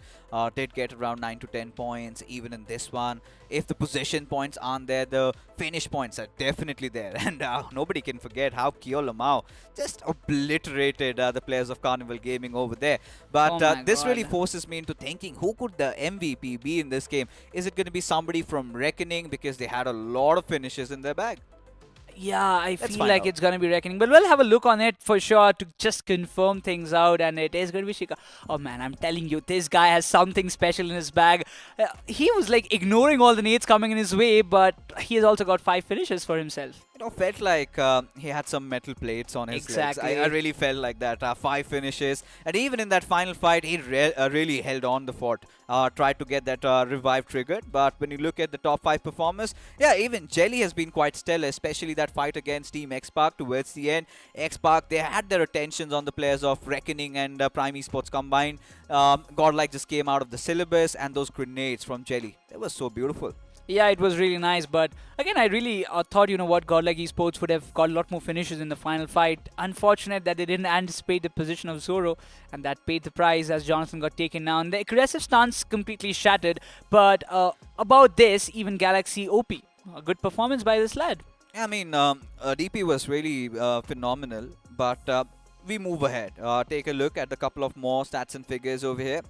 did get around 9 to 10 points. Even in this one, if the possession points aren't there, the finish points are definitely there. And nobody can forget how Kyo Lamau just obliterated the players of Carnival Gaming over there. But this really forces me into thinking, who could the MVP be in this game? Is it going to be somebody from Reckoning, because they had a lot of finishes in their bag? Yeah, I feel like it's going to be Reckoning. But we'll have a look on it for sure to just confirm things out. And it is going to be Shika. Oh man, I'm telling you, this guy has something special in his bag. He was like ignoring all the nades coming in his way, but he has also got 5 finishes for himself. You know, felt like he had some metal plates on his legs. I really felt like that. 5 finishes. And even in that final fight, he really held on the fort. Tried to get that revive triggered. But when you look at the top 5 performers, yeah, even Jelly has been quite stellar, especially that fight against Team X-Park towards the end. X-Park, they had their attentions on the players of Reckoning and Prime Esports combined. Godlike just came out of the syllabus, and those grenades from Jelly, they were so beautiful. Yeah, it was really nice, but again, I really thought, you know what, Godlike Esports would have got a lot more finishes in the final fight. Unfortunate that they didn't anticipate the position of Zoro, and that paid the price as Jonathan got taken down. The aggressive stance completely shattered, but about this, even Galaxy OP, a good performance by this lad. I mean, DP was really phenomenal, but we move ahead. Take a look at the couple of more stats and figures over here.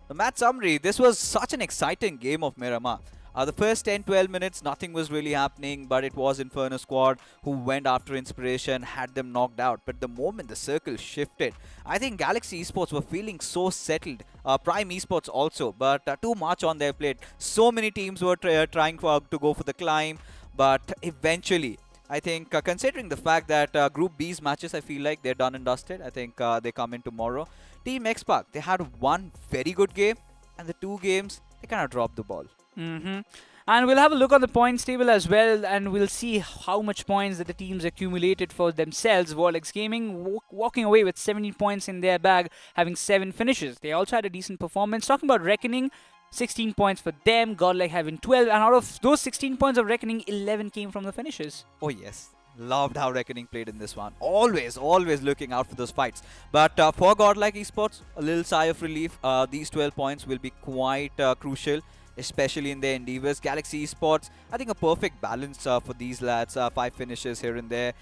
The match summary, this was such an exciting game of Miramar. The first 10-12 minutes, nothing was really happening, but it was Inferno Squad who went after Inspiration, had them knocked out. But the moment the circle shifted, I think Galaxy Esports were feeling so settled. Prime Esports also, but too much on their plate. So many teams were trying to go for the climb, but eventually, I think considering the fact that Group B's matches, I feel like they're done and dusted. I think they come in tomorrow. Team X-Park, they had one very good game, and the 2 games, they kind of dropped the ball. And we'll have a look on the points table as well, and we'll see how much points that the teams accumulated for themselves. Voltex Gaming walking away with 17 points in their bag, having 7 finishes. They also had a decent performance. Talking about Reckoning, 16 points for them, Godlike having 12, and out of those 16 points of Reckoning, 11 came from the finishes. Oh yes, loved how Reckoning played in this one. Always looking out for those fights. But for Godlike Esports, a little sigh of relief. These 12 points will be quite crucial especially in their endeavors. Galaxy Esports, I think a perfect balance for these lads. 5 finishes here and there,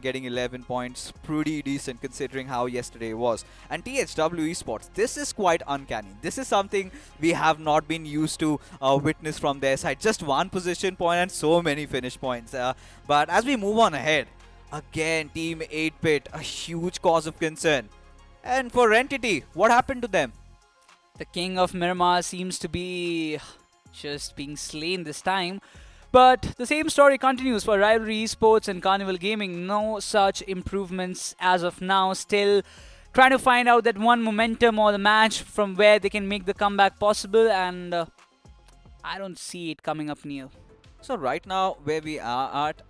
getting 11 points. Pretty decent considering how yesterday was. And THW Esports, this is quite uncanny. This is something we have not been used to witness from their side. Just 1 position point and so many finish points. But as we move on ahead, again, Team 8-Bit, a huge cause of concern. And for Entity, what happened to them? The king of Miramar seems to be just being slain this time. But the same story continues for Rivalry Esports and Carnival Gaming. No such improvements as of now. Still trying to find out that one momentum or the match from where they can make the comeback possible. And I don't see it coming up near. So right now, where we are at,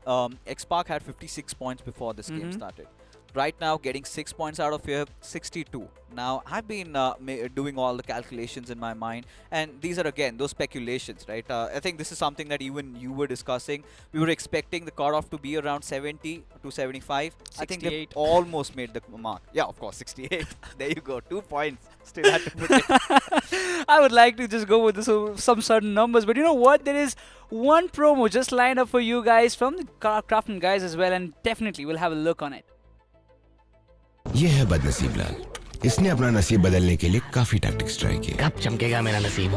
X-Park had 56 points before this game started. Right now, getting 6 points out of here, 62. Now, I've been doing all the calculations in my mind, and these are, again, those speculations, right? I think this is something that even you were discussing. We were expecting the cutoff to be around 70 to 75. 68. I think they've almost made the mark. Yeah, of course, 68. There you go, 2 points. Still had to put it. I would like to just go with some certain numbers, but you know what? There is one promo just lined up for you guys from the Crafton guys as well, and definitely we'll have a look on it. ये है बदनसीब लाल. इसने अपना नसीब बदलने के लिए काफी टैक्टिक्स ट्राई किए. कब चमकेगा मेरा नसीब?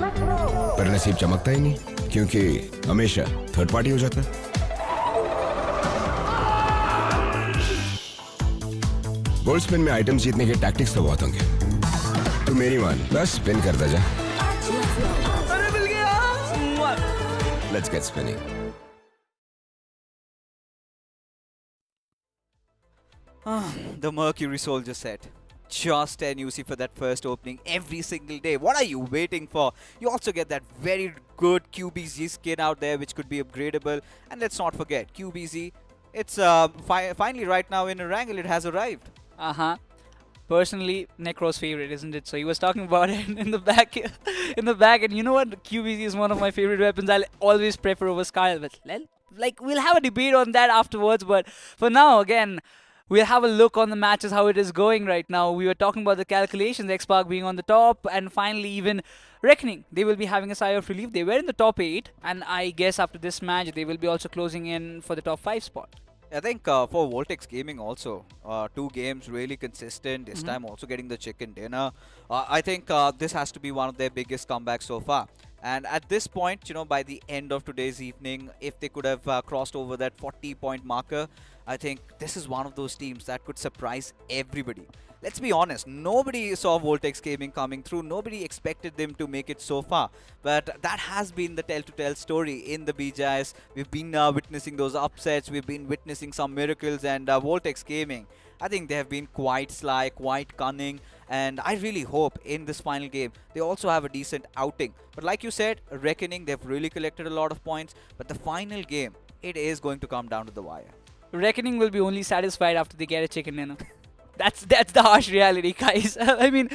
पर नसीब चमकता ही नहीं, क्योंकि हमेशा थर्ड पार्टी हो जाता है. गोल्ड स्पिन में आइटम्स जीतने के टैक्टिक्स तो बहुत होंगे. तू मेरी मान, बस स्पिन करता जा. अरे मिल गया! Let's get spinning. The Mercury Soldier set. Just 10 UC for that first opening every single day. What are you waiting for? You also get that very good QBZ skin out there, which could be upgradable. And let's not forget, QBZ, it's finally right now in Erangel, it has arrived. Personally, Necro's favorite, isn't it? So he was talking about it in the back, and you know what? QBZ is one of my favorite weapons. I'll always prefer over Sky. But like, we'll have a debate on that afterwards. But for now, again, we'll have a look on the matches, how it is going right now. We were talking about the calculations, X-Park being on the top, and finally even Reckoning. They will be having a sigh of relief. They were in the top 8, and I guess after this match, they will be also closing in for the top 5 spot. I think for Voltex Gaming also, 2 games really consistent, this time also getting the chicken dinner. I think this has to be one of their biggest comebacks so far. And at this point, you know, by the end of today's evening, if they could have crossed over that 40-point marker, I think this is one of those teams that could surprise everybody. Let's be honest, nobody saw Voltex Gaming coming through. Nobody expected them to make it so far. But that has been the tell-to-tell story in the BGIS. We've been witnessing those upsets. We've been witnessing some miracles. And Voltex Gaming, I think they have been quite sly, quite cunning. And I really hope in this final game, they also have a decent outing. But like you said, Reckoning, they've really collected a lot of points. But the final game, it is going to come down to the wire. Reckoning will be only satisfied after they get a chicken dinner. That's the harsh reality, guys. I mean,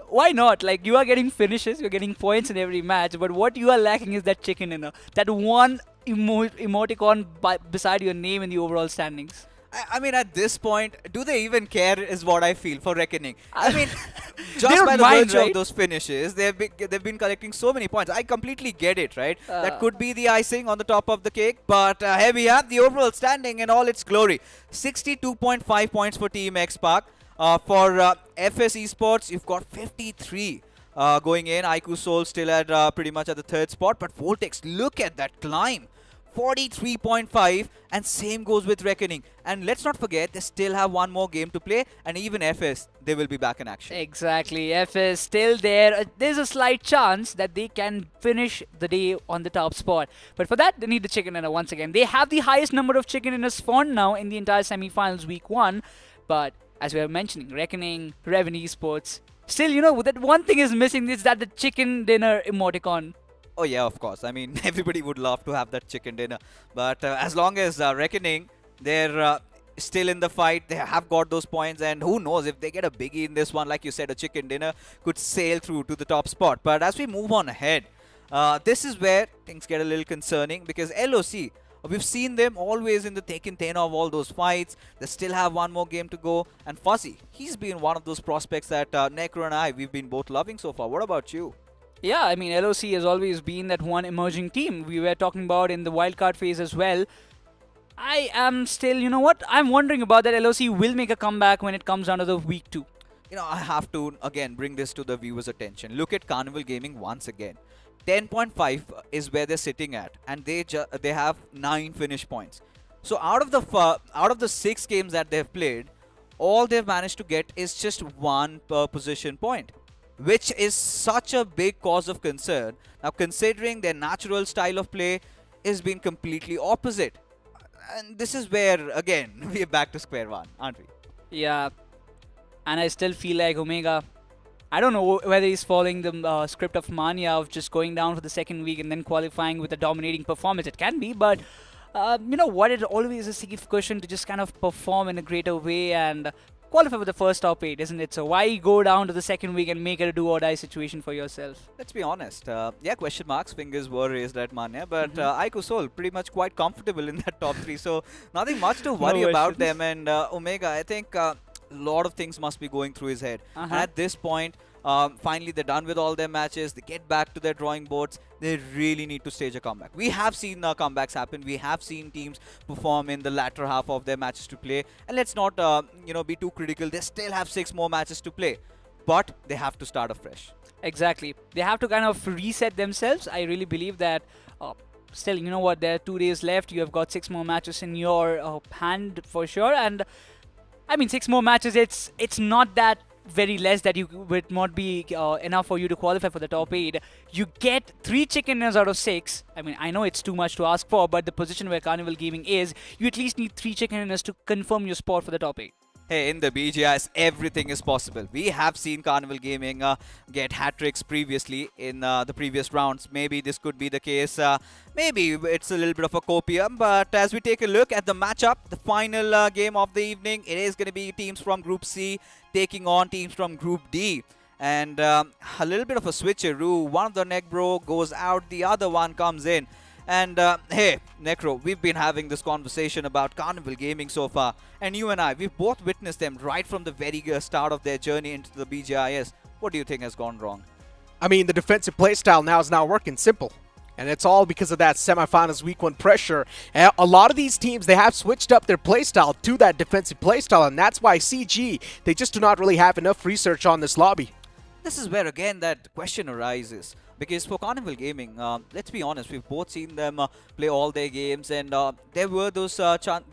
why not? Like, you are getting finishes, you're getting points in every match, but what you are lacking is that chicken dinner. That one emoticon beside your name in the overall standings. I mean, at this point, do they even care is what I feel for Reckoning. I mean, just by the mind, virtue right? of those finishes, they've been collecting so many points. I completely get it, right? That could be the icing on the top of the cake. But here we have the overall standing in all its glory. 62.5 points for Team X-Park. For FS Esports, you've got 53 going in. Aiku Soul still at pretty much at the 3rd spot. But Voltex, look at that climb. 43.5, and same goes with Reckoning. And let's not forget, they still have one more game to play, and even FS, they will be back in action. Exactly, FS still there. There's a slight chance that they can finish the day on the top spot. But for that, they need the chicken dinner once again. They have the highest number of chicken dinners spawned now in the entire semi-finals week 1. But as we were mentioning, Reckoning, Revenue Esports, still, you know, that one thing is missing, is that the chicken dinner emoticon. Oh yeah, of course. I mean, everybody would love to have that chicken dinner. But as long as Reckoning, they're still in the fight, they have got those points. And who knows, if they get a biggie in this one, like you said, a chicken dinner could sail through to the top spot. But as we move on ahead, this is where things get a little concerning. Because LOC, we've seen them always in the Tekken 10 of all those fights. They still have one more game to go. And Fuzzy, he's been one of those prospects that Necro and I, we've been both loving so far. What about you? Yeah, I mean, LOC has always been that one emerging team we were talking about in the wildcard phase as well. I am still, you know what? I'm wondering about that. LOC will make a comeback when it comes down to the week 2. You know, I have to again bring this to the viewers' attention. Look at Carnival Gaming once again. 10.5 is where they're sitting at, and they have 9 finish points. So out of the 6 games that they've played, all they've managed to get is just 1 per position point, which is such a big cause of concern. Now, considering their natural style of play is being completely opposite. And this is where, again, we're back to square one, aren't we? Yeah, and I still feel like Omega, I don't know whether he's following the script of Mania of just going down for the second week and then qualifying with a dominating performance. It can be, but you know what? It always is a safe question to just kind of perform in a greater way and qualify for the first top 8, isn't it? So why go down to the second week and make it a do-or-die situation for yourself? Let's be honest. Yeah, question marks, fingers were raised at Mania, but Aiko Soul pretty much quite comfortable in that top 3. So nothing much to worry about them. And Omega, I think a lot of things must be going through his head. And at this point, finally they're done with all their matches. They get back to their drawing boards. They really need to stage a comeback. We have seen comebacks happen. We have seen teams perform in the latter half of their matches to play. And let's not be too critical. They still have 6 more matches to play, but they have to start afresh. Exactly. They have to kind of reset themselves. I really believe that still, you know what, there are 2 days left. You have got 6 more matches in your hand for sure. And I mean, 6 more matches, it's not that very less that you would not be enough for you to qualify for the top 8. You get 3 chicken dinners out of 6. I mean, I know it's too much to ask for, but the position where Carnival Gaming is, you at least need 3 chicken dinners to confirm your spot for the top 8. Hey, in the BGIS, everything is possible. We have seen Carnival Gaming get hat-tricks previously in the previous rounds. Maybe this could be the case. Maybe it's a little bit of a copium. But as we take a look at the matchup, the final game of the evening, it is going to be teams from Group C taking on teams from Group D. And a little bit of a switcheroo. One of the neck bro goes out, the other one comes in. And hey, Necro, we've been having this conversation about Carnival Gaming so far. And you and I, we've both witnessed them right from the very start of their journey into the BGIS. What do you think has gone wrong? I mean, the defensive playstyle now is not working. Simple. And it's all because of that semifinals week 1 pressure. A lot of these teams, they have switched up their playstyle to that defensive playstyle. And that's why CG, they just do not really have enough research on this lobby. This is where, again, that question arises. Because for Carnival Gaming, let's be honest, we've both seen them play all their games, and there were those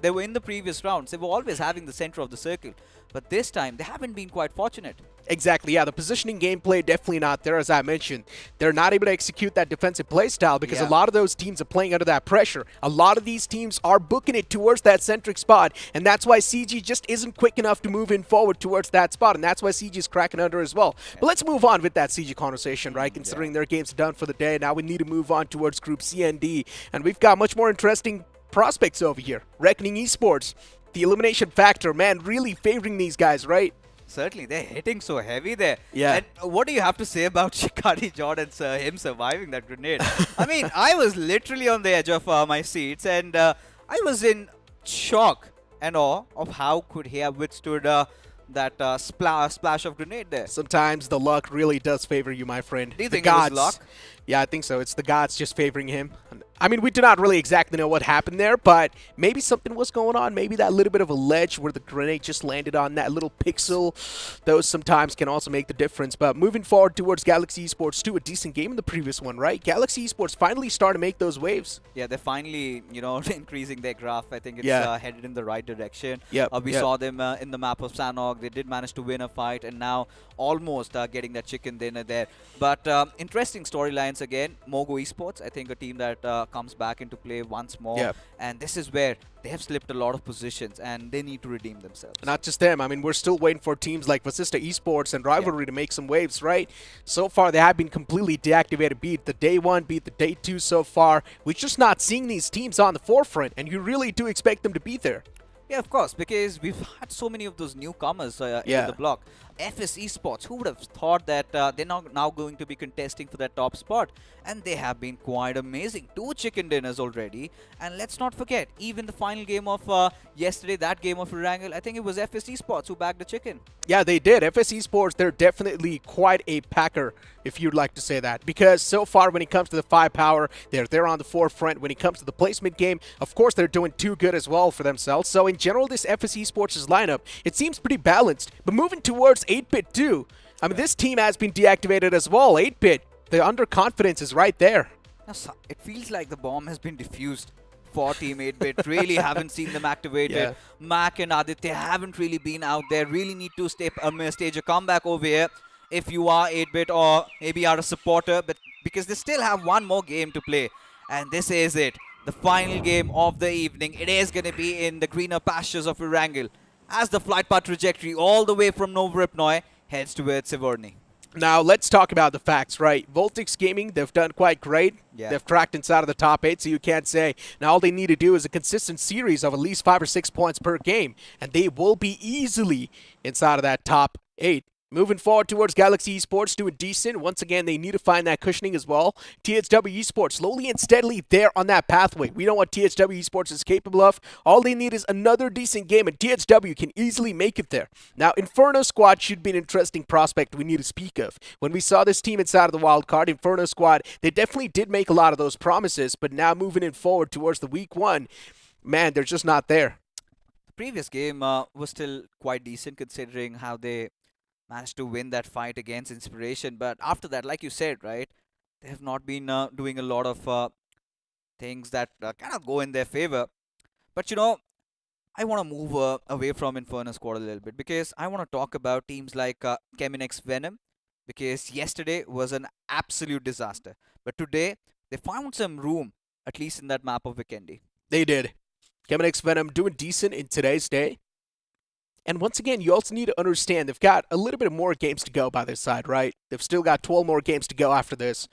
they were in the previous rounds. They were always having the center of the circle. But this time, they haven't been quite fortunate. Exactly, yeah. The positioning gameplay definitely not there, as I mentioned. They're not able to execute that defensive play style because a lot of those teams are playing under that pressure. A lot of these teams are booking it towards that centric spot, and that's why CG just isn't quick enough to move in forward towards that spot, and that's why CG is cracking under as well. But let's move on with that CG conversation, right? Considering their game's done for the day, now we need to move on towards Group C and D, and we've got much more interesting prospects over here. Reckoning Esports, the elimination factor, man, really favoring these guys, right? Certainly, they're hitting so heavy there. Yeah. And what do you have to say about Shikari Jordan, him surviving that grenade? I mean, I was literally on the edge of my seats, and I was in shock and awe of how could he have withstood that splash of grenade there. Sometimes the luck really does favor you, my friend. Do you the think it was luck? Yeah, I think so. It's the gods just favoring him. I mean, we do not really exactly know what happened there, but maybe something was going on. Maybe that little bit of a ledge where the grenade just landed on that little pixel. Those sometimes can also make the difference. But moving forward towards Galaxy Esports 2, a decent game in the previous one, right? Galaxy Esports finally started to make those waves. Yeah, they're finally, increasing their graph. I think it's headed in the right direction. We saw them in the map of Sanhok. They did manage to win a fight, and now almost getting that chicken dinner there. But interesting storylines again. Mogo Esports, I think a team that comes back into play once more. And this is where they have slipped a lot of positions, and they need to redeem themselves. Not just them. I mean, we're still waiting for teams like Vasista Esports and Rivalry to make some waves, right? So far, they have been completely deactivated. Beat the day 1, beat the day 2 so far. We're just not seeing these teams on the forefront, and you really do expect them to be there. Yeah, of course, because we've had so many of those newcomers in the block. FS Esports, who would have thought that they're now going to be contesting for that top spot? And they have been quite amazing. 2 chicken dinners already. And let's not forget, even the final game of yesterday, that game of Erangel, I think it was FS Esports who bagged the chicken. Yeah, they did. FS Esports, they're definitely quite a packer, if you'd like to say that. Because so far, when it comes to the firepower, they're on the forefront. When it comes to the placement game, of course, they're doing too good as well for themselves. So in general, this FS Esports' lineup, it seems pretty balanced. But moving towards 8-Bit too, I mean, this team has been deactivated as well. 8-Bit, the underconfidence is right there. It feels like the bomb has been defused for Team 8-Bit. Really haven't seen them activated. Yeah. Mac and Aditya haven't really been out there. Really need to stage a comeback over here if you are 8-Bit or maybe are a supporter, but because they still have one more game to play. And this is it. The final game of the evening. It is going to be in the greener pastures of Erangel as the flight path trajectory all the way from Novoripnoi heads towards Severny. Now, let's talk about the facts, right? Voltix Gaming, they've done quite great. Yeah. They've cracked inside of the top 8, so you can't say. Now, all they need to do is a consistent series of at least 5 or 6 points per game, and they will be easily inside of that top 8. Moving forward towards Galaxy Esports, doing decent. Once again, they need to find that cushioning as well. THW Esports, slowly and steadily there on that pathway. We know what THW Esports is capable of. All they need is another decent game, and THW can easily make it there. Now, Inferno Squad should be an interesting prospect we need to speak of. When we saw this team inside of the wild card, Inferno Squad, they definitely did make a lot of those promises, but now moving in forward towards the week 1, man, they're just not there. The previous game was still quite decent considering how they managed to win that fight against Inspiration. But after that, like you said, right, they have not been doing a lot of things that kind of go in their favor. But, you know, I want to move away from Inferno Squad a little bit because I want to talk about teams like Cheminex Venom, because yesterday was an absolute disaster. But today, they found some room, at least in that map of Vikendi. They did. Cheminex Venom doing decent in today's day. And once again, you also need to understand they've got a little bit more games to go by their side, right? They've still got 12 more games to go after this.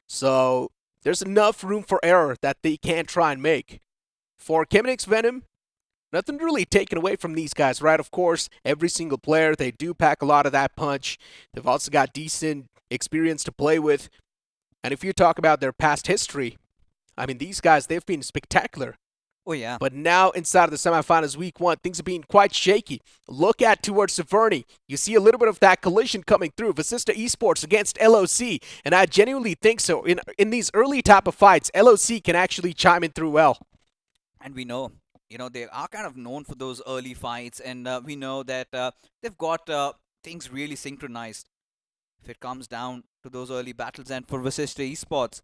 So there's enough room for error that they can try and make. For Cheminex Venom, nothing really taken away from these guys, right? Of course, every single player, they do pack a lot of that punch. They've also got decent experience to play with. And if you talk about their past history, I mean, these guys, they've been spectacular. Oh, yeah. But now inside of the semifinals week 1, things are being quite shaky. Look at towards Severny. You see a little bit of that collision coming through. Vasista Esports against LOC. And I genuinely think so. In these early type of fights, LOC can actually chime in through well. And we know, you know, they are kind of known for those early fights. And we know that they've got things really synchronized if it comes down to those early battles. And for Vasista Esports,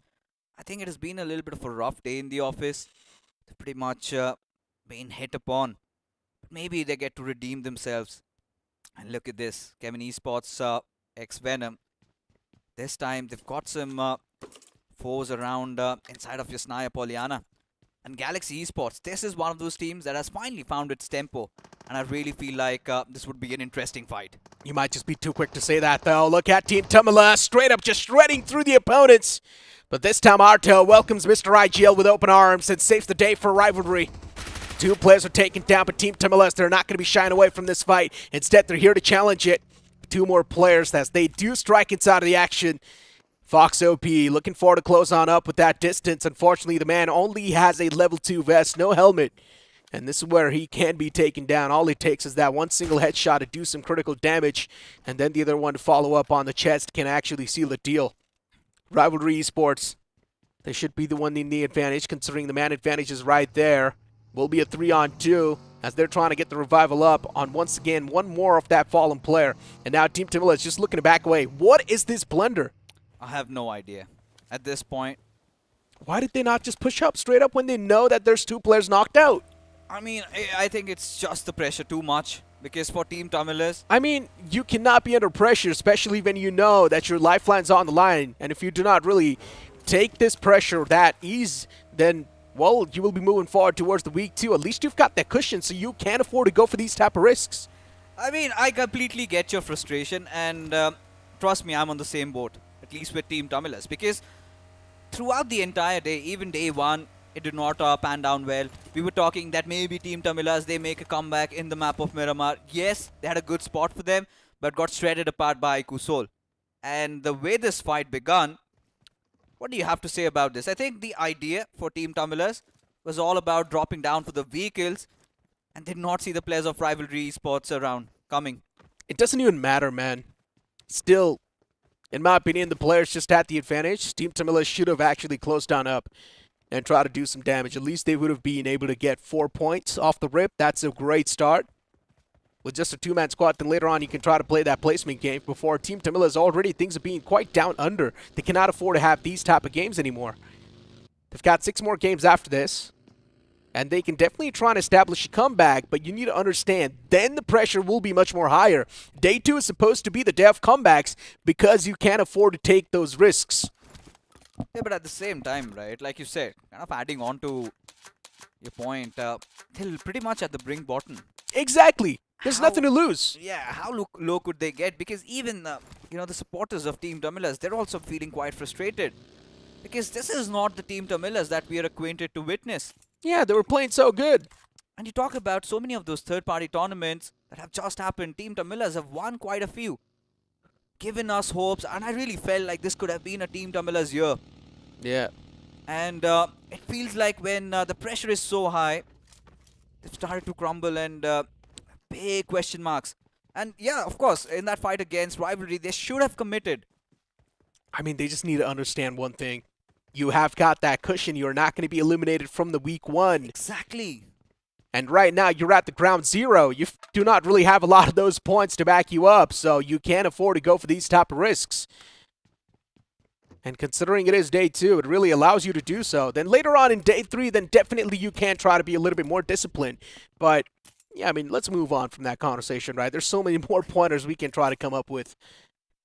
I think it has been a little bit of a rough day in the office. They've pretty much been hit upon. Maybe they get to redeem themselves. And look at this. Kevin Esports X-Venom. This time they've got some foes around inside of Yasnaya Poliana. And Galaxy Esports, this is one of those teams that has finally found its tempo. And I really feel like this would be an interesting fight. You might just be too quick to say that, though. Look at Team Tamala straight up just shredding through the opponents. But this time, Artel welcomes Mr. IGL with open arms and saves the day for rivalry. 2 players are taken down, but Team Tamales, they're not going to be shying away from this fight. Instead, they're here to challenge it. 2 more players as they do strike inside of the action. Fox OP looking forward to close on up with that distance. Unfortunately, the man only has a level 2 vest, no helmet. And this is where he can be taken down. All it takes is that one single headshot to do some critical damage. And then the other one to follow up on the chest can actually seal the deal. Rivalry Esports, they should be the one in the advantage, considering the man advantage is right there. Will be a 3-on-2 as they're trying to get the revival up on, once again, one more of that fallen player. And now Team Tamala is just looking to back away. What is this blunder? I have no idea. At this point, why did they not just push up straight up when they know that there's 2 players knocked out? I mean, I think it's just the pressure too much. Because for Team Tamilas, I mean, you cannot be under pressure, especially when you know that your lifeline's on the line. And if you do not really take this pressure that ease, then, well, you will be moving forward towards the week 2. At least you've got that cushion, so you can afford to go for these type of risks. I mean, I completely get your frustration. And trust me, I'm on the same boat, at least with Team Tamilas. Because throughout the entire day, even day 1, It did not pan down well. We were talking that maybe Team Tamilas, they make a comeback in the map of Miramar. Yes, they had a good spot for them, but got shredded apart by Kusol. And the way this fight begun, what do you have to say about this? I think the idea for Team Tamilas was all about dropping down for the vehicles and did not see the players of Rivalry Esports around coming. It doesn't even matter, man. Still, in my opinion, the players just had the advantage. Team Tamila should have actually closed down up and tried to do some damage. At least they would have been able to get 4 points off the rip. That's a great start. With just a 2-man squad, then later on you can try to play that placement game before Team Tamila's already things are being quite down under. They cannot afford to have these type of games anymore. They've got 6 more games after this. And they can definitely try and establish a comeback, but you need to understand, then the pressure will be much more higher. Day 2 is supposed to be the day of comebacks because you can't afford to take those risks. Yeah, but at the same time, right, like you said, kind of adding on to your point, they're pretty much at the brink bottom. Exactly. There's nothing to lose. Yeah, how low could they get? Because even, the supporters of Team Tamilas, they're also feeling quite frustrated. Because this is not the Team Tamilas that we are acquainted to witness. Yeah, they were playing so good. And you talk about so many of those third-party tournaments that have just happened. Team Tamilas have won quite a few. Given us hopes, and I really felt like this could have been a Team Tamilas year. Yeah. And it feels like when the pressure is so high, they've started to crumble and big question marks. And yeah, of course, in that fight against Rivalry, they should have committed. I mean, they just need to understand one thing. You have got that cushion. You're not going to be eliminated from the week 1. Exactly. And right now, you're at the ground 0. You do not really have a lot of those points to back you up, so you can't afford to go for these type of risks. And considering it is day 2, it really allows you to do so. Then later on in day 3, then definitely you can try to be a little bit more disciplined. But, yeah, I mean, let's move on from that conversation, right? There's so many more pointers we can try to come up with.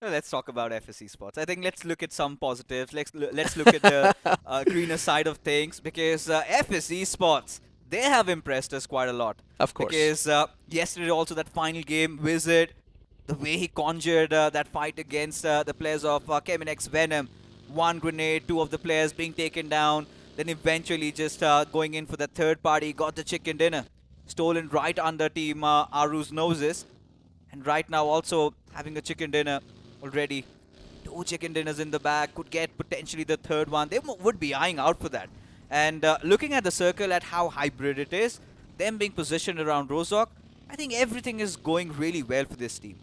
Let's talk about FSC Sports. I think let's look at some positives. Let's look at the greener side of things, because FSC Sports, they have impressed us quite a lot. Of course. Because yesterday also that final game, Wizard, the way he conjured that fight against the players of Keminx Venom, 1 grenade, 2 of the players being taken down, then eventually just going in for the third party, got the chicken dinner, stolen right under Team Aru's noses, and right now also having a chicken dinner. Already 2 chicken dinners in the bag, could get potentially the third one. They would be eyeing out for that. And looking at the circle, at how hybrid it is, them being positioned around Rozok, I think everything is going really well for this team.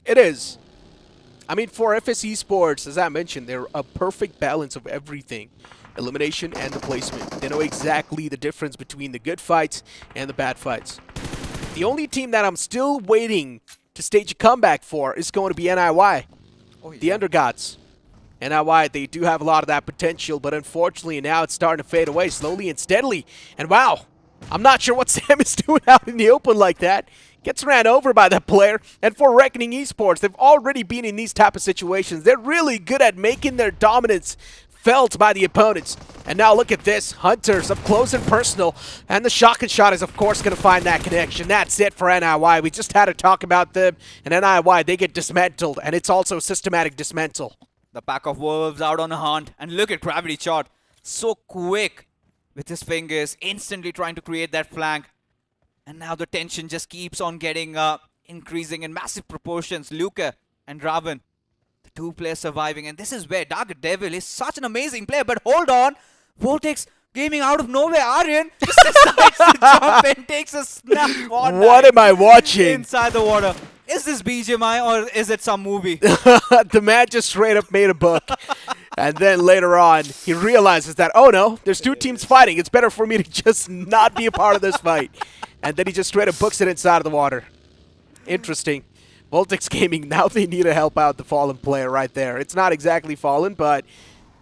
It is. I mean, for FSC Sports, as I mentioned, they're a perfect balance of everything. Elimination and the placement. They know exactly the difference between the good fights and the bad fights. The only team that I'm still waiting to stage a comeback for is going to be NIY, the Undergods. NIY, they do have a lot of that potential, but unfortunately now it's starting to fade away slowly and steadily. And wow, I'm not sure what Sam is doing out in the open like that. Gets ran over by that player. And for Reckoning Esports, they've already been in these type of situations. They're really good at making their dominance felt by the opponents. And now look at this. Hunters up close and personal. And the shotgun shot is, of course, going to find that connection. That's it for NIY. We just had to talk about them. And NIY, they get dismantled. And it's also systematic dismantle. The pack of wolves out on a hunt. And look at Gravity Shot. So quick with his fingers. Instantly trying to create that flank. And now the tension just keeps on getting increasing in massive proportions. Luca and Ravan, the 2 players surviving. And this is where Dark Devil is such an amazing player. But hold on. Voltex gaming out of nowhere. Aryan just decides to jump and takes a snap. What am I watching? Inside the water. Is this BGMI or is it some movie? The man just straight up made a book. And then later on, he realizes that, oh no, there's 2 teams fighting. It's better for me to just not be a part of this fight. And then he just straight up books it inside of the water. Interesting. Voltex Gaming, now they need to help out the fallen player right there. It's not exactly fallen, but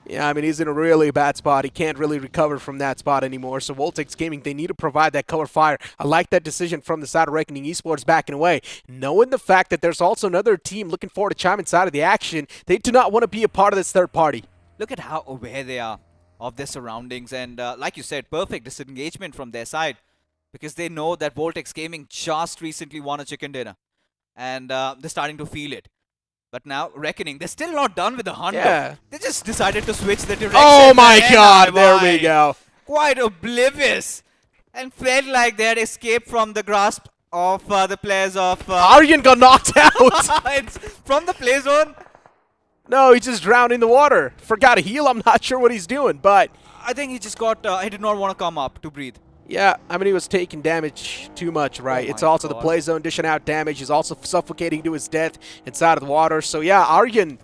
yeah, I mean, he's in a really bad spot. He can't really recover from that spot anymore. So Voltex Gaming, they need to provide that cover fire. I like that decision from the side of Reckoning Esports backing away. Knowing the fact that there's also another team looking forward to chime inside of the action, they do not want to be a part of this third party. Look at how aware they are of their surroundings. And like you said, perfect disengagement from their side. Because they know that Voltex Gaming just recently won a chicken dinner. And they're starting to feel it. But now, Reckoning, they're still not done with the hunt. Yeah. They just decided to switch the direction. Oh my god, there we go. quite oblivious and felt like they had escaped from the grasp of the players of... Aryan got knocked out. It's from the play zone. No, he just drowned in the water. Forgot to heal. I'm not sure what he's doing, but... I think he just got... he did not want to come up to breathe. Yeah, I mean, he was taking damage too much, right? Oh It's also the play zone dishing out damage. He's also suffocating to his death inside of the water. So, yeah, Aryan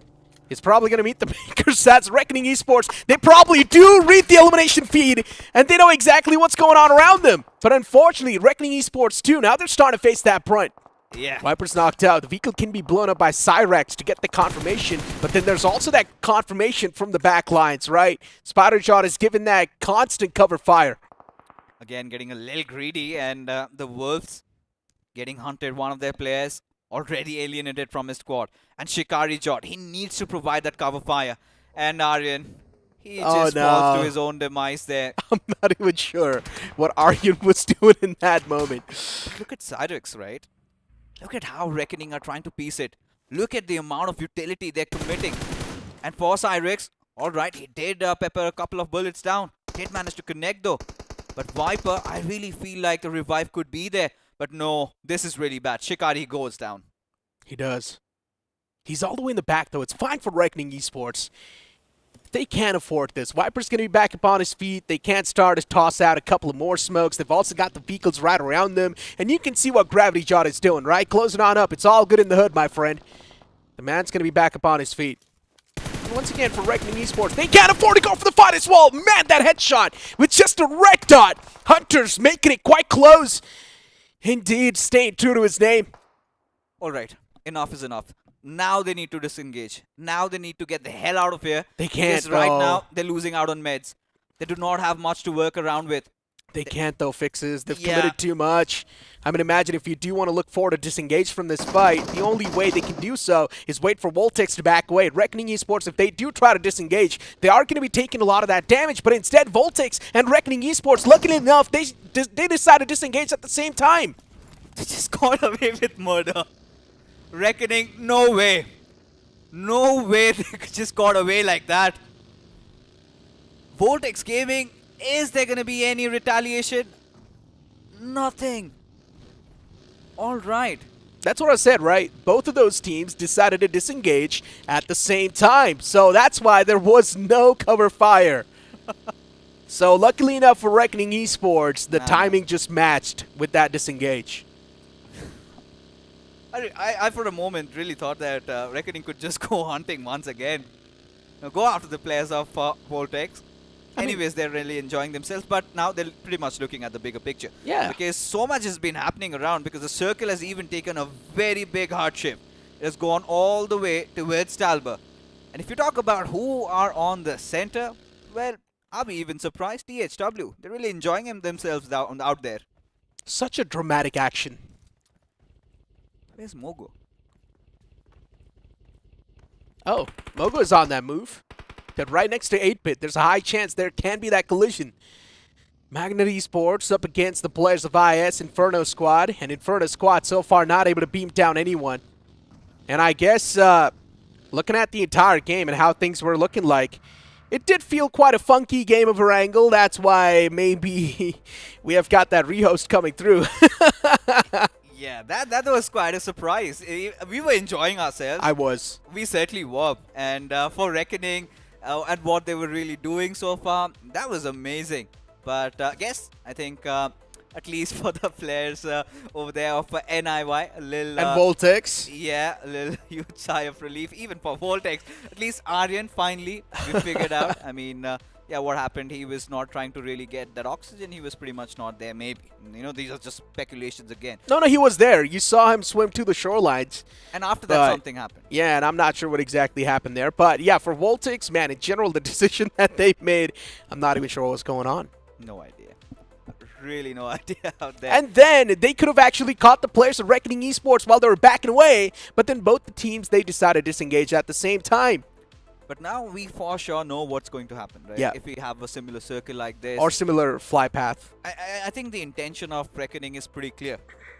is probably going to meet the makers. That's Reckoning Esports. They probably do read the elimination feed, and they know exactly what's going on around them. But unfortunately, Reckoning Esports too, now they're starting to face that brunt. Yeah. Viper's knocked out. The vehicle can be blown up by Cyrex to get the confirmation, but then there's also that confirmation from the back lines, right? Spidershot is given that constant cover fire. Again, getting a little greedy, and the Wolves getting hunted. One of their players already alienated from his squad. And Shikari Jot, he needs to provide that cover fire. And Aryan, he just falls to his own demise there. I'm not even sure what Aryan was doing in that moment. Look at Cyrex, right? Look at how Reckoning are trying to piece it. Look at the amount of utility they're committing. And for Cyrex, alright, he did pepper a couple of bullets down. Did manage to connect though. But Viper, I really feel like a revive could be there. But no, this is really bad. Shikari goes down. He does. He's all the way in the back though. It's fine for Reckoning Esports. They can't afford this. Viper's going to be back up on his feet. They can't start to toss out a couple of more smokes. They've also got the vehicles right around them. And you can see what Gravity Jot is doing, right? Closing on up. It's all good in the hood, my friend. The man's going to be back up on his feet. And once again, for Reckoning Esports, they can't afford to go for the fight as well. Man, that headshot with just a red dot. Hunter's making it quite close. Indeed, staying true to his name. Alright, enough is enough. Now they need to disengage. Now they need to get the hell out of here. They can't, because right though. now, they're losing out on meds. They do not have much to work around with. They can't, though, Fixes. They've committed too much. I mean, imagine if you do want to look forward to disengage from this fight, the only way they can do so is wait for Voltex to back away. Reckoning Esports, if they do try to disengage, they are going to be taking a lot of that damage, but instead, Voltex and Reckoning Esports, luckily enough, they decide to disengage at the same time. They just got away with murder. Reckoning, no way. No way they just got away like that. Voltex Gaming, is there going to be any retaliation? Nothing. Alright. That's what I said, right? Both of those teams decided to disengage at the same time. So that's why there was no cover fire. So luckily enough for Reckoning Esports, the timing just matched with that disengage. I for a moment really thought that Reckoning could just go hunting once again. Go after the players of Voltex. Anyways, they're really enjoying themselves, but now they're pretty much looking at the bigger picture. Yeah. Because so much has been happening around, because the circle has even taken a very big hardship. It has gone all the way towards Talbot. And if you talk about who are on the center, well, I'll be even surprised. THW, they're really enjoying themselves out there. Such a dramatic action. Where's Mogo? Oh, Mogo is on that move. That right next to 8-Bit. There's a high chance there can be that collision. Magnet Esports up against the players of IS Inferno Squad. And Inferno Squad so far not able to beam down anyone. And I guess looking at the entire game and how things were looking like, it did feel quite a funky game of Erangel. That's why maybe we have got that rehost coming through. Yeah, that was quite a surprise. We were enjoying ourselves. I was. We certainly were. And for Reckoning and what they were really doing so far, that was amazing. But I think at least for the players over there of NIY, a little... and Voltex. Yeah, a little huge sigh of relief. Even for Voltex, at least Aryan finally we figured out. I mean, yeah, what happened? He was not trying to really get that oxygen. He was pretty much not there, maybe. You know, these are just speculations again. No, he was there. You saw him swim to the shorelines. And after that, something happened. Yeah, and I'm not sure what exactly happened there. But yeah, for Voltex, man, in general, the decision that they made, I'm not even sure what was going on. No idea. Really no idea out there. And then they could have actually caught the players of Reckoning Esports while they were backing away. But then both the teams, they decided to disengage at the same time. But now we for sure know what's going to happen, right? Yeah. If we have a similar circle like this. Or similar fly path. I think the intention of Reckoning is pretty clear.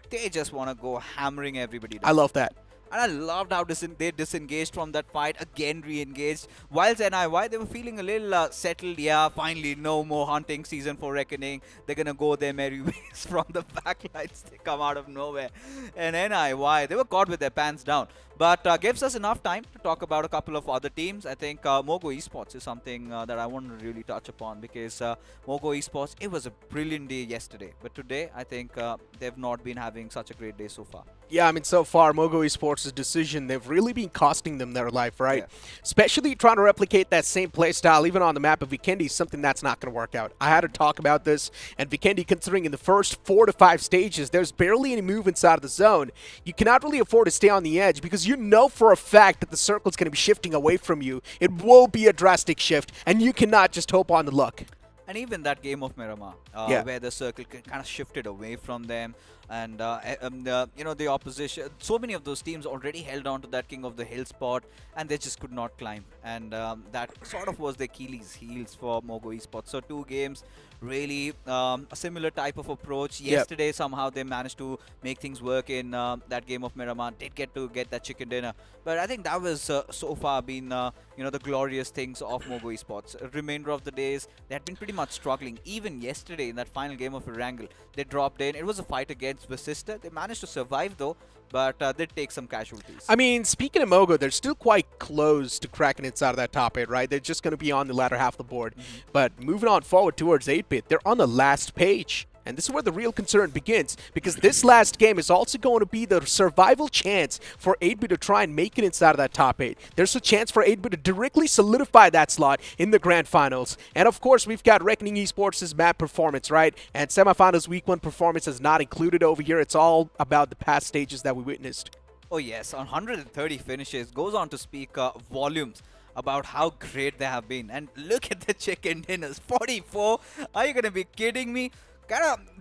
They just want to go hammering everybody down. I love that. And I loved how they disengaged from that fight, again re-engaged. Whilst NIY, they were feeling a little settled. Yeah, finally, no more hunting season for Reckoning. They're going to go their merry ways from the backlines. They come out of nowhere. And NIY, they were caught with their pants down. But gives us enough time to talk about a couple of other teams. I think Mogo Esports is something that I want to really touch upon because Mogo Esports, it was a brilliant day yesterday. But today, I think they've not been having such a great day so far. Yeah, I mean, so far, Mogo Esports' decision, they've really been costing them their life, right? Yeah. Especially trying to replicate that same play style, even on the map of Vikendi, is something that's not going to work out. I had to talk about this, and Vikendi, considering in the first 4 to 5 stages, there's barely any move inside of the zone. You cannot really afford to stay on the edge because you know for a fact that the circle is going to be shifting away from you. It will be a drastic shift, and you cannot just hope on the luck. And even that game of Miramar, where the circle kind of shifted away from them, and you know, the opposition, so many of those teams already held on to that King of the Hill spot, and they just could not climb. And that sort of was the Achilles heels for Mogo Esports. So 2 games, really a similar type of approach. Yesterday, somehow they managed to make things work in that game of Miramar. Did get that chicken dinner, but I think that was so far been you know, the glorious things of Mogo Esports. Remainder of the days, they had been pretty much struggling. Even yesterday in that final game of Erangel, they dropped in. It was a fight against Vasista. They managed to survive though, but did take some casualties. I mean, speaking of Mogo, they're still quite close to cracking inside of that top 8, right? They're just going to be on the latter half of the board. But moving on forward towards 8-bit, they're on the last page. And this is where the real concern begins, because this last game is also going to be the survival chance for 8-bit to try and make it inside of that top 8. There's a chance for 8-bit to directly solidify that slot in the grand finals. And of course, we've got Reckoning Esports' map performance, right? And semifinals week 1 performance is not included over here. It's all about the past stages that we witnessed. Oh yes, on 130 finishes, goes on to speak volumes about how great they have been. And look at the chicken dinners, 44. Are you going to be kidding me?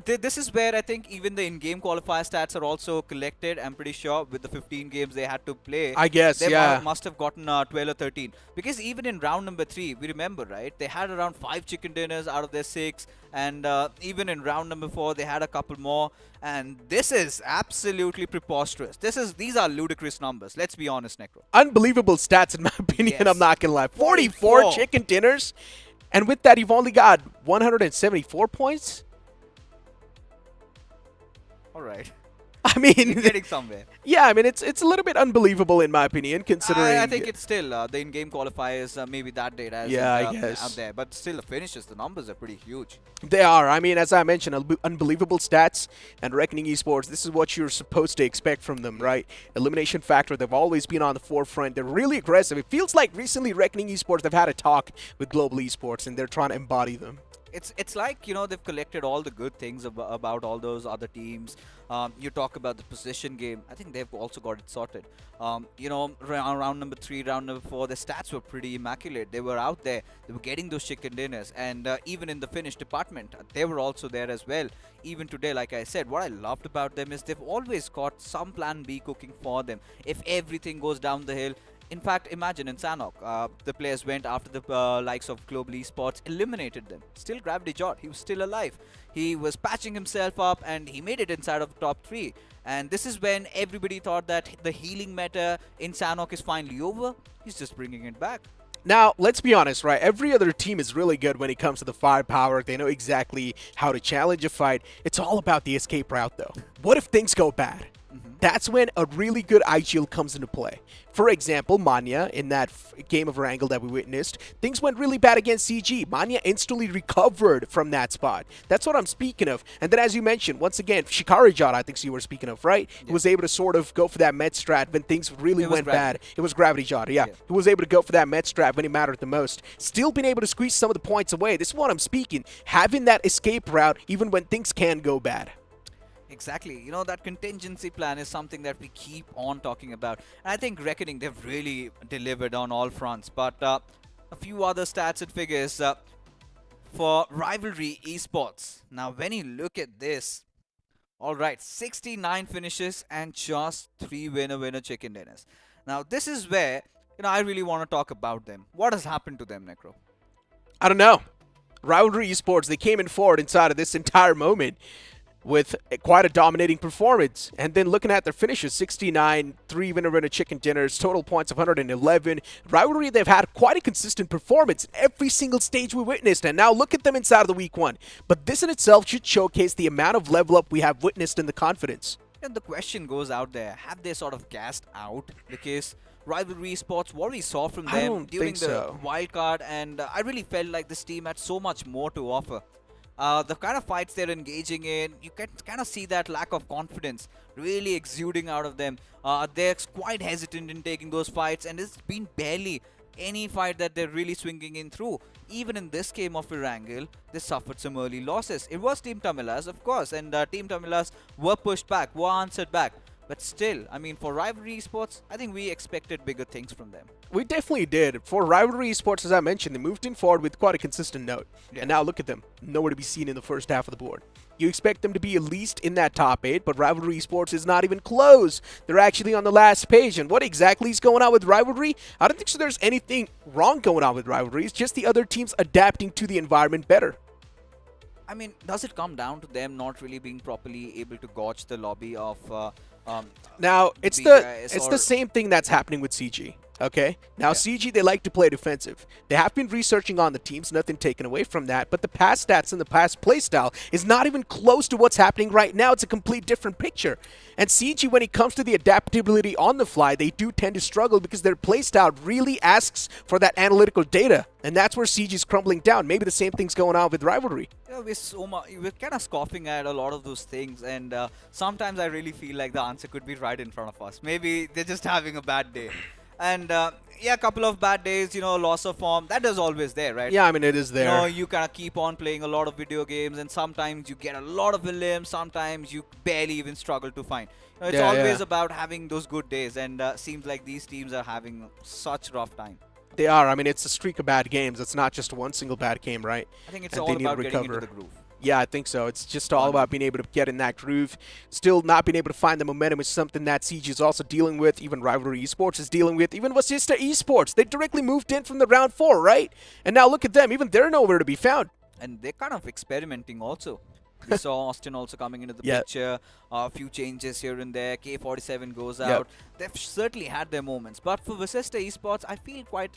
This is where I think even the in-game qualifier stats are also collected. I'm pretty sure with the 15 games they had to play, I guess, they yeah. must have gotten 12 or 13. Because even in round number 3, we remember, right? They had around 5 chicken dinners out of their 6. And even in round number 4, they had a couple more. And this is absolutely preposterous. These are ludicrous numbers. Let's be honest, Necro. Unbelievable stats, in my opinion. Yes. I'm not going to lie. 44 chicken dinners. And with that, you've only got 174 points. All right. I mean, you're getting somewhere. Yeah, I mean, it's a little bit unbelievable in my opinion, considering. I think it's still the in-game qualifiers maybe that data as I guess out there, but still the finishes, the numbers are pretty huge. They are. I mean, as I mentioned, unbelievable stats, and Reckoning Esports, this is what you're supposed to expect from them, right? Elimination factor, they've always been on the forefront. They're really aggressive. It feels like recently Reckoning Esports, they've had a talk with Global Esports, and they're trying to embody them. It's like, you know, they've collected all the good things about all those other teams. You talk about the position game. I think they've also got it sorted. You know, round number 3, round number 4, the stats were pretty immaculate. They were out there. They were getting those chicken dinners. And even in the finish department, they were also there as well. Even today, like I said, what I loved about them is they've always got some plan B cooking for them. If everything goes down the hill, in fact, imagine in Sanhok, the players went after the likes of Global Esports, eliminated them. Still Gravity Jot, he was still alive. He was patching himself up and he made it inside of the top 3. And this is when everybody thought that the healing meta in Sanhok is finally over. He's just bringing it back. Now, let's be honest, right? Every other team is really good when it comes to the firepower. They know exactly how to challenge a fight. It's all about the escape route, though. What if things go bad? That's when a really good IGL comes into play. For example, Manya, in that game of Wrangle that we witnessed, things went really bad against CG. Manya instantly recovered from that spot. That's what I'm speaking of. And then as you mentioned, once again, Shikari Jot, I think you were speaking of, right? Yeah. He was able to sort of go for that med strat when things really went bad. It was Gravity Jot, yeah. He was able to go for that med strat when it mattered the most. Still being able to squeeze some of the points away. This is what I'm speaking. Having that escape route even when things can go bad. Exactly. You know, that contingency plan is something that we keep on talking about. And I think Reckoning, they've really delivered on all fronts. But a few other stats and figures for Rivalry Esports. Now, when you look at this, all right, 69 finishes and just 3 winner chicken dinners. Now, this is where, you know, I really want to talk about them. What has happened to them, Necro? I don't know. Rivalry Esports, they came in forward inside of this entire moment. with quite a dominating performance. And then looking at their finishes, 69, 3 winner-winner chicken dinners, total points of 111. Rivalry, they've had quite a consistent performance in every single stage we witnessed, and now look at them inside of the week 1. But this in itself should showcase the amount of level up we have witnessed in the confidence. And the question goes out there, have they sort of gassed out? Because Rivalry Esports, what we saw from them during the wildcard, and I really felt like this team had so much more to offer. The kind of fights they're engaging in, you can kind of see that lack of confidence really exuding out of them. They're quite hesitant in taking those fights, and it's been barely any fight that they're really swinging in through. Even in this game of Erangel, they suffered some early losses. It was Team Tamilas, of course, and Team Tamilas were pushed back, were answered back. But still, I mean, for Rivalry Esports, I think we expected bigger things from them. We definitely did. For Rivalry Esports, as I mentioned, they moved in forward with quite a consistent note. Yeah. And now look at them. Nowhere to be seen in the first half of the board. You expect them to be at least in that top 8, but Rivalry Esports is not even close. They're actually on the last page. And what exactly is going on with Rivalry? I don't think so there's anything wrong going on with Rivalry. It's just the other teams adapting to the environment better. I mean, does it come down to them not really being properly able to gauge the lobby of now, it's BGIS the same thing that's happening with CG. Okay, now Yeah. CG, they like to play defensive. They have been researching on the teams, nothing taken away from that, but the past stats and the past playstyle is not even close to what's happening right now. It's a complete different picture. And CG, when it comes to the adaptability on the fly, they do tend to struggle because their playstyle really asks for that analytical data, and that's where CG is crumbling down. Maybe the same thing's going on with Rivalry. Yeah, we're kind of scoffing at a lot of those things, and sometimes I really feel like the answer could be right in front of us. Maybe they're just having a bad day. And yeah, a couple of bad days, you know, loss of form, that is always there, right? Yeah, I mean, it is there. You know, you kind of keep on playing a lot of video games, and sometimes you get a lot of Williams, sometimes you barely even struggle to find. You know, it's always about having those good days, and seems like these teams are having such rough time. They are. I mean, it's a streak of bad games. It's not just one single bad game, right? I think it's And all they need to about getting into recover. the groove. Yeah, I think so. It's just all about being able to get in that groove. Still not being able to find the momentum is something that CG is also dealing with. Even Rivalry Esports is dealing with. Even Vasista Esports. They directly moved in from the round 4, right? And now look at them. Even they're nowhere to be found. And they're kind of experimenting also. We saw Austin also coming into the Yeah. picture. A few changes here and there. K47 goes out. They've certainly had their moments. But for Vasista Esports, I feel quite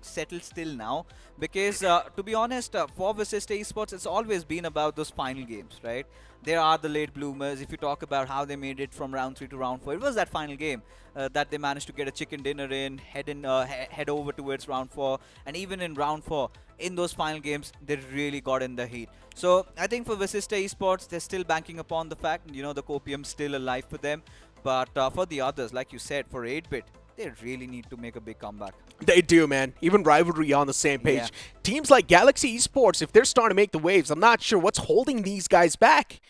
settled still now, because to be honest, for Vasista Esports, it's always been about those final games, right? There are the late bloomers. If you talk about how they made it from round 3 to round 4, it was that final game that they managed to get a chicken dinner in, head over towards round 4, and even in round 4, in those final games, they really got in the heat. So I think for Vasista Esports, they're still banking upon the fact, you know, the copium's still alive for them. But for the others, like you said, for 8-bit, they really need to make a big comeback. They do, man. Even Rivalry on the same page. Yeah. Teams like Galaxy Esports, if they're starting to make the waves, I'm not sure what's holding these guys back.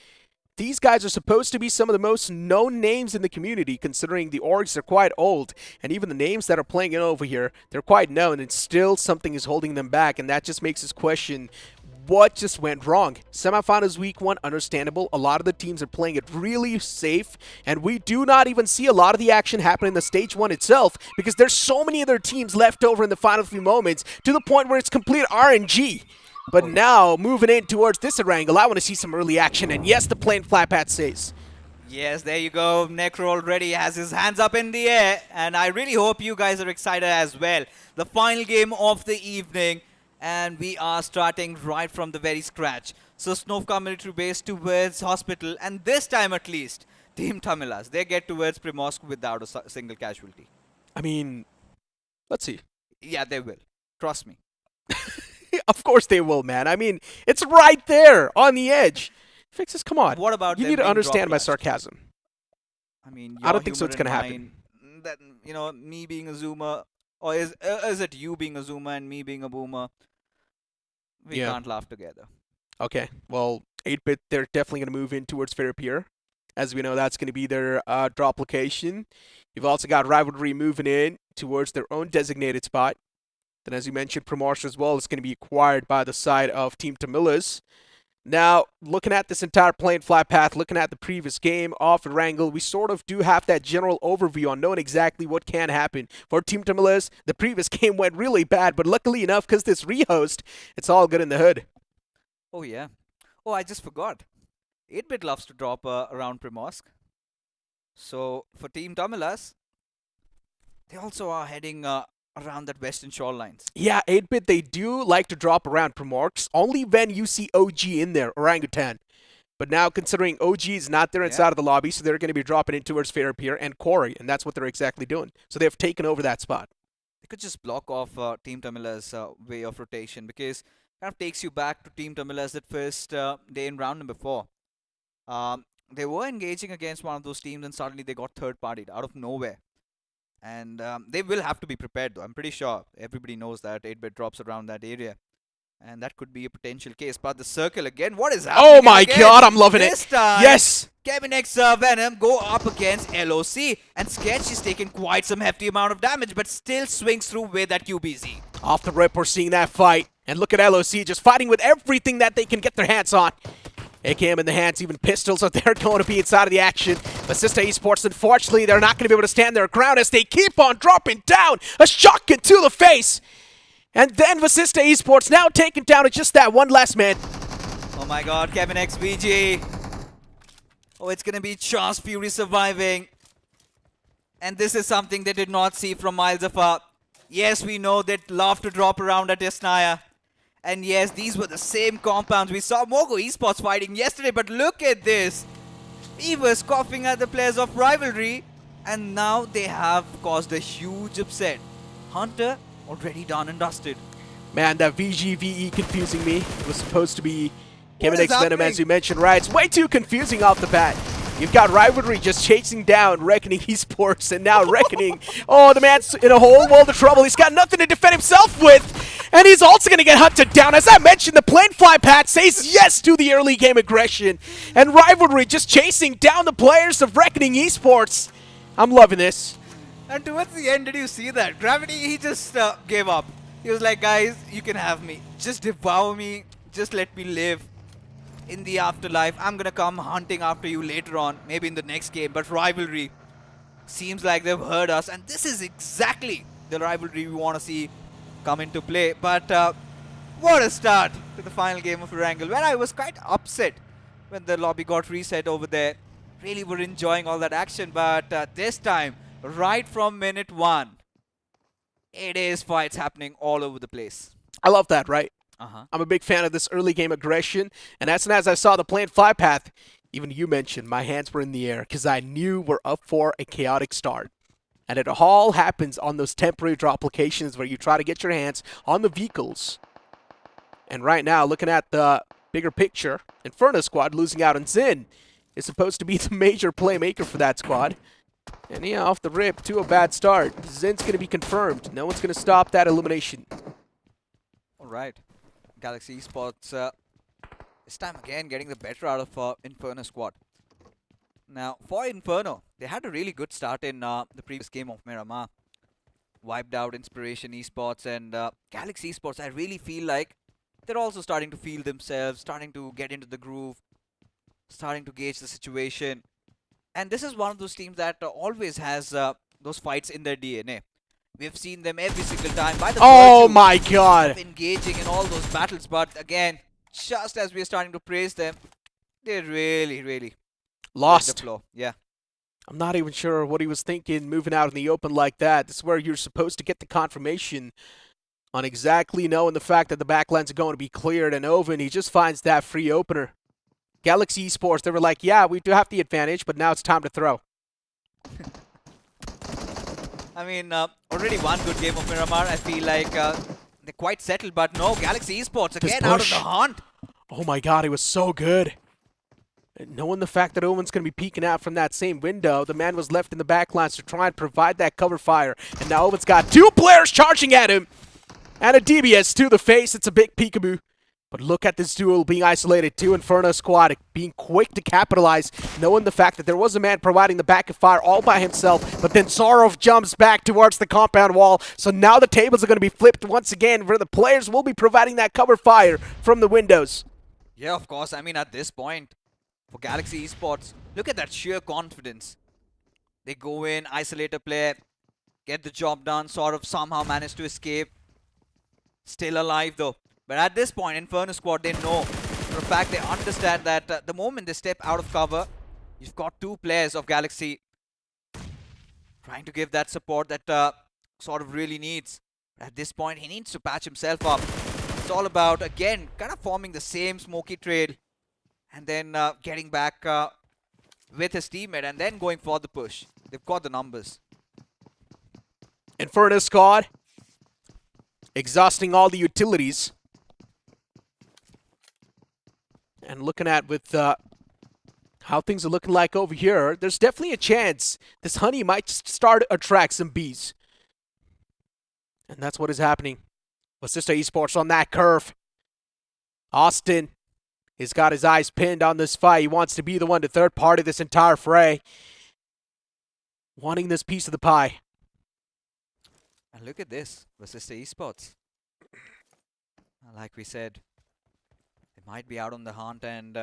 These guys are supposed to be some of the most known names in the community, considering the orgs are quite old. And even the names that are playing in over here, they're quite known, and still something is holding them back. And that just makes us question what just went wrong. Semifinals week 1, understandable. A lot of the teams are playing it really safe, and we do not even see a lot of the action happen in the stage 1 itself, because there's so many other teams left over in the final few moments, to the point where it's complete RNG. But now, moving in towards this Erangel, I want to see some early action, and yes, the plain flat pat says. Yes, there you go. Necro already has his hands up in the air, and I really hope you guys are excited as well. The final game of the evening, and we are starting right from the very scratch. So Snovka military base towards hospital, and this time at least, Team Tamilas, they get towards Primorsk without a single casualty. I mean, let's see. Yeah, they will. Trust me. Of course they will, man. I mean, it's right there on the edge. Fixes, come on. What about you them need to being understand my drop-lashed? sarcasm. I mean, I don't think so it's going to happen. That, you know, me being a zoomer, or is it you being a zoomer and me being a boomer? We can't laugh together. Okay, well, 8-bit, they're definitely going to move in towards Fairpier. As we know, that's going to be their drop location. You've also got Rivalry moving in towards their own designated spot. Then, as you mentioned, Primorsk as well is going to be acquired by the side of Team Tamilas. Now, looking at this entire plain flat path, looking at the previous game off Erangel, we sort of do have that general overview on knowing exactly what can happen. For Team Tamilas, the previous game went really bad, but luckily enough, because this rehost, it's all good in the hood. Oh, yeah. Oh, I just forgot. 8-bit loves to drop around Primorsk. So for Team Tamilas, they also are heading around that western shorelines. Yeah, 8-bit, they do like to drop around Primorks, only when you see OG in there, Orangutan. But now, considering OG is not there inside of the lobby, so they're going to be dropping in towards Fair Pier and Quarry, and that's what they're exactly doing. So they've taken over that spot. They could just block off Team Tamila's way of rotation, because it kind of takes you back to Team Tamila's that first day in round number 4. They were engaging against one of those teams, and suddenly they got third-partied out of nowhere. And they will have to be prepared, though. I'm pretty sure everybody knows that 8-bit drops around that area. And that could be a potential case. But the circle again, what is happening? Oh my god, I'm loving this it. Time, Yes. Kevin X Venom go up against LOC. And Sketch is taking quite some hefty amount of damage, but still swings through with that QBZ. Off the rip, we're seeing that fight. And look at LOC just fighting with everything that they can get their hands on. AKM in the hands, even pistols, so they're going to be inside of the action. Basista Esports, unfortunately, they're not going to be able to stand their ground as they keep on dropping down. A shotgun to the face. And then Basista Esports now taken down to just that one last man. Oh my god, Kevin X VG. Oh, it's going to be Charles Fury surviving. And this is something they did not see from miles afar. Yes, we know they'd love to drop around at Isnaya. And yes, these were the same compounds we saw Mogo Esports fighting yesterday, but look at this. He was coughing at the players of Rivalry, and now they have caused a huge upset. Hunter already done and dusted. Man, that VGVE confusing me. It was supposed to be Kevin is X Venom, happening? as you mentioned, right? It's way too confusing off the bat. You've got Rivalry just chasing down Reckoning Esports, and now Reckoning. Oh, the man's in a whole world of trouble. He's got nothing to defend himself with, and he's also going to get hunted down. As I mentioned, the plane fly pat says yes to the early game aggression, and Rivalry just chasing down the players of Reckoning Esports. I'm loving this. And towards the end, did you see that? Gravity, he just gave up. He was like, guys, you can have me. Just devour me. Just let me live. In the afterlife, I'm gonna come hunting after you later on, maybe in the next game. But Rivalry seems like they've heard us, and this is exactly the Rivalry we want to see come into play. But what a start to the final game of Erangel, where I was quite upset when the lobby got reset over there. Really were enjoying all that action, but this time, right from minute 1, it is fights happening all over the place. I love that, right? I'm a big fan of this early game aggression, and as soon as I saw the planned fly path, even you mentioned, my hands were in the air because I knew we're up for a chaotic start. And it all happens on those temporary drop locations where you try to get your hands on the vehicles. And right now, looking at the bigger picture, Inferno squad losing out on Zin is supposed to be the major playmaker for that squad. And yeah, off the rip to a bad start. Zin's going to be confirmed. No one's going to stop that elimination. All right. Galaxy Esports this time again getting the better out of Inferno squad. Now, for Inferno, they had a really good start in the previous game of Miramar. Wiped out Inspiration Esports and Galaxy Esports. I really feel like they're also starting to feel themselves, starting to get into the groove, starting to gauge the situation. And this is one of those teams that always has those fights in their DNA. We've seen them every single time by the Oh virtue my god! of engaging in all those battles. But again, just as we're starting to praise them, they really let Lost. the flow. Yeah. I'm not even sure what he was thinking moving out in the open like that. This is where you're supposed to get the confirmation on exactly knowing the fact that the backlands are going to be cleared. And Oven, he just finds that free opener. Galaxy Esports, they were like, yeah, we do have the advantage, but now it's time to throw. I mean, already one good game of Miramar. I feel like they're quite settled, but no, Galaxy Esports again out of the hunt. Oh my god, he was so good. And knowing the fact that Owen's going to be peeking out from that same window, the man was left in the backlines to try and provide that cover fire. And now Owen's got 2 players charging at him. And a DBS to the face. It's a big peekaboo. But look at this duel being isolated. 2 Inferno squad being quick to capitalize, knowing the fact that there was a man providing the backup fire all by himself. But then Sarov jumps back towards the compound wall. So now the tables are going to be flipped once again, where the players will be providing that cover fire from the windows. Yeah, of course. I mean, at this point, for Galaxy Esports, look at that sheer confidence. They go in, isolate a player, get the job done, sort of somehow manage to escape. Still alive though. But at this point, Inferno squad, they know for a fact they understand that the moment they step out of cover, you've got two players of Galaxy trying to give that support that sort of really needs. At this point, he needs to patch himself up. It's all about, again, kind of forming the same smoky trail and then getting back with his teammate and then going for the push. They've got the numbers. Inferno squad exhausting all the utilities. And looking at with how things are looking like over here, there's definitely a chance this honey might start to attract some bees. And that's what is happening. Vasista Esports on that curve. Austin has got his eyes pinned on this fight. He wants to be the one to third party this entire fray. Wanting this piece of the pie. And look at this, Vasista Esports. Like we said, they might be out on the hunt, and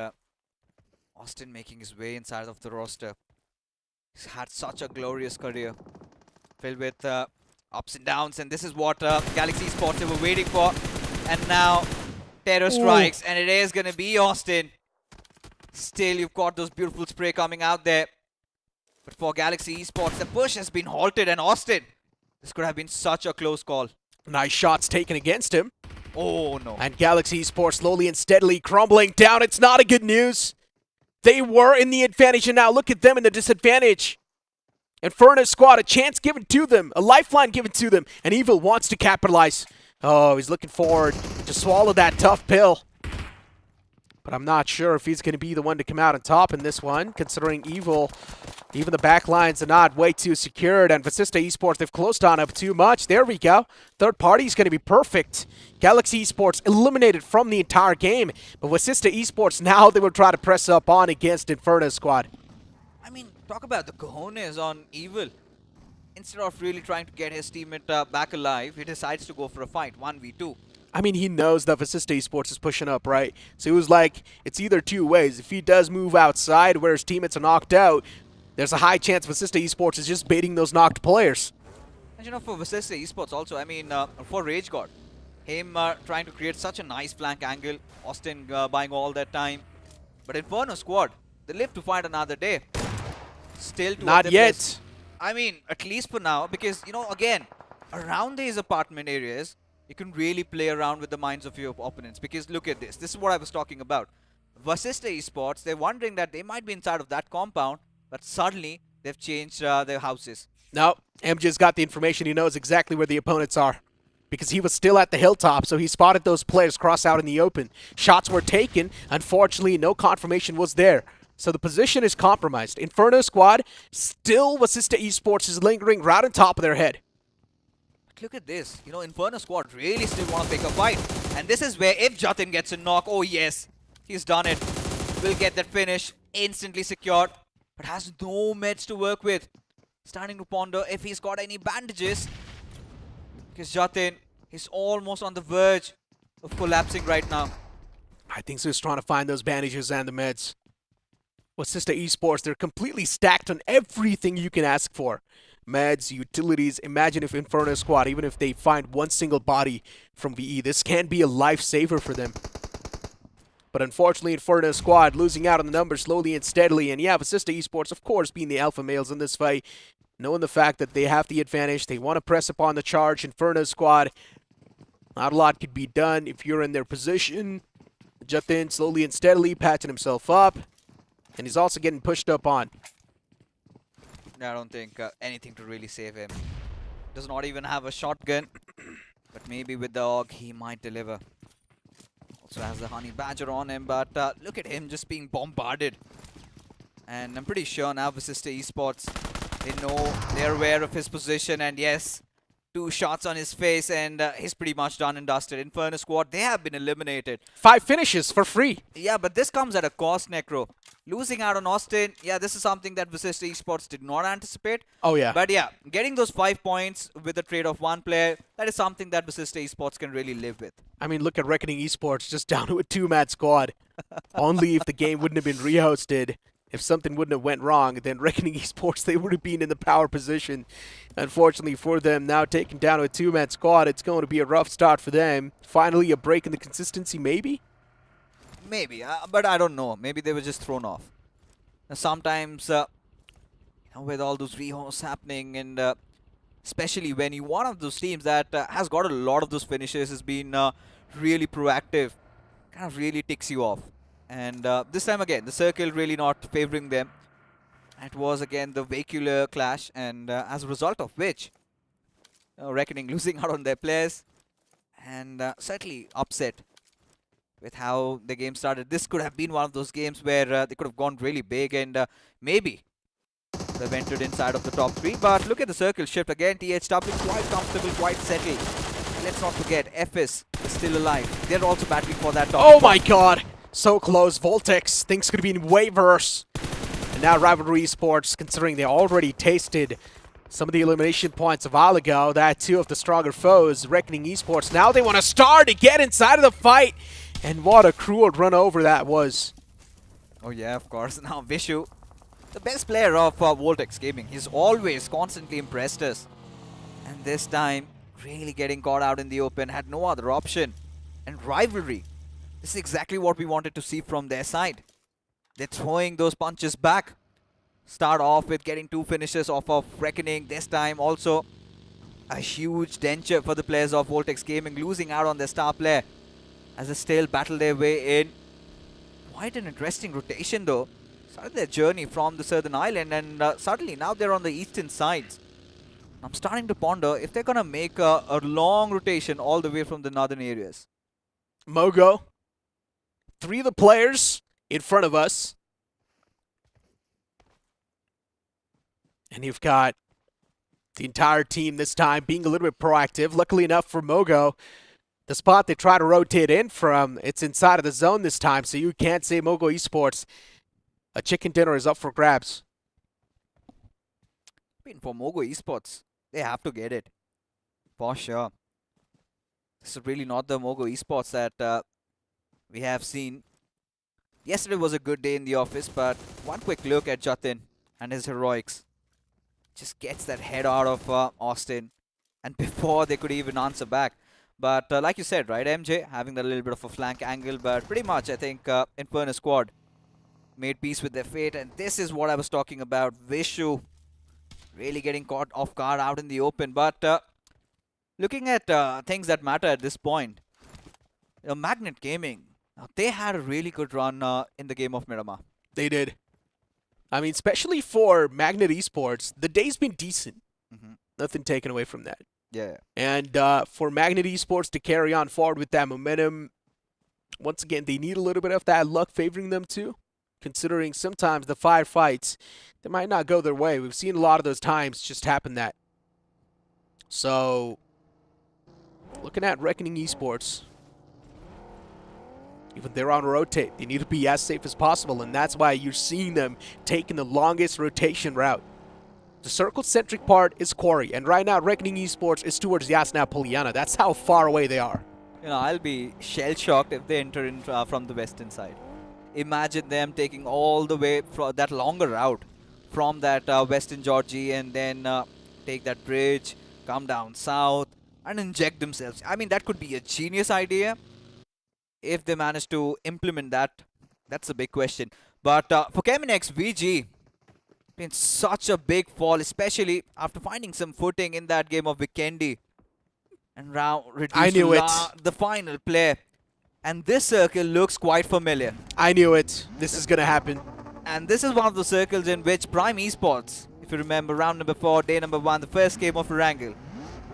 Austin making his way inside of the roster. He's had such a glorious career, filled with ups and downs, and this is what Galaxy Esports they were waiting for. And now terror strikes, and it is going to be Austin. Still, you've got those beautiful spray coming out there. But for Galaxy Esports, the push has been halted, and Austin, this could have been such a close call. Nice shots taken against him. Oh no. And Galaxy Esports slowly and steadily crumbling down. It's not a good news. They were in the advantage, and now look at them in the disadvantage. Inferno squad, a chance given to them, a lifeline given to them, and Evil wants to capitalize. Oh, he's looking forward to swallow that tough pill. But I'm not sure if he's going to be the one to come out on top in this one, considering Evil, even the back lines are not way too secured, and Vasista Esports, they've closed on up too much. There we go. Third party is going to be perfect. Galaxy Esports eliminated from the entire game, but Vasista Esports, now they will try to press up on against Inferno squad. I mean, talk about the cojones on Evil. Instead of really trying to get his teammate back alive, he decides to go for a fight, 1v2. I mean, he knows that Vasista Esports is pushing up, right? So it was like, it's either two ways. If he does move outside where his teammates are knocked out, there's a high chance Vasista Esports is just baiting those knocked players. And you know, for Vasista Esports also, I mean, for Rage God, him trying to create such a nice flank angle, Austin buying all that time. But Inferno squad, they live to fight another day. Still to Not yet. I mean, at least for now, because, you know, again, around these apartment areas, you can really play around with the minds of your opponents. Because look at this. This is what I was talking about. Vasista Esports, they're wondering that they might be inside of that compound, but suddenly they've changed their houses. No, MJ's got the information. He knows exactly where the opponents are. Because he was still at the hilltop, so he spotted those players cross out in the open. Shots were taken. Unfortunately, no confirmation was there. So the position is compromised. Inferno squad, still Vasista Esports is lingering right on top of their head. Look at this. You know, Inferno squad really still want to pick a fight. And this is where if Jatin gets a knock, oh yes, he's done it. Will get that finish instantly secured, but has no meds to work with. Starting to ponder if he's got any bandages. Because Jatin is almost on the verge of collapsing right now. I think so. He's trying to find those bandages and the meds. Vasista Esports, they're completely stacked on everything you can ask for. Meds, utilities. Imagine if Inferno squad, even if they find one single body from VE, this can be a lifesaver for them. But unfortunately, Inferno squad losing out on the numbers slowly and steadily. And yeah, Vasista Esports, of course, being the alpha males in this fight, knowing the fact that they have the advantage, they want to press upon the charge. Inferno squad, not a lot could be done if you're in their position. Jatin slowly and steadily patching himself up. And he's also getting pushed up on. I don't think anything to really save him. Does not even have a shotgun. But maybe with the AUG, he might deliver. Also has the Honey Badger on him. But look at him just being bombarded. And I'm pretty sure now Vasista Esports, they know, they're aware of his position. And yes, 2 shots on his face and he's pretty much done and dusted. Inferno squad, they have been eliminated. 5 finishes for free. Yeah, but this comes at a cost, Necro. Losing out on Austin, yeah, this is something that Vasista Esports did not anticipate. Oh, yeah. But yeah, getting those 5 points with a trade of 1 player, that is something that Vasista Esports can really live with. I mean, look at Reckoning Esports just down to a 2-man squad. Only if the game wouldn't have been rehosted, if something wouldn't have went wrong, then Reckoning Esports, they would have been in the power position. Unfortunately for them, now taken down to a 2-man squad, it's going to be a rough start for them. Finally, a break in the consistency, maybe? Maybe, but I don't know. Maybe they were just thrown off. Sometimes, with all those rehosts happening, and especially when you one of those teams that has got a lot of those finishes, has been really proactive, kind of really ticks you off. And this time again, the circle really not favoring them. It was again the vehicular clash, and as a result of which, Reckoning losing out on their players, and certainly upset with how the game started. This could have been one of those games where they could have gone really big, and maybe they've entered inside of the top 3. But look at the circle shift again. THW quite comfortable, quite settled. Let's not forget, FS is still alive. They're also battling for that top. Oh my god! So close. Voltex, things could have been way worse. And now Rivalry Esports, considering they already tasted some of the elimination points a while ago, that two of the stronger foes, Reckoning Esports, now they want to start to get inside of the fight. And what a cruel run over that was. Oh yeah, of course. Now Vishu, the best player of Voltex Gaming. He's always constantly impressed us. And this time, really getting caught out in the open, had no other option. And Rivalry, this is exactly what we wanted to see from their side. They're throwing those punches back. Start off with getting 2 finishes off of Reckoning. This time also a huge denture for the players of Voltex Gaming, losing out on their star player as they still battle their way in. Quite an interesting rotation though. Started their journey from the southern island, and suddenly now they're on the eastern sides. I'm starting to ponder if they're going to make a long rotation all the way from the northern areas. Mogo, 3 of the players in front of us. And you've got the entire team this time being a little bit proactive. Luckily enough for Mogo, the spot they try to rotate in from, it's inside of the zone this time, so you can't say Mogo Esports, a chicken dinner is up for grabs. I mean, for Mogo Esports, they have to get it. For sure. This is really not the Mogo Esports that we have seen. Yesterday was a good day in the office, but one quick look at Jatin and his heroics. Just gets that head out of Austin, and before they could even answer back. But like you said, right, MJ, having that little bit of a flank angle, but pretty much I think Inferno squad made peace with their fate, and this is what I was talking about. Vishu really getting caught off guard out in the open. But looking at things that matter at this point, Magnet Gaming, they had a really good run in the game of Miramar. They did. I mean, especially for Magnet Esports, the day's been decent. Nothing taken away from that. Yeah. And for Magnet Esports to carry on forward with that momentum, once again, they need a little bit of that luck favoring them too, considering sometimes the firefights, they might not go their way. We've seen a lot of those times just happen that. So, looking at Reckoning Esports, even they're on rotate, they need to be as safe as possible, and that's why you're seeing them taking the longest rotation route. The circle-centric part is Quarry, and right now Reckoning Esports is towards Yasna Poliana. That's how far away they are. You know, I'll be shell-shocked if they enter in from the western side. Imagine them taking all the way from that longer route from that western Georgie, and then take that bridge, come down south, and inject themselves. I mean, that could be a genius idea. If they manage to implement that, that's a big question. But for Keminex VG, been such a big fall, especially after finding some footing in that game of Vikendi. And now reduced to the final play. And this circle looks quite familiar. I knew it. This is going to happen. And this is one of the circles in which Prime Esports, if you remember, round number 4, day number 1, the first game of Wrangle,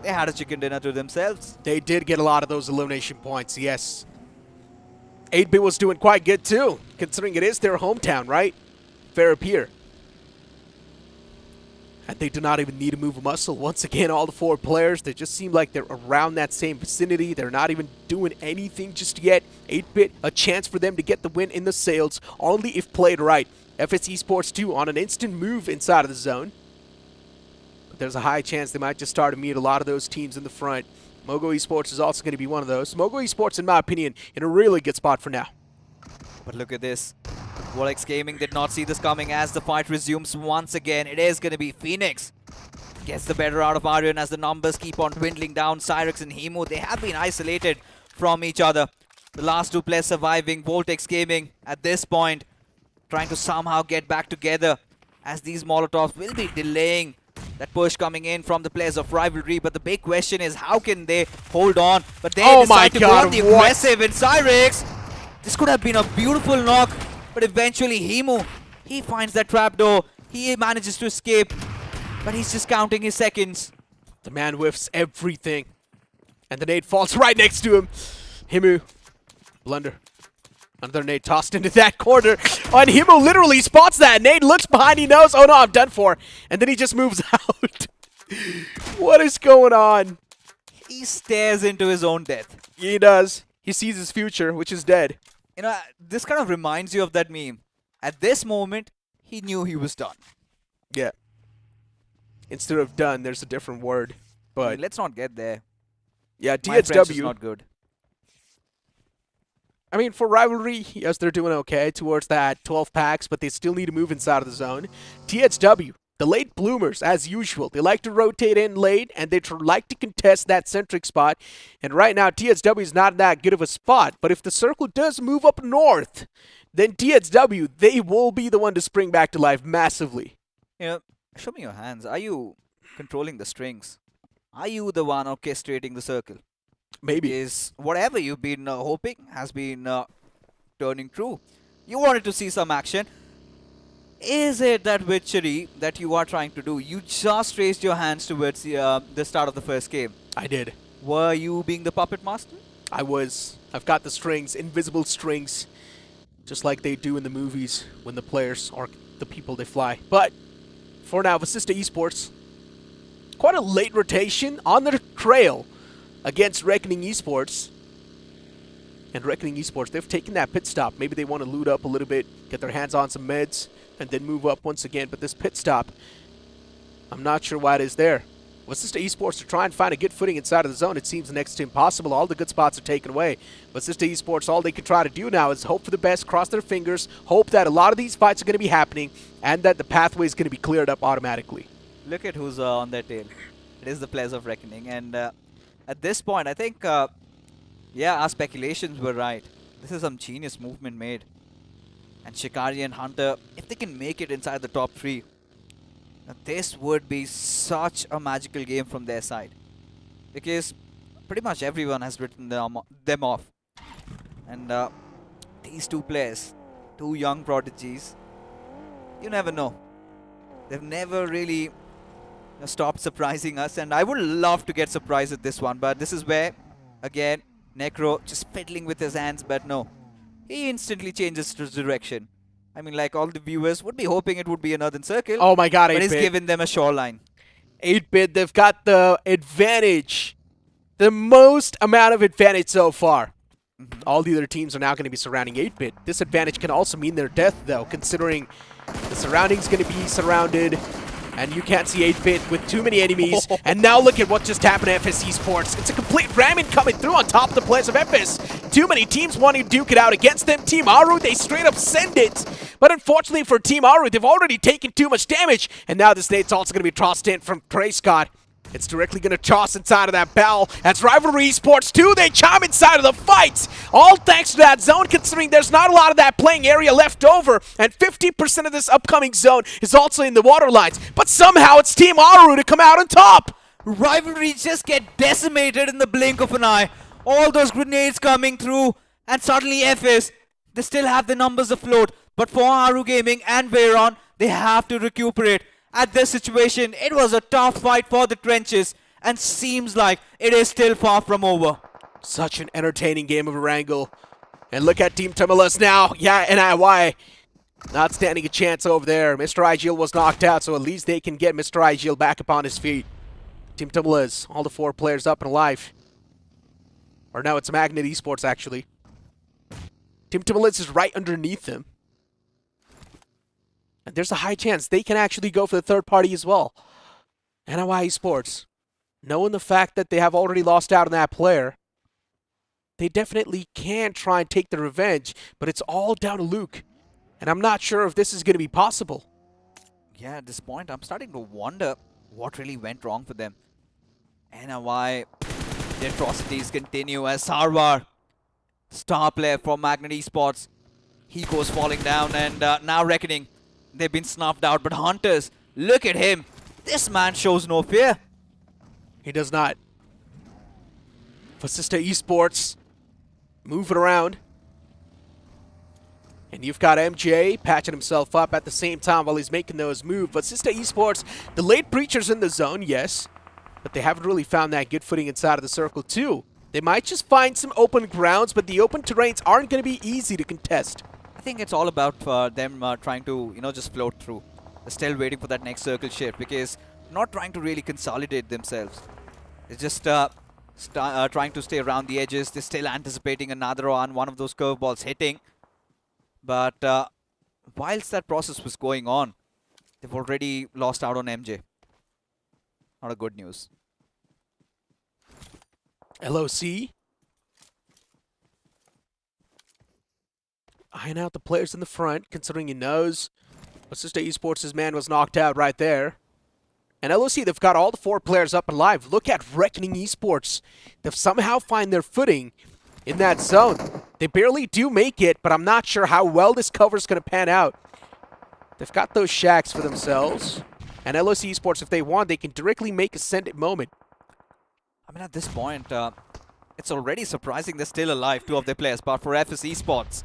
they had a chicken dinner to themselves. They did get a lot of those elimination points, yes. 8-Bit was doing quite good too, considering it is their hometown, right? Fair appear. And they do not even need to move a muscle. Once again, all the 4 players, they just seem like they're around that same vicinity. They're not even doing anything just yet. 8-Bit, a chance for them to get the win in the sales, only if played right. FS Esports 2 on an instant move inside of the zone. But there's a high chance they might just start to meet a lot of those teams in the front. Mogo Esports is also going to be one of those. Mogo Esports, in my opinion, in a really good spot for now. But look at this. Voltex Gaming did not see this coming as the fight resumes once again. It is going to be Phoenix. Gets the better out of Aryan as the numbers keep on dwindling down. Cyrex and Himu, they have been isolated from each other. The last two players surviving. Voltex Gaming at this point trying to somehow get back together, as these Molotovs will be delaying that push coming in from the players of Rivalry. But the big question is, how can they hold on? But they decide to go on the aggressive in Cyrix. This could have been a beautiful knock, but eventually Himu, he finds that trapdoor. He manages to escape, but he's just counting his seconds. The man whiffs everything. And the nade falls right next to him. Himu, blunder. Another nade tossed into that corner. And Himu literally spots that. Nade looks behind, he knows, oh no, I'm done for. And then he just moves out. What is going on? He stares into his own death. He does. He sees his future, which is dead. You know, this kind of reminds you of that meme. At this moment, he knew he was done. Yeah. Instead of done, there's a different word. But I mean, let's not get there. yeah, My French is THW. not good. I mean, for Rivalry, yes, they're doing okay towards that 12 packs, but they still need to move inside of the zone. THW, the late bloomers, as usual. They like to rotate in late, and they like to contest that centric spot. And right now, THW is not that good of a spot. But if the circle does move up north, then THW, they will be the one to spring back to life massively. You know, show me your hands. Are you controlling the strings? Are you the one orchestrating the circle? Maybe. Is whatever you've been hoping has been turning true. You wanted to see some action. Is it that witchery that you are trying to do? You just raised your hands towards the start of the first game. I did. Were you being the puppet master? I was. I've got the strings, invisible strings, just like they do in the movies when the players are the people they fly. But for now, Vasista Esports, quite a late rotation on their trail against Reckoning Esports. And Reckoning Esports, they've taken that pit stop. Maybe they want to loot up a little bit, get their hands on some meds, and then move up once again. But this pit stop, I'm not sure why it is there. Vasista Esports to try and find a good footing inside of the zone. It seems next to impossible. All the good spots are taken away. Vasista Esports, all they can try to do now is hope for the best, cross their fingers, hope that a lot of these fights are going to be happening, and that the pathway is going to be cleared up automatically. Look at who's on their tail. It is the players of Reckoning. And at this point, I think, yeah, our speculations were right. This is some genius movement made. And Shikari and Hunter, if they can make it inside the top 3, this would be such a magical game from their side. Because pretty much everyone has written them off. And these two players, two young prodigies, you never know. They've never really stopped surprising us, and I would love to get surprised at this one, but this is where, again, Necro just fiddling with his hands, but no. He instantly changes his direction. I mean, like all the viewers would be hoping it would be a northern circle. Oh my god, 8-bit. But he's given them a shoreline. 8-bit, they've got the advantage. The most amount of advantage so far. All the other teams are now going to be surrounding 8-bit. This advantage can also mean their death, though, considering the surrounding's going to be surrounded. And you can't see 8-bit with too many enemies. And now look at what just happened to FS Esports. It's a complete ramming coming through on top of the players of FS. Too many teams wanting to duke it out against them. Team Aru, they straight up send it. But unfortunately for Team Aru, they've already taken too much damage. And now this nade's also going to be tossed in from Trey Scott. It's directly going to toss inside of that bell. That's Rivalry Esports 2. They chime inside of the fight. All thanks to that zone, considering there's not a lot of that playing area left over. And 50% of this upcoming zone is also in the water lines. But somehow it's Team Aru to come out on top. Rivalry just get decimated in the blink of an eye. All those grenades coming through. And suddenly FS, they still have the numbers afloat. But for Aru Gaming and Veyron, they have to recuperate. At this situation, it was a tough fight for the trenches, and seems like it is still far from over. Such an entertaining game of a wrangle. And look at Team Tumulas now. Yeah, NIY not standing a chance over there. Mr. Igil was knocked out, so at least they can get Mr. Igil back upon his feet. Team Tumulas, all the 4 players up and alive. Or now it's Magnet Esports, actually. Team Tumulas is right underneath them. And there's a high chance they can actually go for the third party as well. NIY Esports, knowing the fact that they have already lost out on that player, they definitely can try and take the revenge, but it's all down to Luke. And I'm not sure if this is going to be possible. Yeah, at this point, I'm starting to wonder what really went wrong for them. NIY, the atrocities continue as Sarwar Star player from Magnet Esports. He goes falling down, and now Reckoning. They've been snuffed out, but Hunters, look at him. This man shows no fear. He does not. Fasista Esports moving around. And you've got MJ patching himself up at the same time while he's making those moves. Fasista Esports, the late breachers in the zone, yes. But they haven't really found that good footing inside of the circle too. They might just find some open grounds, but the open terrains aren't going to be easy to contest. I think it's all about them trying to, just float through. They're still waiting for that next circle shift because not trying to really consolidate themselves. They're just trying to stay around the edges. They're still anticipating another one of those curveballs hitting. But whilst that process was going on, they've already lost out on MJ. Not a good news. LOC eyeing out the players in the front, considering he knows Fasista Esports' man was knocked out right there. And LOC, they've got all the 4 players up and alive. Look at Reckoning Esports. They've somehow find their footing in that zone. They barely do make it, but I'm not sure how well this cover is going to pan out. They've got those shacks for themselves. And LOC Esports, if they want, they can directly make a send it moment. I mean, at this point, it's already surprising they're still alive, 2 of their players. But for FS Esports,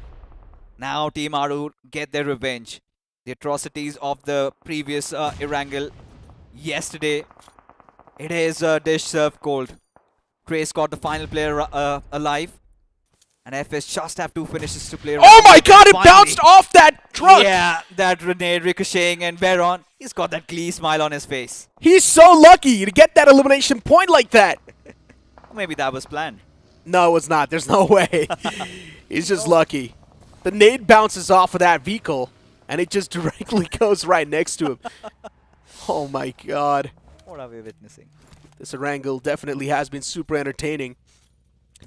now Team Aru get their revenge. The atrocities of the previous Erangel yesterday. It is dish served cold. Crores got the final player alive. And FS just have 2 finishes to play. Oh my god, it bounced off that truck! Yeah, that grenade ricocheting, and Baron, he's got that glee smile on his face. He's so lucky to get that elimination point like that. Maybe that was planned. No, it was not. There's no way. He's just lucky. The nade bounces off of that vehicle, and it just directly goes right next to him. Oh my god. What are we witnessing? This Erangel definitely has been super entertaining.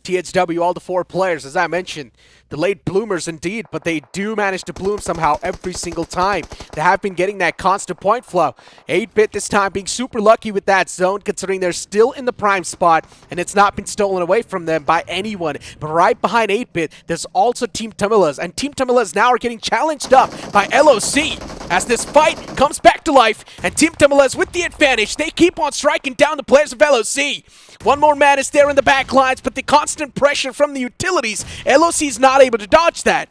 THW, all the 4 players, as I mentioned, the late bloomers indeed, but they do manage to bloom somehow every single time. They have been getting that constant point flow. 8-Bit this time being super lucky with that zone, considering they're still in the prime spot, and it's not been stolen away from them by anyone. But right behind 8-Bit, there's also Team Tamilas, and Team Tamilas now are getting challenged up by LOC. As this fight comes back to life, and Team Tamilas with the advantage, they keep on striking down the players of LOC. One more man is there in the back lines, but the constant pressure from the utilities, LOC's not able to dodge that.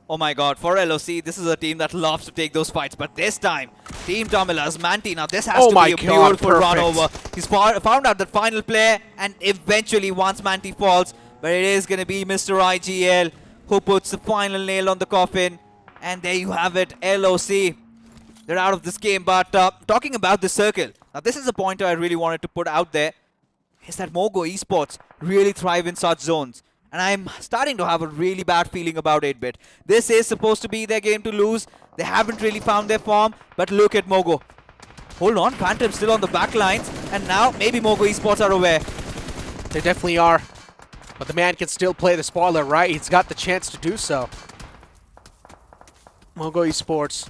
Oh my god, for LOC, this is a team that loves to take those fights, but this time, Team Tomilas, Manti, now this has to be a beautiful run over. He's found out the final play, and eventually once Manti falls, but it is going to be Mr. IGL who puts the final nail on the coffin. And there you have it, LOC. They're out of this game, but talking about the circle, now this is a pointer I really wanted to put out there, is that Mogo Esports really thrive in such zones. And I'm starting to have a really bad feeling about 8-Bit. This is supposed to be their game to lose. They haven't really found their form, but look at Mogo. Hold on, Phantom still on the back lines, and now maybe Mogo Esports are aware. They definitely are. But the man can still play the spoiler, right? He's got the chance to do so. Mogo Esports,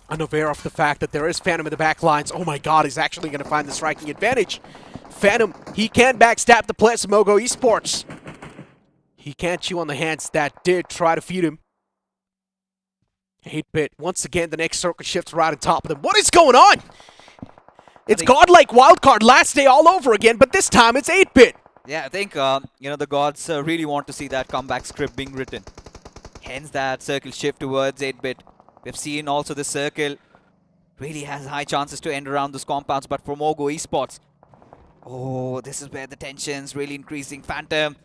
unaware of the fact that there is Phantom in the back lines. Oh my god, he's actually going to find the striking advantage. Phantom, he can backstab the players of Mogo Esports. He can't chew on the hands that did try to feed him. 8-Bit, once again, the next circle shifts right on top of them. What is going on? It's godlike wildcard last day all over again, but this time it's 8-Bit. Yeah, I think, the gods really want to see that comeback script being written. Hence that circle shift towards 8-Bit. We've seen also the circle really has high chances to end around those compounds, but for Mogo Esports, oh, this is where the tension's really increasing. Phantom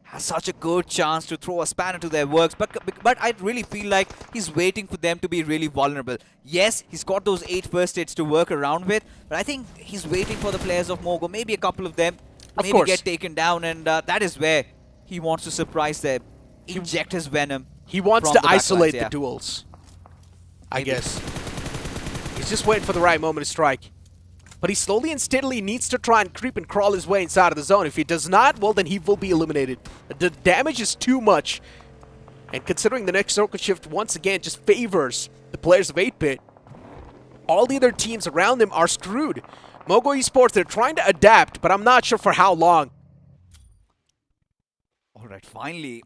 has such a good chance to throw a spanner to their works, but I really feel like he's waiting for them to be really vulnerable. Yes, he's got those 8 first aids to work around with, but I think he's waiting for the players of Mogo, maybe a couple of them, maybe get taken down, and that is where he wants to surprise them, inject his venom. He wants to isolate the duels, I guess. He's just waiting for the right moment to strike. But he slowly and steadily needs to try and creep and crawl his way inside of the zone. If he does not, well, then he will be eliminated. The damage is too much. And considering the next circle shift once again just favors the players of 8-Bit, all the other teams around them are screwed. Mogo Esports, they're trying to adapt, but I'm not sure for how long. All right, finally,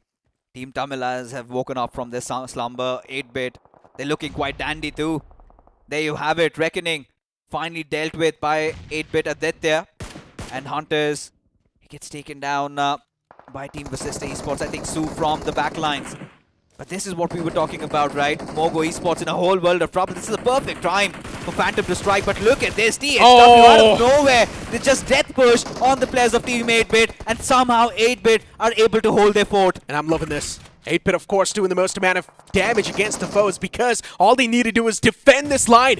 Team Tamilas have woken up from their slumber. 8-bit, they're looking quite dandy too. There you have it, Reckoning finally dealt with by 8-bit Aditya. And Hunters, he gets taken down by Team Vasista Esports. I think Sue from the backlines. But this is what we were talking about, right? Mogo Esports in a whole world of trouble. This is a perfect time for Phantom to strike. But look at this, THW out of nowhere. They just death push on the players of Team 8-bit. And somehow 8-bit are able to hold their fort. And I'm loving this. 8-bit, of course, doing the most amount of damage against the foes because all they need to do is defend this line.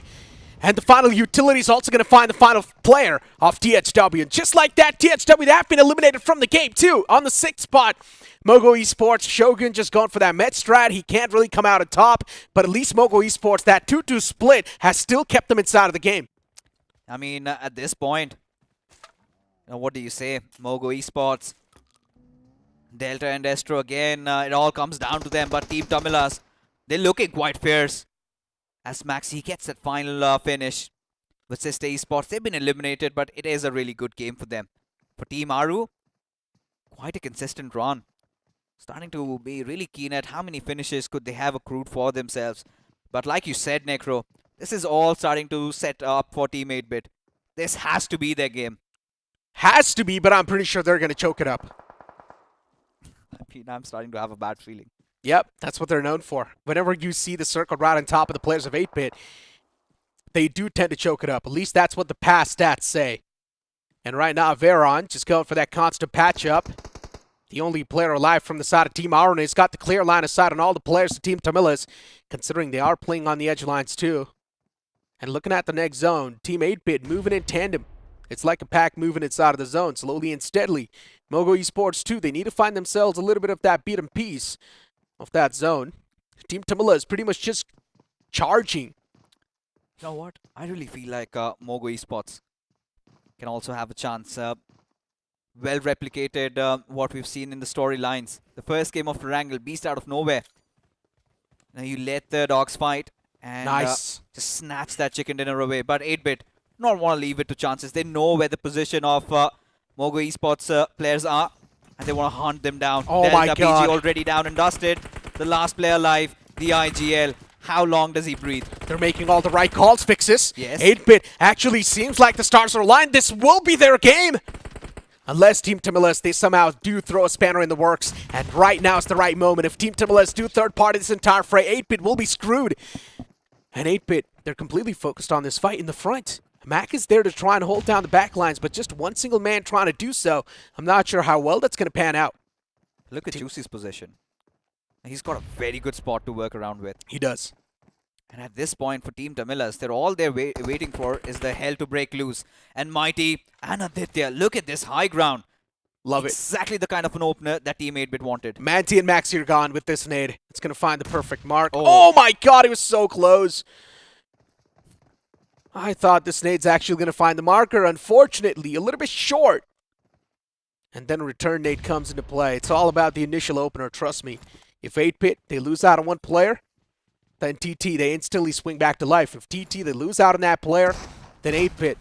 And the final utility is also going to find the final player of THW. And just like that, THW, they have been eliminated from the game too. On the 6th spot, Mogo Esports, Shogun just going for that Met strat. He can't really come out on top, but at least Mogo Esports, that 2-2 split has still kept them inside of the game. I mean, at this point, what do you say? Mogo Esports, Delta and Destro again, it all comes down to them. But Team Tamilas, they're looking quite fierce. As Maxi gets that final finish with Sister Esports, they've been eliminated, but it is a really good game for them. For Team Aru, quite a consistent run. Starting to be really keen at how many finishes could they have accrued for themselves. But like you said, Necro, this is all starting to set up for Team 8-bit. This has to be their game. Has to be, but I'm pretty sure they're going to choke it up. I mean, I'm starting to have a bad feeling. Yep, that's what they're known for. Whenever you see the circle right on top of the players of 8-bit, they do tend to choke it up. At least that's what the past stats say. And right now, Veron just going for that constant patch-up. The only player alive from the side of Team Arun has got the clear line of sight on all the players of Team Tamilas, considering they are playing on the edge lines too. And looking at the next zone, Team 8-bit moving in tandem. It's like a pack moving inside of the zone, slowly and steadily. Mogo Esports too, they need to find themselves a little bit of that beat and piece of that zone. Team Tamila is pretty much just charging. You know what? I really feel like Mogo Esports can also have a chance. Well replicated what we've seen in the storylines. The first game of Triangle, Beast out of nowhere. Now you let the dogs fight and nice. Just snatch that chicken dinner away. But 8-bit not want to leave it to chances. They know where the position of Mogo Esports players are, and they want to hunt them down. Oh Delta my God. BG already down and dusted. The last player alive, the IGL. How long does he breathe? They're making all the right calls, Fixes. Yes. 8-bit actually seems like the stars are aligned. This will be their game. Unless Team Tamilas, they somehow do throw a spanner in the works. And right now is the right moment. If Team Tamilas do third party this entire fray, 8-bit will be screwed. And 8-bit, they're completely focused on this fight in the front. Mac is there to try and hold down the back lines, but just one single man trying to do so. I'm not sure how well that's going to pan out. Look at Juicy's position. He's got a very good spot to work around with. He does. And at this point for Team Tamilas, they're all they're waiting for is the hell to break loose. And Mighty and Aditya, look at this high ground. Love it. Exactly the kind of an opener that Team 8-bit wanted. Manti and Maxi are gone with this nade. It's going to find the perfect mark. Oh my God, he was so close. I thought this nade's actually going to find the marker. Unfortunately, a little bit short. And then a return nade comes into play. It's all about the initial opener, trust me. If 8-bit, they lose out on one player, then TT, they instantly swing back to life. If TT, they lose out on that player, then 8-bit,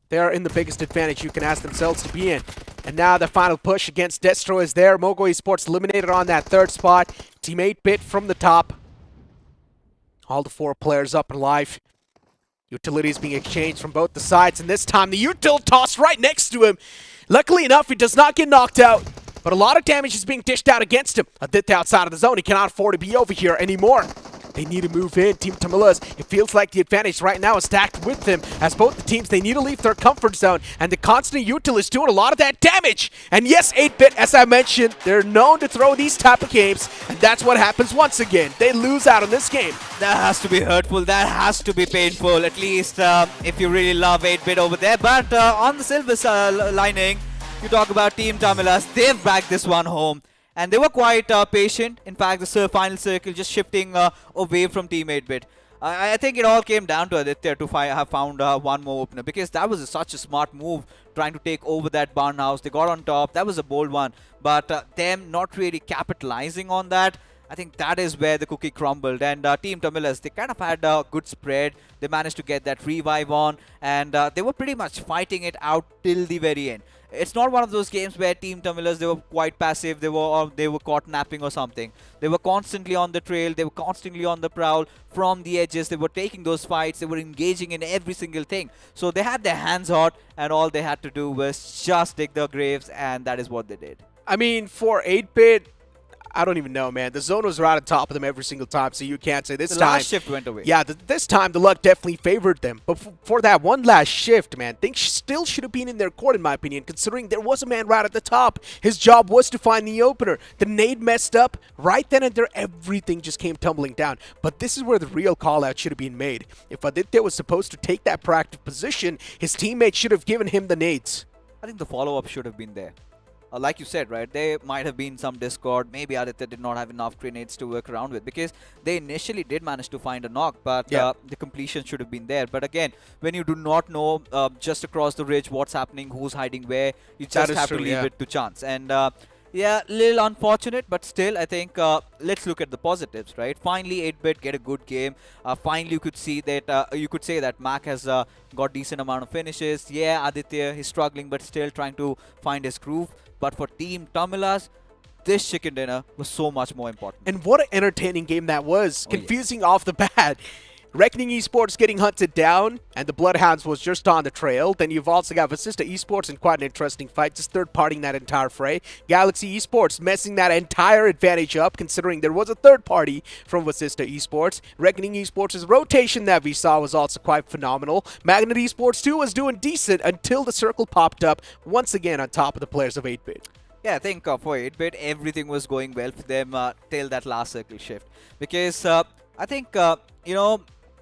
they are in the biggest advantage you can ask themselves to be in. And now the final push against Destro is there. Mogo Esports eliminated on that third spot. Team 8-bit from the top. All the 4 players up and alive. Utilities being exchanged from both the sides, and this time the util tossed right next to him. Luckily enough, he does not get knocked out, but a lot of damage is being dished out against him. Aditya outside of the zone, he cannot afford to be over here anymore. They need to move in. Team Tamilas, it feels like the advantage right now is stacked with them, as both the teams, they need to leave their comfort zone, and the constant util is doing a lot of that damage. And yes, 8-bit, as I mentioned, they're known to throw these type of games, and that's what happens once again. They lose out on this game. That has to be hurtful. That has to be painful, at least if you really love 8-bit over there. But on the silver lining, you talk about Team Tamilas. They've backed this one home. And they were quite patient. In fact, the final circle just shifting away from Team 8-bit. I think it all came down to Aditya to have found one more opener, because that was such a smart move, trying to take over that barn house. They got on top. That was a bold one. But them not really capitalizing on that, I think that is where the cookie crumbled. And Team Tamilas, they kind of had a good spread. They managed to get that revive on, and they were pretty much fighting it out till the very end. It's not one of those games where Team Tamilas, they were quite passive, they were caught napping or something. They were constantly on the trail, they were constantly on the prowl from the edges, they were taking those fights, they were engaging in every single thing. So they had their hands hot, and all they had to do was just dig their graves, and that is what they did. I mean, for 8-bit, I don't even know, man. The zone was right on top of them every single time, so you can't say this The time. last shift went away. Yeah, this time the luck definitely favored them. But for that one last shift, man, things still should have been in their court, in my opinion, considering there was a man right at the top. His job was to find the opener. The nade messed up. Right then and there, everything just came tumbling down. But this is where the real call-out should have been made. If Aditya was supposed to take that proactive position, his teammate should have given him the nades. I think the follow-up should have been there. Like you said, right, there might have been some discord. Maybe Aditya did not have enough grenades to work around with, because they initially did manage to find a knock, but the completion should have been there. But again, when you do not know just across the ridge what's happening, who's hiding where, you just have to leave it to chance. And yeah, little unfortunate, but still, I think let's look at the positives, right? Finally, 8-bit get a good game. Finally, you could see that you could say that Mac has got decent amount of finishes. Yeah, Aditya, he's struggling, but still trying to find his groove. But for Team Tamilas, this chicken dinner was so much more important. And what an entertaining game that was. Confusing off the bat. Reckoning Esports getting hunted down, and the Bloodhounds was just on the trail. Then you've also got Vasista Esports in quite an interesting fight, just third-partying that entire fray. Galaxy Esports messing that entire advantage up, considering there was a third party from Vasista Esports. Reckoning Esports' rotation that we saw was also quite phenomenal. Magnet Esports, too, was doing decent until the circle popped up, once again on top of the players of 8-bit. Yeah, I think for 8-bit, everything was going well for them till that last circle shift. Because I think, you know,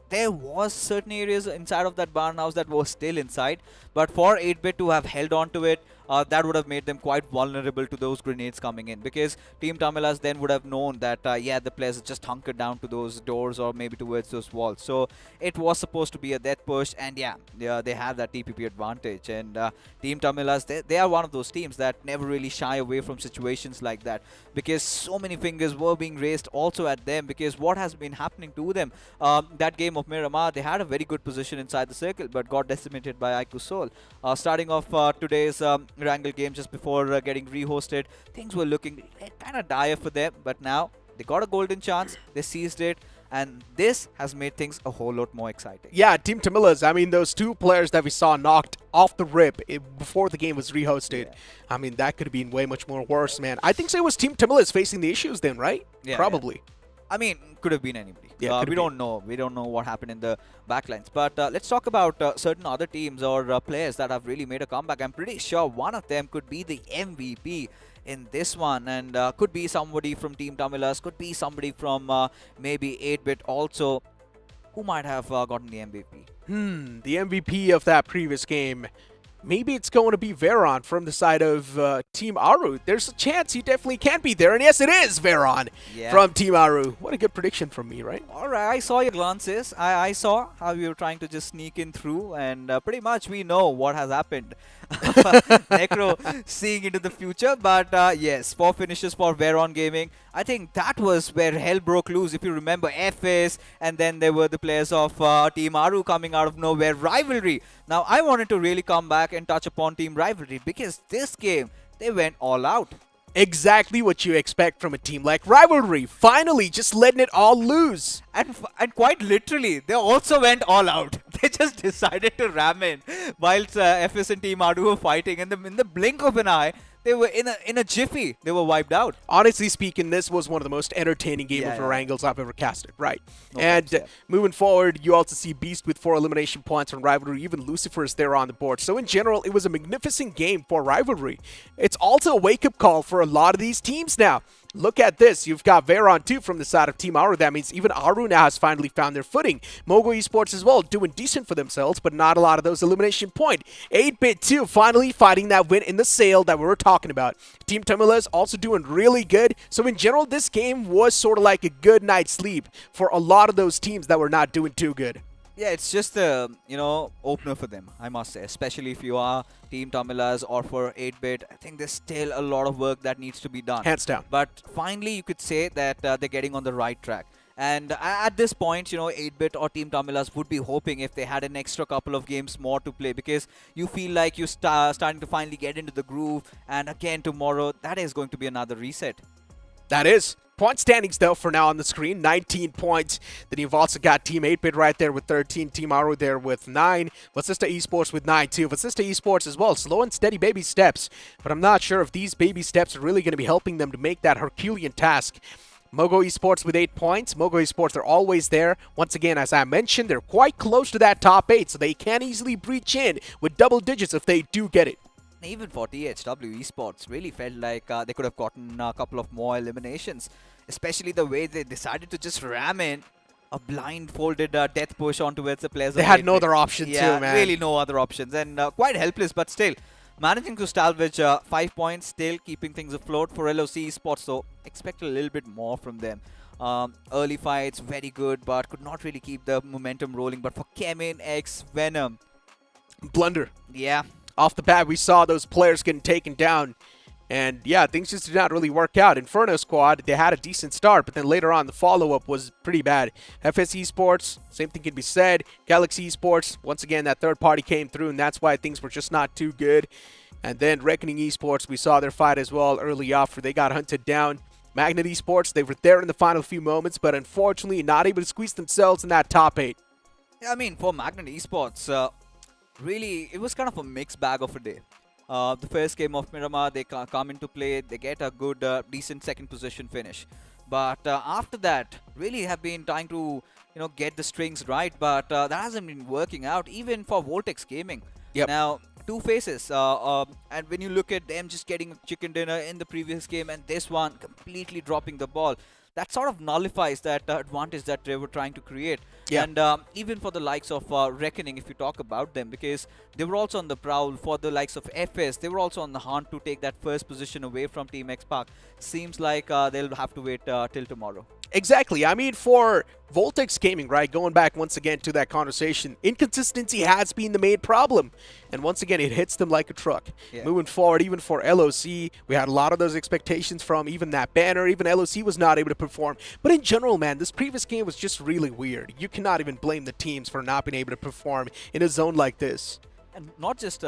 there was certain areas inside of that barn house that were still inside, but for 8-bit to have held on to it, that would have made them quite vulnerable to those grenades coming in, because Team Tamilas then would have known that yeah, the players just hunkered down to those doors or maybe towards those walls. So it was supposed to be a death push, and yeah, they have that TPP advantage. And Team Tamilas, they are one of those teams that never really shy away from situations like that, because so many fingers were being raised also at them, because what has been happening to them, that game of Miramar, they had a very good position inside the circle but got decimated by Aiku Soul. Starting off today's Wrangle game just before getting rehosted, things were looking kind of dire for them, but now they got a golden chance, they seized it, and this has made things a whole lot more exciting. Yeah, Team Tamilas, I mean, those two players that we saw knocked off the rip before the game was rehosted, I mean, that could have been way much more worse, man. I think so it was Team Tamilas facing the issues then, right? Yeah, probably. I mean, could have been anybody. Yeah, we don't know. We don't know what happened in the backlines. But let's talk about certain other teams or players that have really made a comeback. I'm pretty sure one of them could be the MVP in this one, and could be somebody from Team Tamilas, could be somebody from maybe 8-bit also. Who might have gotten the MVP? The MVP of that previous game. Maybe it's going to be Veron from the side of Team Aru. There's a chance he definitely can be there. And yes, it is Veron from Team Aru. What a good prediction from me, right? All right, I saw your glances. I saw how you were trying to just sneak in through. And pretty much we know what has happened. Necro seeing into the future. But yes, 4 finishes for Veron Gaming. I think that was where hell broke loose. If you remember, FS, and then there were the players of Team Aru coming out of nowhere. Rivalry. Now, I wanted to really come back and touch upon Team Rivalry, because this game, they went all out. Exactly what you expect from a team like Rivalry. Finally, just letting it all loose. And quite literally, they also went all out. They just decided to ram in. Whilst FS and Team Aru were fighting, and in the blink of an eye, they were in a jiffy. They were wiped out. Honestly speaking, this was one of the most entertaining game of Wrangles I've ever casted. Right. No and thanks, moving forward, you also see Beast with 4 elimination points from Rivalry. Even Lucifer is there on the board. So in general, it was a magnificent game for Rivalry. It's also a wake-up call for a lot of these teams now. Look at this. You've got Veron too from the side of Team Aru. That means even Aru now has finally found their footing. Mogo Esports as well, doing decent for themselves, but not a lot of those elimination point. 8-bit too, finally fighting that win in the sale that we were talking about. Team Tamilas also doing really good. So in general, this game was sort of like a good night's sleep for a lot of those teams that were not doing too good. Yeah, it's just a, opener for them, I must say. Especially if you are Team Tamilas or for 8-bit. I think there's still a lot of work that needs to be done. Hands down. But finally, you could say that they're getting on the right track. And at this point, 8-bit or Team Tamilas would be hoping if they had an extra couple of games more to play, because you feel like you're starting to finally get into the groove. And again, tomorrow, that is going to be another reset. That is. Point standings, though, for now on the screen, 19 points. Then you've also got Team 8-bit right there with 13, Team Aru there with 9, Vasista Esports with 9 too. Vasista Esports as well, slow and steady baby steps, but I'm not sure if these baby steps are really going to be helping them to make that Herculean task. Mogo Esports with 8 points. Mogo Esports, they're always there. Once again, as I mentioned, they're quite close to that top 8, so they can easily breach in with double digits if they do get it. Even for THW Esports, really felt like they could have gotten a couple of more eliminations, especially the way they decided to just ram in a blindfolded death push onto the players. They had no other option too, man. Really no other options, and quite helpless, but still managing to salvage 5 points, still keeping things afloat for LOC Esports. So expect a little bit more from them. Early fights, very good, but could not really keep the momentum rolling. But for Kemin X Venom, blunder. Yeah. Off the bat, we saw those players getting taken down. And yeah, things just did not really work out. Inferno Squad, they had a decent start, but then later on, the follow-up was pretty bad. FS Esports, same thing can be said. Galaxy Esports, once again, that third party came through, and that's why things were just not too good. And then Reckoning Esports, we saw their fight as well early off, where they got hunted down. Magnet Esports, they were there in the final few moments, but unfortunately not able to squeeze themselves in that top 8. Yeah, I mean, for Magnet Esports, really, it was kind of a mixed bag of a day. The first game of Miramar, they come into play, they get a good, decent second position finish. But after that, really have been trying to, get the strings right, but that hasn't been working out, even for Voltex Gaming. Yep. Now, two faces, and when you look at them just getting chicken dinner in the previous game and this one completely dropping the ball, that sort of nullifies that advantage that they were trying to create. Yeah. And even for the likes of Reckoning, if you talk about them, because they were also on the prowl. For the likes of FS, they were also on the hunt to take that first position away from Team X Park. Seems like they'll have to wait till tomorrow. Exactly. I mean, for Voltex Gaming, right, going back once again to that conversation, inconsistency has been the main problem. And once again, it hits them like a truck. Yeah. Moving forward, even for LOC, we had a lot of those expectations from even that banner. Even LOC was not able to perform. But in general, man, this previous game was just really weird. You cannot even blame the teams for not being able to perform in a zone like this. And not just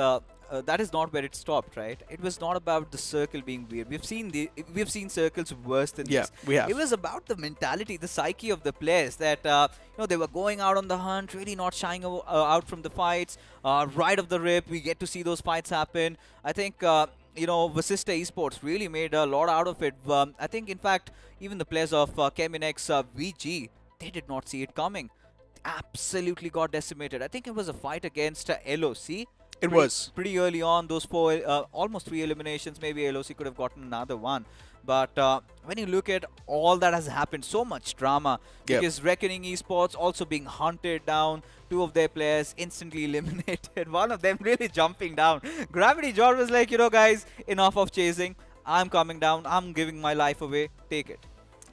that is not where it stopped, right? It was not about the circle being weird. We've seen circles worse than Yeah, this. we have. It was about the mentality, the psyche of the players that they were going out on the hunt, really not shying out from the fights. Right off the rip, we get to see those fights happen. I think Vasista Esports really made a lot out of it. I think, in fact, even the players of Keminex VG, they did not see it coming. Absolutely got decimated. I think it was a fight against LOC. It was pretty early on. Those almost 3 eliminations. Maybe LOC could have gotten another one. But when you look at all that has happened, so much drama. Yep. Because Reckoning Esports also being hunted down. 2 of their players instantly eliminated. One of them really jumping down. Gravity John was like, guys, enough of chasing. I'm coming down. I'm giving my life away. Take it.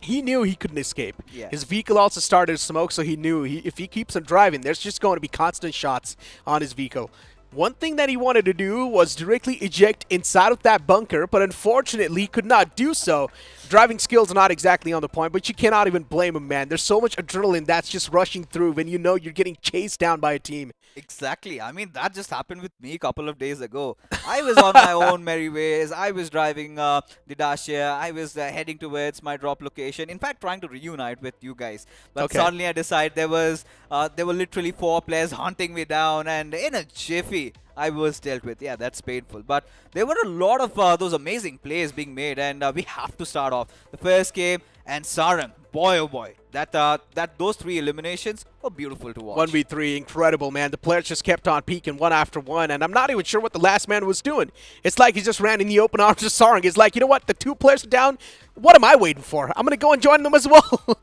He knew he couldn't escape. Yeah. His vehicle also started to smoke, so he knew if he keeps on driving, there's just going to be constant shots on his vehicle. One thing that he wanted to do was directly eject inside of that bunker, but unfortunately he could not do so. Driving skills are not exactly on the point, but you cannot even blame him, man. There's so much adrenaline that's just rushing through when you know you're getting chased down by a team. Exactly. I mean, that just happened with me a couple of days ago. I was on my own merry ways. I was driving the Dacia. I was heading towards my drop location. In fact, trying to reunite with you guys. But suddenly I decided there were literally 4 players hunting me down, and in a jiffy, I was dealt with. Yeah, that's painful. But there were a lot of those amazing plays being made, and we have to start off the first game. And Sarang, boy oh boy, those 3 eliminations were beautiful to watch. 1v3, incredible, man. The players just kept on peeking one after one, and I'm not even sure what the last man was doing. It's like he just ran in the open arms of Sarang. It's like, you know what? The 2 players are down. What am I waiting for? I'm going to go and join them as well.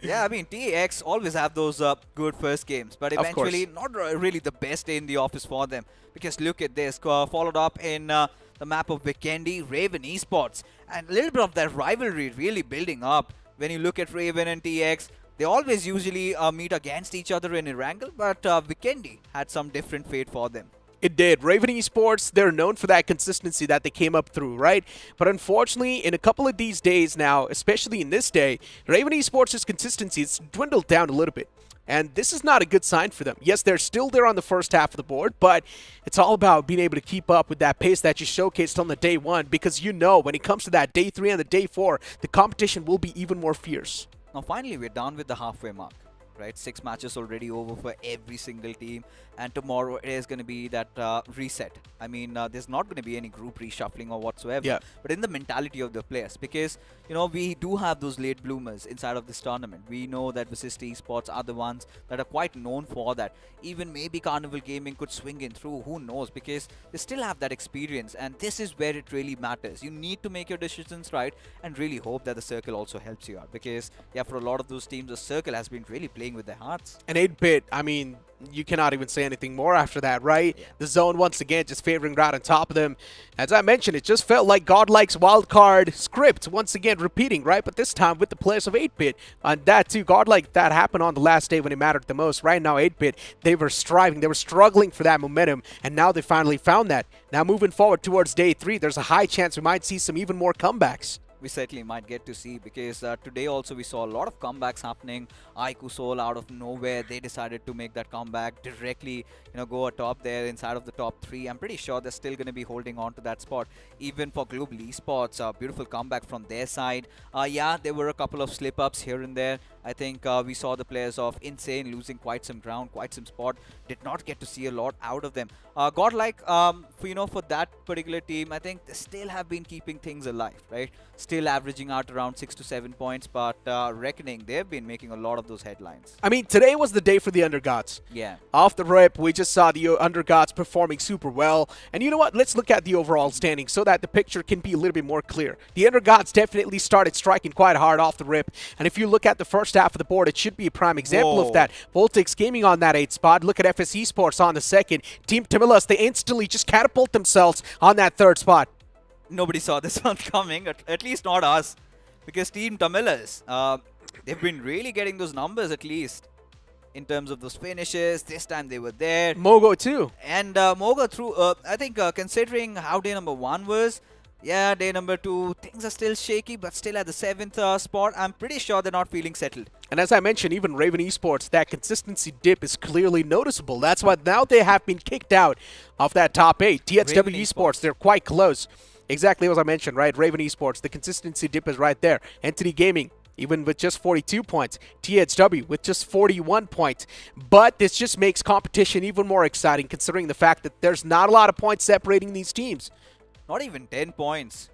Yeah, I mean, TX always have those good first games, but eventually not really the best day in the office for them. Because look at this, followed up in the map of Vikendi, Raven Esports. And a little bit of that rivalry really building up. When you look at Raven and TX, They always usually meet against each other in Erangel, but Vikendi had some different fate for them. It did. Raven Esports, they're known for that consistency that they came up through, right? But unfortunately, in a couple of these days now, especially in this day, Raven Esports' consistency has dwindled down a little bit. And this is not a good sign for them. Yes, they're still there on the first half of the board, but it's all about being able to keep up with that pace that you showcased on the day one, because you know when it comes to that day 3 and the day 4, the competition will be even more fierce. Now finally, we're done with the halfway mark. Right, 6 matches already over for every single team, and tomorrow it is going to be that reset. I mean, there's not going to be any group reshuffling or whatsoever. Yeah. But in the mentality of the players, because we do have those late bloomers inside of this tournament. We know that Vikendi Esports are the ones that are quite known for that. Even maybe Carnival Gaming could swing in through. Who knows? Because they still have that experience, and this is where it really matters. You need to make your decisions right, and really hope that the circle also helps you out. Because yeah, for a lot of those teams, the circle has been really playing with their hearts. And 8-bit, I mean, you cannot even say anything more after that, right? Yeah. The zone once again just favoring right on top of them. As I mentioned, it just felt like Godlike's wildcard script once again repeating, right? But this time with the players of 8-bit. And that too, Godlike, that happened on the last day when it mattered the most. Right now, 8-bit, they were striving, they were struggling for that momentum, and now they finally found that. Now moving forward towards day 3, there's a high chance we might see some even more comebacks. We certainly might get to see, because today also we saw a lot of comebacks happening. Aiku Soul out of nowhere, they decided to make that comeback directly, go atop there inside of the top 3. I'm pretty sure they're still going to be holding on to that spot. Even for Global Esports, a beautiful comeback from their side. Yeah, there were a couple of slip-ups here and there. I think we saw the players of Insane losing quite some ground, quite some spot. Did not get to see a lot out of them. Godlike, for that particular team, I think they still have been keeping things alive, right? Still averaging out around 6 to 7 points, but reckoning they've been making a lot of those headlines. I mean, today was the day for the Undergods. Yeah. Off the rip, we just saw the Undergods performing super well. And you know what? Let's look at the overall standing so that the picture can be a little bit more clear. The Undergods definitely started striking quite hard off the rip. And if you look at the first half of the board, it should be a prime example of that. Voltix Gaming on that 8th spot. Look at FS Esports on the 2nd. Team Tamilas, they instantly just catapult themselves on that 3rd spot. Nobody saw this one coming, at least not us. Because Team Tamilas, they've been really getting those numbers at least. In terms of those finishes, this time they were there. Mogo too. And Mogo through, I think considering how day number 1 was, yeah, day number 2, things are still shaky, but still at the 7th spot, I'm pretty sure they're not feeling settled. And as I mentioned, even Raven Esports, that consistency dip is clearly noticeable. That's why now they have been kicked out of that top 8. THW Esports, they're quite close. Exactly as I mentioned, right? Raven Esports, the consistency dip is right there. Entity Gaming, even with just 42 points. THW with just 41 points. But this just makes competition even more exciting, considering the fact that there's not a lot of points separating these teams. Not even 10 points,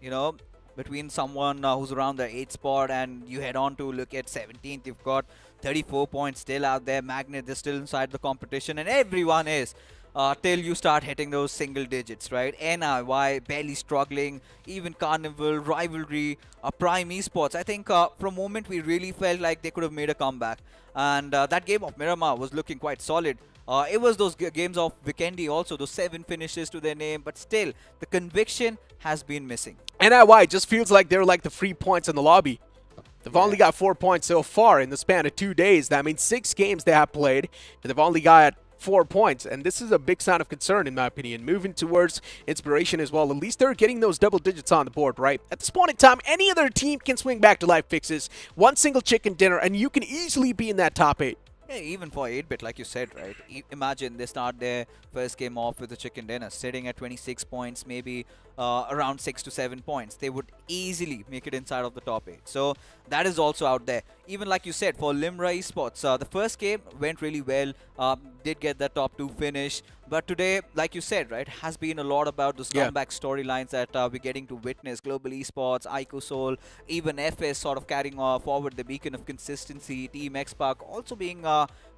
between someone who's around the 8th spot, and you head on to look at 17th. You've got 34 points still out there. Magnet is still inside the competition, and everyone is. Till you start hitting those single digits, right? NIY barely struggling, even Carnival, Rivalry, Prime Esports. I think for a moment we really felt like they could have made a comeback. And that game of Miramar was looking quite solid. It was those games of Vikendi also, those 7 finishes to their name, but still, the conviction has been missing. NIY just feels like they're like the free points in the lobby. They've only got 4 points so far in the span of 2 days. That means 6 games they have played, and they've only got 4 points, and this is a big sign of concern in my opinion. Moving towards inspiration as well. At least they're getting those double digits on the board, right? At this point in time, any other team can swing back to life fixes. One single chicken dinner, and you can easily be in that top 8. Yeah, even for 8-bit, like you said, right? Imagine they start their first game off with a chicken dinner, sitting at 26 points, maybe around 6 to 7 points. They would easily make it inside of the top 8. So that is also out there. Even like you said, for Limra Esports, the first game went really well, did get that top 2 finish. But today, like you said, right, has been a lot about those comeback storylines that we're getting to witness. Global Esports, Aiku Soul, even FS sort of carrying forward the beacon of consistency. Team X-Pac also being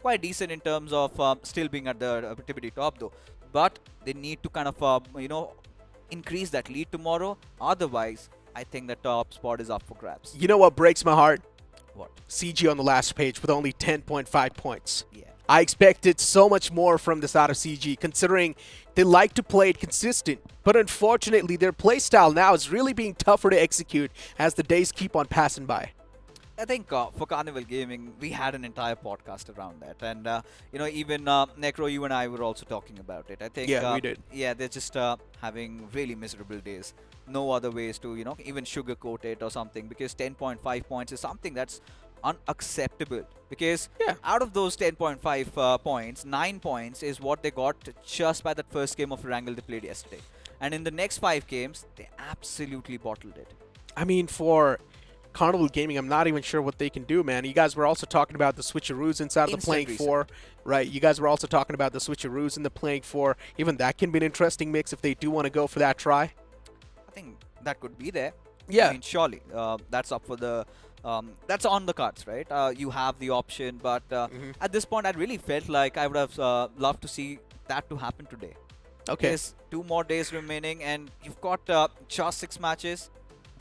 quite decent in terms of still being at the activity top though. But they need to kind of, increase that lead tomorrow. Otherwise, I think the top spot is up for grabs. You know what breaks my heart? What? CG on the last page with only 10.5 points. Yeah. I expected so much more from this out of CG, considering they like to play it consistent. But unfortunately, their playstyle now is really being tougher to execute as the days keep on passing by. I think for Carnival Gaming, we had an entire podcast around that, and even Necro, you and I were also talking about it. I think Yeah, we did. Yeah, they're just having really miserable days. No other ways to even sugarcoat it or something, because 10.5 points is something that's unacceptable. Because out of those 10.5 points, 9 points is what they got just by that first game of Wrangle they played yesterday, and in the next 5 games, they absolutely bottled it. I mean, for Carnival Gaming, I'm not even sure what they can do, man. You guys were also talking about the switcheroos inside of the playing Instant four, right? You guys were also talking about the switcheroos in the playing four. Even that can be an interesting mix if they do want to go for that try. I think that could be there. Yeah. I mean, surely that's up for the that's on the cards, right? You have the option, but at this point, I really felt like I would have loved to see that to happen today. Okay. There's 2 more days remaining, and you've got just 6 matches.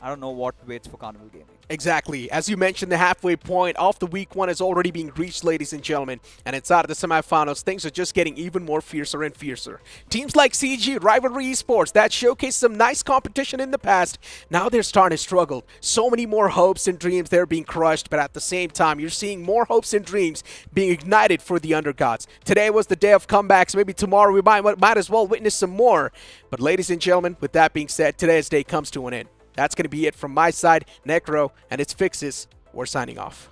I don't know what waits for Carnival Gaming. Exactly. As you mentioned, the halfway point of the week 1 is already being reached, ladies and gentlemen. And inside of the semifinals, things are just getting even more fiercer and fiercer. Teams like CG, Rivalry Esports, that showcased some nice competition in the past, now they're starting to struggle. So many more hopes and dreams, they're being crushed. But at the same time, you're seeing more hopes and dreams being ignited for the Undergods. Today was the day of comebacks. Maybe tomorrow we might as well witness some more. But ladies and gentlemen, with that being said, today's day comes to an end. That's going to be it from my side, Necro, and its fixes. We're signing off.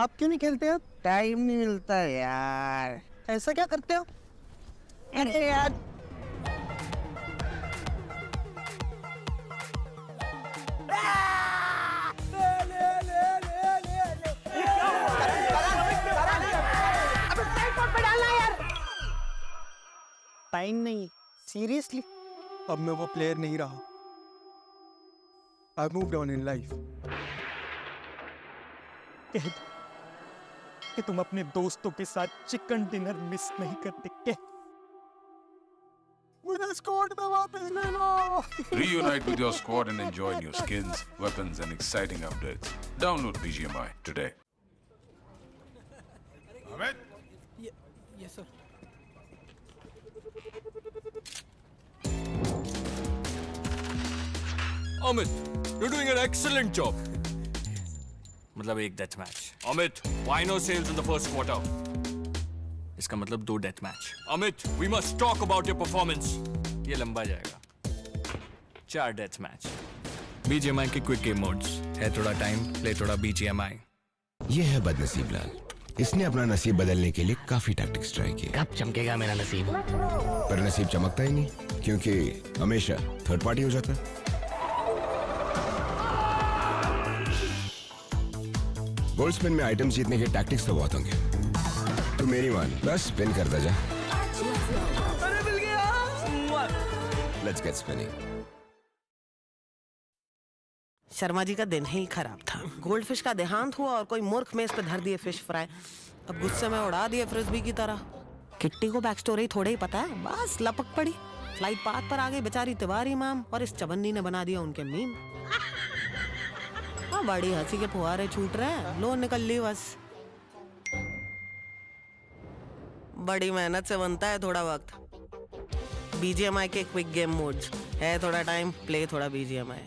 आप क्यों नहीं खेलते हो? Time नहीं मिलता यार। ऐसा क्या करते हो? अरे यार टाइम नहीं, सीरियसली। अब मैं वो प्लेयर नहीं रहा। I moved on in life. कि तुम अपने दोस्तों के साथ चिकन डिनर मिस नहीं करते क्या? मुझे स्क्वाड में वापस ले लो। Reunite with your squad and enjoy new skins, weapons, and exciting updates. Download BGMI today. Yes, sir. Amit, you're doing an excellent job. मतलब एक death match. Amit, why no sales in the first quarter? इसका मतलब 2 death match. Amit, we must talk about your performance. ये लंबा जाएगा। 4 death match. BGMI के quick game modes है, थोड़ा टाइम, प्ले थोड़ा BGMI। ये है बदनसीब लाल। इसने अपना नसीब बदलने के लिए काफी टैक्टिक्स ट्राई किए। कब चमकेगा मेरा नसीब? पर नसीब चमकता ही नहीं, क्योंकि हमेशा थर्ड पार्टी हो जाता है। गोल्ड स्पिन में आइटम्स जीतने के टैक्टिक्स तो बहुत होंगे, तो मेरी मान बस स्पिन करता जा। Let's get spinning. Sharma ji का दिन ही खराब था। गोल्ड फिश का देहांत हुआ और कोई मूर्ख में इस पे धर दिए फिश फ्राई। अब गुस्से में उड़ा दिए फ्रिस्बी की तरह। किट्टी को बैक स्टोरी थोड़े ही पता है, बस लपक पड़ी। फ्लाइट पाथ पर आ गई बेचारी तिवारी मैम और इस चबन्नी ने बना दिया उनके मीम। हाँ, बड़ी हंसी के फुहारे छूट रहे हैं, लो निकल ली बस। बड़ी मेहनत से बनता है थोड़ा वक्त। BGMI के क्विक गेम मोड्स है, थोड़ा टाइम, प्ले थोड़ा BGMI।